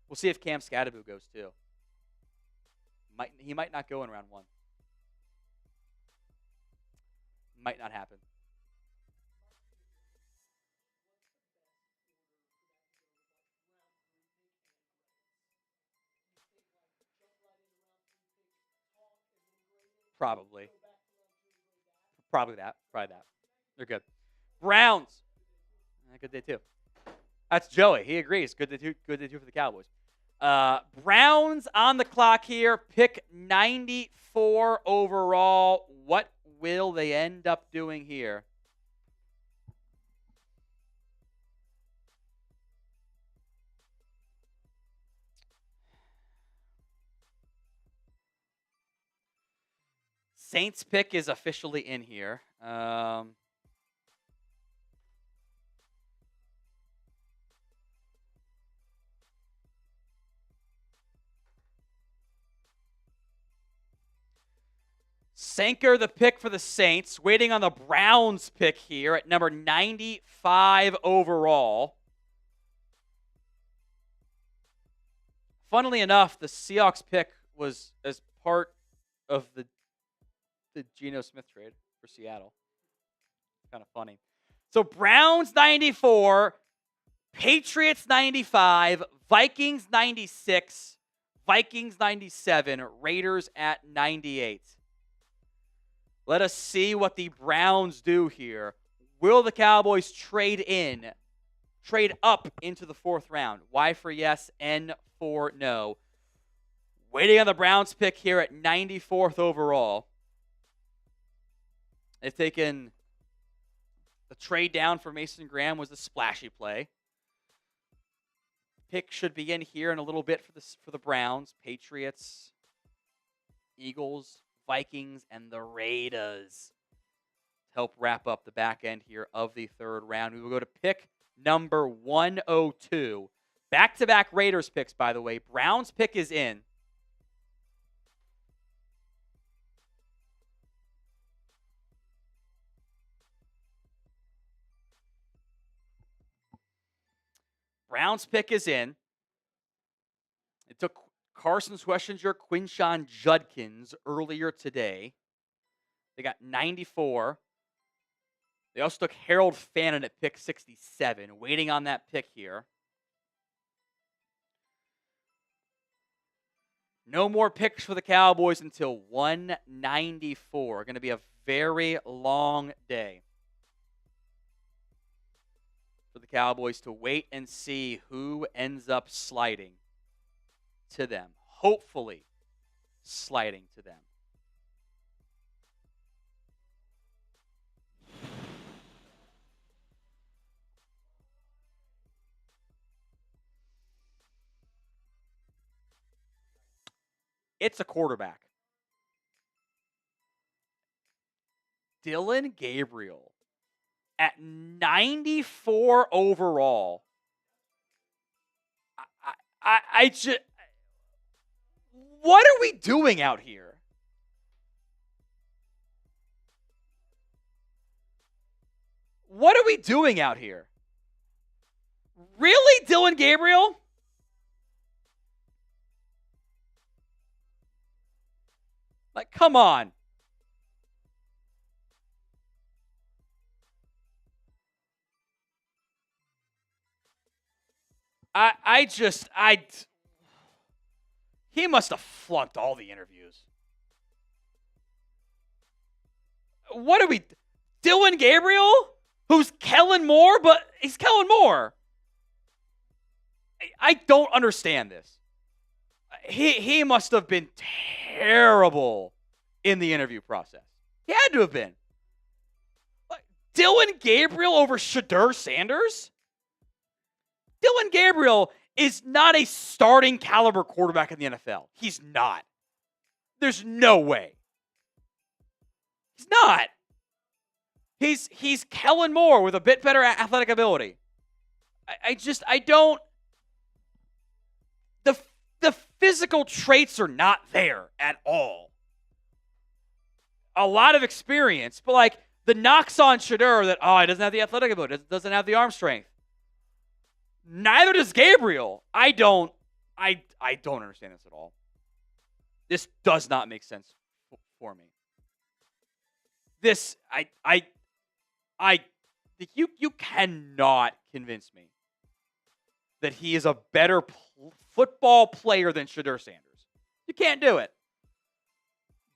We'll see if Cam Scadaboo goes too. He might not go in round 1. Might not happen. Probably that. They're good. Browns. Good day too. That's Joey. He agrees. Good day too for the Cowboys. Browns on the clock here. Pick 94 overall. What will they end up doing here? Saints pick is officially in here. Sanker, the pick for the Saints, waiting on the Browns pick here at number 95 overall. Funnily enough, the Seahawks pick was as part of the Geno Smith trade for Seattle. Kind of funny. So Browns 94, Patriots 95, Vikings 96, Vikings 97, Raiders at 98. Let us see what the Browns do here. Will the Cowboys trade up into the 4th round? Y for yes, N for no. Waiting on the Browns pick here at 94th overall. They've taken the trade down for Mason Graham was the splashy play. Pick should be in here in a little bit for the Browns, Patriots, Eagles, Vikings, and the Raiders. Help wrap up the back end here of the 3rd round. We will go to pick number 102. Back-to-back Raiders picks, by the way. Browns pick is in. Browns pick is in. It took Carson Schwessinger, Quinshawn Judkins earlier today. They got 94. They also took Harold Fannin at pick 67. Waiting on that pick here. No more picks for the Cowboys until 194. Going to be a very long day for the Cowboys to wait and see who ends up sliding to them. Hopefully sliding to them. It's a quarterback. Dylan Gabriel at 94 overall. I just, what are we doing out here? What are we doing out here? Really, Dylan Gabriel? Like, come on. He must have flunked all the interviews. What are we? Dylan Gabriel, who's Kellen Moore, but he's Kellen Moore. I don't understand this. He must have been terrible in the interview process. He had to have been. Dylan Gabriel over Shedeur Sanders? Dylan Gabriel is not a starting caliber quarterback in the NFL. He's not. There's no way. He's not. He's Kellen Moore with a bit better athletic ability. I don't. The physical traits are not there at all. A lot of experience, but like the knocks on Shedeur that, he doesn't have the athletic ability, doesn't have the arm strength. Neither does Gabriel. I don't understand this at all. This does not make sense for me. You cannot convince me that he is a better football player than Shedeur Sanders. You can't do it.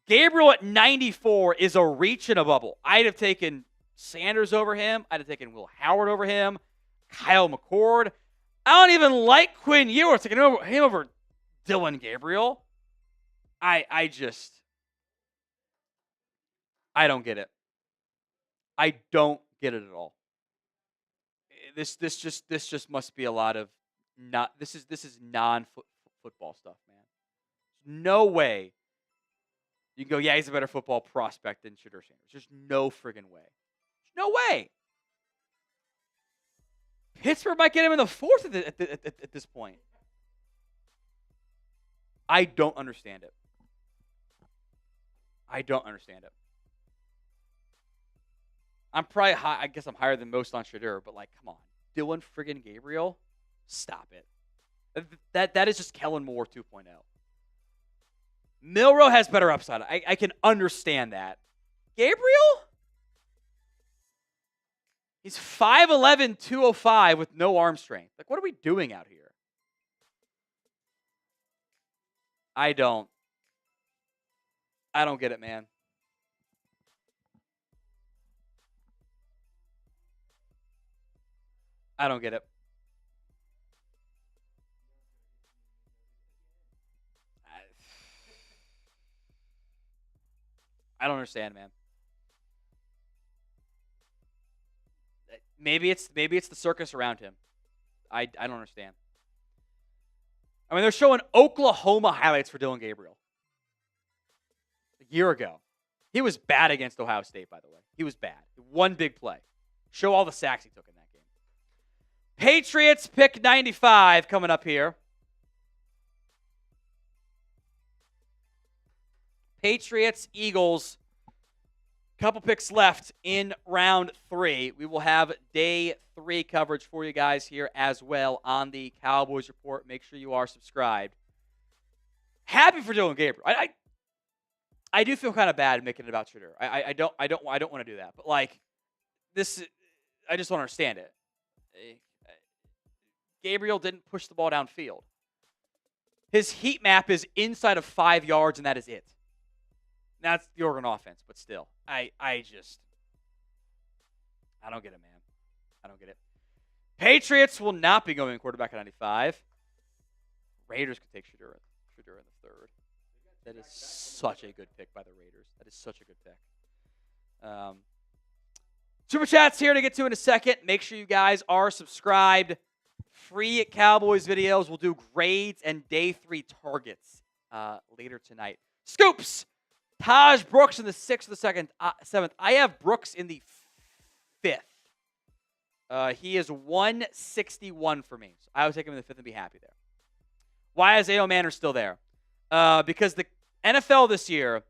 Gabriel at 94 is a reach in a bubble. I'd have taken Sanders over him. I'd have taken Will Howard over him. Kyle McCord. I don't even like Quinn Ewers. Taking him over Dylan Gabriel. I don't get it. I don't get it at all. This just must be a lot of this is non-football stuff, man. No way you can go, yeah, he's a better football prospect than Shedeur Sanders. There's no friggin' way. There's no way. Pittsburgh might get him in the fourth at this point. I don't understand it. I don't understand it. I'm probably high. I guess I'm higher than most on Shedeur, but like, come on. Dylan friggin' Gabriel? Stop it. That is just Kellen Moore 2.0. Milroe has better upside. I can understand that. Gabriel? He's 5'11", 205 with no arm strength. Like, what are we doing out here? I don't get it, man. I don't get it. I don't understand, man. Maybe it's the circus around him. I don't understand. I mean, they're showing Oklahoma highlights for Dylan Gabriel. A year ago. He was bad against Ohio State, by the way. He was bad. One big play. Show all the sacks he took in that game. Patriots pick 95 coming up here. Patriots, Eagles. Couple picks left in round 3. We will have day 3 coverage for you guys here as well on the Cowboys Report. Make sure you are subscribed. Happy for Dylan Gabriel. I do feel kind of bad making it about Shedeur. I don't want to do that. But like this, I just don't understand it. Gabriel didn't push the ball downfield. His heat map is inside of 5 yards, and that is it. That's the Oregon offense, but still, I don't get it, man. I don't get it. Patriots will not be going quarterback at 95. Raiders can take Shedeur in the 3rd. That is such a good pick by the Raiders. That is such a good pick. Super Chat's here to get to in a second. Make sure you guys are subscribed. Free Cowboys videos. We'll do grades and day 3 targets later tonight. Scoops! Taj Brooks in the 6th or the 7th. I have Brooks in the 5th. He is 161 for me. So I would take him in the 5th and be happy there. Why is A.O. Manor still there? Because the NFL this year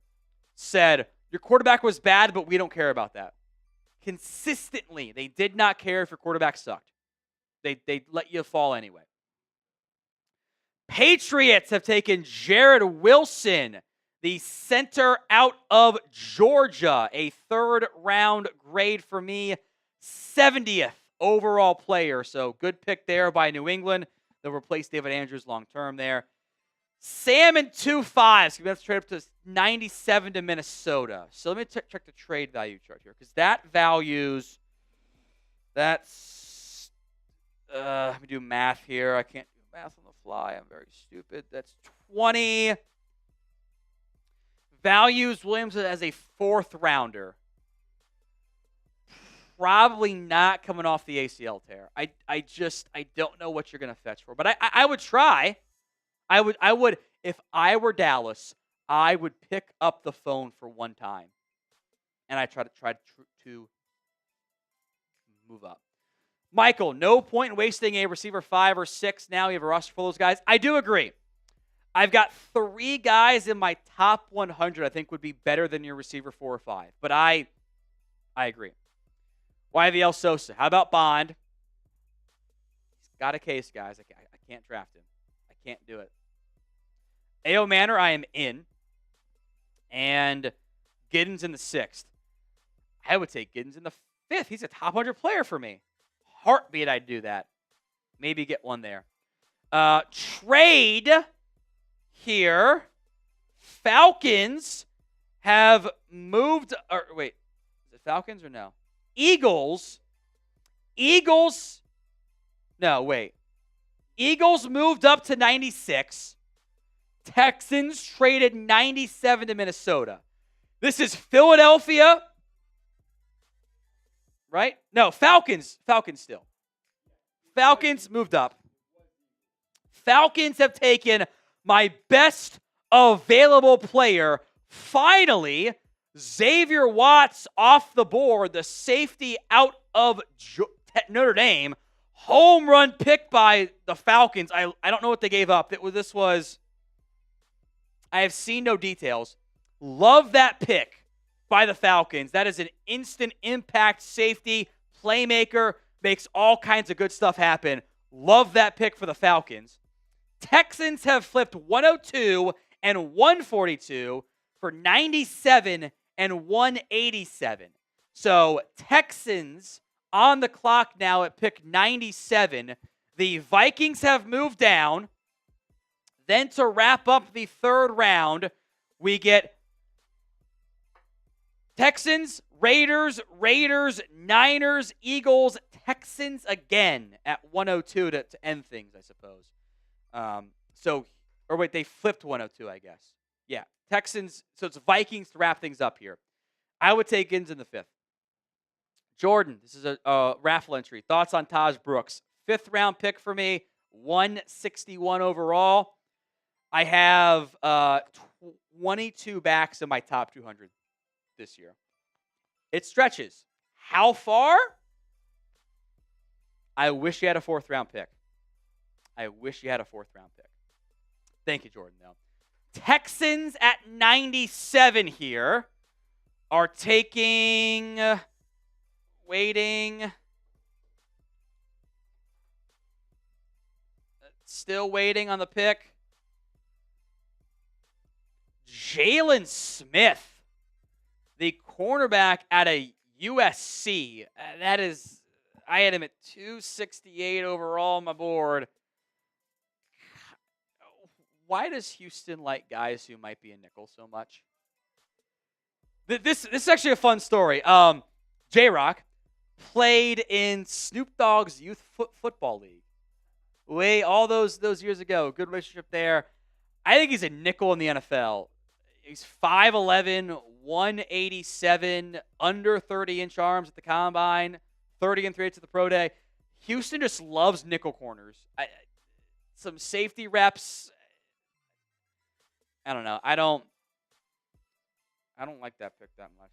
said, your quarterback was bad, but we don't care about that. Consistently, they did not care if your quarterback sucked. They let you fall anyway. Patriots have taken Jared Wilson, the center out of Georgia, a 3rd round grade for me, 70th overall player. So good pick there by New England. They'll replace David Andrews long term there. Sam and 2.5. So we have to trade up to 97 to Minnesota. So let me check the trade value chart here because that values. That's. Let me do math here. I can't do math on the fly. I'm very stupid. That's 20. Values Williams as a 4th rounder. Probably not coming off the ACL tear. I don't know what you're going to fetch for. But I would try. I would if I were Dallas, I would pick up the phone for one time. And I try to move up. Michael, no point in wasting a receiver 5 or 6 now. You have a roster full of those guys. I do agree. I've got 3 guys in my top 100 I think would be better than your receiver 4 or 5. But I agree. YVL Sosa. How about Bond? He's got a case, guys. I can't draft him. I can't do it. A.O. Manor, I am in. And Giddens in the 6th. I would take Giddens in the 5th. He's a top 100 player for me. Heartbeat, I'd do that. Maybe get one there. Trade here. Falcons have moved. Or wait, is it Falcons or no? Eagles. No, wait. Eagles moved up to 96. Texans traded 97 to Minnesota. This is Philadelphia. Right? No, Falcons. Falcons still. Falcons moved up. Falcons have taken my best available player. Finally, Xavier Watts off the board, the safety out of Notre Dame. Home run pick by the Falcons. I don't know what they gave up. I have seen no details. Love that pick by the Falcons. That is an instant impact safety, playmaker, makes all kinds of good stuff happen. Love that pick for the Falcons. Texans have flipped 102 and 142 for 97 and 187. So Texans on the clock now at pick 97. The Vikings have moved down. Then to wrap up the 3rd round, we get Texans, Raiders, Niners, Eagles, Texans again at 102 to end things, I suppose. They flipped 102, I guess. Yeah, Texans, so it's Vikings to wrap things up here. I would take Giddens in the 5th. Jordan, this is a raffle entry. Thoughts on Taj Brooks? 5th round pick for me, 161 overall. I have 22 backs in my top 200 this year. It stretches. How far? I wish you had a 4th round pick. Thank you, Jordan, though. Texans at 97 here are taking, still waiting on the pick. Jalen Smith, the cornerback at a USC. I had him at 268 overall on my board. Why does Houston like guys who might be a nickel so much? This is actually a fun story. J-Rock played in Snoop Dogg's youth football league. All those years ago. Good relationship there. I think he's a nickel in the NFL. He's 5'11", 187, under 30-inch arms at the combine, 30 and 3 at the pro day. Houston just loves nickel corners. Some safety reps. I don't know. I don't like that pick that much.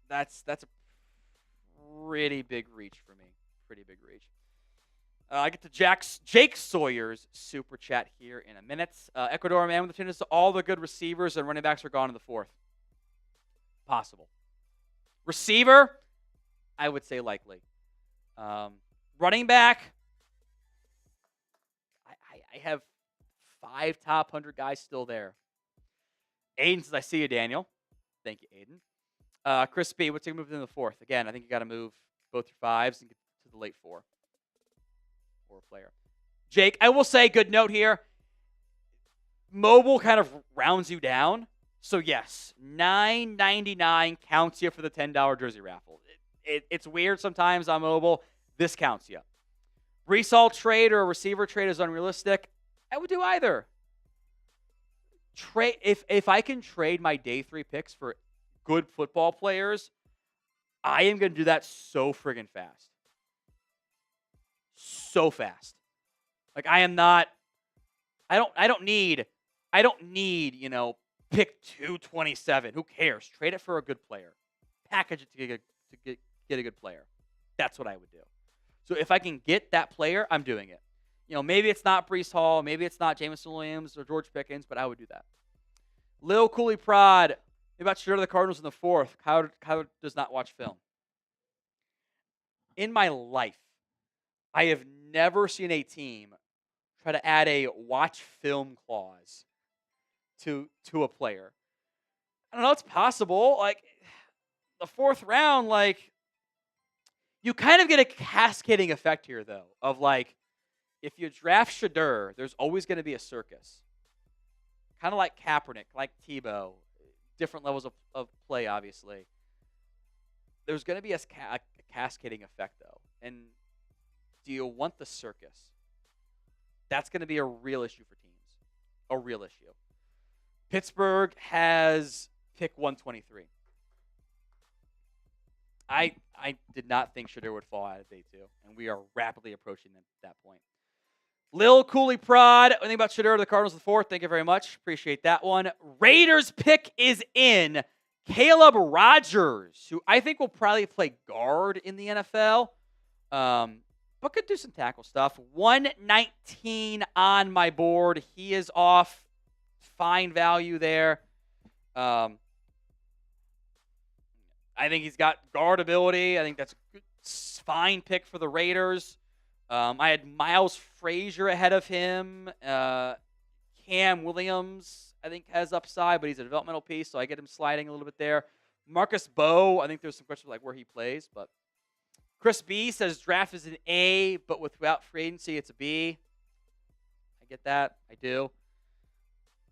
That's a pretty big reach for me. I get to Jake Sawyer's super chat here in a minute. Ecuador man with the tennis. All the good receivers and running backs are gone in the 4th. Possible. Receiver, I would say likely. Running back, I have 5 top 100 guys still there. Aiden says, I see you, Daniel. Thank you, Aiden. Chris B, what's going to move in the 4th? Again, I think you got to move both your 5s and get to the late 4. for a player. Jake, I will say, good note here. Mobile kind of rounds you down. So yes, $9.99 counts you for the $10 jersey raffle. It's weird sometimes on mobile. This counts you. Breece Hall trade or a receiver trade is unrealistic. I would do either. Trade if I can trade my day 3 picks for good football players, I am going to do that so friggin' fast. So fast. Like I don't need, pick 227. Who cares? Trade it for a good player. Package it to get a good player. That's what I would do. So if I can get that player, I'm doing it. Maybe it's not Breece Hall, maybe it's not Jameson Williams or George Pickens, but I would do that. Lil Cooley Prod, about Shooter of the Cardinals in the 4th. Kyle does not watch film. In my life, I have never seen a team try to add a watch film clause to a player. I don't know, it's possible. Like, the 4th round, you kind of get a cascading effect here, though, of if you draft Shedeur, there's always going to be a circus. Kind of like Kaepernick, like Tebow, different levels of play, obviously. There's going to be a cascading effect, though. And do you want the circus? That's going to be a real issue for teams. A real issue. Pittsburgh has pick 123. I did not think Shedeur would fall out of day 2, and we are rapidly approaching that point. Lil Cooley Prod, I think about Shedeur of the Cardinals in the 4th. Thank you very much. Appreciate that one. Raiders pick is in. Caleb Rogers, who I think will probably play guard in the NFL, but could do some tackle stuff. 119 on my board. He is off. Fine value there. I think he's got guard ability. I think that's a good, fine pick for the Raiders. I had Miles Frazier ahead of him. Cam Williams, I think, has upside, but he's a developmental piece, so I get him sliding a little bit there. Marcus Bowe, I think there's some questions where he plays, but Chris B says draft is an A, but without free agency, it's a B. I get that. I do.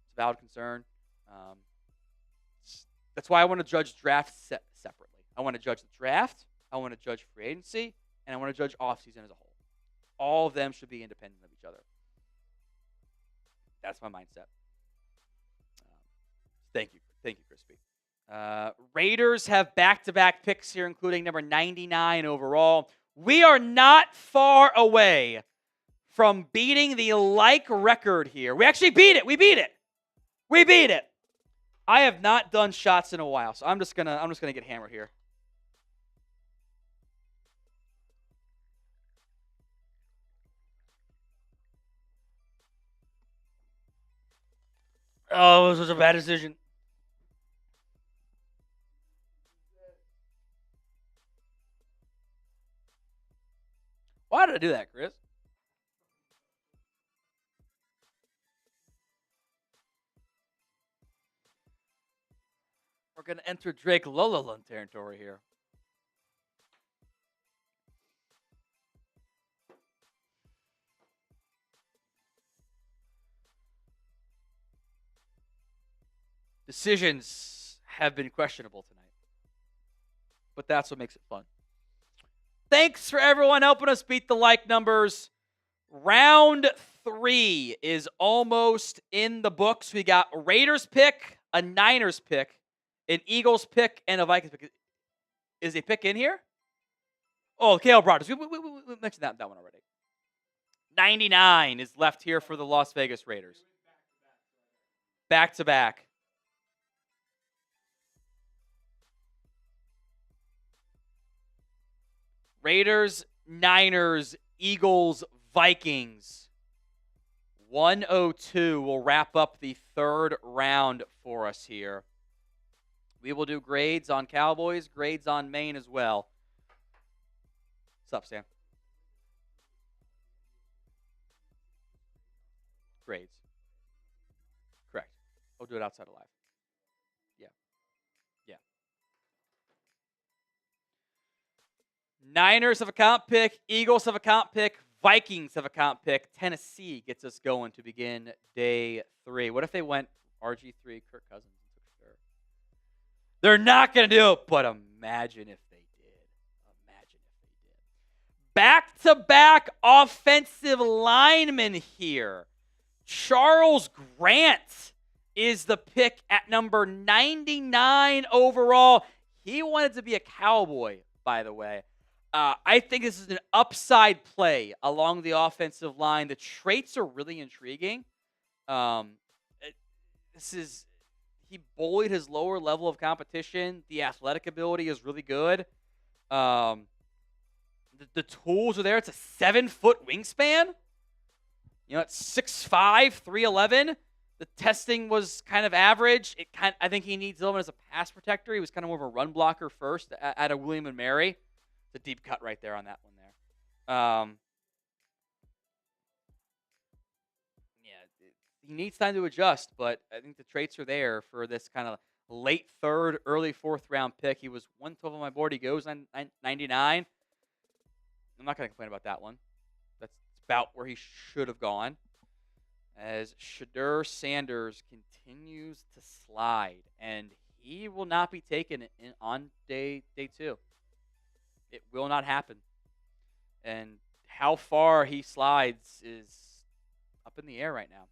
It's a valid concern. That's why I want to judge draft separately. I want to judge the draft, I want to judge free agency, and I want to judge offseason as a whole. All of them should be independent of each other. That's my mindset. Thank you, Crispy. Raiders have back-to-back picks here, including number 99 overall. We are not far away from beating the record here. We actually beat it. We beat it. I have not done shots in a while, so I'm just gonna get hammered here. Oh, this was a bad decision. Why did I do that, Chris? We're going to enter Drake Lolaland territory here. Decisions have been questionable tonight, but that's what makes it fun. Thanks for everyone helping us beat the like numbers. Round 3 is almost in the books. We got a Raiders pick, a Niners pick, an Eagles pick, and a Vikings pick. Is a pick in here? Oh, Caleb Rogers. We mentioned that one already. 99 is left here for the Las Vegas Raiders. Back-to-back. Raiders, Niners, Eagles, Vikings. 102 will wrap up the 3rd round for us here. We will do grades on Cowboys, grades on Maine as well. What's up, Sam? Grades. Correct. We'll do it outside of live. Yeah. Niners have a comp pick. Eagles have a comp pick. Vikings have a comp pick. Tennessee gets us going to begin day 3. What if they went RG3, Kirk Cousins, and took Shedeur? They're not going to do it, but imagine if they did. Imagine if they did. Back-to-back offensive linemen here. Charles Grant is the pick at number 99 overall. He wanted to be a Cowboy, by the way. I think this is an upside play along the offensive line. The traits are really intriguing. He bullied his lower level of competition. The athletic ability is really good. The tools are there. It's a 7-foot wingspan. It's 6'5", 311. The testing was kind of average. I think he needs Dillman as a pass protector. He was kind of more of a run blocker first at a William and Mary. It's a deep cut right there on that one there. He needs time to adjust, but I think the traits are there for this kind of late 3rd, early 4th round pick. He was 112 on my board. He goes on 99. I'm not going to complain about that one. That's about where he should have gone. As Shedeur Sanders continues to slide, and he will not be taken on day 2. It will not happen. And how far he slides is up in the air right now.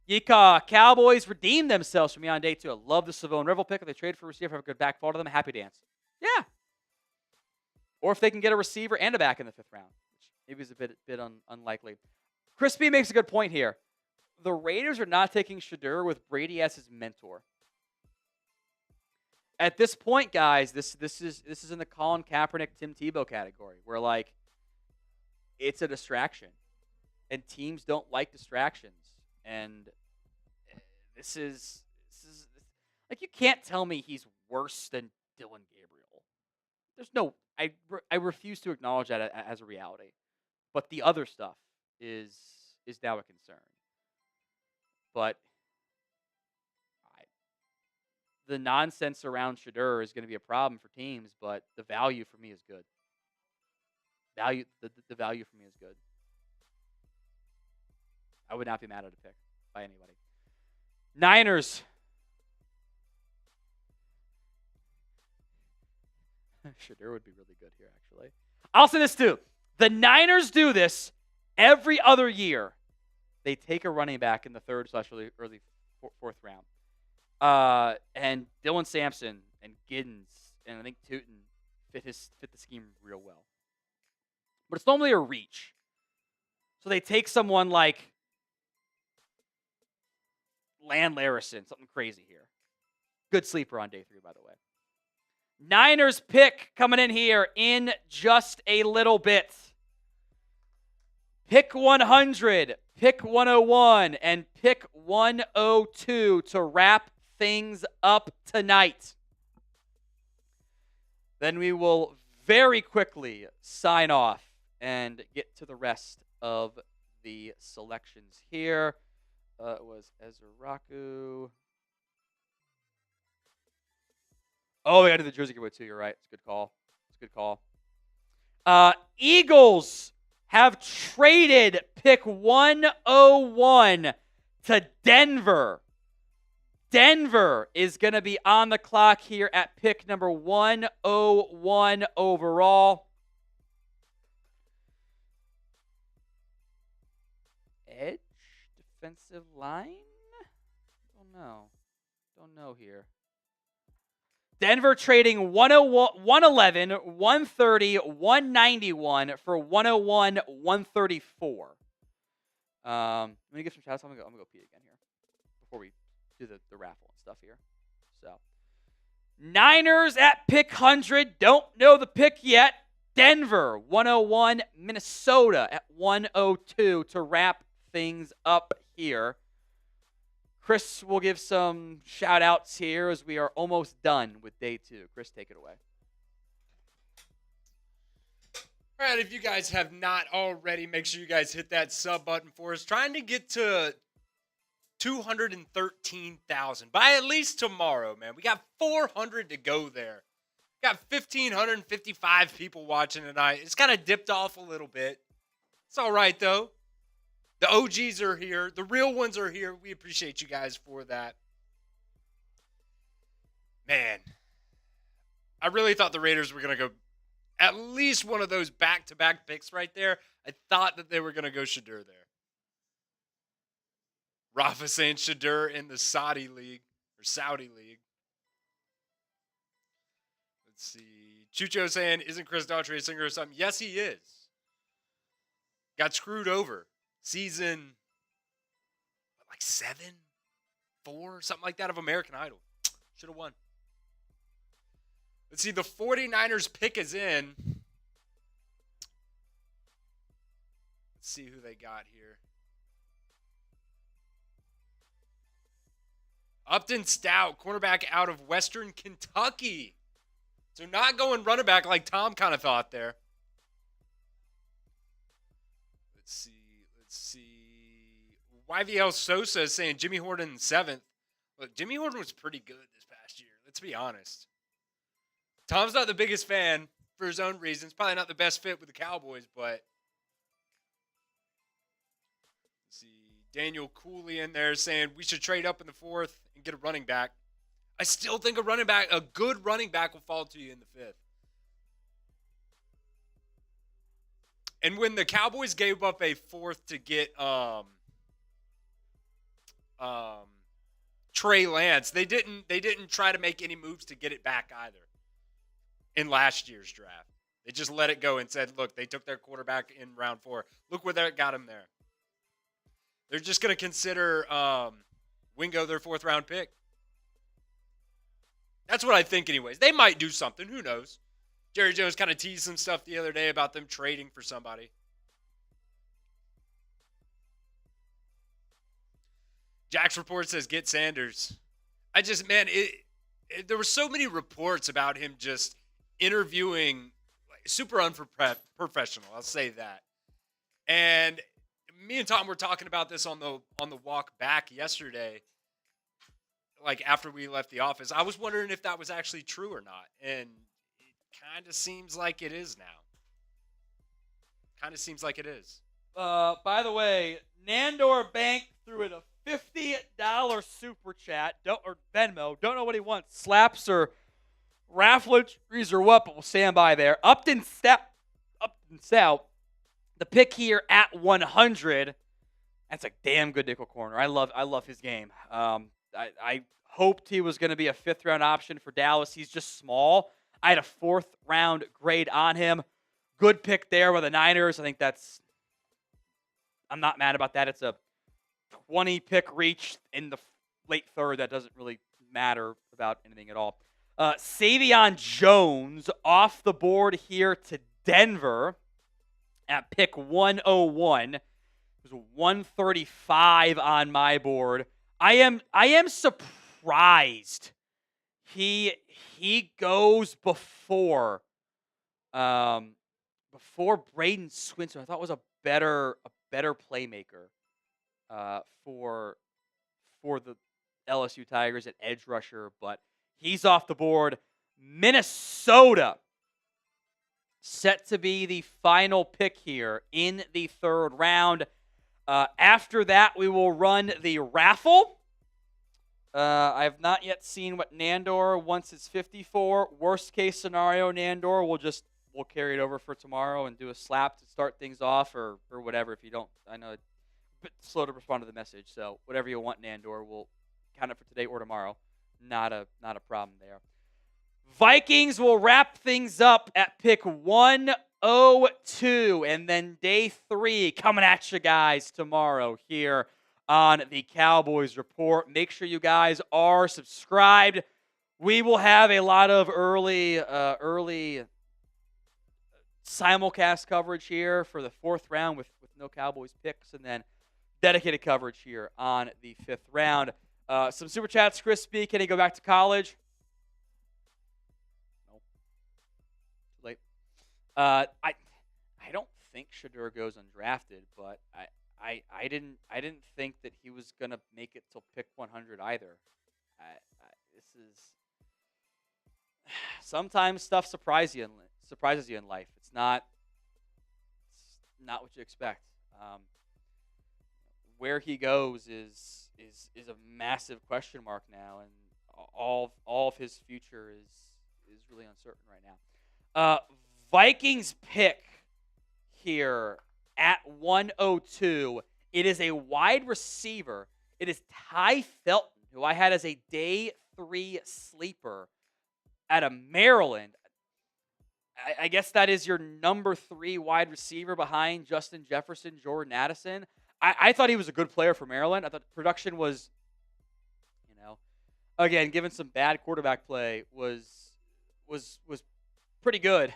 Yeehaw, Cowboys redeemed themselves for me on day 2. I love the Savone Revel pick. If they trade for a receiver, have a good back fall to them, a happy dance. Yeah. Or if they can get a receiver and a back in the 5th round, which maybe is a bit unlikely. Chris B makes a good point here. The Raiders are not taking Shedeur with Brady as his mentor. At this point, guys, this is in the Colin Kaepernick, Tim Tebow category, where it's a distraction, and teams don't like distractions. And this is you can't tell me he's worse than Dylan Gabriel. There's no, I refuse to acknowledge that as a reality. But the other stuff is now a concern. But the nonsense around Shedeur is going to be a problem for teams, but the value for me is good. The value for me is good. I would not be mad at a pick by anybody. Niners. Shedeur would be really good here, actually. I'll say this, too. The Niners do this every other year. They take a running back in the 3rd/early 4th round. And Dylan Sampson and Giddens and I think Tootin fit the scheme real well. But it's normally a reach. So they take someone like Land Larison, something crazy here. Good sleeper on day 3, by the way. Niners pick coming in here in just a little bit. Pick 100, pick 101, and pick 102 to wrap things up tonight. Then we will very quickly sign off and get to the rest of the selections here. It was Ezraku. Oh, we got to do the jersey giveaway too. You're right. It's a good call. Eagles have traded pick 101 to Denver. Denver is going to be on the clock here at pick number 101 overall. Edge, defensive line? Don't know here. Denver trading 111, 130, 191 for 101, 134. Let me give some shout outs. I'm gonna go pee again here before we do the raffle and stuff here. So, Niners at pick 100. Don't know the pick yet. Denver 101, Minnesota at 102 to wrap things up here. Chris will give some shout outs here as we are almost done with day 2. Chris, take it away. All right, if you guys have not already, make sure you guys hit that sub button for us. Trying to get to 213,000 by at least tomorrow, man. We got 400 to go there. Got 1,555 people watching tonight. It's kind of dipped off a little bit. It's all right, though. The OGs are here. The real ones are here. We appreciate you guys for that. Man, I really thought the Raiders were going to go at least one of those back-to-back picks right there. I thought that they were going to go Shadur there. Rafa saying Shadur in the Saudi League. Let's see. Chucho saying, isn't Chris Daughtry a singer or something? Yes, he is. Got screwed over. Season, like 7, 4, something like that of American Idol. Should have won. Let's see. The 49ers pick is in. Let's see who they got here. Upton Stout, cornerback out of Western Kentucky. So not going running back like Tom kind of thought there. Let's see. YVL Sosa is saying Jimmy Horton in 7th. Look, Jimmy Horton was pretty good this past year. Let's be honest. Tom's not the biggest fan for his own reasons. Probably not the best fit with the Cowboys, but let's see. Daniel Cooley in there saying we should trade up in the 4th and get a running back. I still think a good running back will fall to you in the 5th. And when the Cowboys gave up a 4th to get Trey Lance, they didn't try to make any moves to get it back either in last year's draft. They just let it go and said, look, they took their quarterback in round 4. Look where that got him there. They're just going to consider Wingo their 4th round pick. That's what I think anyways. They might do something. Who knows? Jerry Jones kind of teased some stuff the other day about them trading for somebody. Jack's report says, get Sanders. There were so many reports about him just interviewing super unprofessional. I'll say that. And me and Tom were talking about this on the walk back yesterday, like after we left the office. I was wondering if that was actually true or not. And kind of seems like it is now. By the way, Nandor Bank threw in a $50 super chat or Venmo. Don't know what he wants. Slaps or raffle entries or what, but we'll stand by there. Upton Stout. The pick here at 100. That's a damn good nickel corner. I love his game. I hoped he was going to be a 5th round option for Dallas. He's just small. I had a 4th round grade on him. Good pick there with the Niners. I think I'm not mad about that. It's a 20 pick reach in the late 3rd. That doesn't really matter about anything at all. Savion Jones off the board here to Denver at pick 101. It was 135 on my board. I am surprised he goes before Braden Swinson. I thought was a better playmaker for the LSU Tigers at edge rusher, but he's off the board. Minnesota set to be the final pick here in the 3rd round. After that, we will run the raffle. I have not yet seen what Nandor wants his 54. Worst case scenario, Nandor, we'll carry it over for tomorrow and do a slap to start things off or whatever. If you don't, I know it's a bit slow to respond to the message. So whatever you want, Nandor, we'll count it for today or tomorrow. Not a problem there. Vikings will wrap things up at pick 102, and then day 3 coming at you guys tomorrow here on the Cowboys Report. Make sure you guys are subscribed. We will have a lot of early simulcast coverage here for the 4th round with no Cowboys picks, and then dedicated coverage here on the 5th round. Some super chats. Chris B, can he go back to college? No. Too late. I don't think Shadur goes undrafted, but I didn't think that he was gonna make it till pick 100 either. This is sometimes stuff surprises you in life. It's not what you expect. Where he goes is a massive question mark now, and all of his future is really uncertain right now. Vikings pick here at 102. It is a wide receiver. It is Ty Felton, who I had as a day 3 sleeper out of Maryland. I guess that is your number 3 wide receiver behind Justin Jefferson, Jordan Addison. I thought he was a good player for Maryland. I thought production was, again, given some bad quarterback play, was pretty good,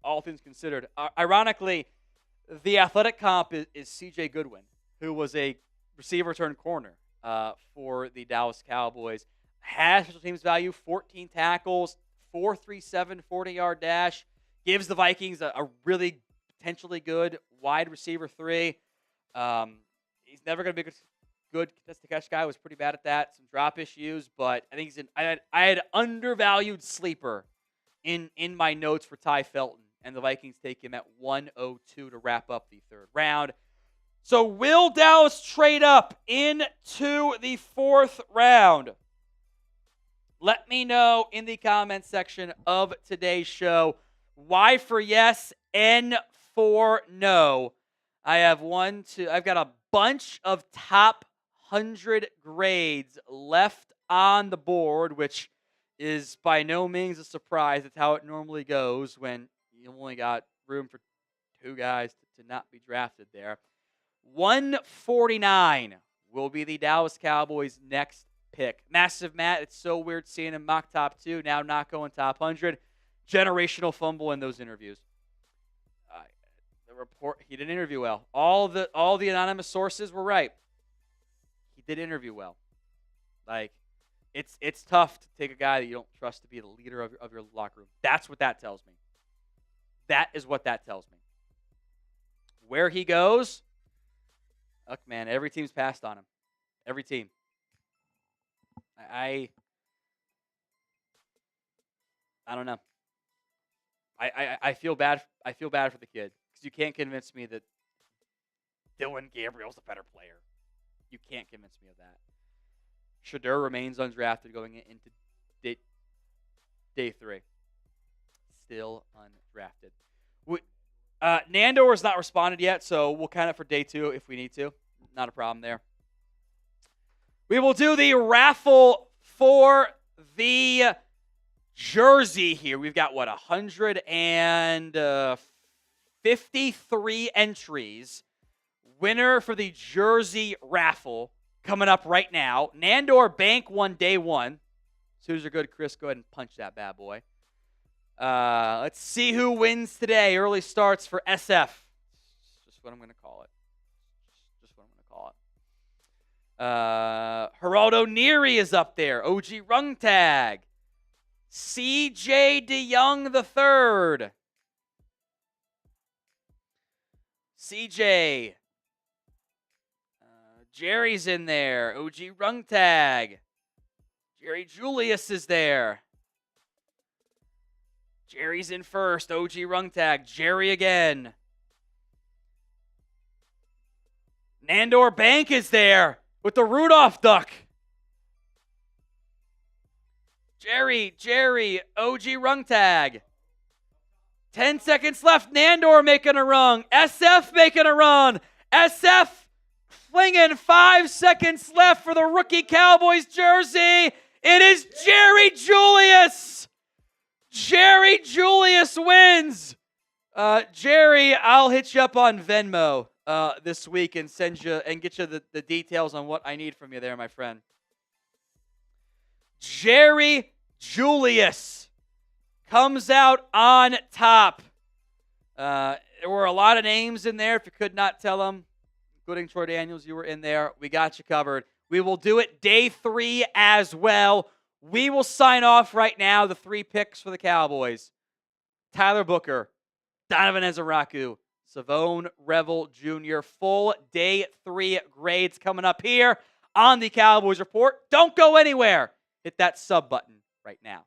all things considered. Ironically, the athletic comp is C.J. Goodwin, who was a receiver turned corner for the Dallas Cowboys. Has special teams value, 14 tackles, 4.37 40-yard dash. Gives the Vikings a really potentially good wide receiver 3. He's never going to be a good catch-to-catch guy. Was pretty bad at that. Some drop issues, but I think I had undervalued sleeper in my notes for Ty Felton, and the Vikings take him at 102 to wrap up the 3rd round. So will Dallas trade up into the 4th round? Let me know in the comments section of today's show. Y for yes, N for no. I've got a bunch of top 100 grades left on the board, which is by no means a surprise. It's how it normally goes when you only got room for 2 guys to not be drafted there. 149 will be the Dallas Cowboys' next pick. Massive Matt, it's so weird seeing him mock top 2, now not going top 100. Generational fumble in those interviews. The report, he didn't interview well. All the anonymous sources were right. He did interview well. Like, it's tough to take a guy that you don't trust to be the leader of your locker room. That's what that tells me. That is what that tells me. Where he goes, look, man, every team's passed on him. Every team. I don't know. I feel bad. I feel bad for the kid because you can't convince me that Dylan Gabriel's a better player. You can't convince me of that. Shedeur remains undrafted going into day 3. Still undrafted. Nandor has not responded yet, so we'll count it for day 2 if we need to. Not a problem there. We will do the raffle for the jersey here. We've got, 153 entries. Winner for the jersey raffle coming up right now. Nandor Bank won day 1. As soon as you're good, Chris, go ahead and punch that bad boy. Let's see who wins today. Early starts for SF. Just what I'm going to call it. Geraldo Neary is up there. OG Rungtag. CJ DeYoung III. CJ. Jerry's in there. OG Rungtag. Jerry Julius is there. Jerry's in first. OG Rungtag. Jerry again. Nandor Bank is there with the Rudolph duck. Jerry, OG Rungtag. 10 seconds left. Nandor making a run. SF making a run. SF flinging 5 seconds left for the rookie Cowboys jersey. It is Jerry Julius. Jerry Julius wins. Jerry, I'll hit you up on Venmo this week and send you and get you the details on what I need from you there, my friend. Jerry Julius comes out on top. There were a lot of names in there, if you could not tell them, including Troy Daniels, you were in there. We got you covered. We will do it day 3 as well. We will sign off right now, the 3 picks for the Cowboys. Tyler Booker, Donovan Ezeraku, Savone Revel Jr. Full day 3 grades coming up here on the Cowboys Report. Don't go anywhere. Hit that sub button right now.